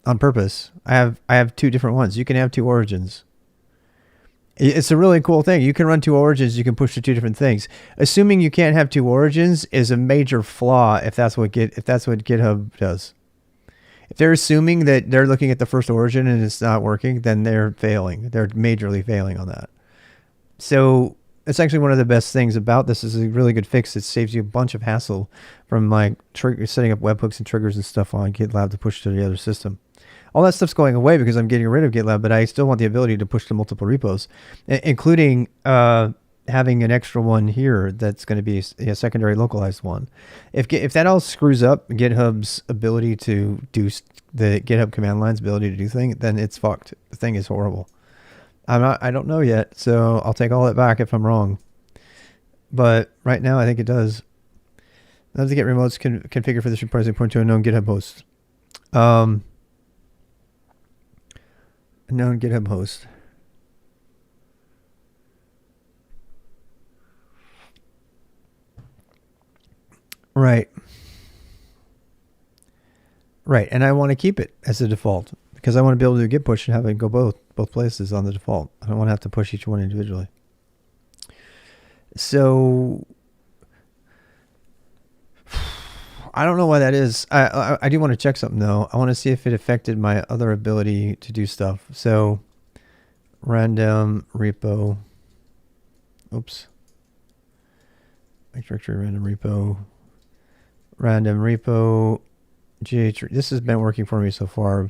on purpose. I have 2 different ones. You can have 2 origins. It's a really cool thing. You can run 2 origins. You can push to 2 different things. Assuming you can't have 2 origins is a major flaw if that's what GitHub does. If they're assuming that they're looking at the first origin and it's not working, then they're failing. They're majorly failing on that. So it's actually one of the best things about this is a really good fix. It saves you a bunch of hassle from like setting up webhooks and triggers and stuff on GitLab to push to the other system. All that stuff's going away because I'm getting rid of GitLab, but I still want the ability to push to multiple repos, including having an extra one here that's going to be a secondary localized one. If that all screws up GitHub's ability to do the GitHub command line's ability to do things, then it's fucked. The thing is horrible. I don't know yet, so I'll take all that back if I'm wrong. But right now, I think it does. Now to get remotes configured for this repository point to a known GitHub host. Known GitHub host. Right. Right, and I want to keep it as a default because I want to be able to do git push and have it go both places on the default. I don't want to have to push each one individually. So I don't know why that is. I do want to check something though. I want to see if it affected my other ability to do stuff. So random repo. Oops. Directory random repo. Random repo. GH. This has been working for me so far.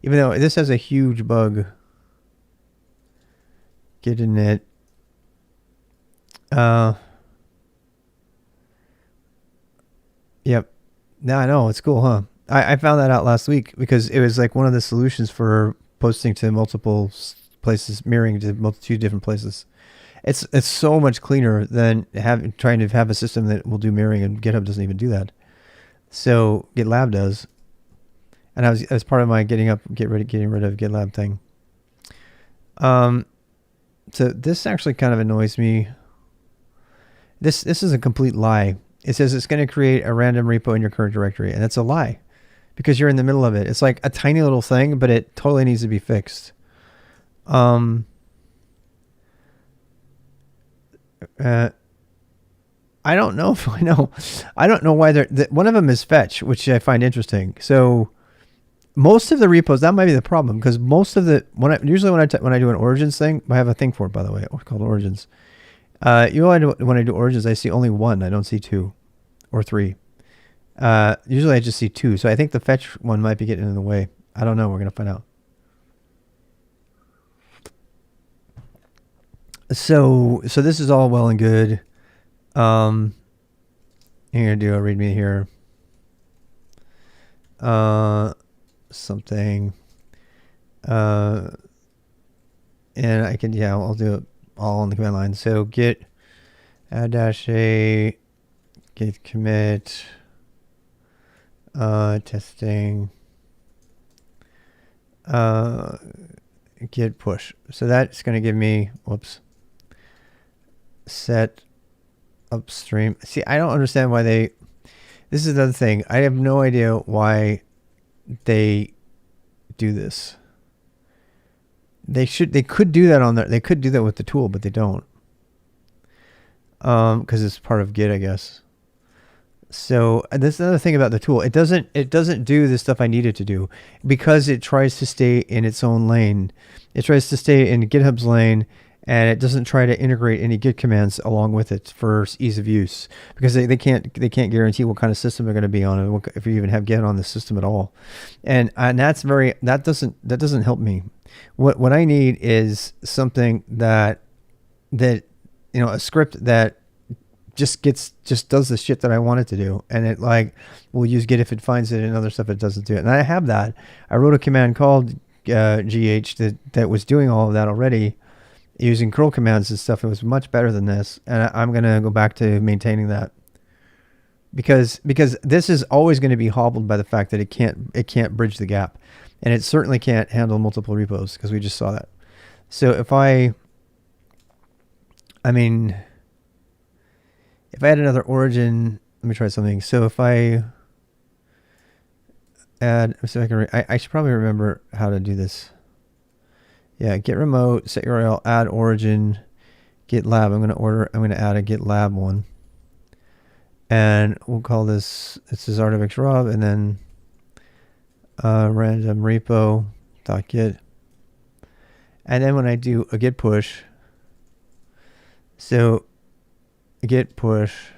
Even though this has a huge bug. Get in it. Yep. Now I know it's cool, huh? I found that out last week because it was like one of the solutions for posting to multiple places, mirroring to multitude different places. It's so much cleaner than trying to have a system that will do mirroring, and GitHub doesn't even do that. So GitLab does, and I was as part of my getting rid of GitLab thing. So this actually kind of annoys me. This is a complete lie. It says it's going to create a random repo in your current directory, and it's a lie because you're in the middle of it. It's like a tiny little thing, but it totally needs to be fixed. I don't know if I know. I don't know why one of them is fetch, which I find interesting. So most of the repos, that might be the problem, because most of the when I do an origins thing, I have a thing for it, by the way, called origins. When I do origins, I see only one. I don't see two or three. Usually I just see two. So I think the fetch one might be getting in the way. I don't know. We're gonna find out. So this is all well and good. You're gonna do a readme here. Something. And I can, I'll do it all on the command line. So git add -a git commit testing git push. So that's going to give me, set upstream. See, I don't understand why this is another thing. I have no idea why they do this. They could do that they could do that with the tool, but they don't. Because it's part of Git, I guess. So that's another thing about the tool. It doesn't do the stuff I need it to do because it tries to stay in its own lane. It tries to stay in GitHub's lane, and it doesn't try to integrate any Git commands along with it for ease of use, because they can't guarantee what kind of system they're going to be on, and if you even have Git on the system at all. And that doesn't help me. What I need is something that a script that just does the shit that I want it to do, and it will use Git if it finds it, and other stuff it doesn't do it. And I have that. I wrote a command called gh that was doing all of that already, using curl commands and stuff. It was much better than this, and I'm gonna go back to maintaining that because this is always going to be hobbled by the fact that it can't bridge the gap, and it certainly can't handle multiple repos, because we just saw that. So if I had another origin, let me try something. So if I add, so I should probably remember how to do this. Yeah, git remote, set URL, add origin, GitLab. I'm going to add a GitLab one. And we'll call this, is artifacts rob, and then random repo.git. And then when I do a git push, so git push,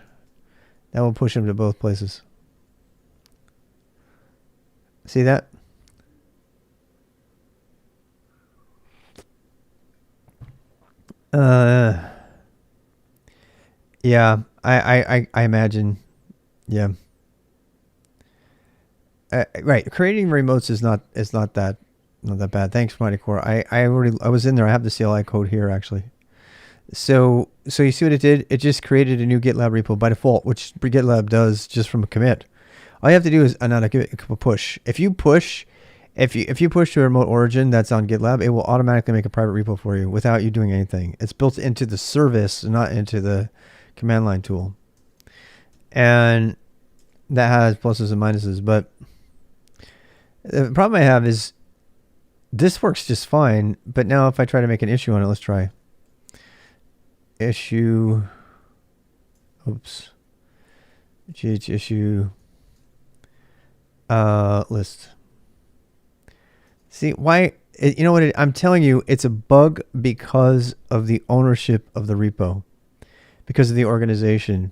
that will push them to both places. See that? Yeah, I imagine. Yeah. Right. Creating remotes is not that bad. Thanks, Mighty Core. I was in there. I have the CLI code here actually. So you see what it did? It just created a new GitLab repo by default, which GitLab does just from a commit. All you have to do is not a push. If you push to a remote origin that's on GitLab, it will automatically make a private repo for you without you doing anything. It's built into the service, not into the command line tool. And that has pluses and minuses, but the problem I have is this works just fine, but now if I try to make an issue on it, let's try. Issue, gh issue, list. See why? You know what? I'm telling you, it's a bug because of the ownership of the repo, because of the organization.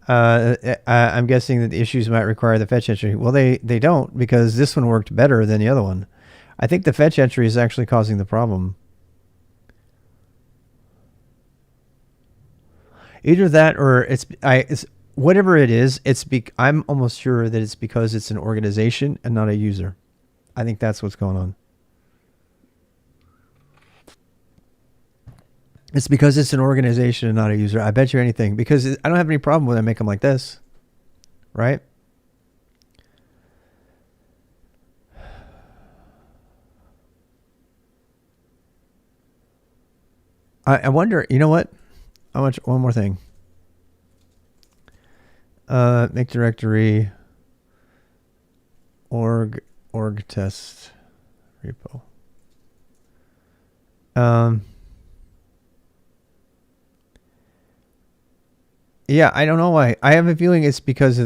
I'm guessing that the issues might require the fetch entry. Well, they don't, because this one worked better than the other one. I think the fetch entry is actually causing the problem. Either that, or whatever it is, I'm almost sure that it's because it's an organization and not a user. I think that's what's going on. It's because it's an organization and not a user. I bet you anything, because I don't have any problem when I make them like this, right? I wonder, you know what? One more thing. Make directory org test repo. Yeah, I don't know why. I have a feeling it's because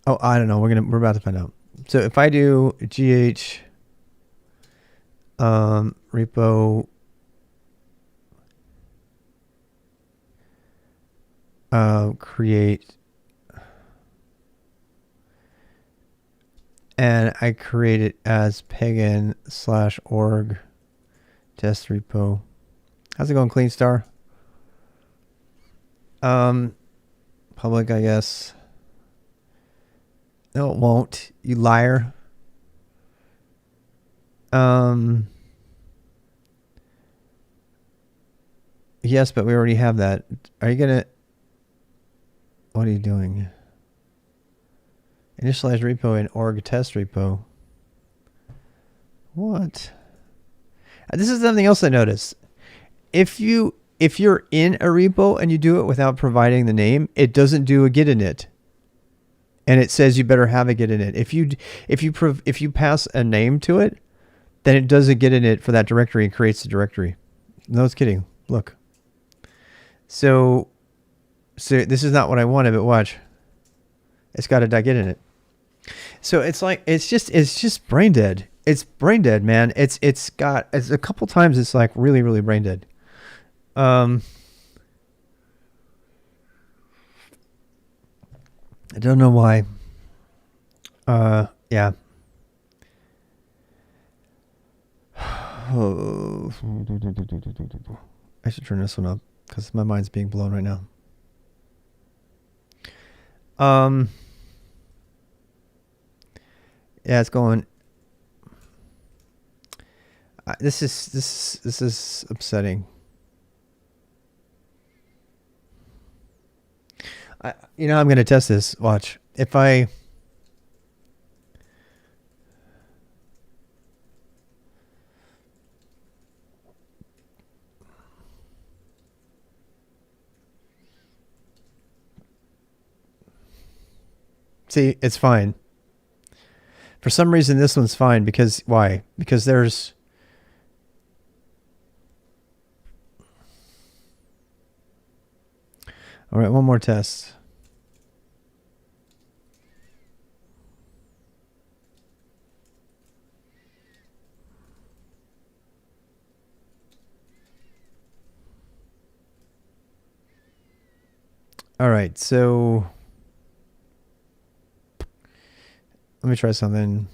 oh, I don't know. We're about to find out. So if I do gh repo create, and I create it as pagan/org test repo. How's it going, Clean Star? Public, I guess. No, it won't. You liar. Yes, but we already have that. Are you gonna? What are you doing? Initialize repo in org test repo. What? This is something else I noticed. If you're in a repo and you do it without providing the name, it doesn't do a git init, and it says you better have a git init. If you pass a name to it, then it does a git init for that directory and creates the directory. No, it's kidding. Look. So this is not what I wanted, but watch. It's got a .git in it. So it's like it's just brain dead. It's brain dead, man. It's a couple times it's like really, really brain dead. I don't know why. Yeah. I should turn this one up because my mind's being blown right now. Yeah, it's going. This is upsetting. I'm going to test this. Watch. If I see, it's fine. For some reason, this one's fine because why? Because there's all right. One more test. All right, so let me try something.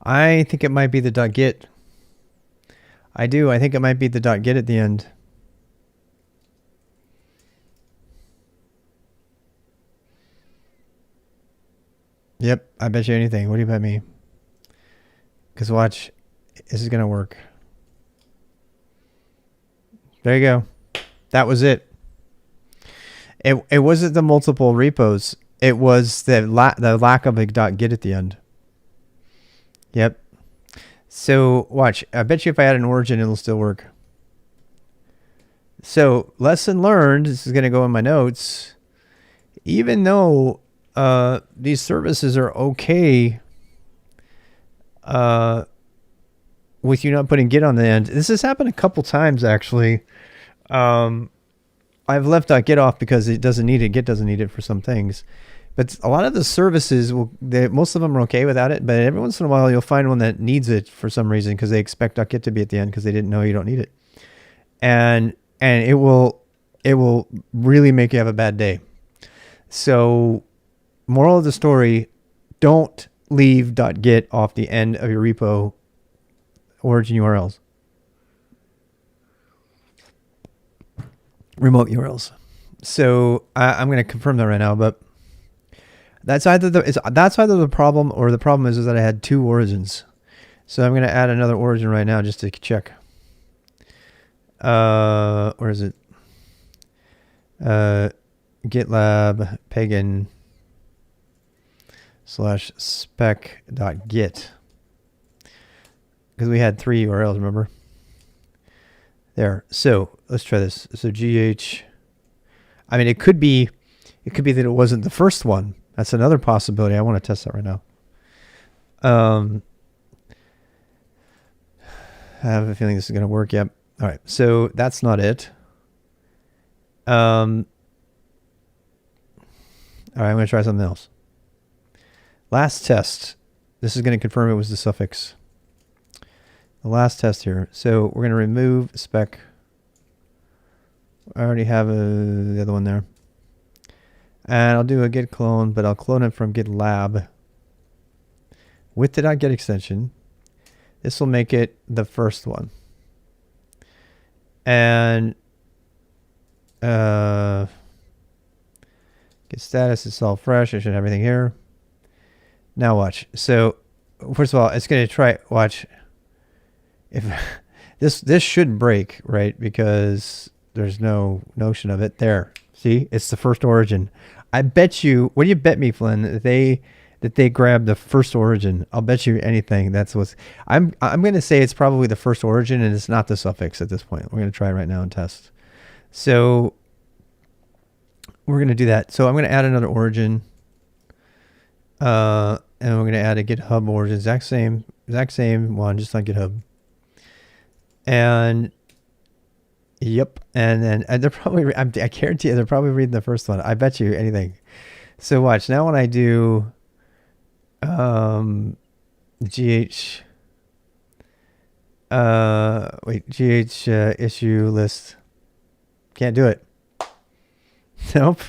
I think it might be the .git. I do. I think it might be the .git at the end. Yep, I bet you anything. What do you bet me? Because watch, this is going to work. There you go. That was it. It wasn't the multiple repos. It was the lack of a .git at the end. Yep. So watch. I bet you if I add an origin, it'll still work. So lesson learned. This is going to go in my notes. Even though these services are okay with you not putting git on the end. This has happened a couple times actually. I've left .git off because it doesn't need it. Git doesn't need it for some things. But a lot of the services, most of them are okay without it. But every once in a while, you'll find one that needs it for some reason because they expect .git to be at the end because they didn't know you don't need it. And it will really make you have a bad day. So, moral of the story, don't leave .git off the end of your repo origin URLs. Remote URLs. So I'm going to confirm that right now, but that's either the problem, or the problem is that I had two origins. So I'm going to add another origin right now just to check. Where is it? GitLab pagan /spec.git, because we had 3 URLs, remember? There. So let's try this. So GH. I mean, it could be that it wasn't the first one. That's another possibility. I want to test that right now. I have a feeling this is going to work. Yep. All right. So that's not it. All right. I'm going to try something else. Last test. This is going to confirm it was the suffix. The last test here. So we're going to remove spec. I already have the other one there. And I'll do a git clone, but I'll clone it from GitLab with the .git extension. This will make it the first one. And git status is all fresh. I should have everything here. Now watch. So first of all, it's going to try. Watch. If this should break, right? Because there's no notion of it there. See, it's the first origin. I bet you. What do you bet me, Flynn? That they grabbed the first origin. I'll bet you anything. That's what's. I'm going to say it's probably the first origin, and it's not the suffix at this point. We're going to try right now and test. So we're going to do that. So I'm going to add another origin. And we're going to add a GitHub origin. Exact same one, just like GitHub. And yep, and then they're probably, I guarantee you, they're probably reading the first one. I bet you anything. So watch now when I do GH issue list. Can't do it. Nope.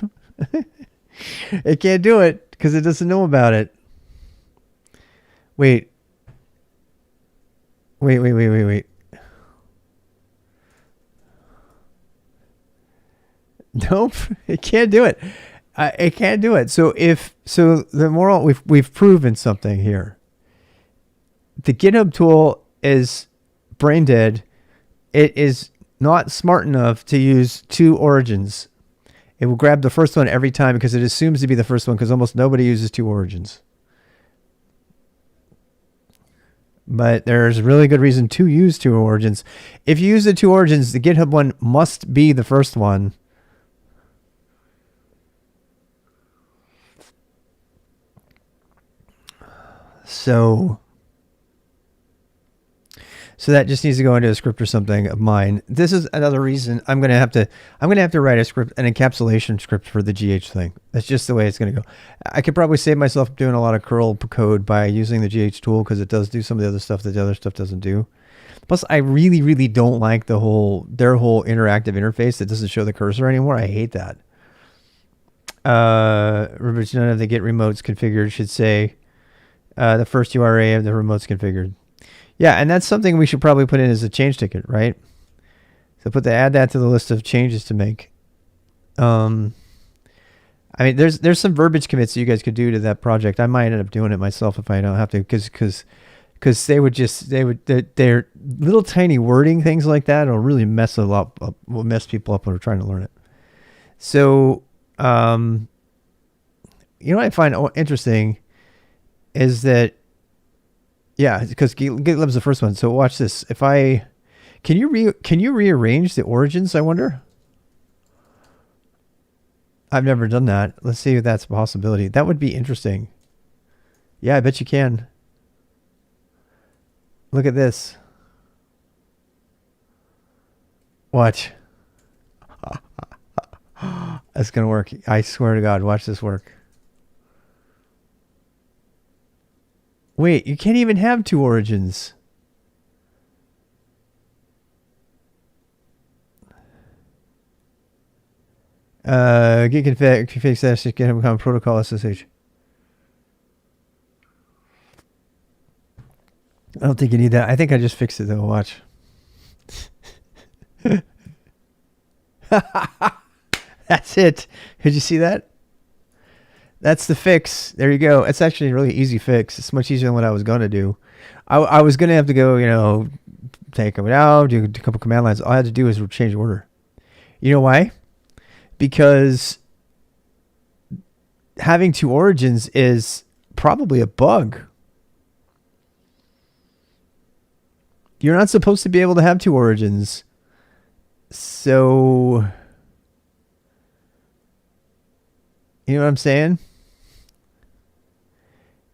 It can't do it because it doesn't know about it. Wait. Nope, it can't do it. It can't do it. So the moral, we've proven something here. The GitHub tool is brain dead. It is not smart enough to use 2 origins. It will grab the first one every time because it assumes to be the first one because almost nobody uses 2 origins. But there's really good reason to use 2 origins. If you use the 2 origins, the GitHub one must be the first one. So that just needs to go into a script or something of mine. This is another reason I'm gonna have to write a script, an encapsulation script for the GH thing. That's just the way it's gonna go. I could probably save myself doing a lot of curl code by using the GH tool because it does do some of the other stuff that the other stuff doesn't do. Plus, I really, really don't like their whole interactive interface that doesn't show the cursor anymore. I hate that. Remember, none of the Git remotes configured should say the first URA of the remotes configured. Yeah, and that's something we should probably put in as a change ticket, right? So add that to the list of changes to make. I mean, there's some verbiage commits that you guys could do to that project. I might end up doing it myself if I don't have to, because they're little tiny wording things like that will really mess people up when we're trying to learn it. So, you know what I find interesting is that, yeah, because GitLab's the first one. So watch this. Can you rearrange the origins? I wonder. I've never done that. Let's see if that's a possibility. That would be interesting. Yeah, I bet you can. Look at this. Watch. That's going to work. I swear to God, watch this work. Wait, you can't even have two origins. Git config slash GitHub protocol SSH. I don't think you need that. I think I just fixed it though. Watch. That's it. Did you see that? That's the fix. There you go. It's actually a really easy fix. It's much easier than what I was going to do. I was going to have to go, take it out, do a couple command lines. All I had to do was change order. You know why? Because having two origins is probably a bug. You're not supposed to be able to have two origins. So, you know what I'm saying?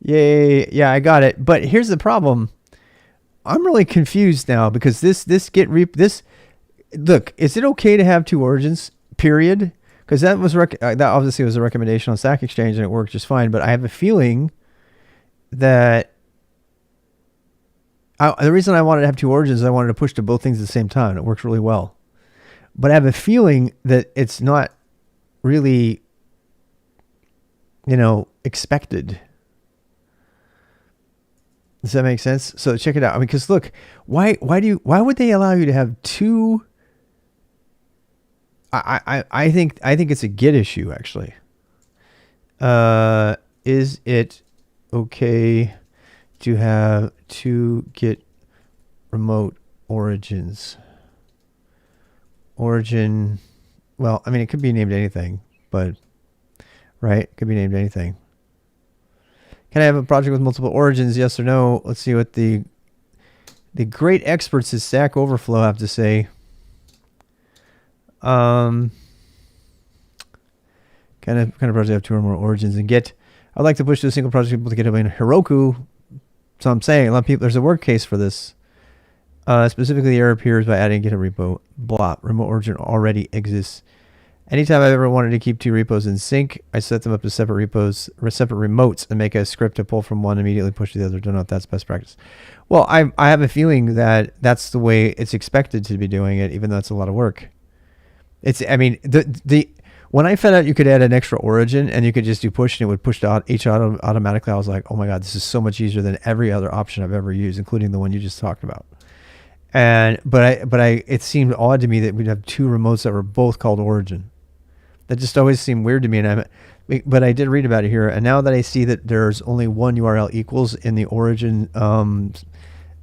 Yay. Yeah, I got it. But here's the problem. I'm really confused now because this look, is it okay to have two origins, period? Because that obviously was a recommendation on Stack Exchange and it worked just fine. But I have a feeling that the reason I wanted to have two origins is I wanted to push to both things at the same time. It works really well. But I have a feeling that it's not really, expected. Does that make sense? So check it out. I mean, because look, why would they allow you to have two? I think it's a Git issue actually. Is it okay to have two Git remote origins? Origin, well, I mean, it could be named anything, but right, it could be named anything. Can I have a project with multiple origins? Yes or no? Let's see what the great experts at Stack Overflow have to say. Kind of project have two or more origins and Git. I'd like to push to a single project people to GitHub in Heroku. So I'm saying a lot of people, there's a work case for this. Specifically, the error appears by adding GitHub repo. Blah. Remote origin already exists. Anytime I've ever wanted to keep two repos in sync, I set them up as separate repos, separate remotes, and make a script to pull from one, immediately push to the other. Don't know if that's best practice. Well, I have a feeling that that's the way it's expected to be doing it, even though it's a lot of work. When I found out you could add an extra origin and you could just do push and it would push to each automatically, I was like, oh my God, this is so much easier than every other option I've ever used, including the one you just talked about. It seemed odd to me that we'd have two remotes that were both called origin. That just always seemed weird to me. But I did read about it here. And now that I see that there's only one URL equals in the origin,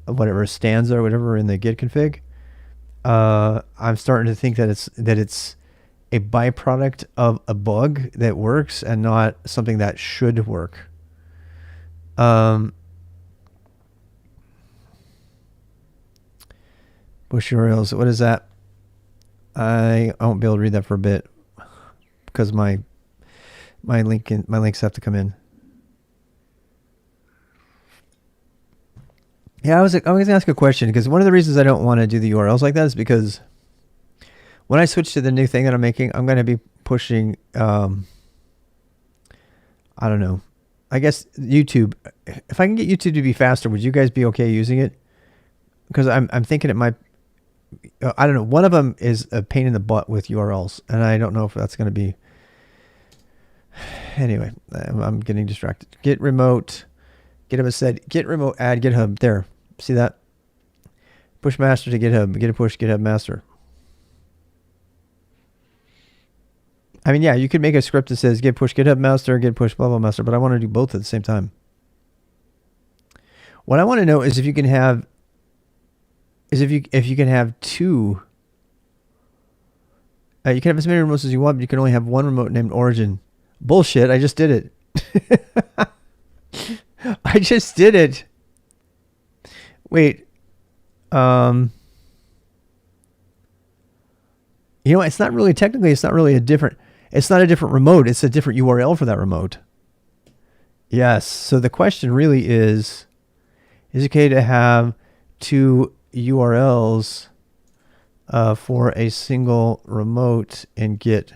whatever stanza or whatever in the Git config, I'm starting to think that it's a byproduct of a bug that works and not something that should work. Push URLs. What is that? I won't be able to read that for a bit because my links have to come in. Yeah, I was going to ask a question because one of the reasons I don't want to do the URLs like that is because when I switch to the new thing that I'm making, I'm going to be pushing, I don't know, I guess YouTube. If I can get YouTube to be faster, would you guys be okay using it? Because I'm thinking it might, I don't know. One of them is a pain in the butt with URLs, and I don't know if that's going to be. Anyway, I'm getting distracted. Git remote. GitHub has said git remote add GitHub. There. See that? Push master to GitHub. Git a push GitHub master. I mean, yeah, you could make a script that says git push GitHub master, git push blah blah master, but I want to do both at the same time. What I want to know is if you can have two. You can have as many remotes as you want, but you can only have one remote named origin. Bullshit! I just did it. I just did it. Wait. It's not really technically. It's not really a different remote. It's a different URL for that remote. Yes. So the question really is it okay to have two URLs for a single remote in Git?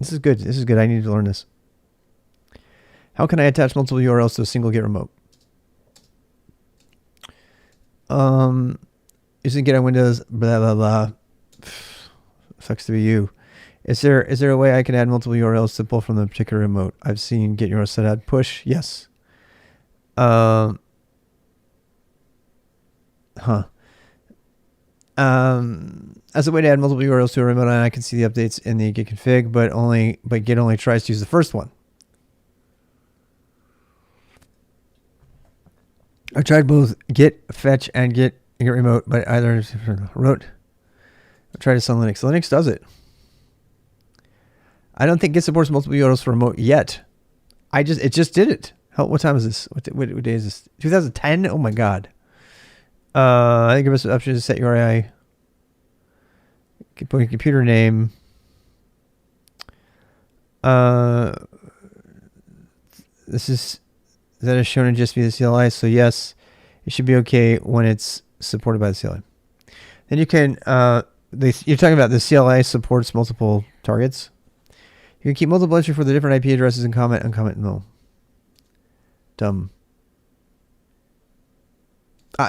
This is good. This is good. I need to learn this. How can I attach multiple URLs to a single Git remote? Using Git on Windows, blah, blah, blah. Sucks to be you. Is there a way I can add multiple URLs to pull from the particular remote? I've seen Git URL set add push. Yes. As a way to add multiple URLs to a remote, I can see the updates in the Git config, but Git only tries to use the first one. I tried both Git fetch and Git remote, but either wrote. I tried this on Linux. Linux does it. I don't think Git supports multiple URLs for remote yet. It just did it. What time is this? What day is this? 2010? Oh my god. I think the best option is set URI. Put your computer name. That is shown in just via the CLI. So yes, it should be okay when it's supported by the CLI. Then you can, you're talking about the CLI supports multiple targets. You can keep multiple entries for the different IP addresses and comment, uncomment, no. Dumb.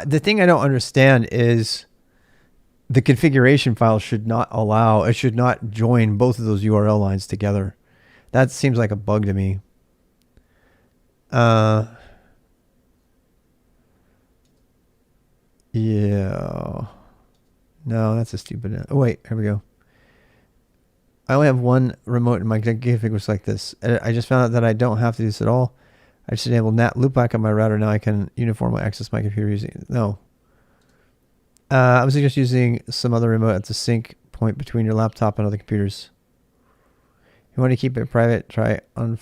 The thing I don't understand is the configuration file should not join both of those URL lines together. That seems like a bug to me. Yeah. No, that's a stupid. Oh wait, here we go. I only have one remote in my config which is like this. I just found out that I don't have to do this at all. I just enabled NAT loopback on my router. Now I can uniformly access my computer using no. I was just using some other remote at the sync point between your laptop and other computers. You want to keep it private? Try on.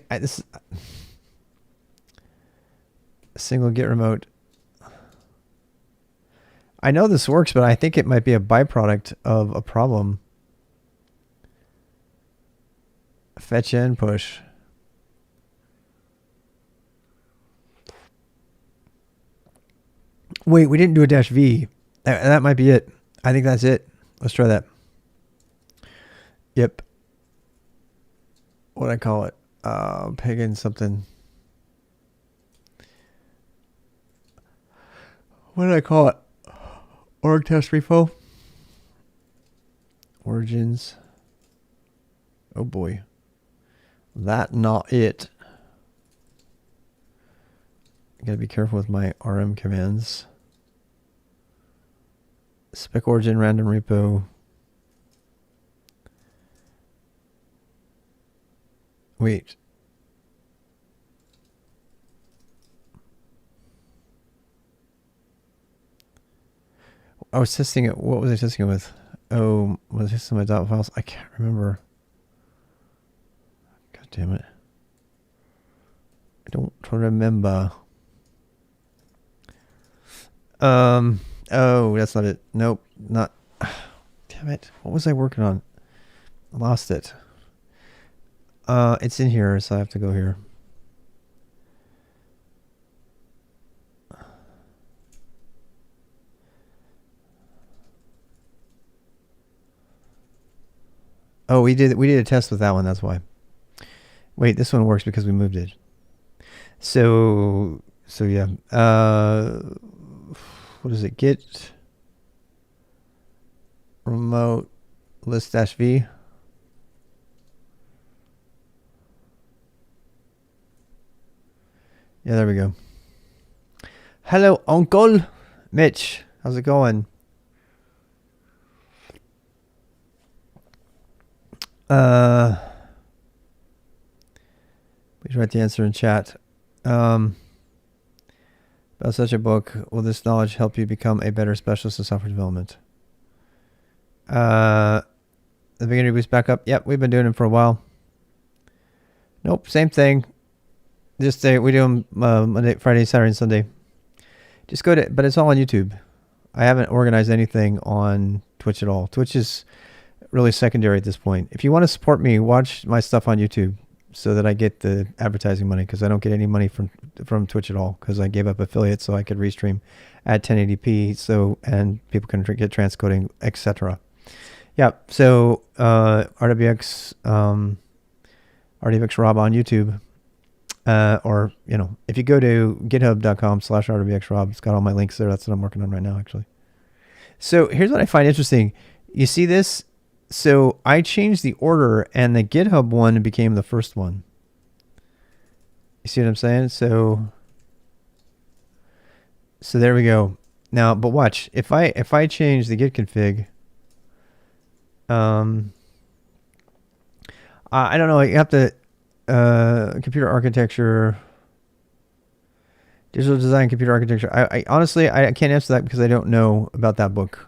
This single Git remote. I know this works, but I think it might be a byproduct of a problem. Fetch and push. Wait, we didn't do a -v. That might be it. I think that's it. Let's try that. Yep. What'd I call it? Pagan something. What did I call it? Org test repo. Origins. Oh boy. That not it. I gotta be careful with my RM commands. Spec origin random repo. Wait. I was testing it. What was I testing it with? Oh, was this my dot files? I can't remember. God damn it. I don't remember. Oh, that's not it. Nope, not. Damn it. What was I working on? I lost it. It's in here, so I have to go here. Oh, we did a test with that one. That's why. Wait, this one works because we moved it. So yeah. What is it? Git remote list -v. Yeah, there we go. Hello, Uncle Mitch. How's it going? Please write the answer in chat. About such a book, will this knowledge help you become a better specialist in software development? The beginner boost backup. Yep, we've been doing them for a while. Nope, same thing. Just we do them Monday, Friday, Saturday, and Sunday. Just go to, but it's all on YouTube. I haven't organized anything on Twitch at all. Twitch is really secondary at this point. If you want to support me, watch my stuff on YouTube so that I get the advertising money, because I don't get any money from Twitch at all, because I gave up affiliates so I could restream at 1080p and people can get transcoding, etc. Yeah. So RWX RWX Rob on YouTube. Or, if you go to github.com/RWXRob, it's got all my links there. That's what I'm working on right now, actually. So here's what I find interesting. You see this? So I changed the order, and the GitHub one became the first one. You see what I'm saying? So there we go. Now, but watch. If I change the git config, I don't know. You have to computer architecture, digital design, computer architecture. I honestly I can't answer that because I don't know about that book.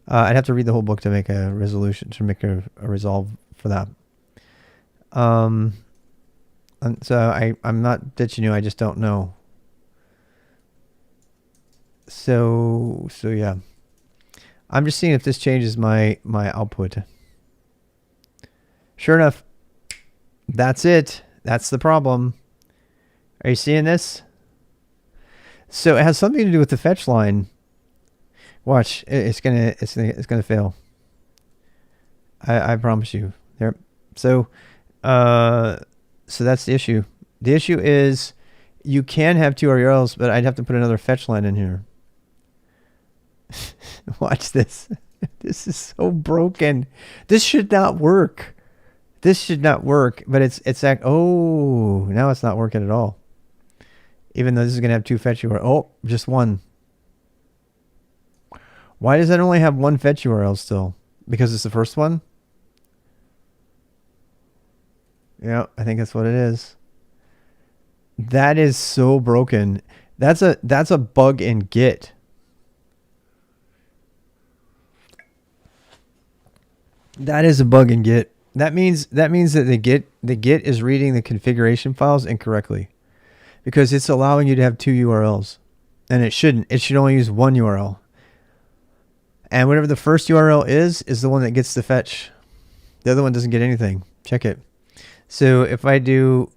I'd have to read the whole book to make a resolution, to make a resolve for that. And so I'm not ditching you. I just don't know. So yeah, I'm just seeing if this changes my output. Sure enough, that's it. That's the problem. Are you seeing this? So it has something to do with the fetch line. Watch, it's gonna fail. I promise you. There. So that's the issue. The issue is you can have two URLs, but I'd have to put another fetch line in here. Watch this. This is so broken. This should not work. This should not work, but it's like, oh, now it's not working at all. Even though this is going to have two fetch URLs. Oh, just one. Why does it only have one fetch URL still? Because it's the first one? Yeah, I think that's what it is. That is so broken. That's a bug in Git. That is a bug in Git. That means that the Git is reading the configuration files incorrectly, because it's allowing you to have two URLs, and it shouldn't. It should only use one URL. And whatever the first URL is the one that gets the fetch. The other one doesn't get anything. Check it. So if I do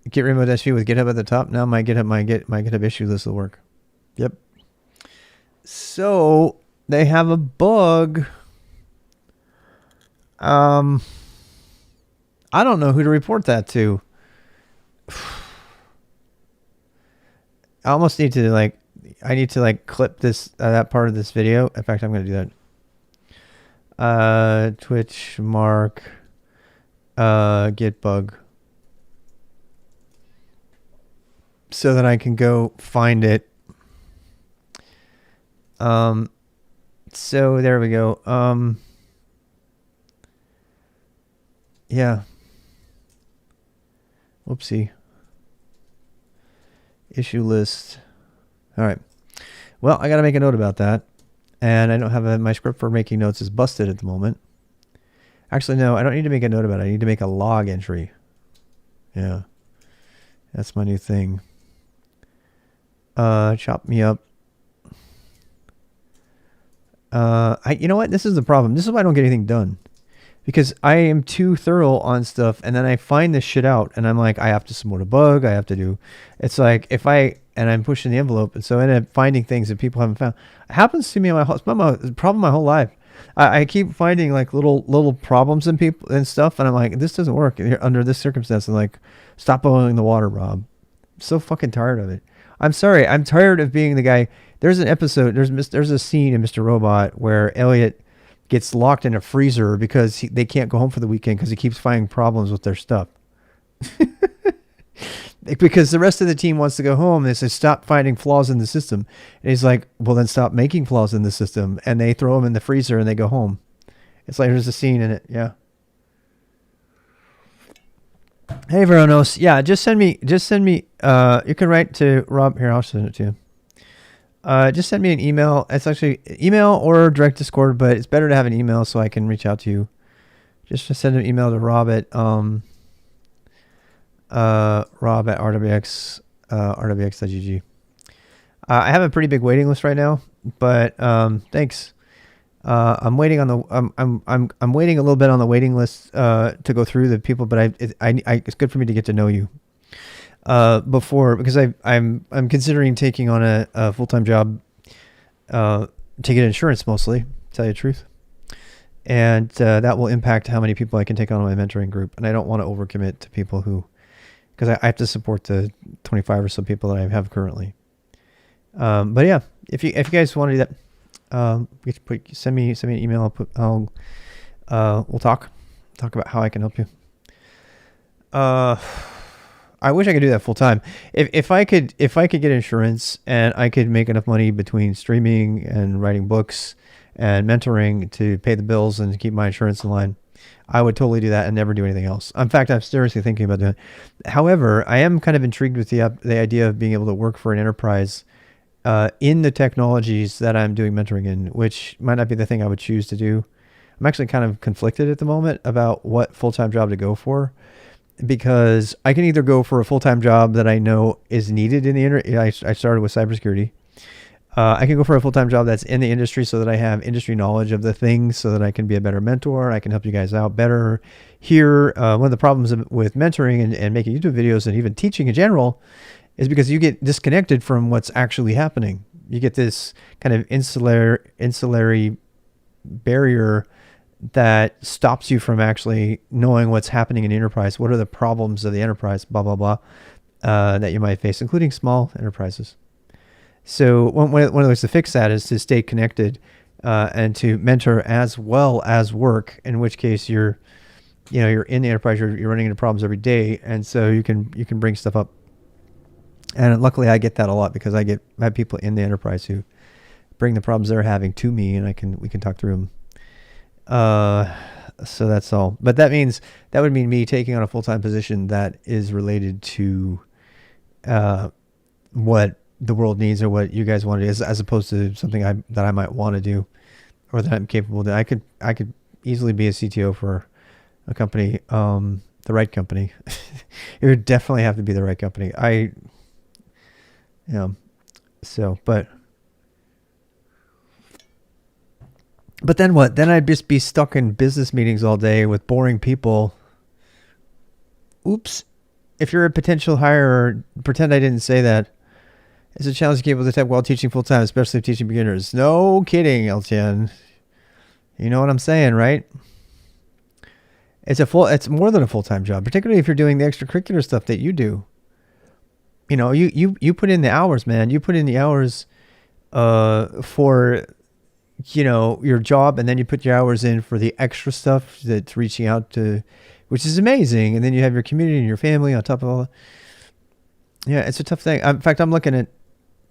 git remote SV with GitHub at the top, now my GitHub issue list will work. Yep. So they have a bug. I don't know who to report that to. I almost need to clip this that part of this video. In fact, I'm going to do that. Twitch mark git bug, so that I can go find it. So there we go. Yeah. Whoopsie. Issue list. All right. Well, I got to make a note about that. And I don't have my script for making notes is busted at the moment. Actually, no, I don't need to make a note about it. I need to make a log entry. Yeah. That's my new thing. Chop me up. You know what? This is the problem. This is why I don't get anything done. Because I am too thorough on stuff, and then I find this shit out, and I'm like, I have to submit a bug, I have to do... It's like, and I'm pushing the envelope, and so I end up finding things that people haven't found. It happens to me in my whole... It's been a problem my whole life. I keep finding like little problems in people and stuff, and I'm like, this doesn't work under this circumstance. I'm like, stop boiling the water, Rob. I'm so fucking tired of it. I'm sorry. I'm tired of being the guy... There's an episode, there's a scene in Mr. Robot where Elliot gets locked in a freezer because they can't go home for the weekend because he keeps finding problems with their stuff. Because the rest of the team wants to go home. They say, stop finding flaws in the system. And he's like, well, then stop making flaws in the system. And they throw them in the freezer and they go home. It's like, there's a scene in it. Yeah. Hey, Veronos. Yeah, just send me, you can write to Rob. Here, I'll send it to you. Just send me an email. It's actually email or direct Discord, but it's better to have an email so I can reach out to you. Just send an email to Rob at RWX rwx.gg. I have a pretty big waiting list right now, but thanks. I'm waiting on the I'm waiting a little bit on the waiting list to go through the people, but it's good for me to get to know you. Because I'm considering taking on a full-time job to get insurance mostly tell you the truth. And that will impact how many people I can take on my mentoring group. And I don't want to overcommit to people who, because I have to support the 25 or so people that I have currently. But yeah, if you guys want to do that, send me an email. We'll talk about how I can help you. I wish I could do that full time. If I could get insurance and I could make enough money between streaming and writing books and mentoring to pay the bills and to keep my insurance in line, I would totally do that and never do anything else. In fact, I'm seriously thinking about doing it. However, I am kind of intrigued with the idea of being able to work for an enterprise in the technologies that I'm doing mentoring in, which might not be the thing I would choose to do. I'm actually kind of conflicted at the moment about what full-time job to go for, because I can either go for a full-time job that I know is needed in the I started with cybersecurity. I can go for a full-time job that's in the industry so that I have industry knowledge of the things so that I can be a better mentor. I can help you guys out better here. One of the problems with mentoring and making YouTube videos and even teaching in general is because you get disconnected from what's actually happening. You get this kind of insulary barrier that stops you from actually knowing what's happening in the enterprise. What are the problems of the enterprise, blah, blah, blah, that you might face, including small enterprises. So one of the ways to fix that is to stay connected and to mentor as well as work, in which case you're in the enterprise, you're running into problems every day. And so you can bring stuff up. And luckily I get that a lot because I have people in the enterprise who bring the problems they're having to me, and we can talk through them. So that's all. But that would mean me taking on a full-time position that is related to what the world needs or what you guys want to do, as opposed to something that I might want to do or that I'm capable of doing. I could easily be a CTO for a company, the right company. It would definitely have to be the right company. But then what? Then I'd just be stuck in business meetings all day with boring people. Oops. If you're a potential hirer, pretend I didn't say that. It's a challenge to keep up with the tech while teaching full time, especially if teaching beginners. No kidding, LTN. You know what I'm saying, right? It's more than a full-time job, particularly if you're doing the extracurricular stuff that you do. You put in the hours, man. You put in the hours for your job, and then you put your hours in for the extra stuff that's reaching out to, which is amazing. And then you have your community and your family on top of all that. Yeah, it's a tough thing. In fact, I'm looking at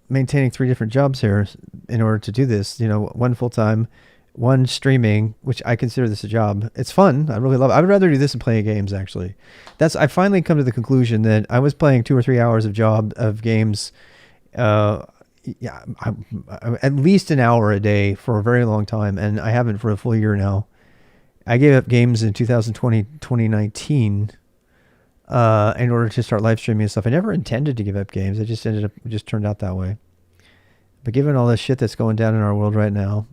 maintaining 3 different jobs here in order to do this. One full-time, one streaming, which I consider this a job. It's fun. I really love it. I would rather do this than playing games, actually. I finally come to the conclusion that I was playing 2 or 3 hours of games, at least an hour a day for a very long time, and I haven't for a full year now. I gave up games in 2019 in order to start live streaming and stuff. I never intended to give up games. It just turned out that way. But given all this shit that's going down in our world right now,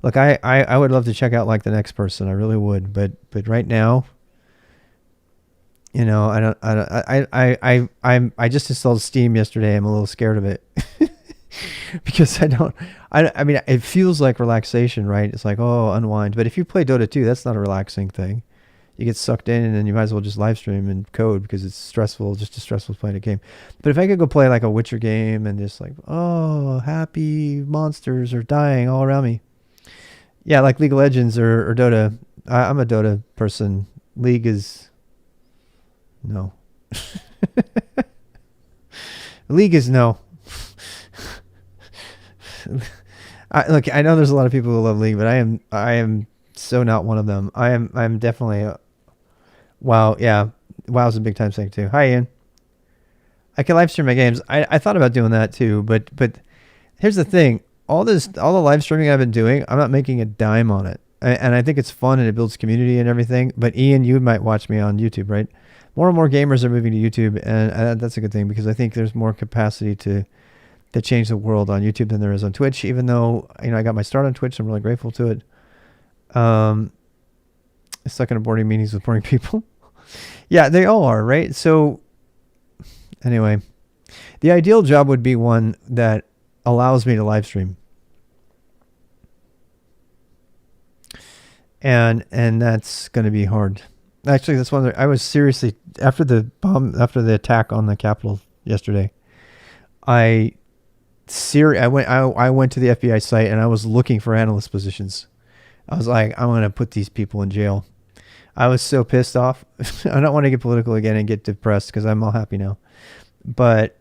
look, I would love to check out like the next person. I really would. But right now, I just installed Steam yesterday. I'm a little scared of it because I mean, it feels like relaxation, right? It's like, oh, unwind. But if you play Dota 2, that's not a relaxing thing. You get sucked in, and then you might as well just live stream and code because it's stressful, just as stressful as playing a game. But if I could go play like a Witcher game and just like, oh, happy monsters are dying all around me. Yeah, like League of Legends or Dota. I'm a Dota person. League is no. League is no. I know there's a lot of people who love League, but I am so not one of them. I'm definitely WoW. Yeah, WoW's a big time thing too. Hi, Ian. I can live stream my games. I thought about doing that too, but here's the thing. All the live streaming I've been doing, I'm not making a dime on it. And I think it's fun and it builds community and everything. But Ian, you might watch me on YouTube, right? More and more gamers are moving to YouTube, and that's a good thing because I think there's more capacity to change the world on YouTube than there is on Twitch. Even though I got my start on Twitch, I'm really grateful to it. Stuck in a boring meetings with boring people. Yeah, they all are, right? So anyway, the ideal job would be one that allows me to live stream. and that's going to be hard. Actually, that's one. I was seriously after the attack on the Capitol yesterday. I went to the FBI site and I was looking for analyst positions. I was like, I'm going to put these people in jail. I was so pissed off. I don't want to get political again and get depressed because I'm all happy now. But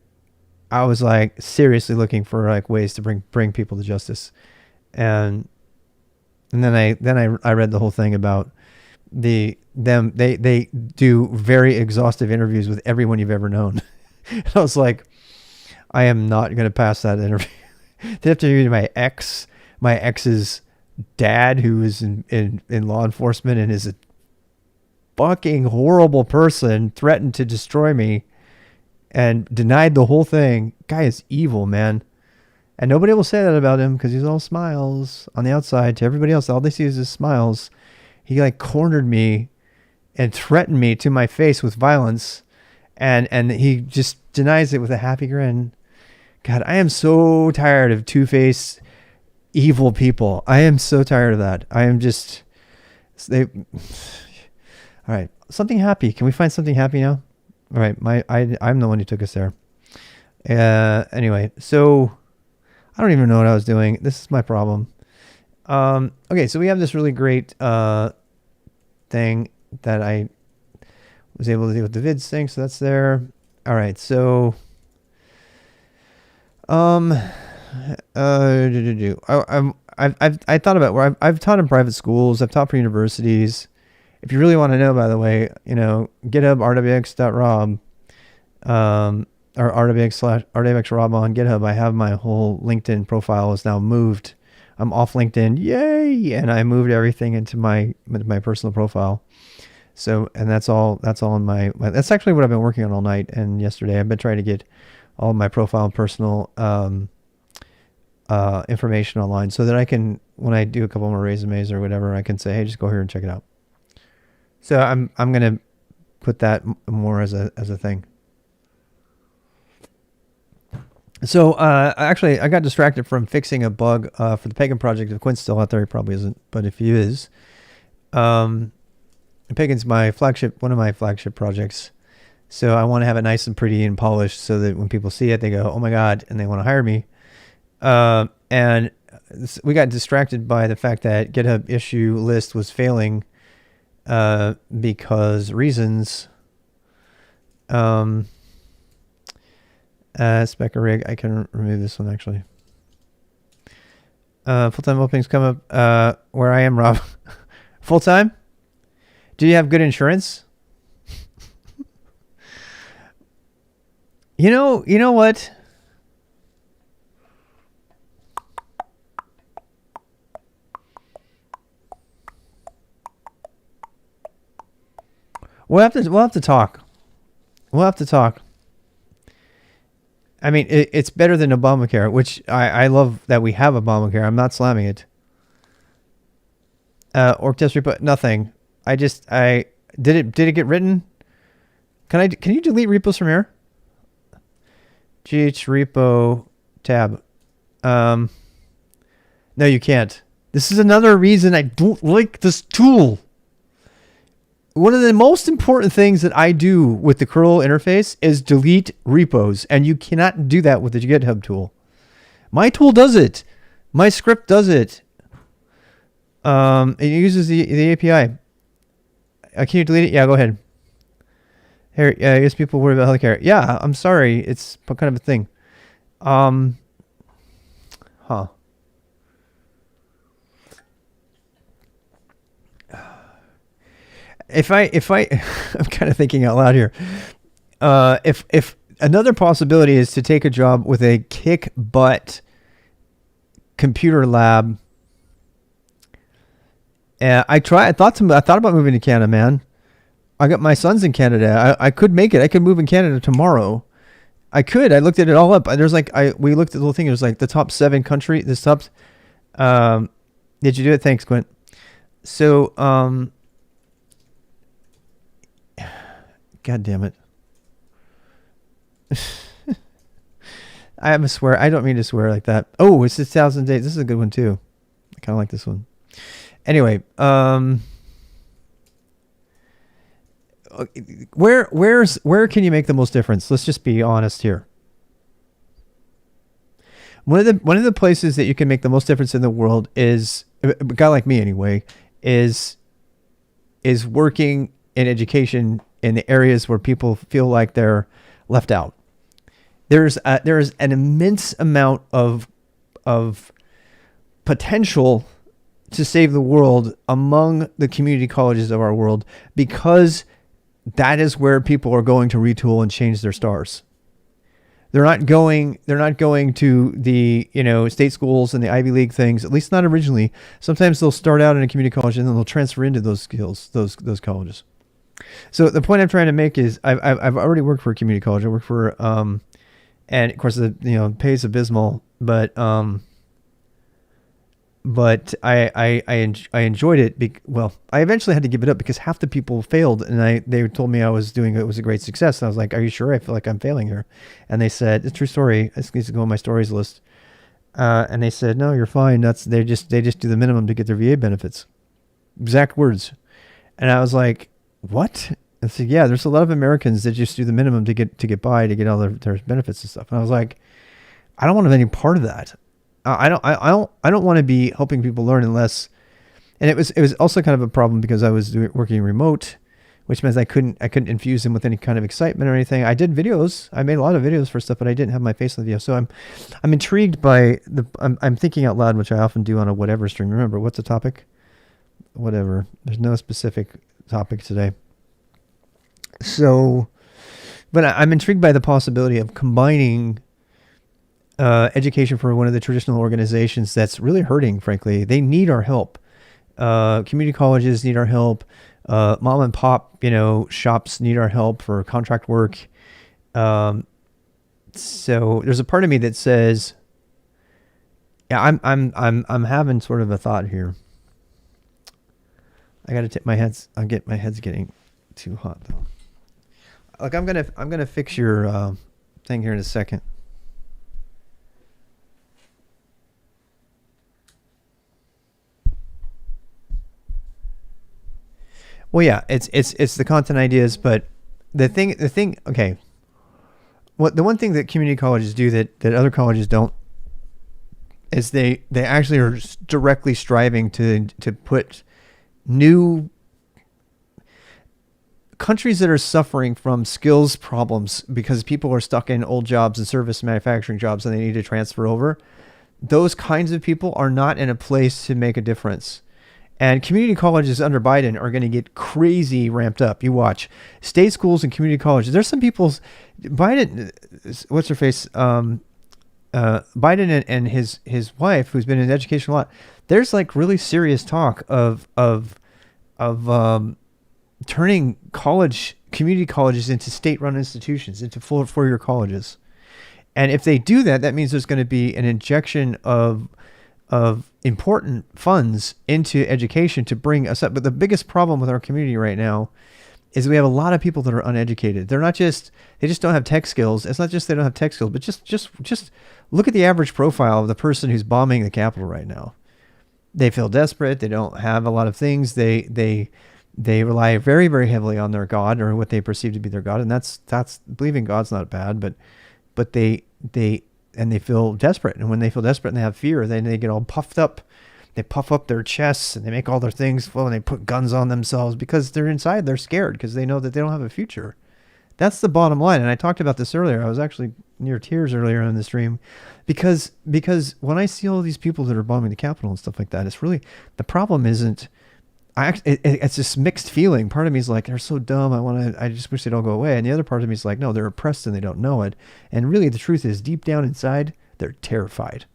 I was like seriously looking for like ways to bring people to justice. And then I read the whole thing about they do very exhaustive interviews with everyone you've ever known. And I was like, I am not going to pass that interview. They have to interview my ex's dad, who is in law enforcement and is a fucking horrible person, threatened to destroy me and denied the whole thing. Guy is evil, man. And nobody will say that about him because he's all smiles on the outside to everybody else. All they see is his smiles. He like cornered me and threatened me to my face with violence. And he just denies it with a happy grin. God, I am so tired of two-faced evil people. I am so tired of that. I am just, all right. Something happy. Can we find something happy now? All right. I'm the one who took us there. Anyway, so I don't even know what I was doing. This is my problem. Okay. So we have this really great, thing that I was able to do with the vids thing. So that's there. All right. So, I thought about where I've taught in private schools. I've taught for universities. If you really want to know, by the way, GitHub rwx.rob, or rwx/rwx.rob on GitHub. I have my whole LinkedIn profile is now moved. I'm off LinkedIn. Yay. And I moved everything into my personal profile. So, and that's all in that's actually what I've been working on all night. And yesterday I've been trying to get all my profile and personal, information online so that I can, when I do a couple more resumes or whatever, I can say, hey, just go here and check it out. So I'm going to put that more as a thing. So, actually I got distracted from fixing a bug, for the Pagan project. If Quinn's still out there, he probably isn't, but if he is, Pagan's one of my flagship projects. So I want to have it nice and pretty and polished so that when people see it, they go, oh my God, and they want to hire me. And we got distracted by the fact that GitHub issue list was failing, because reasons, spec a rig. I can remove this one actually. Full-time openings come up, where I am, Rob. Full-time? Do you have good insurance? You know what? We'll have to talk. We'll have to talk. I mean, it's better than Obamacare, which I love that we have Obamacare. I'm not slamming it. Org test repo, nothing. Did it get written? Can you delete repos from here? GH repo tab. No, you can't. This is another reason I don't like this tool. One of the most important things that I do with the curl interface is delete repos, and you cannot do that with the GitHub tool. My tool does it. My script does it. It uses the API. Can you delete it? Yeah, go ahead. Here, I guess people worry about healthcare. Yeah, I'm sorry. It's kind of a thing. If I, I'm kind of thinking out loud here. If another possibility is to take a job with a kick butt computer lab. I thought about moving to Canada, man. I got my son's in Canada. I could make it. I could move in Canada tomorrow. I could. I looked at it all up. There's we looked at the whole thing. It was like the top 7 country. Did you do it? Thanks, Quint. So, God damn it. I have a swear. I don't mean to swear like that. Oh, it's 6,000 days. This is a good one too. I kind of like this one. Anyway, where can you make the most difference? Let's just be honest here. One of the places that you can make the most difference in the world is, a guy like me anyway, is working in education in the areas where people feel like they're left out. There's an immense amount of potential to save the world among the community colleges of our world, because that is where people are going to retool and change their stars. They're not going to the, state schools and the Ivy League things, at least not originally. Sometimes they'll start out in a community college and then they'll transfer into those skills, those colleges. So the point I'm trying to make is I've already worked for a community college. I work for and of course the pay is abysmal, but I enjoyed it. I eventually had to give it up because half the people failed, and they told me it was a great success. And I was like, "Are you sure? I feel like I'm failing here." And they said, "It's a true story. This needs to go on my stories list." And they said, "No, you're fine. They just do the minimum to get their VA benefits." Exact words. And I was like, "What?" I said, "Yeah, there's a lot of Americans that just do the minimum to get by, to get all their benefits and stuff." And I was like, "I don't want to have any part of that. I don't want to be helping people learn unless," and it was also kind of a problem because I was working remote, which means I couldn't infuse them with any kind of excitement or anything. I did videos. I made a lot of videos for stuff, but I didn't have my face on the video. So I'm intrigued by I'm thinking out loud, which I often do on a whatever stream. Remember, what's the topic? Whatever. There's no specific topic today. So, but I'm intrigued by the possibility of combining education for one of the traditional organizations that's really hurting, frankly. They need our help. Community colleges need our help. Mom and pop, shops need our help for contract work. So there's a part of me that says, yeah, I'm having sort of a thought here. I got to tip my head's. My head's getting too hot though. Like I'm gonna fix your thing here in a second. Well, yeah, it's the content ideas, but the thing. Okay, the one thing that community colleges do that other colleges don't is they actually are directly striving to put new countries that are suffering from skills problems because people are stuck in old jobs and service manufacturing jobs and they need to transfer over. Those kinds of people are not in a place to make a difference. And community colleges under Biden are going to get crazy ramped up. You watch state schools and community colleges. There's some people, Biden, what's her face? Biden and his wife, who's been in education a lot. There's like really serious talk of turning community colleges into state-run institutions, into four-year colleges. And if they do that, that means there's going to be an injection of important funds into education to bring us up. But the biggest problem with our community right now is we have a lot of people that are uneducated. They just don't have tech skills. It's not just they don't have tech skills, but just look at the average profile of the person who's bombing the Capitol right now. They feel desperate. They don't have a lot of things. They rely very, very heavily on their God, or what they perceive to be their God. And that's believing God's not bad, but they feel desperate. And when they feel desperate and they have fear, then they get all puffed up. They puff up their chests and they make all their things full and they put guns on themselves because they're inside. They're scared because they know that they don't have a future. That's the bottom line. And I talked about this earlier. I was actually near tears earlier in the stream because when I see all these people that are bombing the Capitol and stuff like that, it's really, the problem isn't, it's this mixed feeling. Part of me is like, they're so dumb. I just wish they'd all go away. And the other part of me is like, no, they're oppressed and they don't know it. And really the truth is, deep down inside, they're terrified.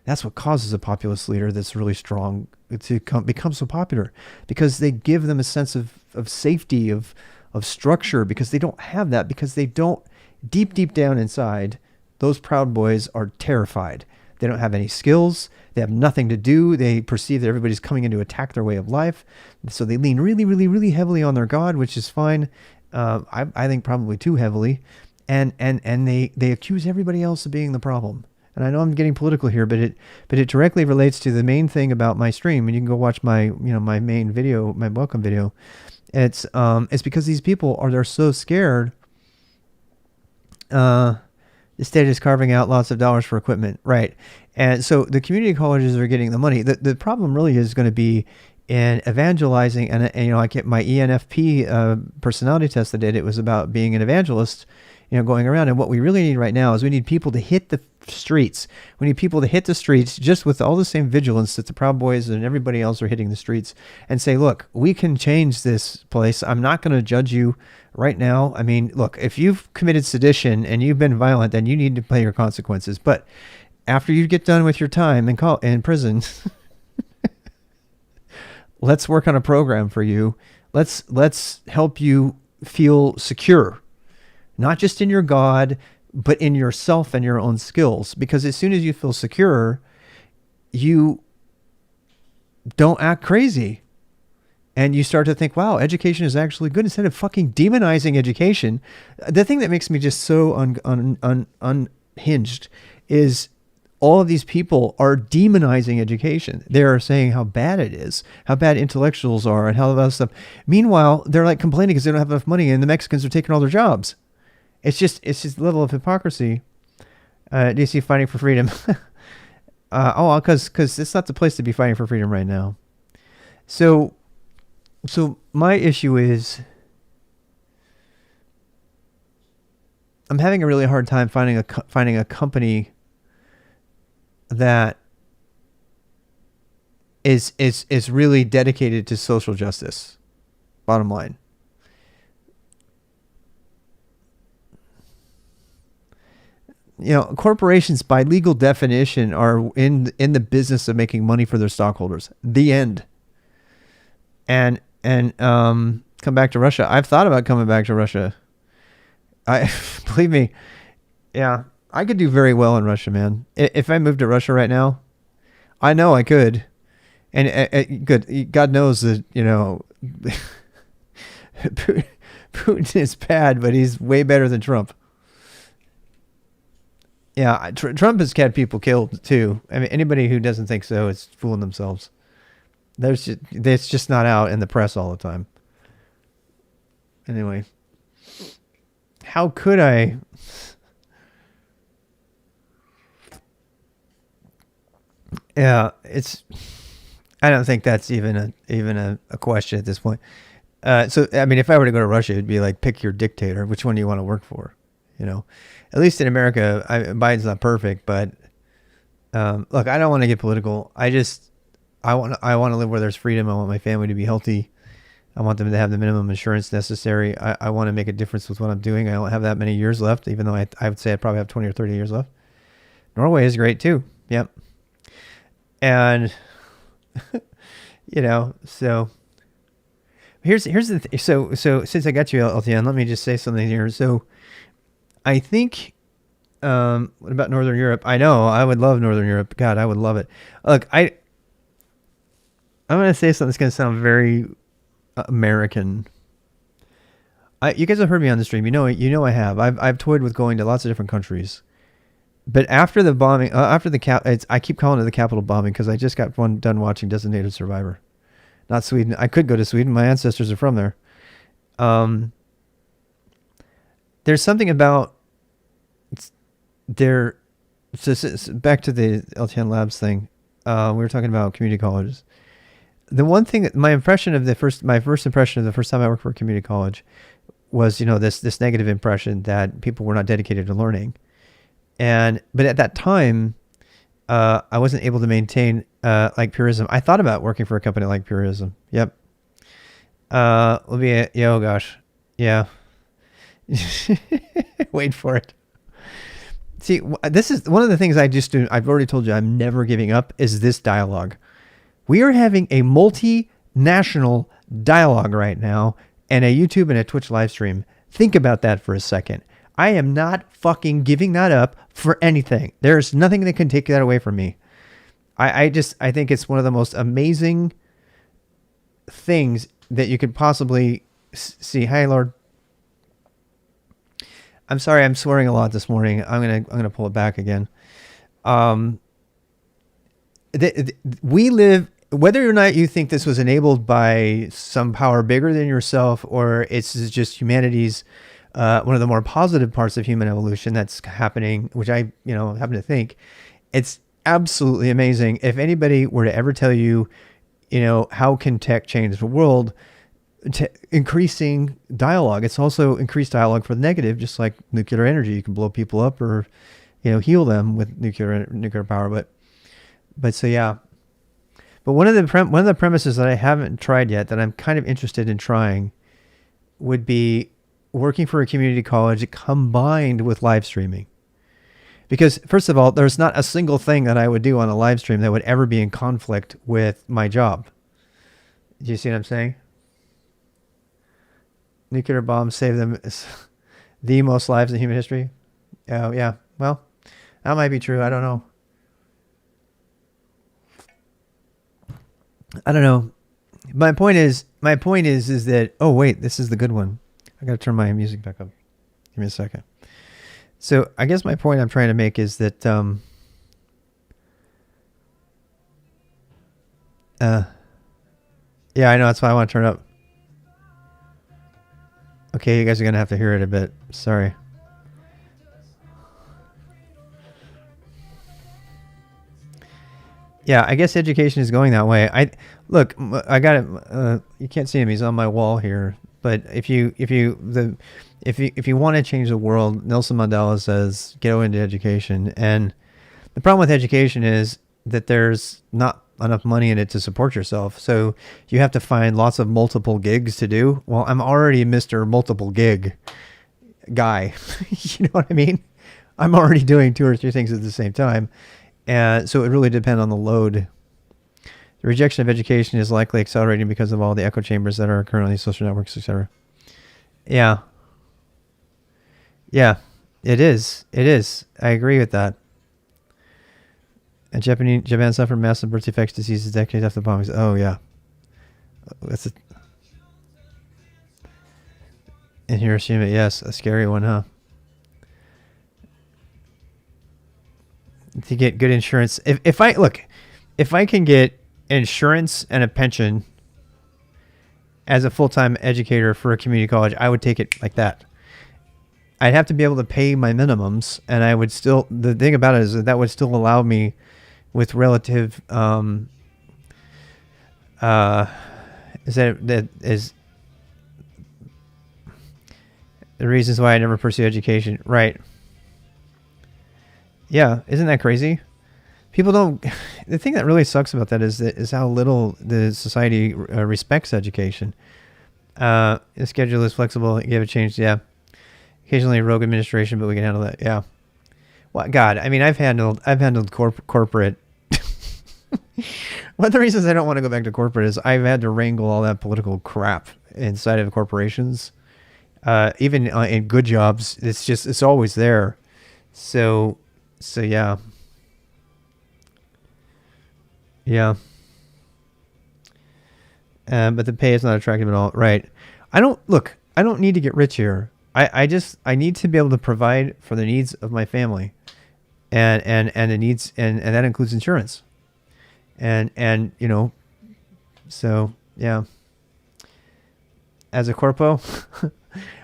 That's what causes a populist leader that's really strong to become so popular, because they give them a sense of safety, of structure, because they don't have that, because they don't, deep down inside, those Proud Boys are terrified. They don't have any skills. They have nothing to do. They perceive that everybody's coming in to attack their way of life. So they lean really, really, really heavily on their God, which is fine. I think probably too heavily. And they accuse everybody else of being the problem. and I know I'm getting political here, but it directly relates to the main thing about my stream. And you can go watch my my main video, my welcome video. It's because these people they're so scared. The state is carving out lots of dollars for equipment, right? And so the community colleges are getting the money. The problem really is going to be in evangelizing. And I get my ENFP personality test I did. It was about being an evangelist, going around. And what we really need right now is we need people to hit the streets. We need people to hit the streets just with all the same vigilance that the Proud Boys and everybody else are hitting the streets, and say, look, we can change this place. I'm not going to judge you right now. I mean, look, if you've committed sedition and you've been violent, then you need to pay your consequences. But after you get done with your time in prison, let's work on a program for you. Let's help you feel secure, not just in your God, but in yourself and your own skills. Because as soon as you feel secure, you don't act crazy. And you start to think, wow, education is actually good, instead of fucking demonizing education. The thing that makes me just so unhinged is all of these people are demonizing education. They are saying how bad it is, how bad intellectuals are, and how that stuff. Meanwhile, they're like complaining because they don't have enough money, and the Mexicans are taking all their jobs. It's just a level of hypocrisy. Do you see fighting for freedom? Because it's not the place to be fighting for freedom right now. So my issue is, I'm having a really hard time finding a company that is really dedicated to social justice. Bottom line. Corporations by legal definition are in the business of making money for their stockholders. The end. And come back to Russia. I've thought about coming back to Russia. Believe me, yeah, I could do very well in Russia, man. If I moved to Russia right now, I know I could. And good, God knows that Putin is bad, but he's way better than Trump. Yeah, Trump has had people killed too. I mean, anybody who doesn't think so is fooling themselves. It's just not out in the press all the time. Anyway, how could I? Yeah, I don't think that's even a question at this point. So I mean, if I were to go to Russia, it'd be like, pick your dictator. Which one do you want to work for? At least in America, Biden's not perfect, but look, I don't want to get political. I want to live where there's freedom. I want my family to be healthy. I want them to have the minimum insurance necessary. I want to make a difference with what I'm doing. I don't have that many years left, even though I would say I probably have 20 or 30 years left. Norway is great too. Yep. And so here's the so since I got you, LTN, let me just say something here. So I think, what about Northern Europe? I know I would love Northern Europe. God, I would love it. Look, I'm going to say something that's going to sound very American. You guys have heard me on the stream. I have. I've toyed with going to lots of different countries. But after the bombing, I keep calling it the Capitol bombing because I just got done watching Designated Survivor. Not Sweden. I could go to Sweden. My ancestors are from there. There's something about there. So back to the LTN Labs thing. We were talking about community colleges. The one thing that my first impression of the first time I worked for a community college was, this negative impression that people were not dedicated to learning. But at that time, I wasn't able to maintain, like Purism. I thought about working for a company like Purism. Yep. Oh gosh. Yeah. Wait for it. See, this is one of the things I just do. I've already told you I'm never giving up, is this dialogue. We are having a multinational dialogue right now, and a YouTube and a Twitch live stream. Think about that for a second. I am not fucking giving that up for anything. There's nothing that can take that away from me. I think it's one of the most amazing things that you could possibly see. Hi, Lord. I'm sorry, I'm swearing a lot this morning. I'm gonna pull it back again. We live, whether or not you think this was enabled by some power bigger than yourself, or it's just humanity's one of the more positive parts of human evolution that's happening, which I happen to think it's absolutely amazing. If anybody were to ever tell you, how can tech change the world? Increasing dialogue. It's also increased dialogue for the negative, just like nuclear energy. You can blow people up or heal them with nuclear power. But so yeah. But one of the premises that I haven't tried yet that I'm kind of interested in trying would be working for a community college combined with live streaming. Because first of all, there's not a single thing that I would do on a live stream that would ever be in conflict with my job. Do you see what I'm saying? Nuclear bombs save them the most lives in human history. Oh yeah. Well, that might be true. I don't know. My point is that, oh wait, this is the good one. I gotta turn my music back up. Give me a second. So I guess my point I'm trying to make is that yeah, I know, that's why I want to turn it up. Okay, you guys are gonna have to hear it a bit. Sorry. Yeah, I guess education is going that way. I got it. You can't see him; he's on my wall here. But if you want to change the world, Nelson Mandela says, go into education. And the problem with education is that there's not enough money in it to support yourself. So you have to find lots of multiple gigs to do. Well, I'm already Mr. Multiple Gig guy. You know what I mean? I'm already doing 2 or 3 things at the same time. And so it really depends on the load. The rejection of education is likely accelerating because of all the echo chambers that are currently social networks, etc. Yeah. Yeah, it is. It is. I agree with that. And Japan suffered massive birth defects diseases decades after the bombings. Oh, yeah. In Hiroshima, yes. A scary one, huh? To get good insurance. If I can get insurance and a pension as a full-time educator for a community college, I would take it like that. I'd have to be able to pay my minimums, and I would still, the thing about it is that would still allow me with relative is that is the reasons why I never pursue education. Right. Yeah, isn't that crazy? People don't. The thing that really sucks about that is how little the society respects education. The schedule is flexible. You have a change. Yeah, occasionally rogue administration, but we can handle that. Yeah. Well, God, I mean, I've handled corporate. One of the reasons I don't want to go back to corporate is I've had to wrangle all that political crap inside of corporations. Even in good jobs, it's always there. So yeah. Yeah. But the pay is not attractive at all. Right. I don't need to get rich here. I need to be able to provide for the needs of my family and the needs, and that includes insurance. And so yeah. As a corpo,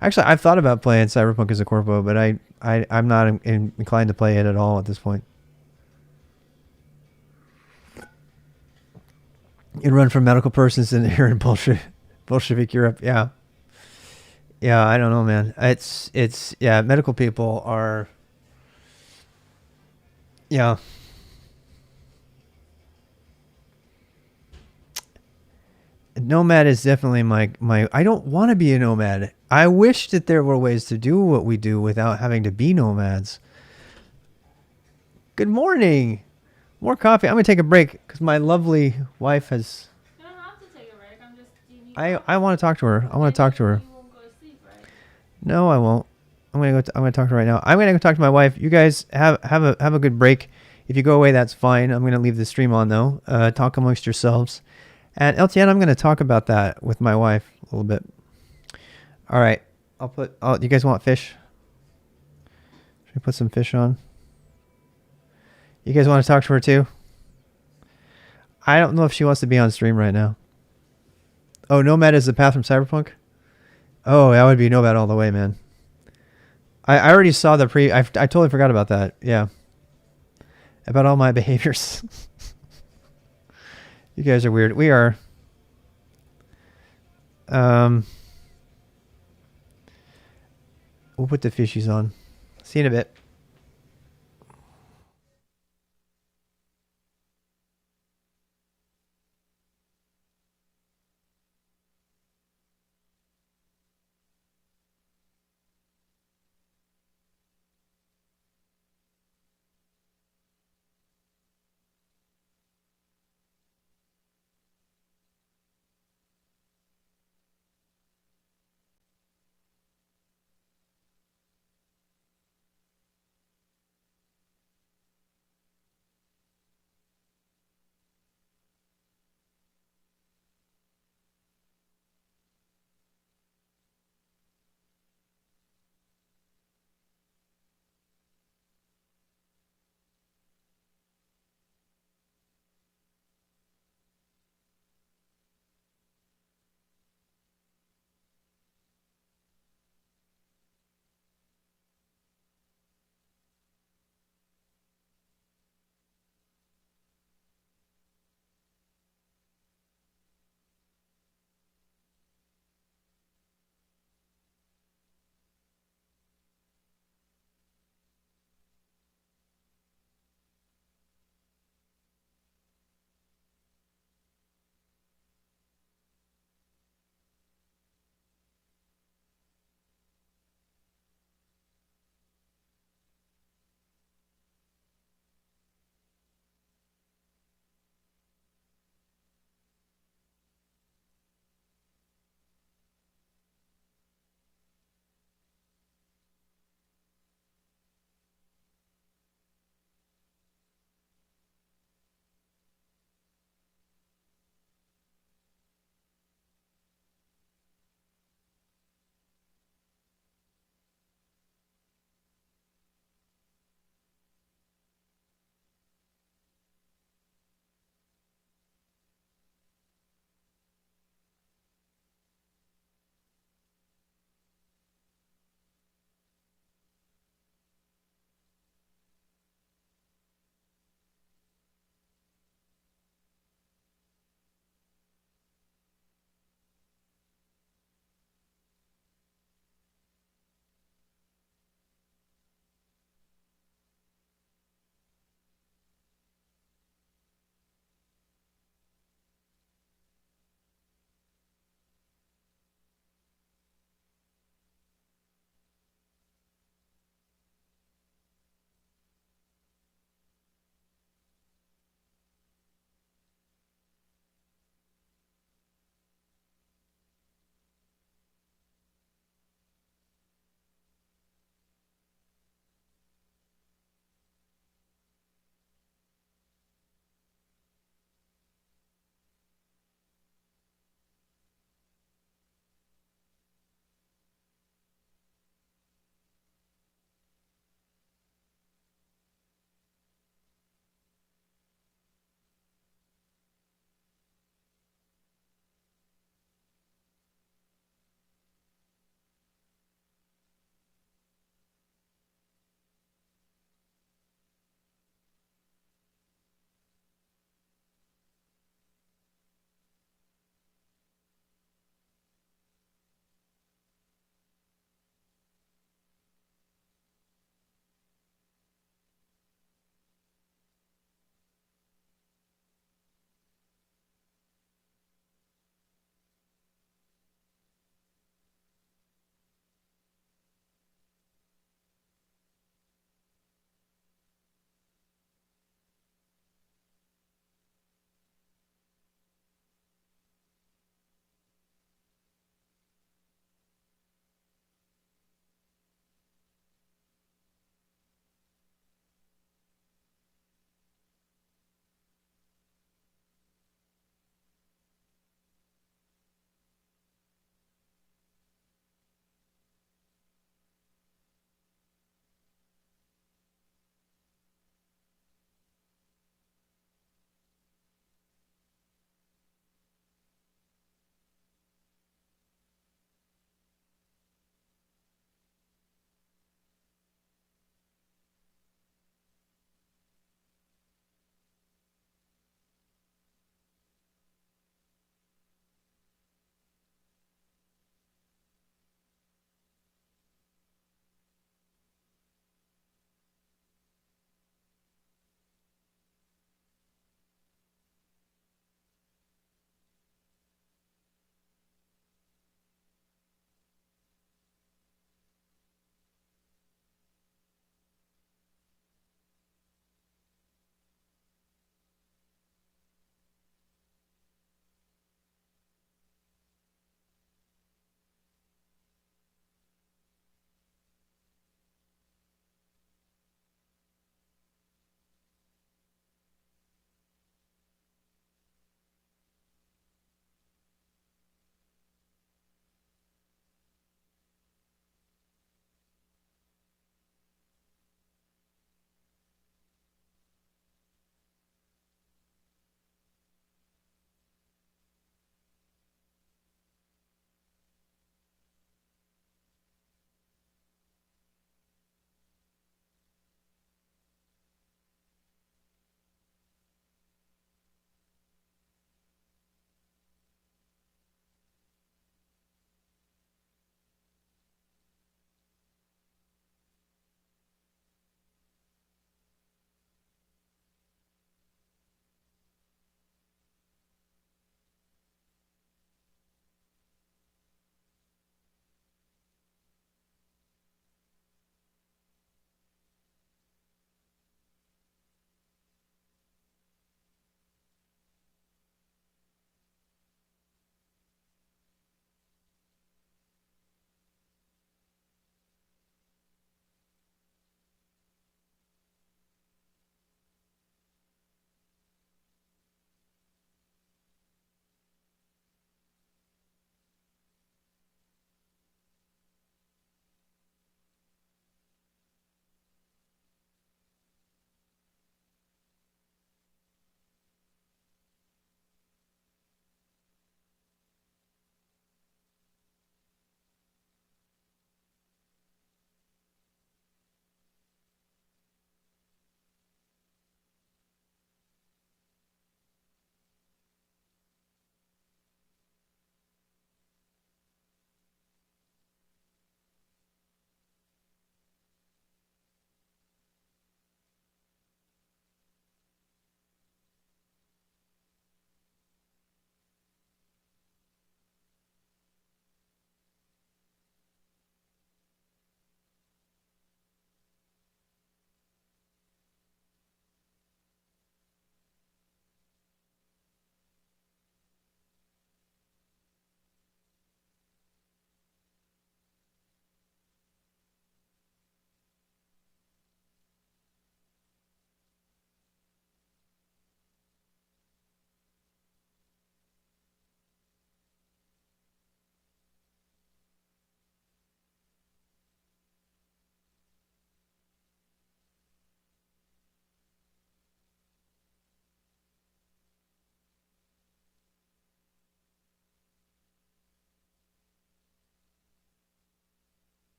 actually, I've thought about playing Cyberpunk as a corpo, but I'm not inclined to play it at all at this point. You run from medical persons in here in Bolshevik Europe. Yeah. Yeah, I don't know, man. It's yeah, medical people are, yeah. Nomad is definitely my I don't want to be a nomad. I wish that there were ways to do what we do without having to be nomads. Good morning. More coffee. I'm going to take a break because my lovely wife has... You don't have to take a break. I'm just... I want to talk to her. I want to talk to her. You won't go to sleep, right? No, I won't. I'm going to talk to her right now. I'm going to go talk to my wife. You guys have a good break. If you go away, that's fine. I'm going to leave the stream on, though. Talk amongst yourselves. And LTN, I'm going to talk about that with my wife a little bit. All right. You guys want fish? Should we put some fish on? You guys want to talk to her too? I don't know if she wants to be on stream right now. Oh, Nomad is the path from Cyberpunk? Oh, that would be Nomad all the way, man. I already saw the I totally forgot about that. Yeah. About all my behaviors. You guys are weird. We are. We'll put the fishies on. See you in a bit.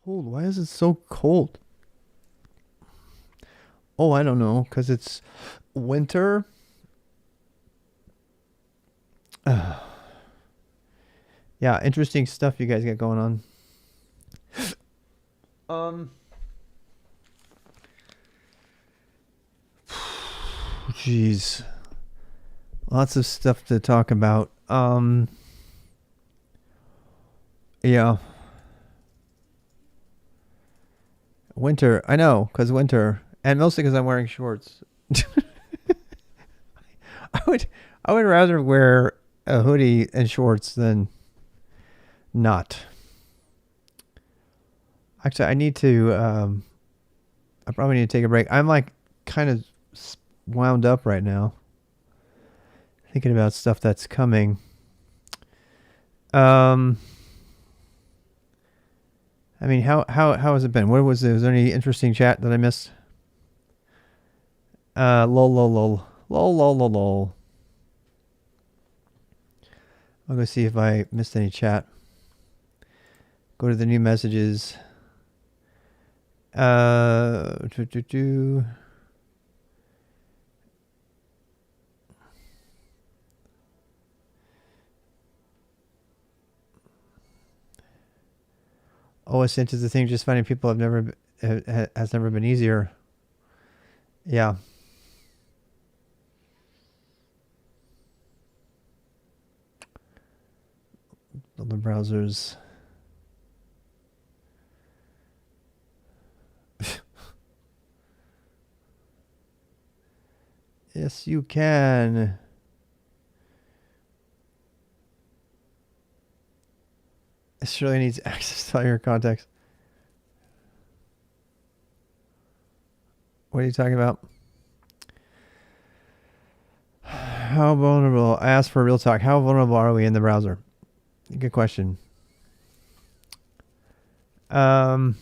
cold. Why is it so cold? Oh, I don't know. Because it's winter. Yeah, interesting stuff you guys got going on. Jeez. Lots of stuff to talk about. Yeah. Winter. I know, because winter. And mostly because I'm wearing shorts. I would rather wear a hoodie and shorts than not. Actually, I probably need to take a break. I'm like kind of wound up right now. Thinking about stuff that's coming. I mean, how has it been? What was there? Was there any interesting chat that I missed? Lol, lol, lol. Lol, lol, lol, lol. I'll go see if I missed any chat. Go to the new messages. Oh, Ascent is the thing. Just finding people has never been easier. Yeah. Other browsers. Yes, you can. It surely needs access to all your contacts. What are you talking about? How vulnerable? I asked for real talk. How vulnerable are we in the browser? Good question. And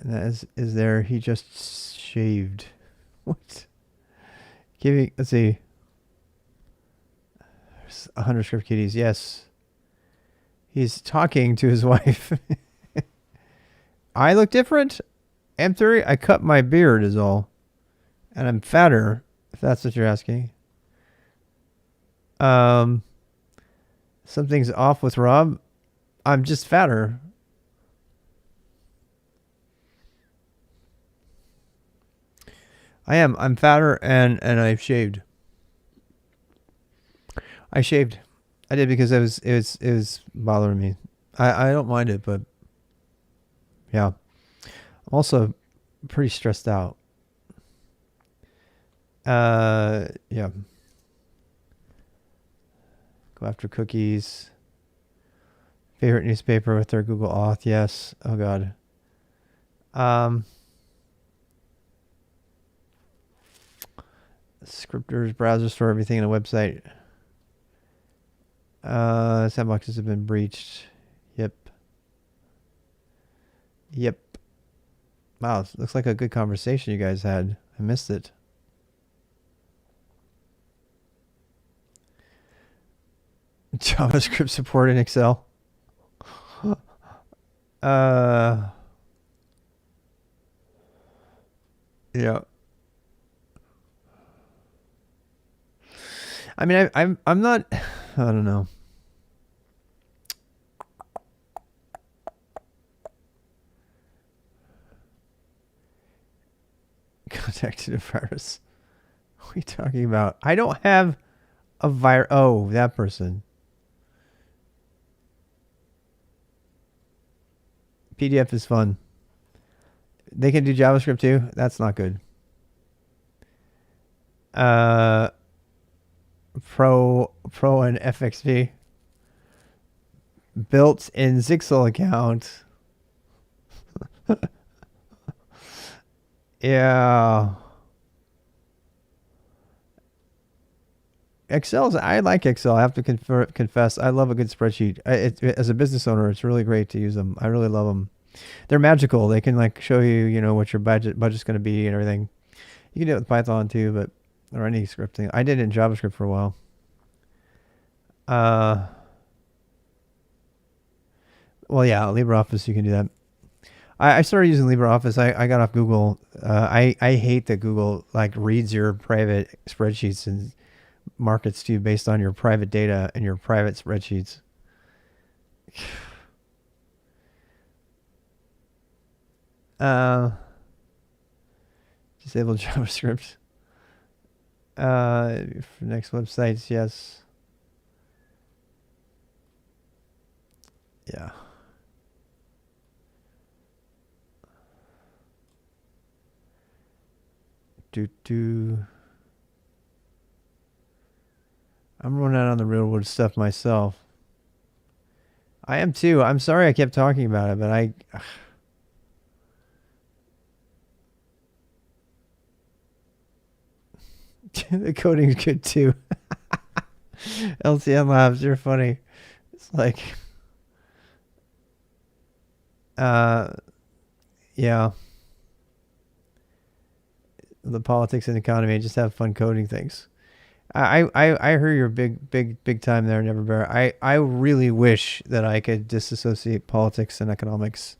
that is there. He just shaved. What? Let's see. 100 script kitties. Yes. He's talking to his wife. I look different. M3, I cut my beard is all. And I'm fatter, if that's what you're asking. Something's off with Rob. I'm just fatter. I am. I'm fatter and I've shaved. I shaved. I did because it was bothering me. I don't mind it, but yeah. I'm also pretty stressed out. Yeah. Go after cookies. Favorite newspaper with their Google Auth, yes. Oh god. Scripters, browser store, everything in a website. Sandboxes have been breached. Yep. Wow, looks like a good conversation you guys had. I missed it. JavaScript support in Excel. Yeah. I mean, I'm not. I don't know. Contacted a virus. What are you talking about? I don't have a virus. Oh, that person. PDF is fun. They can do JavaScript too. That's not good. Pro and FXV. Built in Zixel account. Yeah. I like Excel. I have to confess, I love a good spreadsheet. As a business owner, it's really great to use them. I really love them. They're magical. They can like show you, what your budget's going to be and everything. You can do it with Python too, or any scripting. I did it in JavaScript for a while. Well, yeah, LibreOffice, you can do that. I started using LibreOffice. I got off Google. I hate that Google like reads your private spreadsheets and markets to you based on your private data and your private spreadsheets. Disable JavaScript. For next websites, yes. Yeah. I'm running out on the real world stuff myself. I am too. I'm sorry I kept talking about it, but the coding's good too. LCN Labs, you're funny. It's like, yeah. The politics and economy, just have fun coding things. I heard you're big time there, Never Bear. I really wish that I could disassociate politics and economics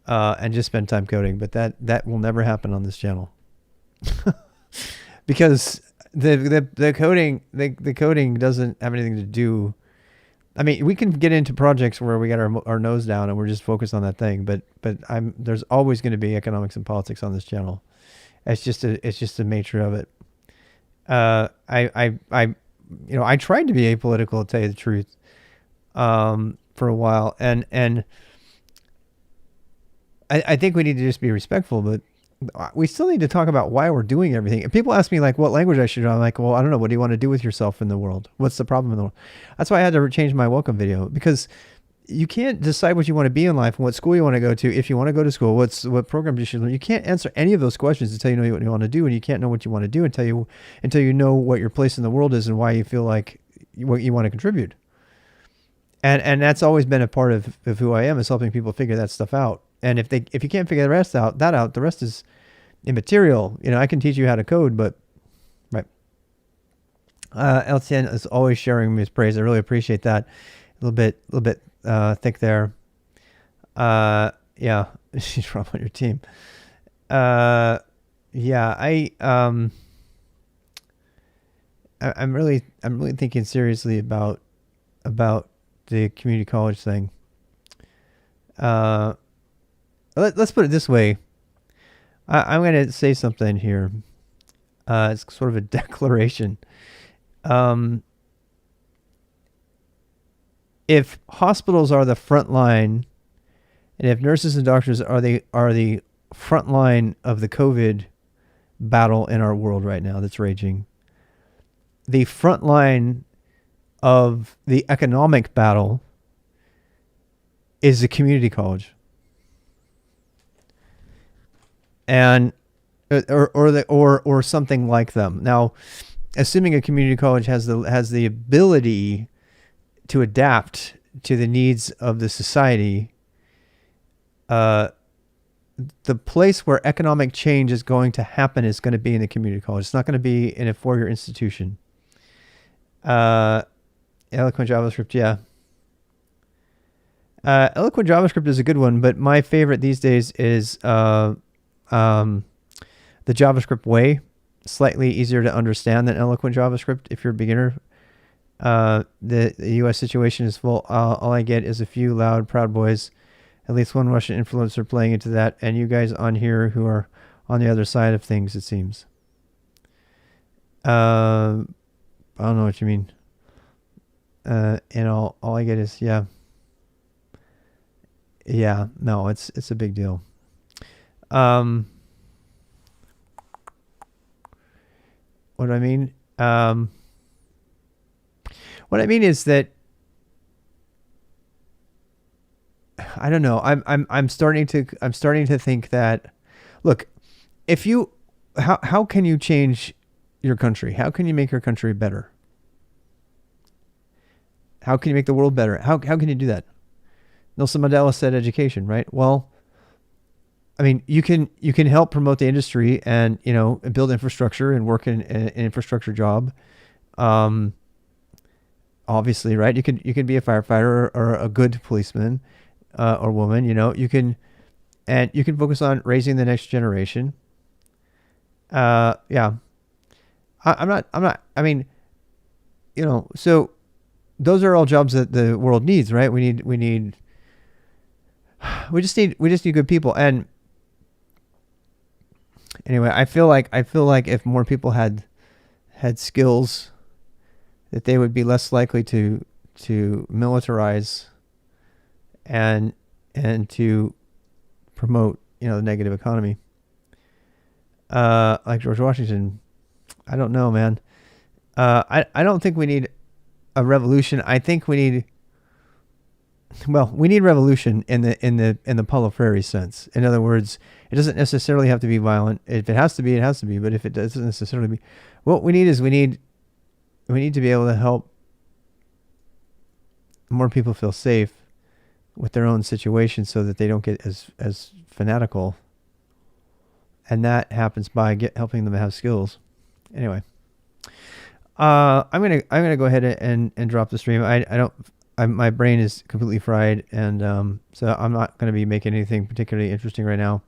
and just spend time coding, but that will never happen on this channel. Because the coding doesn't have anything to do. I mean, we can get into projects where we got our nose down and we're just focused on that thing, but there's always going to be economics and politics on this channel. It's just the nature of it. I tried to be apolitical, to tell you the truth, for a while, and I think we need to just be respectful, but we still need to talk about why we're doing everything. And people ask me like what language I should do. I'm like, well, I don't know. What do you want to do with yourself in the world? What's the problem in the world? That's why I had to change my welcome video, because you can't decide what you want to be in life and what school you want to go to. If you want to go to school, what programs you should learn. You can't answer any of those questions until you know what you want to do, and you can't know what you want to do until you know what your place in the world is and why you feel like what you want to contribute. And that's always been a part of who I am, is helping people figure that stuff out. And if you can't figure the rest out, the rest is immaterial. I can teach you how to code, but right. LTN is always sharing his praise. I really appreciate that. A little bit thick there. Yeah, she's from on your team. Yeah, I'm really thinking seriously about the community college thing. Let's put it this way. I'm going to say something here. It's sort of a declaration. If hospitals are the front line, and if nurses and doctors are the front line of the COVID battle in our world right now that's raging, the front line of the economic battle is the community college, and or something like them. Now, assuming a community college has the ability to adapt to the needs of the society, the place where economic change is going to happen is going to be in the community college. It's not going to be in a four-year institution. Eloquent JavaScript, yeah. Eloquent JavaScript is a good one, but my favorite these days is the JavaScript way. Slightly easier to understand than Eloquent JavaScript if you're a beginner. The U.S. situation is full. All I get is a few loud, proud boys, at least one Russian influencer playing into that, and you guys on here who are on the other side of things, it seems. I don't know what you mean. And all I get is, yeah. Yeah, no, it's a big deal. What do I mean? What I mean is that I don't know. I'm starting to think that, look, if you how can you change your country? How can you make your country better? How can you make the world better? How can you do that? Nelson Mandela said education, right? Well, I mean, you can help promote the industry and, build infrastructure and work in an infrastructure job. Obviously, right? You can be a firefighter or a good policeman. or woman, you can focus on raising the next generation. Yeah, I'm not. I mean, so those are all jobs that the world needs, right? We just need good people. And anyway, I feel like if more people had skills, that they would be less likely to militarize and to promote the negative economy. Like George Washington, I don't know, man. I don't think we need a revolution. I think we need revolution in the Paulo Freire sense. In other words, it doesn't necessarily have to be violent. If it has to be, it has to be. But if it doesn't necessarily be, what we need is we need to be able to help more people feel safe with their own situation, so that they don't get as fanatical. And that happens by helping them have skills. Anyway, I'm gonna go ahead and drop the stream. My brain is completely fried, and so I'm not gonna be making anything particularly interesting right now.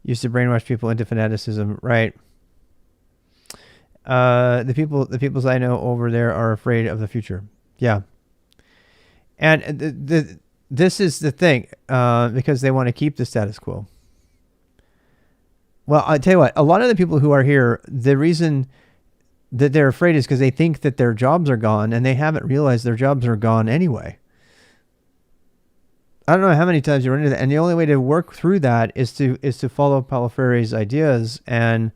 Used to brainwash people into fanaticism, right? The peoples I know over there are afraid of the future. Yeah, and this is the thing, because they want to keep the status quo. Well, I tell you what, a lot of the people who are here, the reason that they're afraid is because they think that their jobs are gone, and they haven't realized their jobs are gone anyway. I don't know how many times you run into that, and the only way to work through that is to follow Paulo Freire's ideas and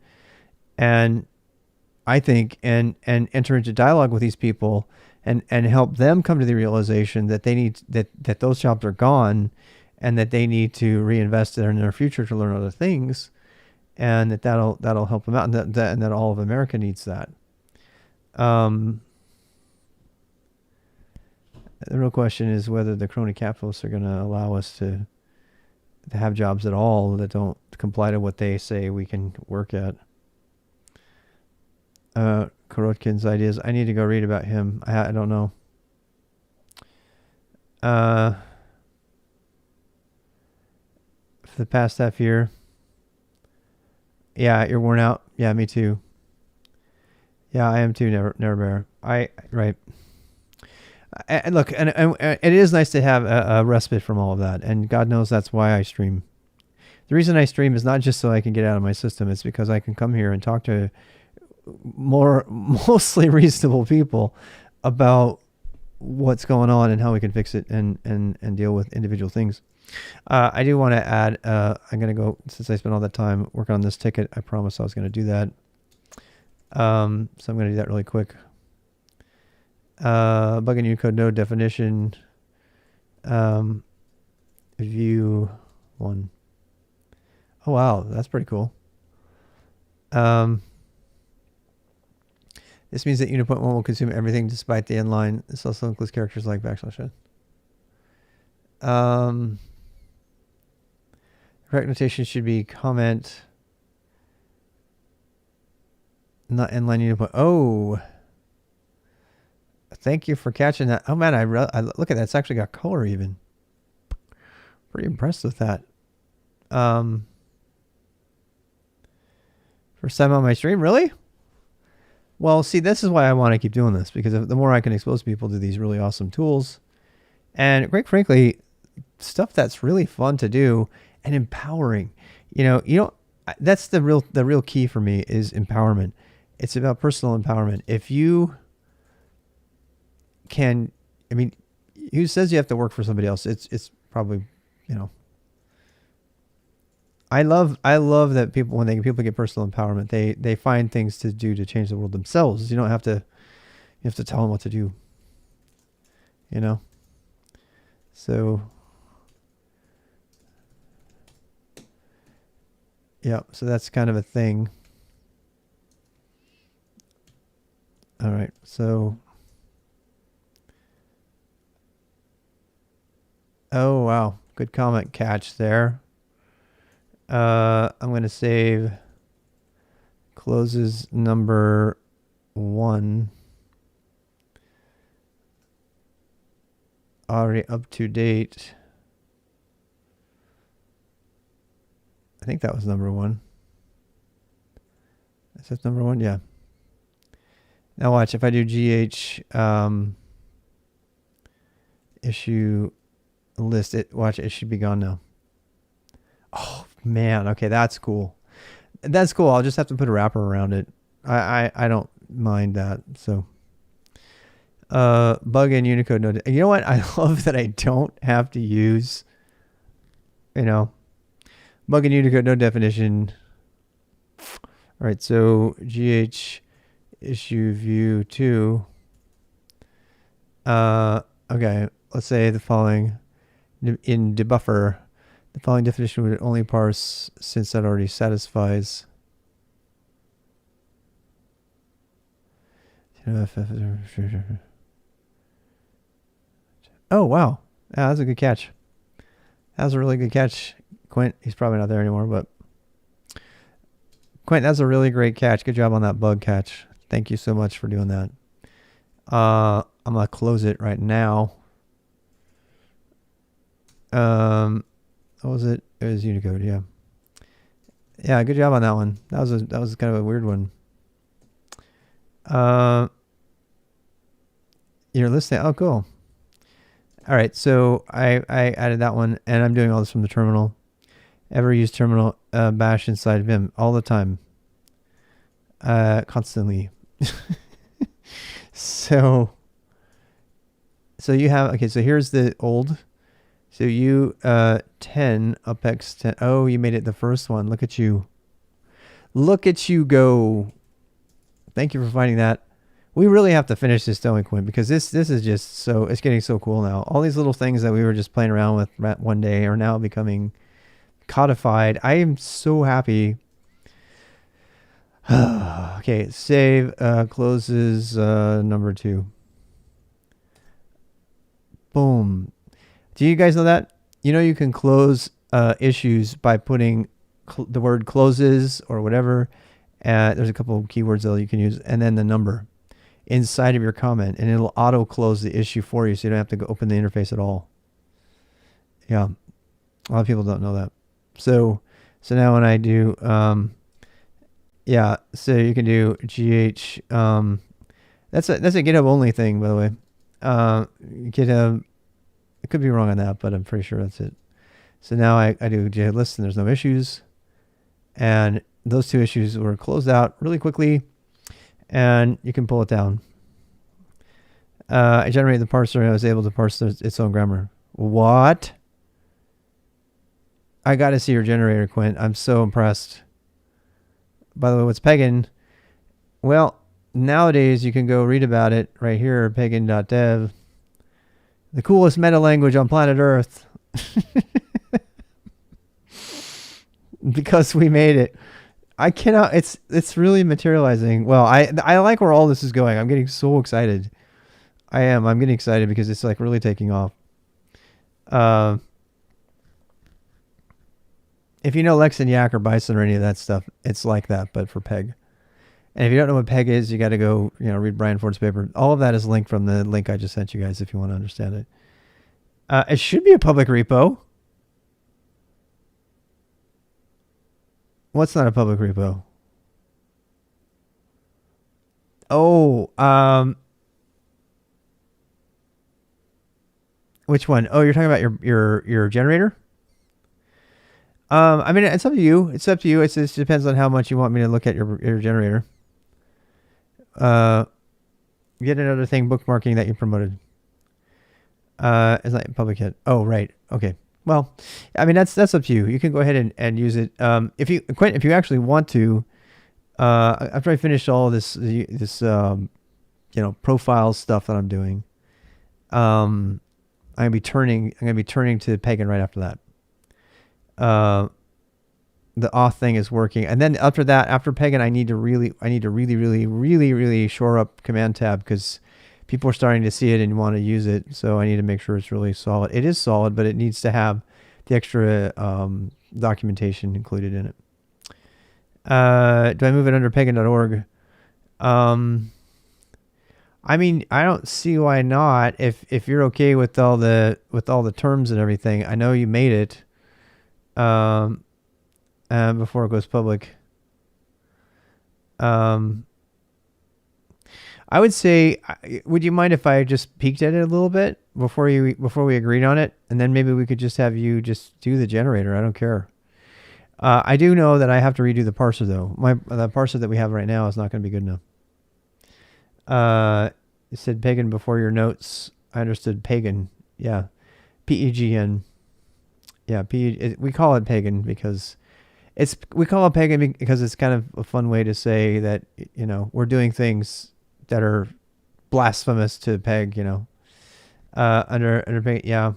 I think and enter into dialogue with these people and help them come to the realization that they need that those jobs are gone, and that they need to reinvest in their future to learn other things. And that'll help them out, and that all of America needs that. The real question is whether the crony capitalists are going to allow us to have jobs at all that don't comply to what they say we can work at. Korotkin's ideas. I need to go read about him. I don't know. For the past half year. Yeah, you're worn out. Yeah, me too. Yeah, I am too, Never Bear. Right. And look, and it is nice to have a respite from all of that. And God knows that's why I stream. The reason I stream is not just so I can get out of my system. It's because I can come here and talk to mostly reasonable people about what's going on and how we can fix it and deal with individual things. I do want to add, I'm going to go, since I spent all that time working on this ticket, I promised I was going to do that. So I'm going to do that really quick. Bug and Unicode node definition, view 1. Oh, wow. That's pretty cool. This means that unit point 1 will consume everything despite the inline. This also includes characters like \n. Correct notation should be comment, not inline unit point. Oh, thank you for catching that. Oh man, I look at that. It's actually got color even. Pretty impressed with that. First time on my stream, really? Well, see, this is why I want to keep doing this, because the more I can expose people to these really awesome tools, and quite frankly, stuff that's really fun to do and empowering. That's the real key for me is empowerment. It's about personal empowerment. If you can, who says you have to work for somebody else? It's probably, I love that when people get personal empowerment, they find things to do to change the world themselves. You don't have to, tell them what to do, So, yeah, so that's kind of a thing. All right, so, oh, wow, good comment catch there. I'm going to save closes number 1. Already up to date. I think that was number 1. Is that number 1? Yeah. Now watch, if I do GH issue list, it should be gone now. Oh man, okay, that's cool. That's cool. I'll just have to put a wrapper around it. I don't mind that. So bug in Unicode. No, you know what? I love that I don't have to use, bug in Unicode, no definition. All right, so GH issue view 2. Okay, let's say the following in debuffer. The following definition would only parse since that already satisfies. Oh, wow. Yeah, that's a good catch. That was a really good catch, Quint. He's probably not there anymore, but Quint, that's a really great catch. Good job on that bug catch. Thank you so much for doing that. I'm going to close it right now. What was it? It was Unicode, yeah. Yeah, good job on that one. That was kind of a weird one. You're listening. Oh, cool. All right, so I added that one, and I'm doing all this from the terminal. Ever use terminal bash inside Vim all the time, constantly. So you have, okay, so here's the old. So you 10 Apex 10. Oh, you made it the first one. Look at you. Look at you go. Thank you for finding that. We really have to finish this, don't we, Quinn? Because this is just so, it's getting so cool now. All these little things that we were just playing around with one day are now becoming codified. I am so happy. Okay, save, closes number 2. Boom. Do you guys know that? You can close issues by putting the word closes or whatever. There's a couple of keywords that you can use, and then the number inside of your comment, and it'll auto close the issue for you, so you don't have to go open the interface at all. Yeah, a lot of people don't know that. So now when I do, yeah, so you can do GH. That's a GitHub only thing, by the way. GitHub. I could be wrong on that, but I'm pretty sure that's it. So now I do GitHub list, and there's no issues, and those 2 issues were closed out really quickly, and you can pull it down. I generated the parser, and I was able to parse its own grammar. What? I got to see your generator, Quint. I'm so impressed. By the way, what's Pagan? Well, nowadays you can go read about it right here, pagan.dev. The coolest meta language on planet Earth. Because we made it. I cannot, it's really materializing. Well, I like where all this is going. I'm getting so excited. I'm getting excited because it's like really taking off. If you know Lex and Yak or Bison or any of that stuff, it's like that, but for Peg. And if you don't know what Peg is, you got to go, read Brian Ford's paper. All of that is linked from the link I just sent you guys if you want to understand it. It should be a public repo. What's not a public repo? Oh, which one? Oh, you're talking about your generator? I mean, it's up to you. It just depends on how much you want me to look at your generator. Get another thing, bookmarking that you promoted. It's not public yet. Oh, right. Okay. Well, I mean, that's up to you. You can go ahead and use it. If you actually want to, after I finish all this profile stuff that I'm doing, I'm gonna be turning to Pagan right after that. The auth thing is working, and then after Pagan, I need to really shore up command tab because people are starting to see it and want to use it. So I need to make sure it's really solid. It is solid, but it needs to have the extra documentation included in it. Do I move it under pagan.org? I mean, I don't see why not. If you're okay with all the terms and everything, I know you made it. before it goes public. I would say, would you mind if I just peeked at it a little bit before we agreed on it, and then maybe we could just have you just do the generator. I don't care. I do know that I have to redo the parser though. The parser that we have right now is not going to be good enough. You said pagan before your notes. I understood pagan. Yeah, PEGN. Yeah, we call it pagan because we call it pagan because it's kind of a fun way to say that, you know, we're doing things that are blasphemous to peg, you know, under pagan. Yeah.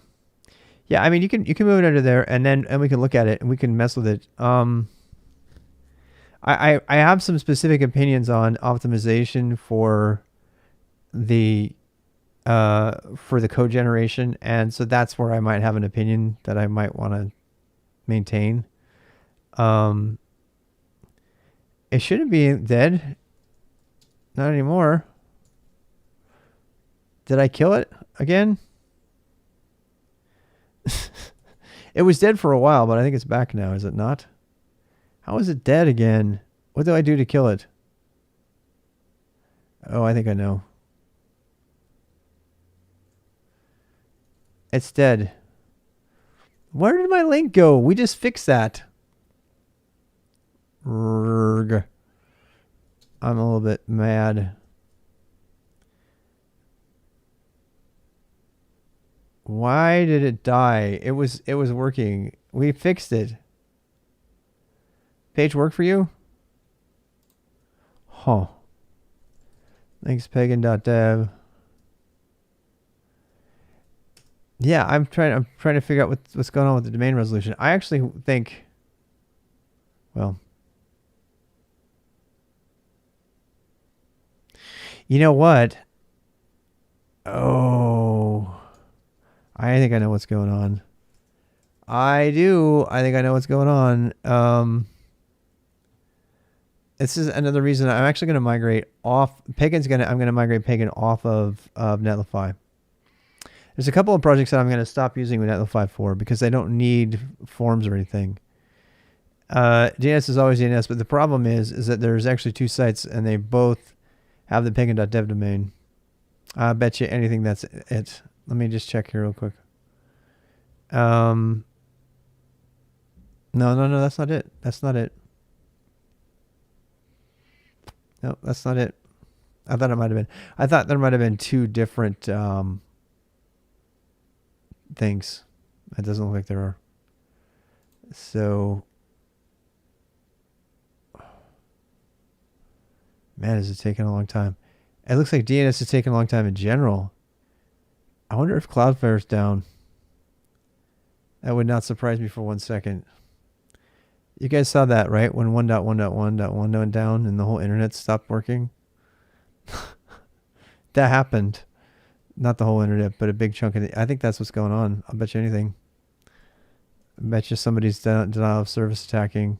Yeah. I mean, you can move it under there and we can look at it and we can mess with it. I have some specific opinions on optimization for the code generation. And so that's where I might have an opinion that I might want to maintain. It shouldn't be dead. Not anymore. Did I kill it again? It was dead for a while, but I think it's back now, is it not? How is it dead again? What do I do to kill it? Oh, I think I know. It's dead. Where did my link go? We just fixed that. I'm a little bit mad. Why did it die? It was working. We fixed it. Page work for you? Huh. Thanks, pagan.dev. Yeah, I'm trying to figure out what's going on with the domain resolution. I actually think, well, you know what? Oh, I think I know what's going on. I do. I think I know what's going on. This is another reason I'm actually going to migrate off. I'm going to migrate Pagan off of Netlify. There's a couple of projects that I'm going to stop using with Netlify for because they don't need forms or anything. DNS is always DNS, but the problem is that there's actually two sites and they both have the pagan.dev domain. I bet you anything that's it. Let me just check here real quick. No, that's not it. That's not it. No, that's not it. I thought it might have been. I thought there might have been two different things. It doesn't look like there are. So, man, is it taking a long time? It looks like DNS is taking a long time in general. I wonder if Cloudflare's down. That would not surprise me for 1 second. You guys saw that, right? When 1.1.1.1 went down and the whole internet stopped working. That happened. Not the whole internet, but a big chunk of it. I think that's what's going on. I'll bet you anything. I bet you somebody's denial of service attacking.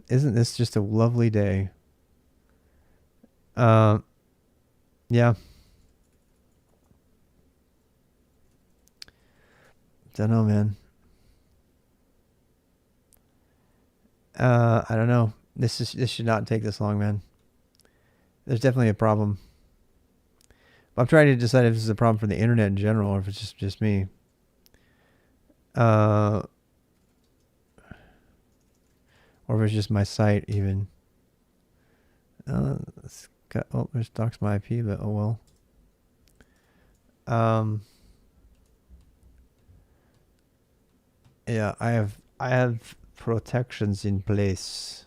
Isn't this just a lovely day? Yeah. Don't know, man. I don't know. This should not take this long, man. There's definitely a problem. But I'm trying to decide if this is a problem for the internet in general or if it's just me. Or if it's just my site even. There's docs my IP, but oh well. Yeah, I have protections in place.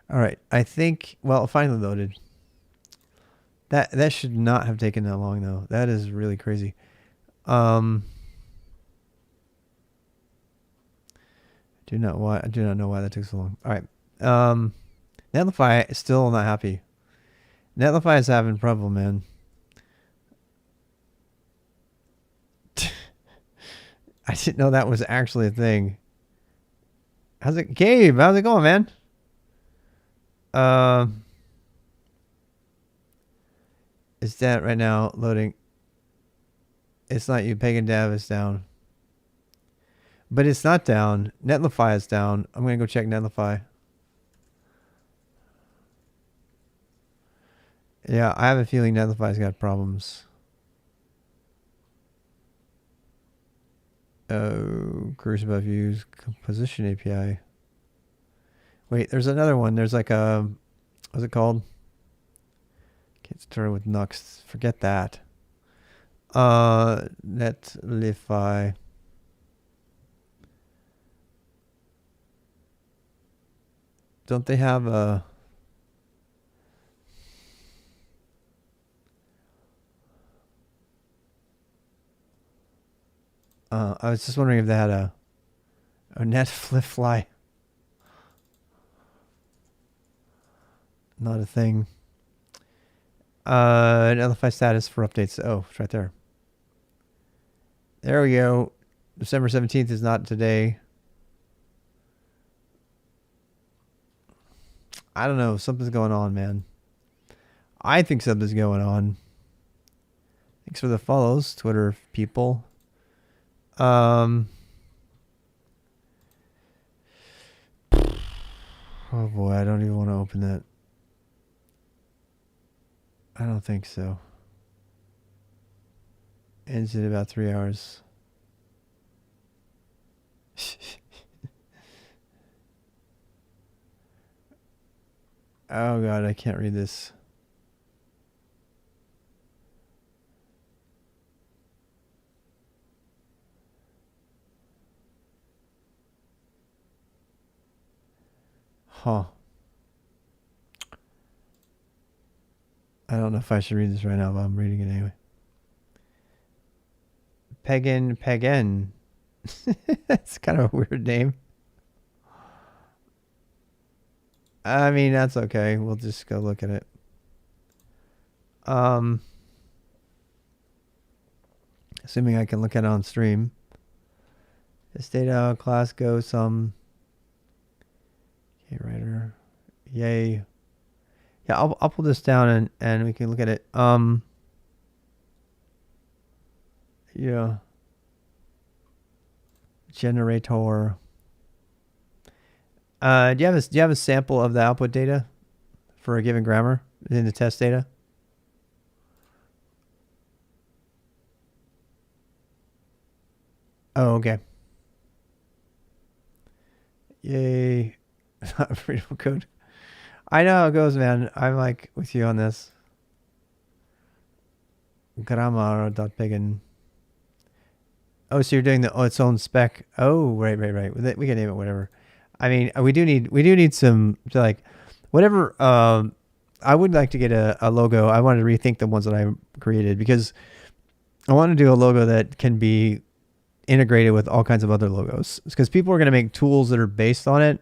All right, I think, well, finally loaded. That should not have taken that long though. That is really crazy. I do not know why that took so long. All right. Netlify is still not happy. Netlify is having trouble, man. I didn't know that was actually a thing. Gabe, how's it going, man? It's that right now loading. It's not you. Pagan Dev is down. But it's not down. Netlify is down. I'm going to go check Netlify. Yeah, I have a feeling Netlify's got problems. Oh, Cruise above views. Composition API. Wait, there's another one. There's like a... What's it called? Can't start with Nux. Forget that. Netlify. Don't they have a... I was just wondering if they had a Netlify. Not a thing. Netlify status for updates. Oh, it's right there. There we go. December 17th is not today. I don't know. Something's going on, man. I think something's going on. Thanks for the follows, Twitter people. Oh boy, I don't even want to open that. I don't think so. Ends in about 3 hours. Oh god, I can't read this. Huh. I don't know if I should read this right now, but I'm reading it anyway. Pagan. That's kind of a weird name. I mean, that's okay. We'll just go look at it. Assuming I can look at it on stream. This data class goes some. Okay, writer. Yay. Yeah, I'll pull this down and we can look at it. Yeah. Generator. Do you have a sample of the output data for a given grammar in the test data? Oh, okay. Yay. Freedom code. I know how it goes, man. I'm like with you on this. Grammar.pagan. Oh, so you're doing its own spec. Oh, right. We can name it whatever. I mean, we do need some like whatever. I would like to get a logo. I wanted to rethink the ones that I created because I want to do a logo that can be integrated with all kinds of other logos because people are going to make tools that are based on it.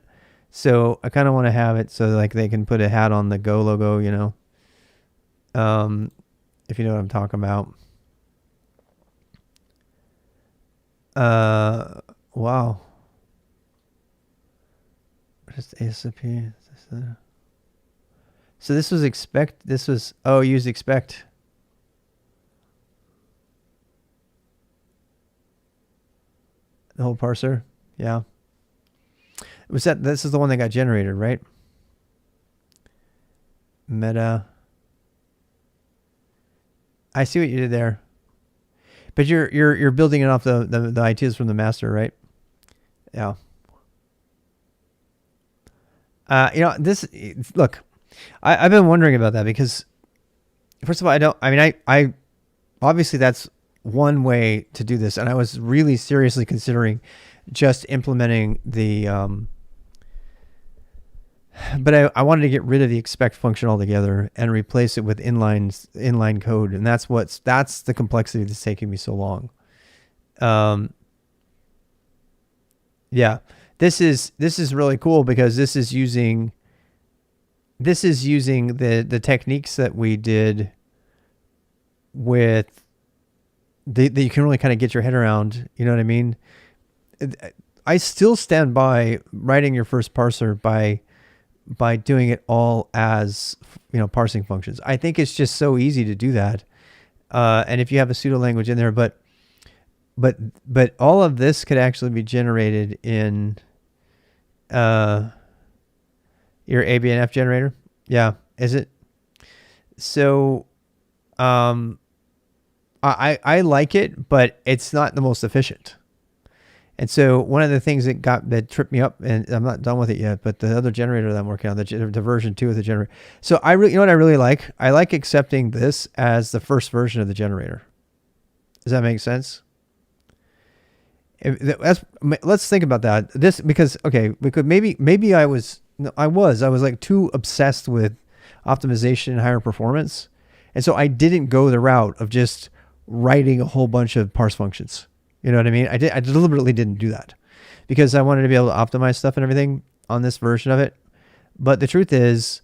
So I kind of want to have it so like they can put a hat on the Go logo, you know. If you know what I'm talking about. Wow. Just ASAP. So this was use expect. The whole parser. Yeah. This is the one that got generated, right? Meta. I see what you did there. But you're building it off the ideas from the master, right? Yeah. Look, I've been wondering about that because first of all, I obviously that's one way to do this. And I was really seriously considering just implementing but I wanted to get rid of the expect function altogether and replace it with inline code. And that's the complexity that's taking me so long. Yeah, this is really cool because this is using the techniques that we did with that you can really kind of get your head around. You know what I mean? I still stand by writing your first parser by by doing it all as, parsing functions. I think it's just so easy to do that. And if you have a pseudo language in there, but all of this could actually be generated in your ABNF generator. Yeah, is it? So I like it, but it's not the most efficient. And so one of the things that tripped me up, and I'm not done with it yet, but the other generator that I'm working on, the version 2 of the generator. So you know what I really like? I like accepting this as the first version of the generator. Does that make sense? Let's think about that. Because maybe I was like too obsessed with optimization and higher performance. And so I didn't go the route of just writing a whole bunch of parse functions. You know what I mean? I deliberately didn't do that because I wanted to be able to optimize stuff and everything on this version of it. But the truth is,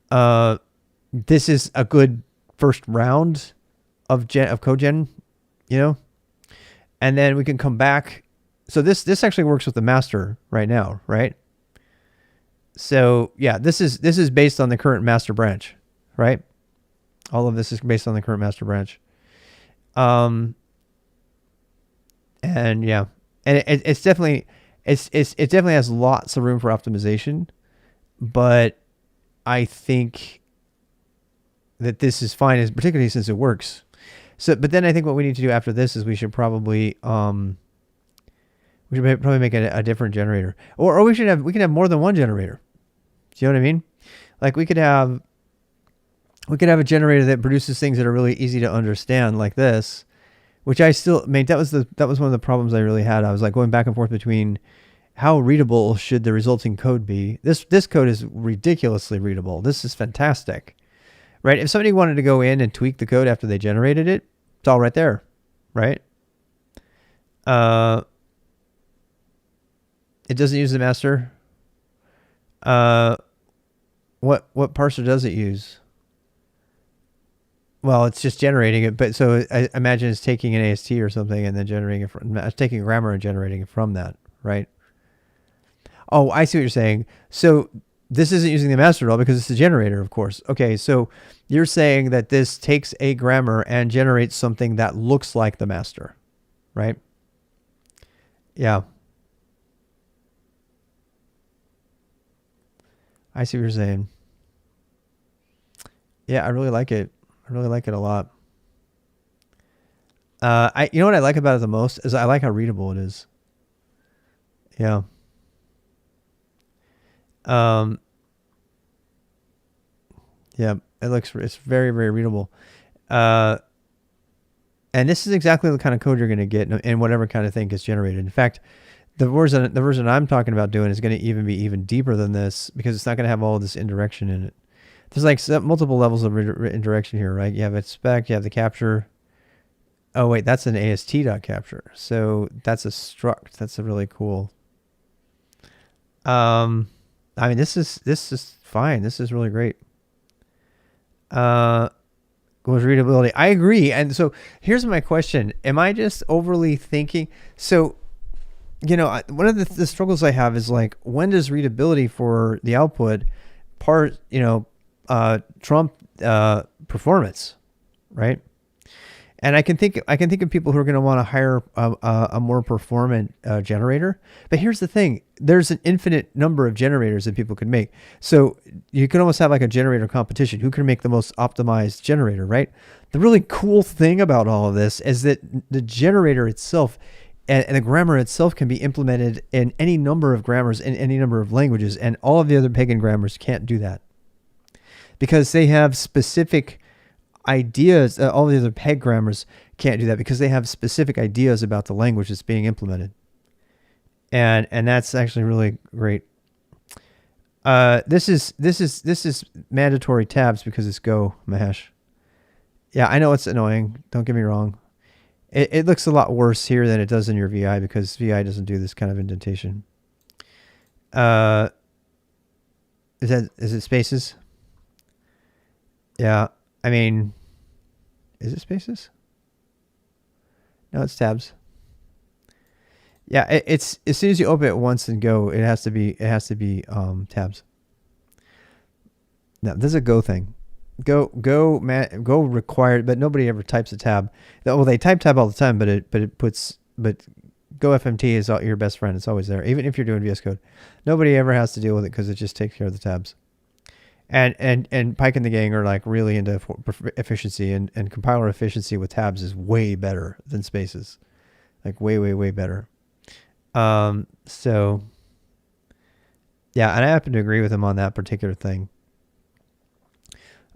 this is a good first round of code gen, and then we can come back. So this actually works with the master right now, right? So yeah, this is based on the current master branch, right? All of this is based on the current master branch. And yeah, and it definitely has lots of room for optimization, but I think that this is fine, particularly since it works. So, but then I think what we need to do after this is we should probably make a different generator, or we can have more than one generator. Do you know what I mean? Like we could have a generator that produces things that are really easy to understand, like this. Which I still made. That was one of the problems I really had. I was like going back and forth between how readable should the resulting code be. This code is ridiculously readable. This is fantastic, right? If somebody wanted to go in and tweak the code after they generated it, it's all right there, right? It doesn't use the master. What parser does it use? Well, it's just generating it, but so I imagine it's taking an AST or something and then generating it it's taking a grammar and generating it from that, right? Oh, I see what you're saying. So this isn't using the master at all because it's a generator, of course. Okay, so you're saying that this takes a grammar and generates something that looks like the master, right? Yeah. I see what you're saying. Yeah, I really like it. I really like it a lot. You know what I like about it the most is I like how readable it is. Yeah. Yeah, it's very, very readable. And this is exactly the kind of code you're going to get in whatever kind of thing gets generated. In fact, the version I'm talking about doing is going to be even deeper than this because it's not going to have all of this indirection in it. There's like multiple levels of indirection here, right? You have a spec, you have the capture. Oh wait, that's an AST.capture. So that's a struct. That's a really cool. I mean, this is fine. This is really great. Goes readability. I agree. And so here's my question: am I just overly thinking? So, one of the struggles I have is like, when does readability for the output trump performance, right? And I can think of people who are going to want to hire a more performant generator. But here's the thing: there's an infinite number of generators that people could make. So you can almost have like a generator competition. Who can make the most optimized generator, right? The really cool thing about all of this is that the generator itself and the grammar itself can be implemented in any number of grammars in any number of languages, and all of the other pagan grammars can't do that because they have specific ideas. All the other peg grammars can't do that because they have specific ideas about the language that's being implemented, and that's actually really great. This is mandatory tabs because it's Go, Mahesh. Yeah, I know it's annoying. Don't get me wrong. It looks a lot worse here than it does in your VI because VI doesn't do this kind of indentation. Is it spaces? Yeah, I mean, is it spaces? No, it's tabs. Yeah, it's as soon as you open it once and Go, it has to be tabs. No, this is a Go thing. Go required, but nobody ever types a tab. Well, they type tab all the time, but Go FMT is your best friend. It's always there, even if you're doing VS Code. Nobody ever has to deal with it because it just takes care of the tabs. And Pike and the gang are like really into efficiency, and compiler efficiency with tabs is way better than spaces, like way better. So yeah, and I happen to agree with him on that particular thing.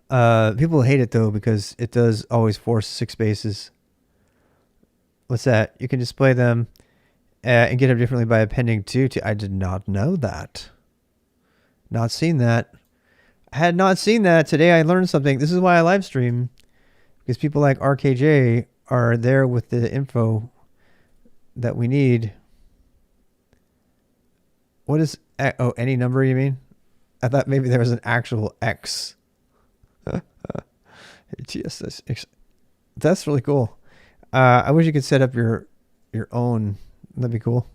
People hate it though because it does always force 6 spaces. What's that? You can display them and get them differently by appending two to. I did not know that. Not seen that. I had not seen that. Today I learned something. This is why I live stream, because people like RKJ are there with the info that we need. What is, oh, any number you mean? I thought maybe there was an actual X. Yes, that's really cool. I wish you could set up your own. That'd be cool.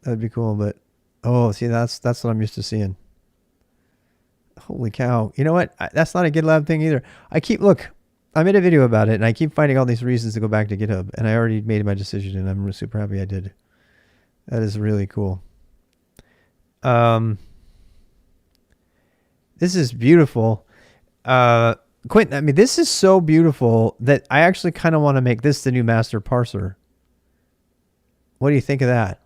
That'd be cool, but oh, see, that's what I'm used to seeing. Holy cow. You know what? That's not a GitLab thing either. I made a video about it and I keep finding all these reasons to go back to GitHub, and I already made my decision and I'm super happy I did. That is really cool. This is beautiful. Quentin, I mean, this is so beautiful that I actually kind of want to make this the new master parser. What do you think of that?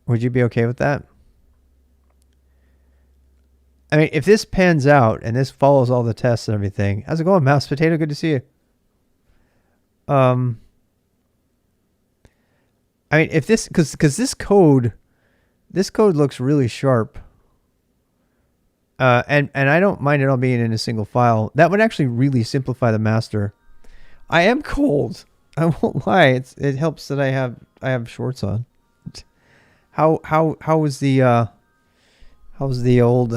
Would you be okay with that? I mean, if this pans out and this follows all the tests and everything, how's it going, Mouse Potato? Good to see you. I mean, if this, because this code looks really sharp. And I don't mind it all being in a single file. That would actually really simplify the master. I am cold. I won't lie. It helps that I have shorts on. How was the old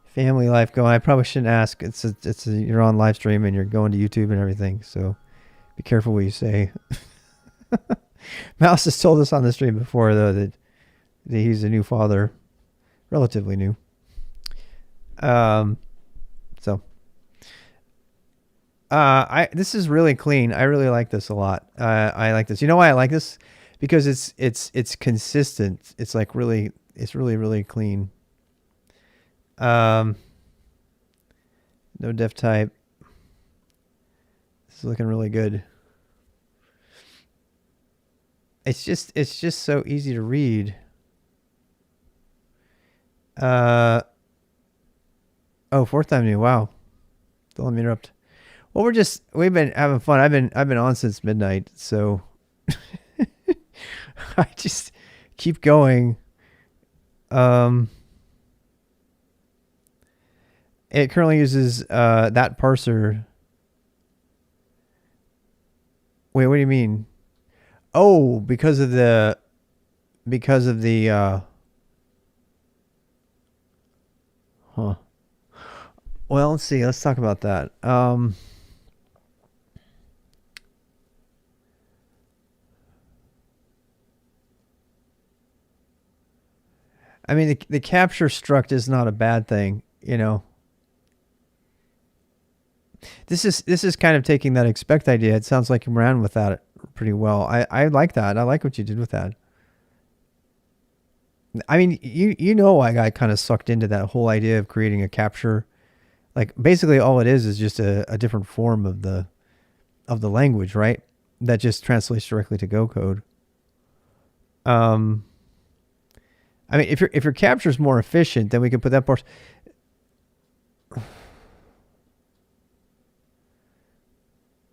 family life going? I probably shouldn't ask. You're on live stream and you're going to YouTube and everything, so be careful what you say. Mouse has told us on the stream before though that he's a new father, relatively new. This is really clean. I really like this a lot. I like this. You know why I like this? Because it's consistent. It's like really clean. No def type. This is looking really good. It's just so easy to read. Oh, fourth time new. Wow. Don't let me interrupt. Well, we've been having fun. I've been on since midnight, so I just keep going. It currently uses that parser. Wait, what do you mean? Oh, because of the huh. Well, let's see. Let's talk about that. I mean, the capture struct is not a bad thing, you know. This is kind of taking that expect idea. It sounds like you ran with that pretty well. I like that. I like what you did with that. I mean, you know, I got kind of sucked into that whole idea of creating a capture. Like basically all it is just a different form of the language, right? That just translates directly to Go code. I mean, if your capture is more efficient, then we can put that part.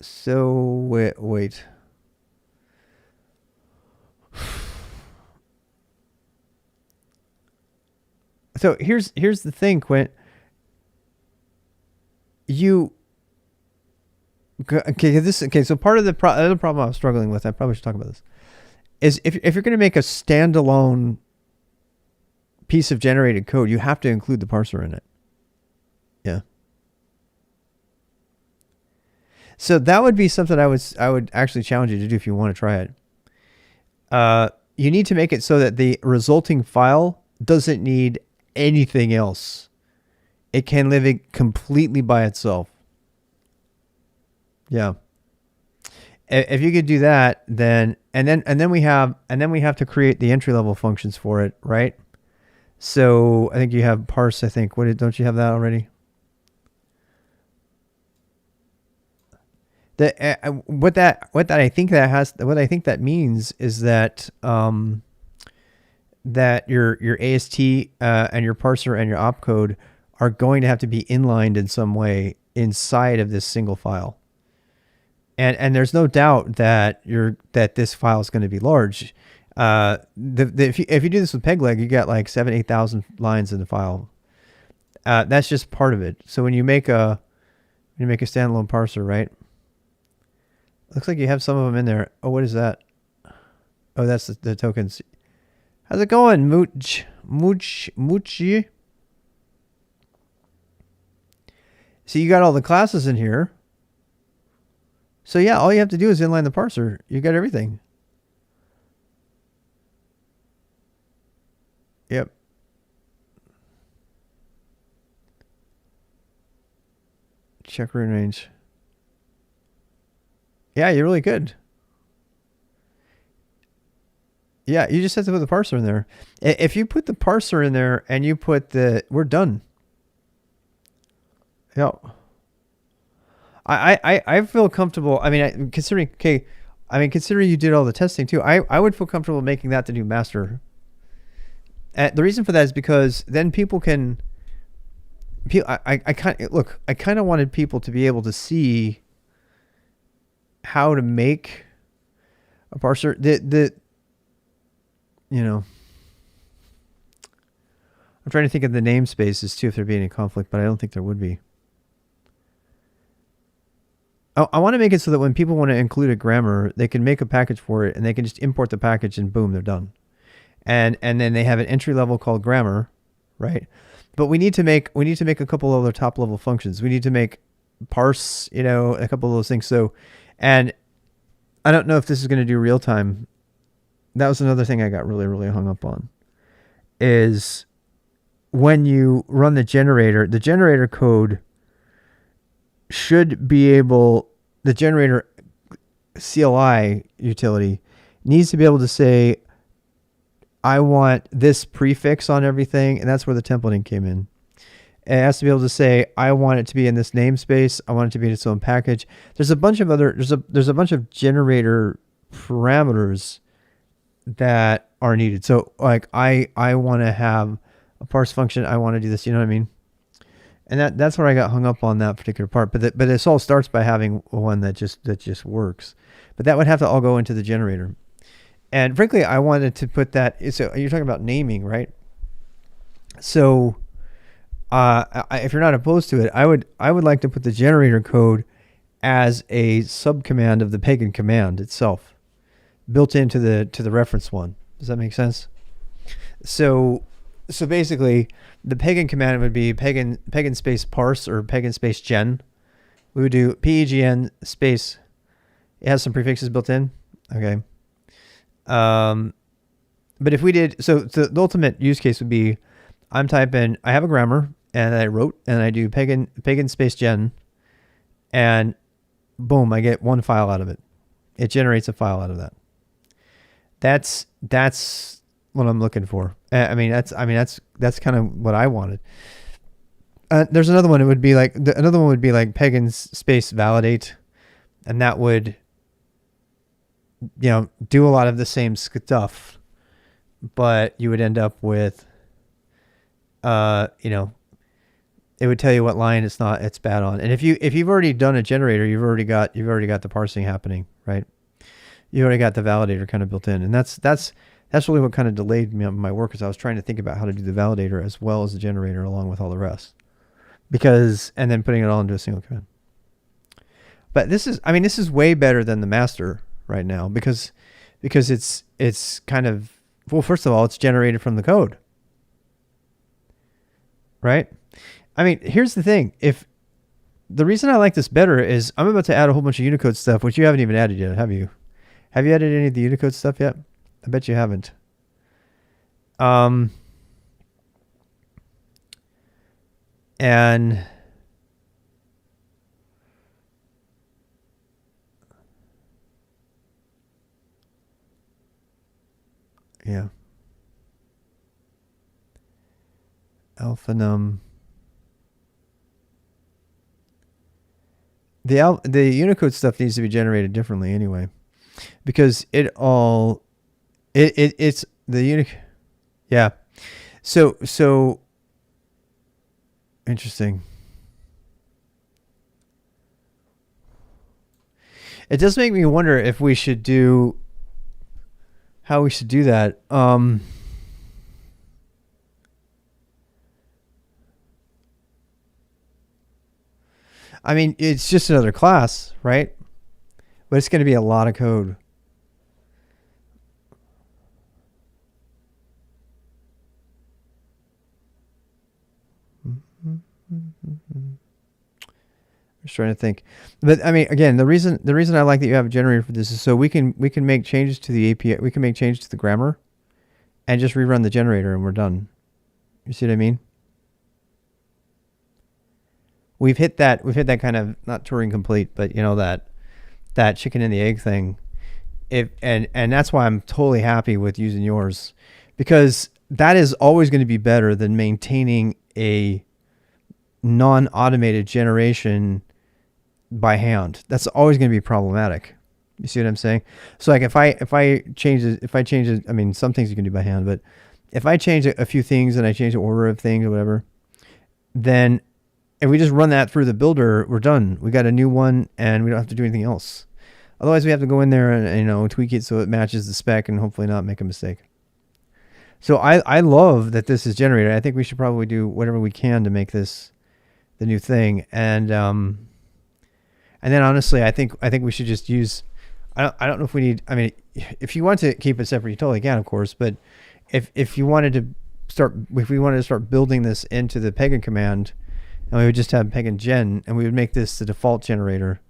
So wait. So here's the thing, Quint. So part of the other problem I was struggling with, I probably should talk about this, is if you're going to make a standalone piece of generated code, you have to include the parser in it. Yeah. So that would be something I would actually challenge you to do if you want to try it. You need to make it so that the resulting file doesn't need anything else. It can live it completely by itself. Yeah. If you could do that, then we have to create the entry level functions for it, right? So I think you have parse. I think don't you have that already? What I think that means is that that your AST and your parser and your opcode are going to have to be inlined in some way inside of this single file. And there's no doubt that this file is going to be large. If you do this with pegleg, you get like 8,000 lines in the file. That's just part of it. So when you make a standalone parser, right? Looks like you have some of them in there. Oh, what is that? Oh, that's the tokens. How's it going, Moochie? So you got all the classes in here. So yeah, all you have to do is inline the parser. You got everything. Yep. Check rune range. Yeah, you're really good. Yeah, you just have to put the parser in there. If you put the parser in there and you put we're done. Yep. I feel comfortable. I mean, considering you did all the testing too, I would feel comfortable making that the new master. And the reason for that is because then people can. I kind of wanted people to be able to see how to make a parser. I'm trying to think of the namespaces too, if there'd be any conflict, but I don't think there would be. I want to make it so that when people want to include a grammar, they can make a package for it and they can just import the package and boom, they're done. And then they have an entry level called grammar, right? But we need to make a couple other top level functions. We need to make parse, a couple of those things. So, and I don't know if this is going to do real time. That was another thing I got really, really hung up on is when you run the generator code should be able, the generator CLI utility needs to be able to say, I want this prefix on everything, and that's where the templating came in. It has to be able to say, I want it to be in this namespace. I want it to be in its own package. There's a bunch of there's a bunch of generator parameters that are needed. So like I want to have a parse function. I want to do this. You know what I mean? And that's where I got hung up on that particular part. But this all starts by having one that just works. But that would have to all go into the generator. And frankly, I wanted to put that. So you're talking about naming, right? So if you're not opposed to it, I would like to put the generator code as a subcommand of the pagan command itself, built into the reference one. Does that make sense? So basically, the pagan command would be pagan space parse or pagan space gen. We would do PEGN space. It has some prefixes built in. Okay. But if we did, so the ultimate use case would be, I'm typing, I have a grammar and I wrote and I do pagan space gen, and boom, I get one file out of it. It generates a file out of that. That's what I'm looking for. That's kind of what I wanted. There's another one. It would be like another one would be like pagan space validate, and that would, do a lot of the same stuff, but you would end up with, it would tell you what line it's bad on. And if you've already done a generator, you've already got the parsing happening, right? You already got the validator kind of built in, and that's really what kind of delayed me on my work, is I was trying to think about how to do the validator as well as the generator along with all the rest, and then putting it all into a single command. But this is way better than the master right now because it's kind of, well, first of all, it's generated from the code, right? Here's the thing. If the reason I like this better is I'm about to add a whole bunch of Unicode stuff, which you haven't even added yet, have you? Have you added any of the Unicode stuff yet? I bet you haven't. And yeah. Alphanum. The Unicode stuff needs to be generated differently anyway, because it's the Unicode. Yeah. So interesting. It does make me wonder if we should do how we should do that. I mean, it's just another class, right? But it's going to be a lot of code. I'm just trying to think, but I mean, again, the reason I like that you have a generator for this is so we can make changes to the API. We can make changes to the grammar, and just rerun the generator, and we're done. You see what I mean? We've hit that kind of, not Turing complete, but you know, that chicken and the egg thing. And that's why I'm totally happy with using yours, because that is always going to be better than maintaining a non-automated generation by hand. That's always going to be problematic. You see what I'm saying? So like if I change it, I mean, some things you can do by hand, but if I change a few things and I change the order of things or whatever, then if we just run that through the builder, we're done. We got a new one and we don't have to do anything else. Otherwise we have to go in there and, you know, tweak it so it matches the spec and hopefully not make a mistake. So I love that this is generated. I think we should probably do whatever we can to make this the new thing. And then honestly, I think we should just use, I don't know if we need, I mean, if you want to keep it separate, you totally can, of course, but if we wanted to start building this into the Pagan command, and we would just have Pagan gen, and we would make this the default generator.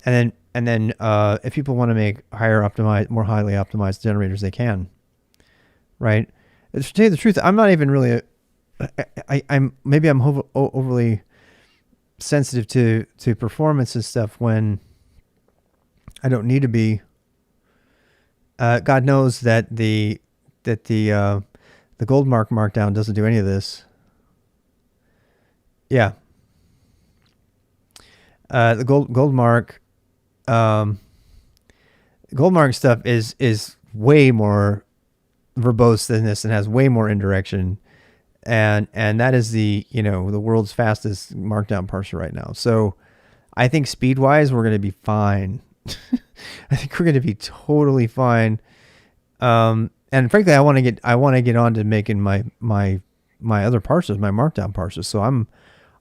And then if people want to make more highly optimized generators, they can, right? To tell you the truth, I'm not even really, I'm overly sensitive to performance and stuff when I don't need to be. God knows that the gold markdown doesn't do any of this. Yeah. The gold mark stuff is way more verbose than this and has way more indirection, and that is the world's fastest markdown parser right now. So I think speed wise we're going to be fine. I think we're going to be totally fine. And frankly, I want to get on to making my other parsers, my markdown parsers. So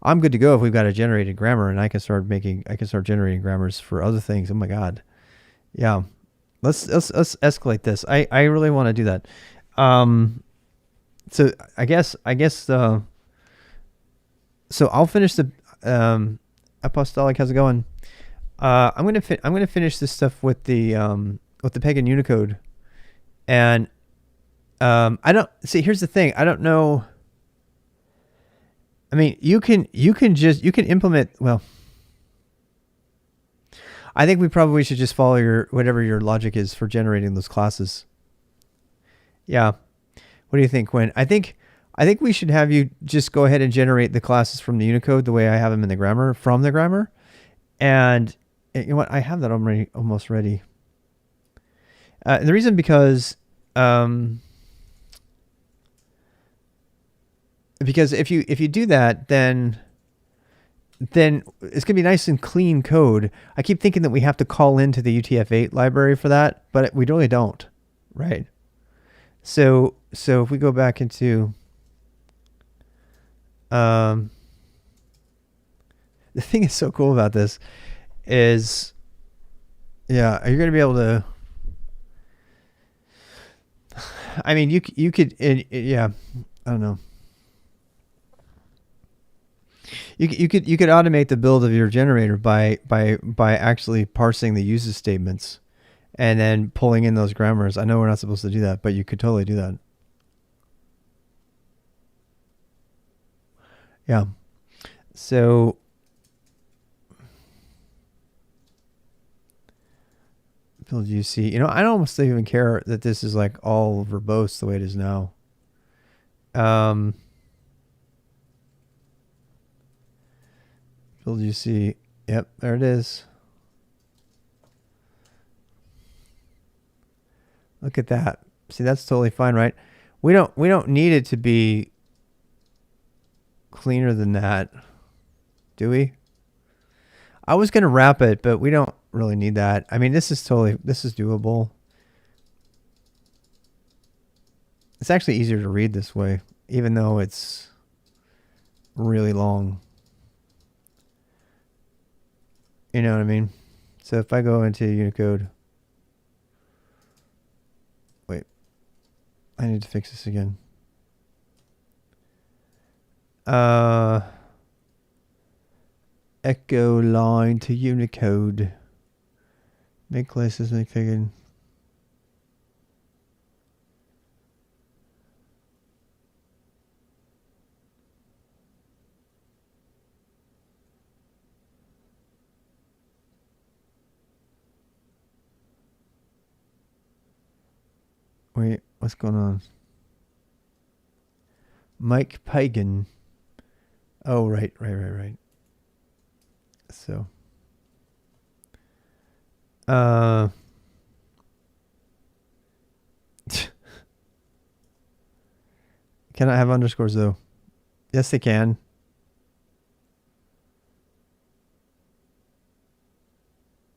I'm good to go if we've got a generated grammar, and I can start generating grammars for other things. Oh my God. Yeah. Let's escalate this. I really want to do that. So I guess, so I'll finish the, apostolic. How's it going? I'm going to finish this stuff with the Pagan Unicode. And, I don't see, here's the thing. I don't know. I mean, you can implement, well, I think we probably should just follow whatever your logic is for generating those classes. Yeah. What do you think, Quinn? I think we should have you just go ahead and generate the classes from the Unicode the way I have them in the grammar, from the grammar. And you know what? I have that almost ready. And the reason because if you do that, then it's gonna be nice and clean code. I keep thinking that we have to call into the UTF-8 library for that, but we really don't, right? So if we go back into the thing is so cool about this is, yeah, you're gonna be able to. I mean, you could, yeah, I don't know. You could automate the build of your generator by actually parsing the uses statements and then pulling in those grammars. I know we're not supposed to do that, but you could totally do that. Yeah. So build UC. You know, I don't almost even care that this is like all verbose the way it is now. Build UC. Yep, there it is. Look at that. See, that's totally fine, right? We don't need it to be cleaner than that, do we? I was gonna wrap it, but we don't really need that. I mean, this is doable. It's actually easier to read this way, even though it's really long. You know what I mean? So if I go into Unicode, wait, I need to fix this again. Echo line to Unicode. Make classes, make figure. Wait, what's going on? Mike Pagan. Oh, right. So, cannot have underscores though. Yes, they can.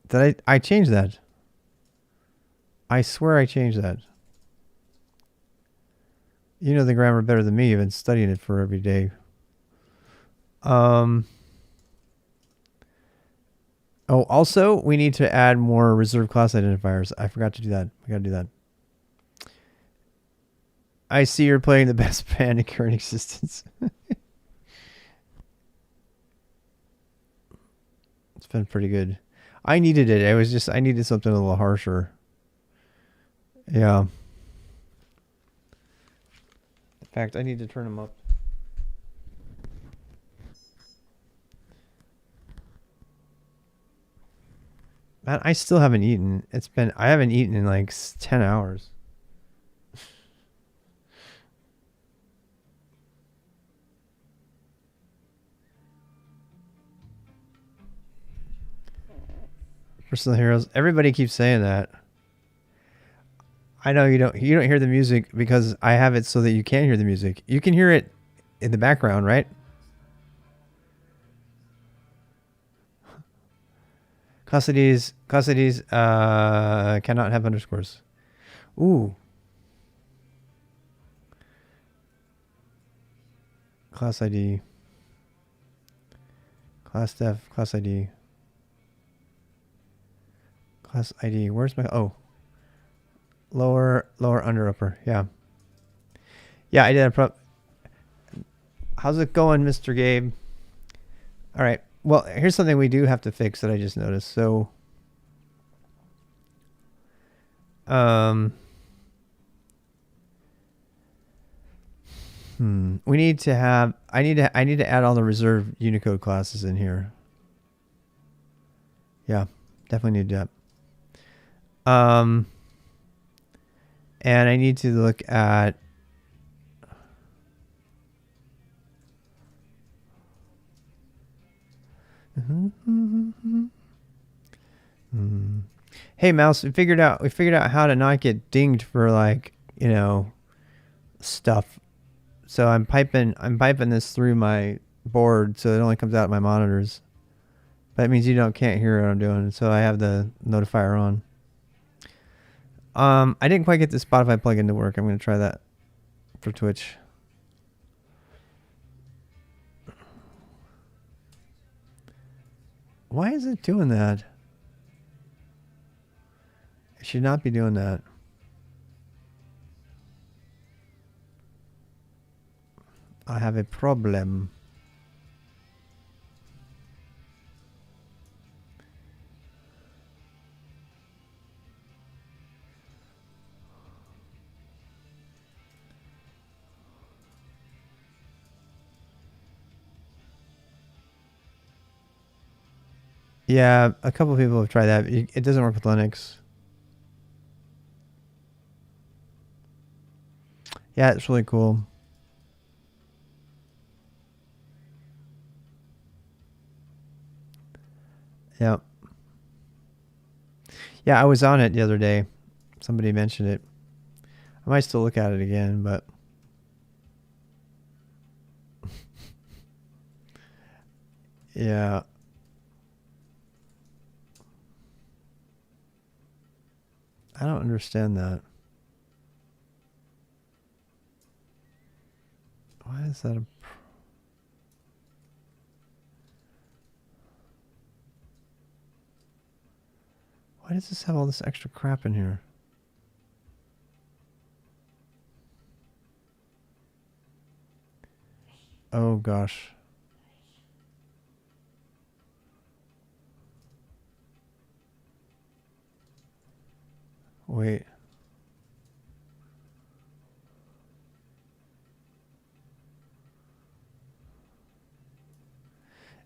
Did I changed that? I swear I changed that. You know the grammar better than me. You've been studying it for every day. Oh, also, we need to add more reserved class identifiers. I forgot to do that. I gotta do that. I see you're playing the best band in current existence. It's been pretty good. I needed it. I needed something a little harsher. Yeah. In fact, I need to turn them up. Man, I still haven't eaten. I haven't eaten in like 10 hours. Personal heroes. Everybody keeps saying that. I know you don't hear the music because I have it so that you can hear the music. You can hear it in the background, right? Custodies cannot have underscores. Ooh. Class ID. Class def, class ID. Class ID. Where's my lower, under, upper. Yeah. Yeah, I did a How's it going, Mr. Gabe? All right. Well, here's something we do have to fix that I just noticed. So we need to have I need to add all the reserved Unicode classes in here. Yeah, definitely need that. And I need to look at Hey Mouse, we figured out how to not get dinged for stuff. So I'm piping this through my board so it only comes out my monitors. That means you can't hear what I'm doing, so I have the notifier on. I didn't quite get the Spotify plugin to work. I'm going to try that for Twitch. Why is it doing that? It should not be doing that. I have a problem. Yeah, a couple of people have tried that. It doesn't work with Linux. Yeah, it's really cool. Yeah. Yeah, I was on it the other day. Somebody mentioned it. I might still look at it again, but yeah. I don't understand that. Why is that a... Why does this have all this extra crap in here? Oh gosh. Wait.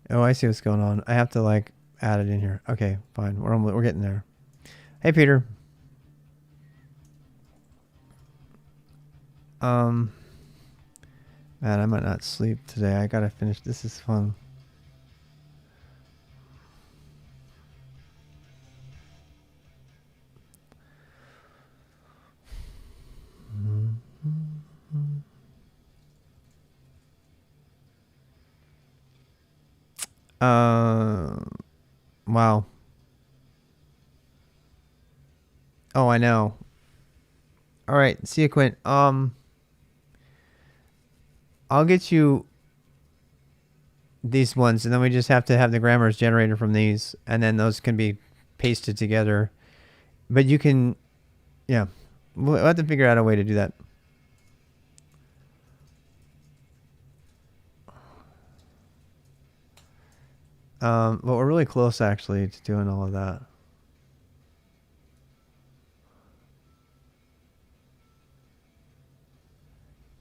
Oh, I see what's going on. I have to like add it in here. Okay, fine. We're getting there. Hey, Peter. Man, I might not sleep today. I gotta finish. This is fun. Wow. Oh, I know. All right, see you, Quint. I'll get you these ones, and then we just have to have the grammars generated from these, and then those can be pasted together. But you can, yeah, we'll have to figure out a way to do that. But we're really close, actually, to doing all of that.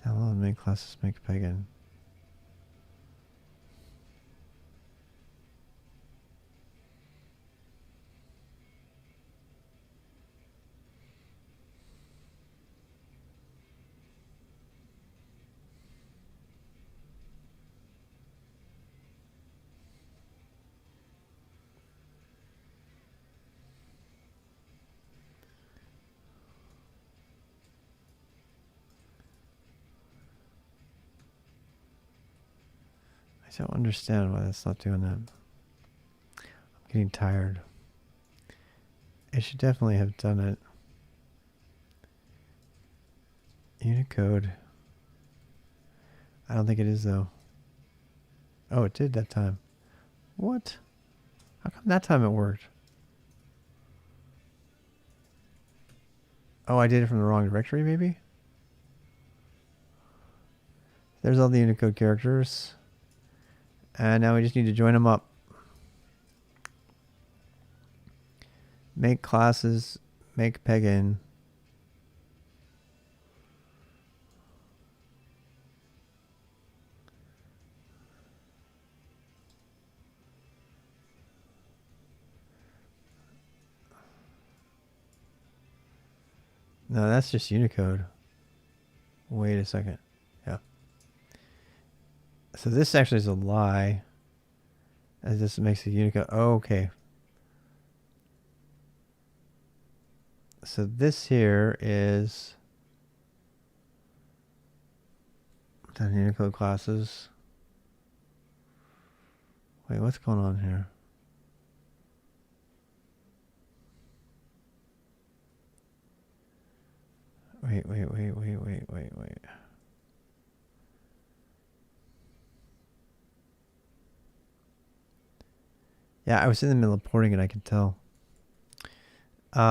Download, make classes, make pagan. I don't understand why that's not doing that. I'm getting tired. It should definitely have done it. Unicode. I don't think it is, though. Oh, it did that time. What? How come that time it worked? Oh, I did it from the wrong directory, maybe? There's all the Unicode characters. And now we just need to join them up. Make classes, make pagan. No, that's just Unicode. Wait a second. Yeah. So this actually is a lie. As this makes it Unicode. Oh, okay. So this here is done Unicode classes. Wait, what's going on here? Wait. Yeah, I was in the middle of porting it, I can tell. You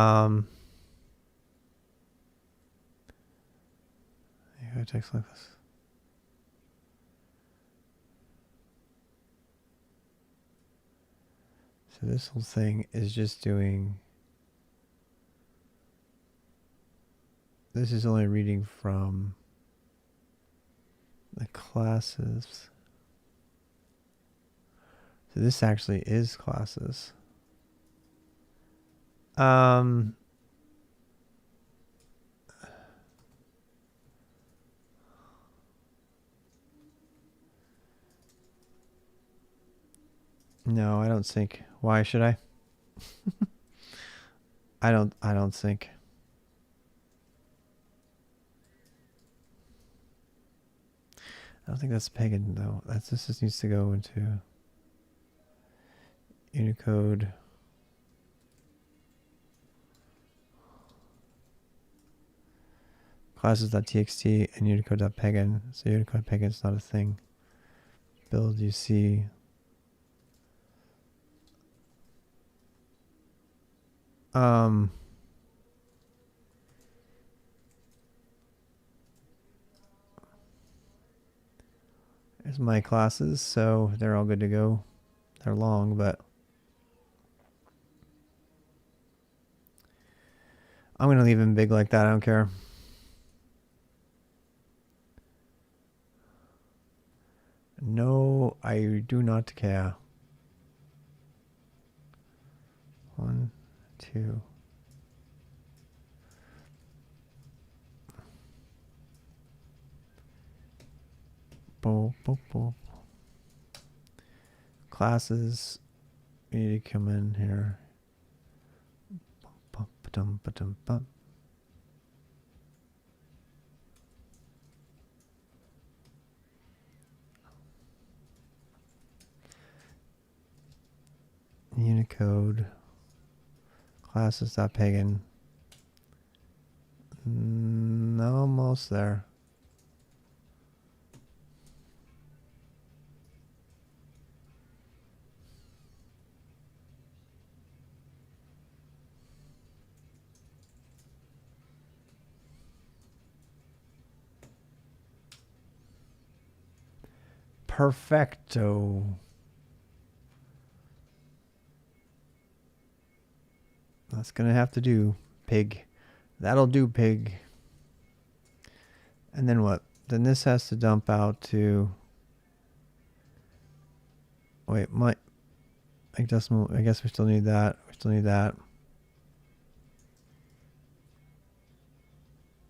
got text like this. So this whole thing is just doing... This is only reading from the classes. So this actually is classes. Um, no, I don't think. Why should I? I don't think. I don't think that's pagan though. This just needs to go into Unicode. Classes.txt and Unicode.pagan. So Unicode pagan is not a thing. Build UC. There's my classes, so they're all good to go. They're long, but I'm going to leave them big like that. I don't care. No, I do not care. 1, 2. Boop, boop, boop. Classes. We need to come in here. Bum, ba-dum, ba-dum, bum. Unicode. Classes.pagan. Almost there. Perfecto. That's gonna have to do, pig. That'll do, pig. And then what? Then this has to dump out to... Wait, like decimal... I guess we still need that. We still need that.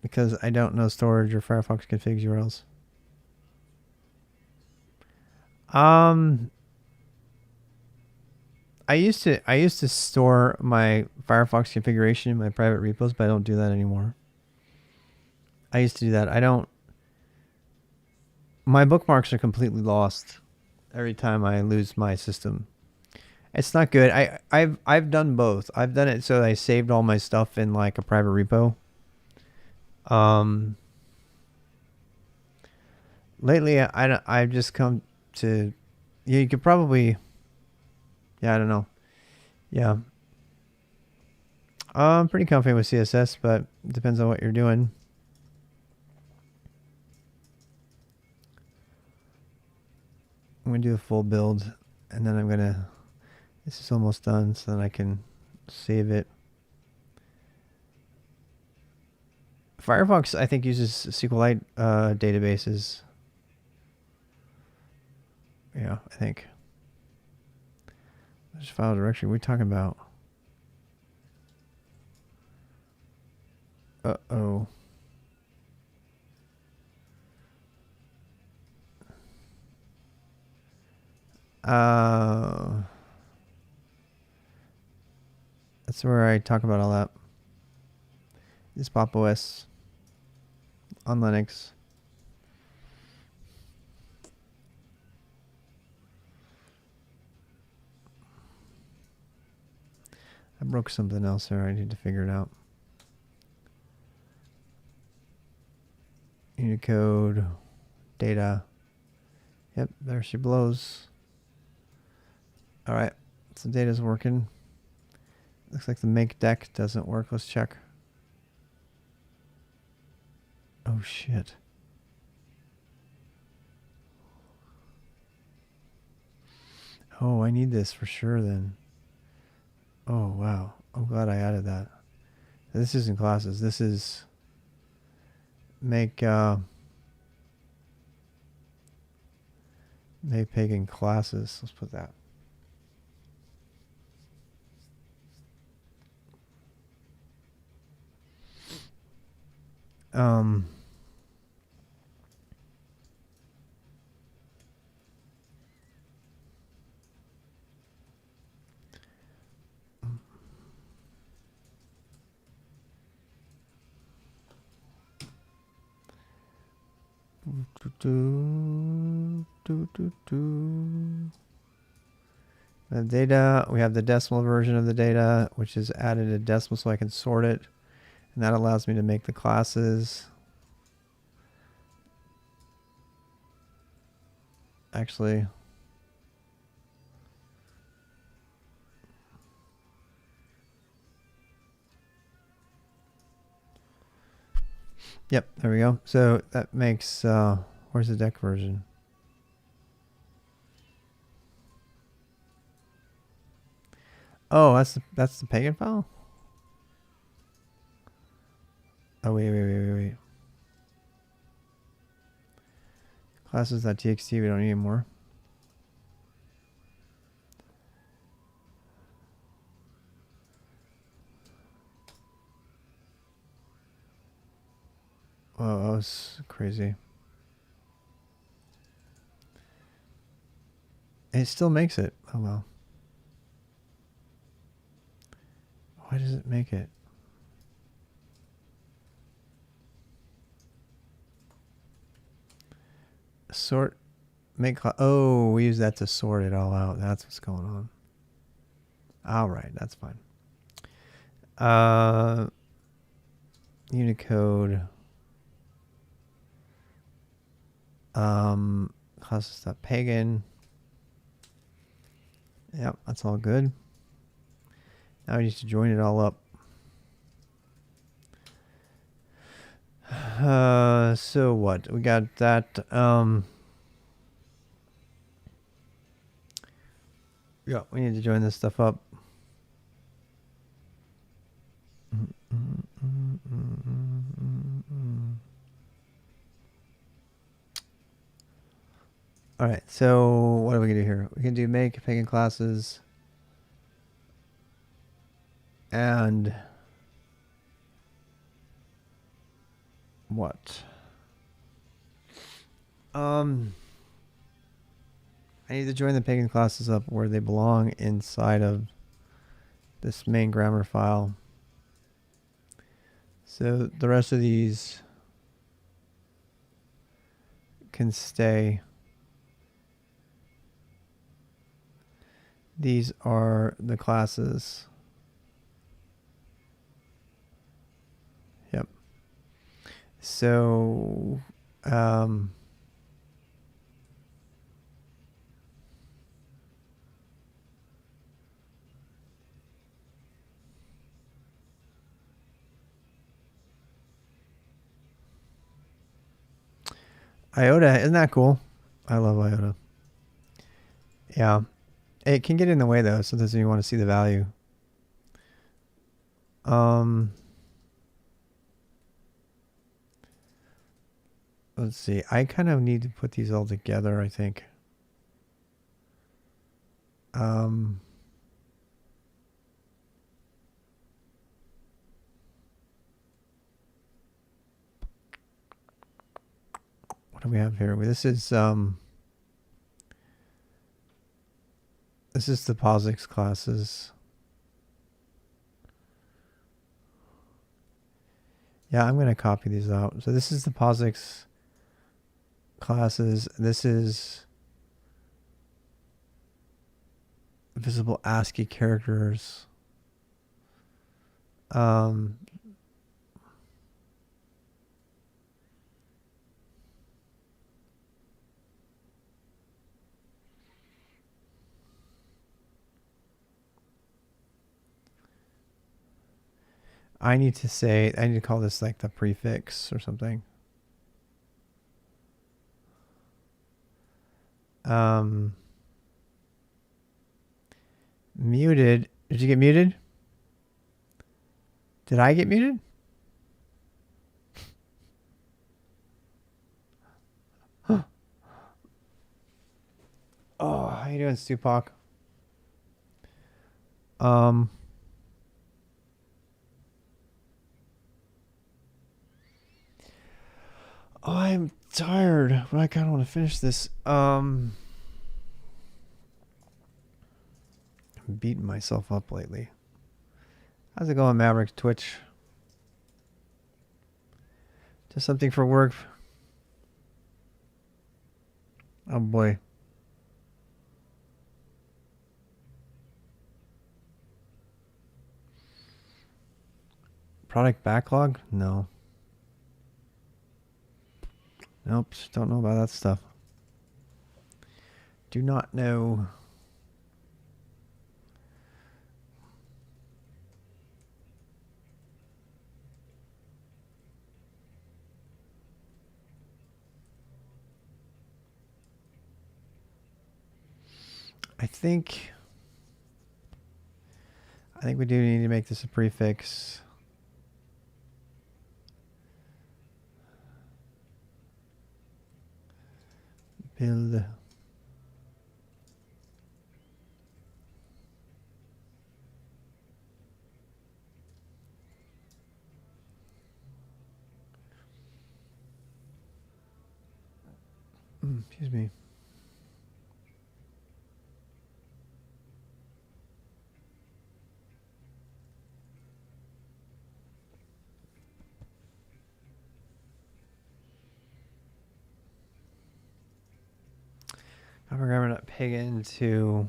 Because I don't know storage or Firefox configs URLs. I used to store my Firefox configuration in my private repos, but I don't do that anymore. I used to do that. I don't. My bookmarks are completely lost every time I lose my system. It's not good. I've done both. I've done it so I saved all my stuff in like a private repo. Lately I've just come to... Yeah, you could probably... Yeah, I don't know. Yeah. I'm pretty confident with CSS, but it depends on what you're doing. I'm going to do a full build, and then I'm going to... This is almost done, so then I can save it. Firefox, I think, uses SQLite databases. Yeah, I think. There's file directory. What are we talking about? Uh-oh. That's where I talk about all that. This Pop OS on Linux. I broke something else there. I need to figure it out. Unicode, data. Yep, there she blows. All right, so data's working. Looks like the make deck doesn't work. Let's check. Oh shit. Oh, I need this for sure then. Oh wow, I'm glad I added that. This isn't classes. This is make pagan classes. Let's put that. The data, we have the decimal version of the data, which is added a decimal so I can sort it. And that allows me to make the classes. Actually, yep, there we go. So that makes, where's the deck version? Oh, that's the pagan file? Oh, wait. Classes.txt, we don't need anymore. Oh, that was crazy. It still makes it. Oh, well. Why does it make it? Sort, make, oh, we use that to sort it all out. That's what's going on. All right, that's fine. Unicode. Classes.pagan. Yep, that's all good. Now we need to join it all up. So what? We got that. Yeah, we need to join this stuff up. All right, so what are we gonna do here? We can do make pagan classes and what? I need to join the pagan classes up where they belong inside of this main grammar file. So the rest of these can stay. These are the classes. Yep. So, IOTA, isn't that cool? I love IOTA. Yeah. It can get in the way though, sometimes when you want to see the value. Let's see. I kind of need to put these all together, I think. What do we have here? This is the POSIX classes. Yeah, I'm going to copy these out. So this is the POSIX classes. This is visible ASCII characters. I need to call this like the prefix or something. Muted. Did you get muted? Did I get muted? Oh, how you doing, Stupak? I'm tired, but I kind of want to finish this. I'm beating myself up lately. How's it going, Maverick? Twitch? Just something for work. Oh boy. Product backlog? No. Nope, don't know about that stuff. Do not know. I think we do need to make this a prefix. Build. Excuse me. I'm programming that pig into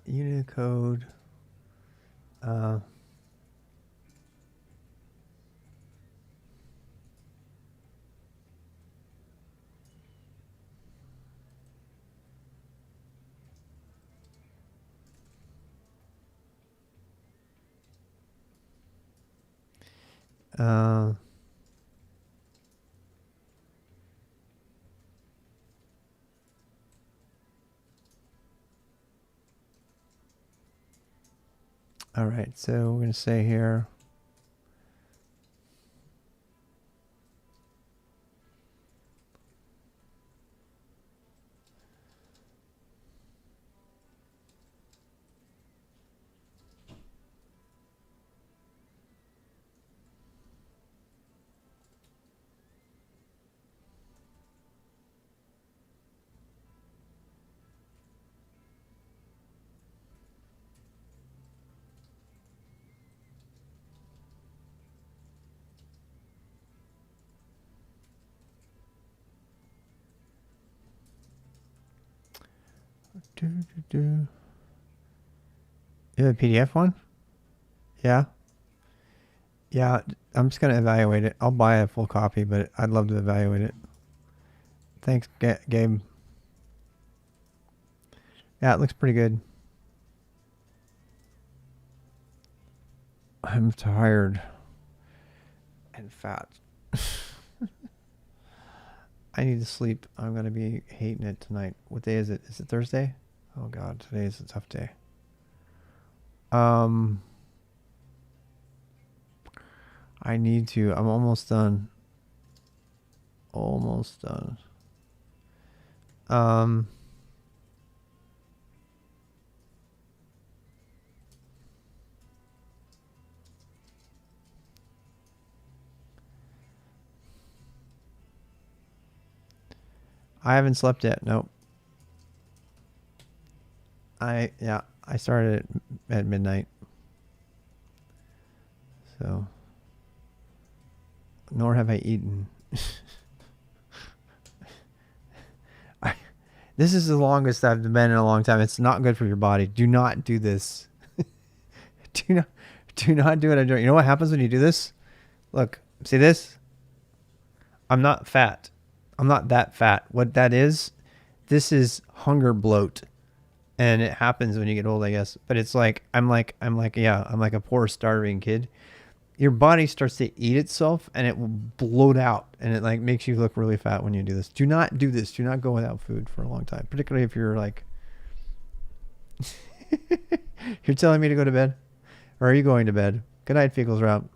Unicode. All right, so we're going to say here You have a PDF one? Yeah. Yeah, I'm just going to evaluate it. I'll buy a full copy, but I'd love to evaluate it. Thanks, Gabe. Yeah, it looks pretty good. I'm tired and fat. I need to sleep. I'm going to be hating it tonight. What day is it? Is it Thursday? Oh God, today is a tough day. I need to. I'm almost done. Almost done. I haven't slept yet. Nope. I started at midnight. So, nor have I eaten. This is the longest I've been in a long time. It's not good for your body. Do not do this. do not do it. You know what happens when you do this? Look, see this? I'm not fat. I'm not that fat. What that is, this is hunger bloat. And it happens when you get old, I guess. But it's like I'm like a poor starving kid. Your body starts to eat itself and it will bloat out, and it like makes you look really fat when you do this. Do not do this. Do not go without food for a long time, particularly if you're like You're telling me to go to bed? Or are you going to bed? Good night, Feckles Route.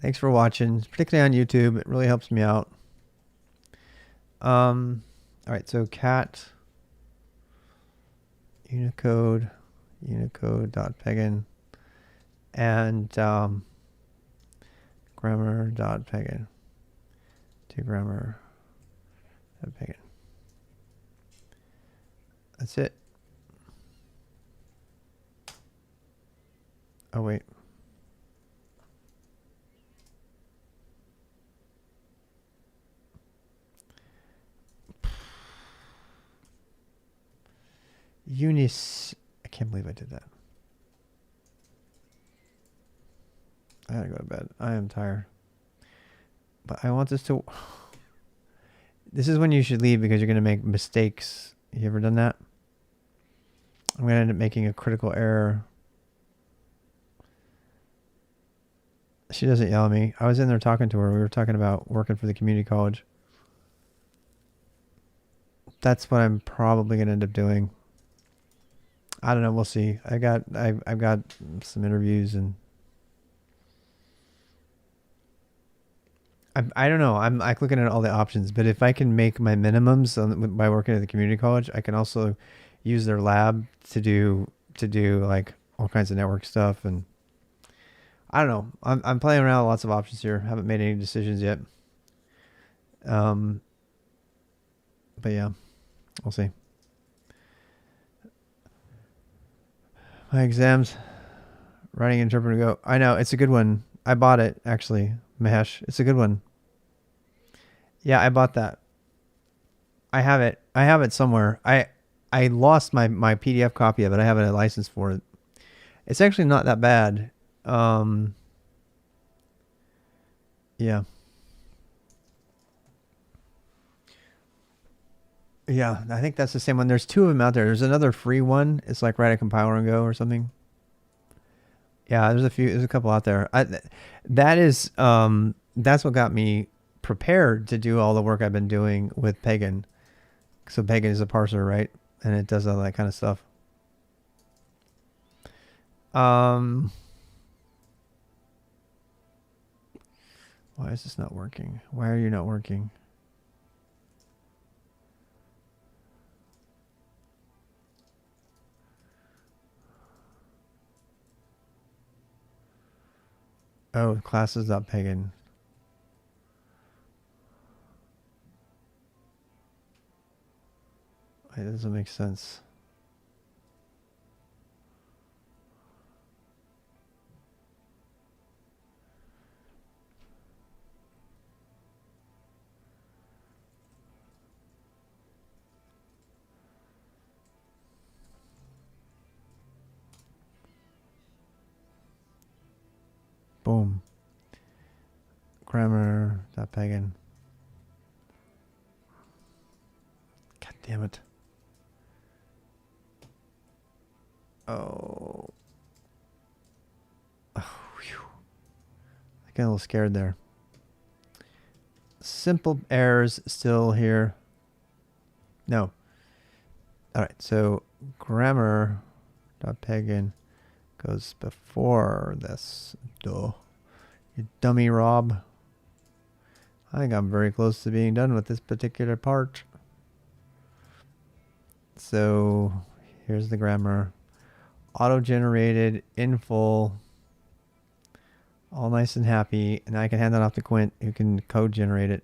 Thanks for watching, particularly on YouTube. It really helps me out. All right, so cat unicode.pagan and grammar.pagan to grammar.pagan. That's it. Oh, wait. I can't believe I did that. I gotta go to bed. I am tired. But I want this to... This is when you should leave because you're going to make mistakes. You ever done that? I'm going to end up making a critical error. She doesn't yell at me. I was in there talking to her. We were talking about working for the community college. That's what I'm probably going to end up doing. I don't know. We'll see. I've got some interviews and I don't know. I'm like looking at all the options, but if I can make my minimums by working at the community college, I can also use their lab to do like all kinds of network stuff. And I don't know. I'm playing around with lots of options here. Haven't made any decisions yet. But yeah, we'll see. My exams, writing interpreter go. I know it's a good one. I bought it actually, Mahesh. It's a good one. Yeah, I bought that. I have it. I have it somewhere. I lost my PDF copy of it. I have a license for it. It's actually not that bad. Yeah. Yeah, I think that's the same one. There's two of them out there. There's another free one. It's like Write a Compiler and Go or something. Yeah, there's a couple out there. That's what got me prepared to do all the work I've been doing with Pagan. So Pagan is a parser, right? And it does all that kind of stuff. Why is this not working? Why are you not working? Oh, classes.pagan. It doesn't make sense. Boom. Grammar.pagan. God damn it. Oh. Oh, whew. I got a little scared there. Simple errors still here. No. All right, so grammar.pagan goes before this. Duh. You dummy, Rob. I think I'm very close to being done with this particular part. So here's the grammar. Auto-generated, in full, all nice and happy. And I can hand that off to Quint, who can code generate it.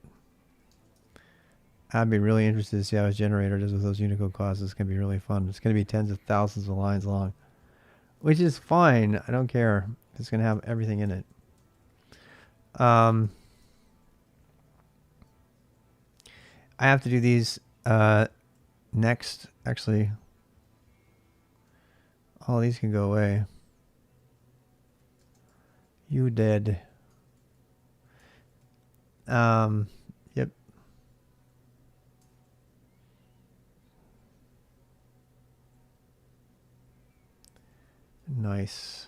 I'd be really interested to see how his generator does with those Unicode classes. It's going to be really fun. It's going to be tens of thousands of lines long, which is fine. I don't care. It's going to have everything in it. I have to do these next. Actually, all these can go away. You dead. Yep. Nice.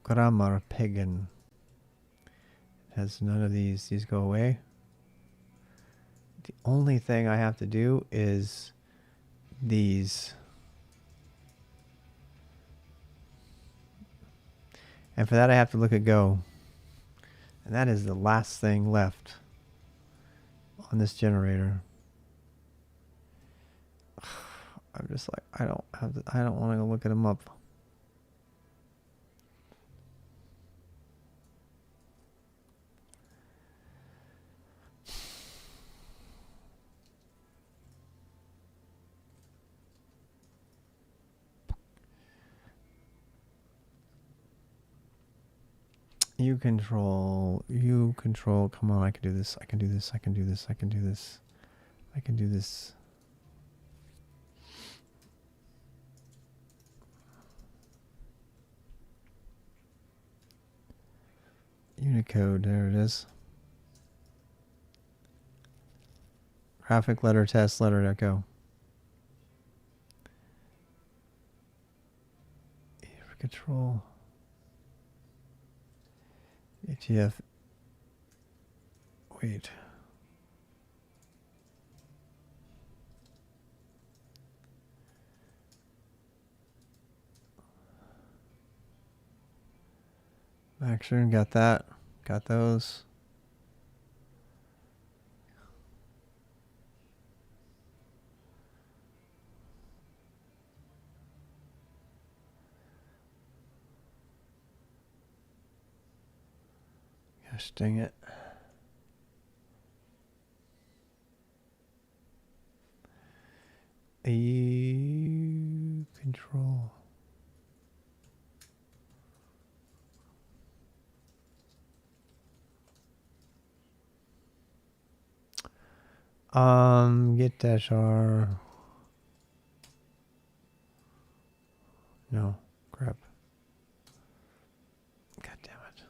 grammar pagan. Has none of these. These go away. The only thing I have to do is these. And for that I have to look at Go. And that is the last thing left on this generator. I'm just like, I don't want to go look at them up. You control, come on, I can do this, I can do this, I can do this, I can do this, I can do this. Unicode, there it is. Graphic letter test, letter echo. E for control. ATF. Wait. Action, got that. Got those. Gosh dang it. A control. Get dash R. No, crap. God damn it.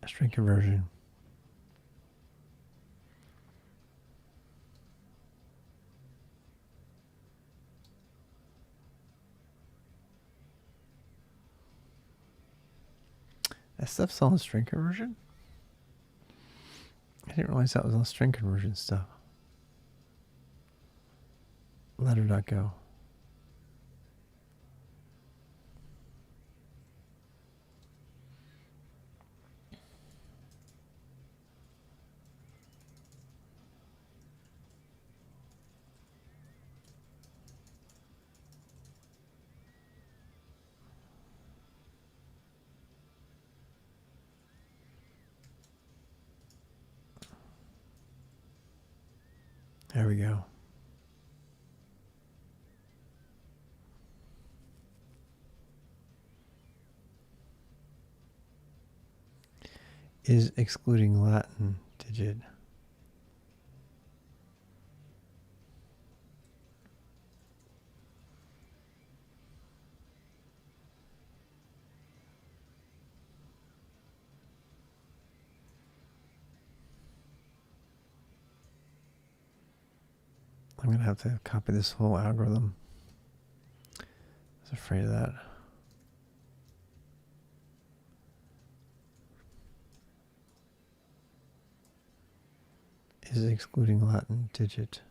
String conversion. That stuff's all string conversion? I didn't realize that was all string conversion stuff. Letter.go. There we go. Is excluding Latin digit. I'm going to have to copy this whole algorithm. I was afraid of that. Is excluding Latin digit.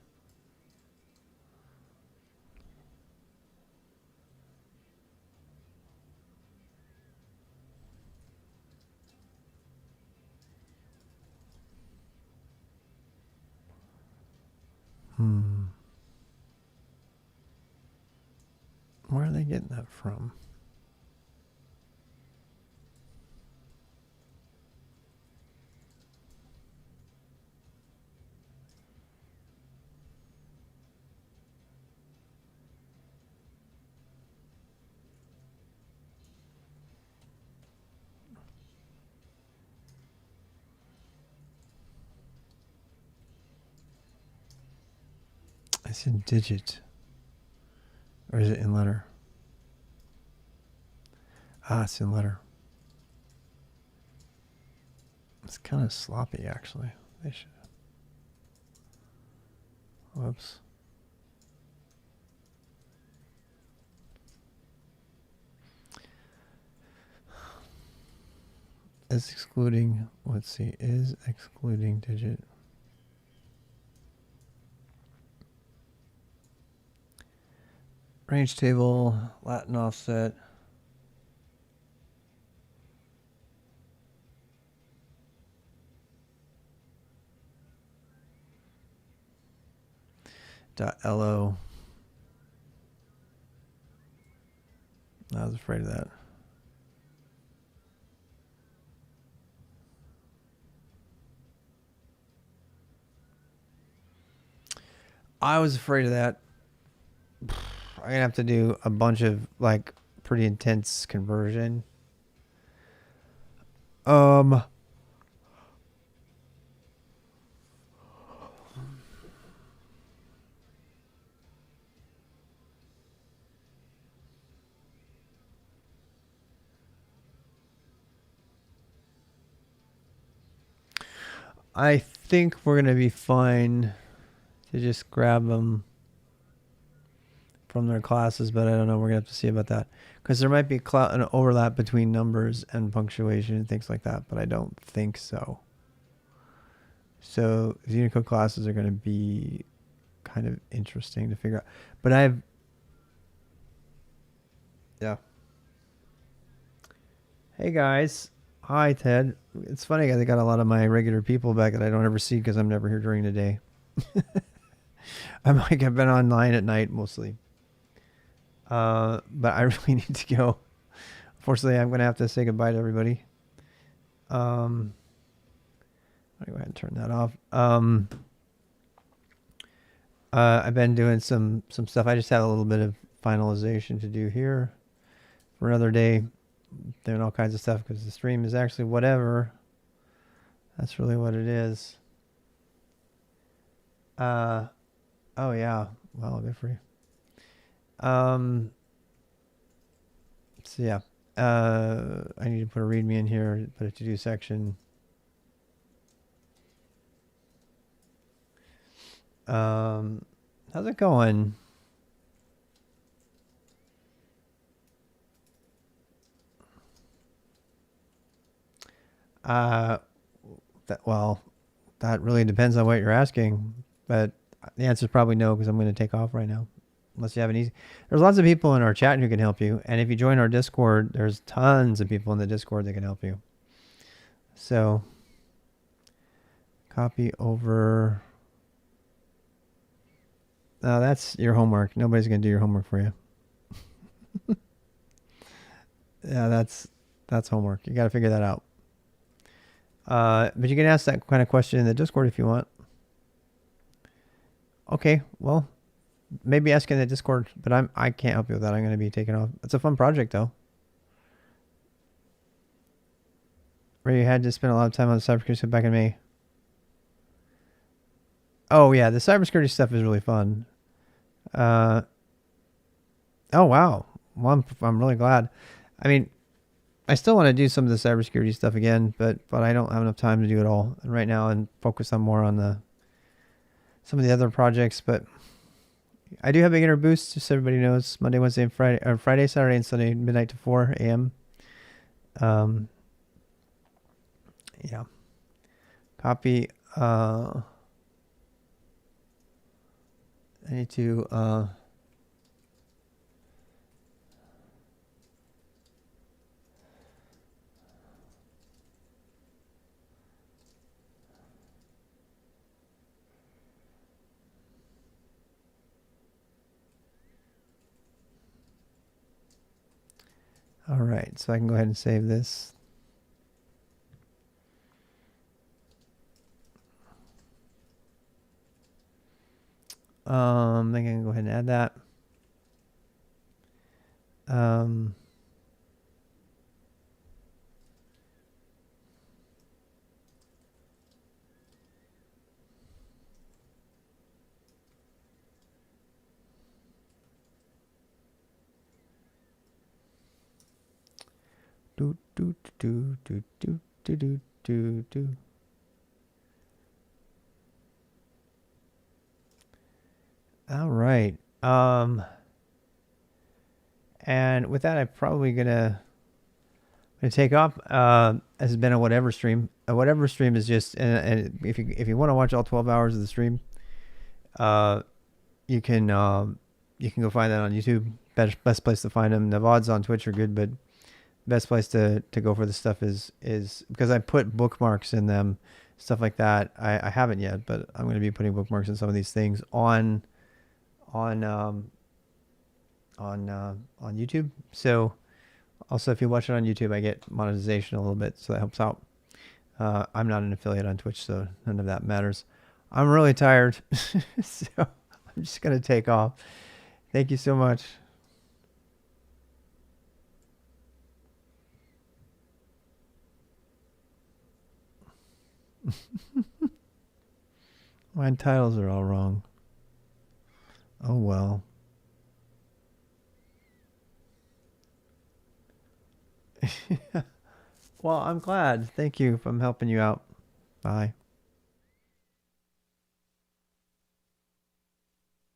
Where are they getting that from? It's in digit. Or is it in letter? Ah, it's in letter. It's kind of sloppy, actually. They should. Whoops. Is excluding, let's see, is excluding digit. Range table, Latin offset. .lo. I was afraid of that. I was afraid of that. I'm gonna have to do a bunch of like pretty intense conversion. I think we're gonna be fine to just grab them from their classes, but I don't know. We're gonna have to see about that because there might be an overlap between numbers and punctuation and things like that, but I don't think so. So the Unicode classes are going to be kind of interesting to figure out. But yeah. Hey guys. Hi Ted. It's funny, I got a lot of my regular people back that I don't ever see because I'm never here during the day. I've been online at night mostly. But I really need to go. Unfortunately, I'm going to have to say goodbye to everybody. I'll go ahead and turn that off. I've been doing some stuff. I just had a little bit of finalization to do here for another day, doing all kinds of stuff because the stream is actually whatever. That's really what it is. Oh yeah. Well, good for you. So yeah. I need to put a readme in here, put a to-do section. How's it going? That really depends on what you're asking, but the answer is probably no because I'm going to take off right now. Unless you have an easy. There's lots of people in our chat who can help you, and if you join our Discord, there's tons of people in the Discord that can help you. So, copy over. No, that's your homework. Nobody's going to do your homework for you. Yeah, that's homework. You got to figure that out. But you can ask that kind of question in the Discord if you want. Okay, well, maybe ask in the Discord, but I can't help you with that. I'm going to be taking off. It's a fun project though. Where you had to spend a lot of time on cybersecurity stuff back in May. Oh yeah, the cybersecurity stuff is really fun. Oh wow. Well, I'm really glad. I mean, I still want to do some of the cybersecurity stuff again, but I don't have enough time to do it all right now and focus on more on some of the other projects. But I do have beginner boosts, just so everybody knows. Monday, Wednesday, and Friday, or Friday, Saturday, and Sunday, midnight to 4 a.m. Yeah. Copy. I need to. All right, so I can go ahead and save this. I think I can go ahead and add that. Do do do do do do do do. All right. And with that, I'm probably gonna take off. This has been a whatever stream. A whatever stream is just, and if you want to watch all 12 hours of the stream, uh, you can go find that on YouTube. Best place to find them. The VODs on Twitch are good, but best place to go for this stuff is because I put bookmarks in them, stuff like that. I haven't yet, but I'm going to be putting bookmarks in some of these things on YouTube. So also, if you watch it on YouTube, I get monetization a little bit, so that helps out. I'm not an affiliate on Twitch, so none of that matters. I'm really tired, so I'm just going to take off. Thank you so much. My titles are all wrong. Oh well. Well, I'm glad. Thank you. I'm helping you out. Bye.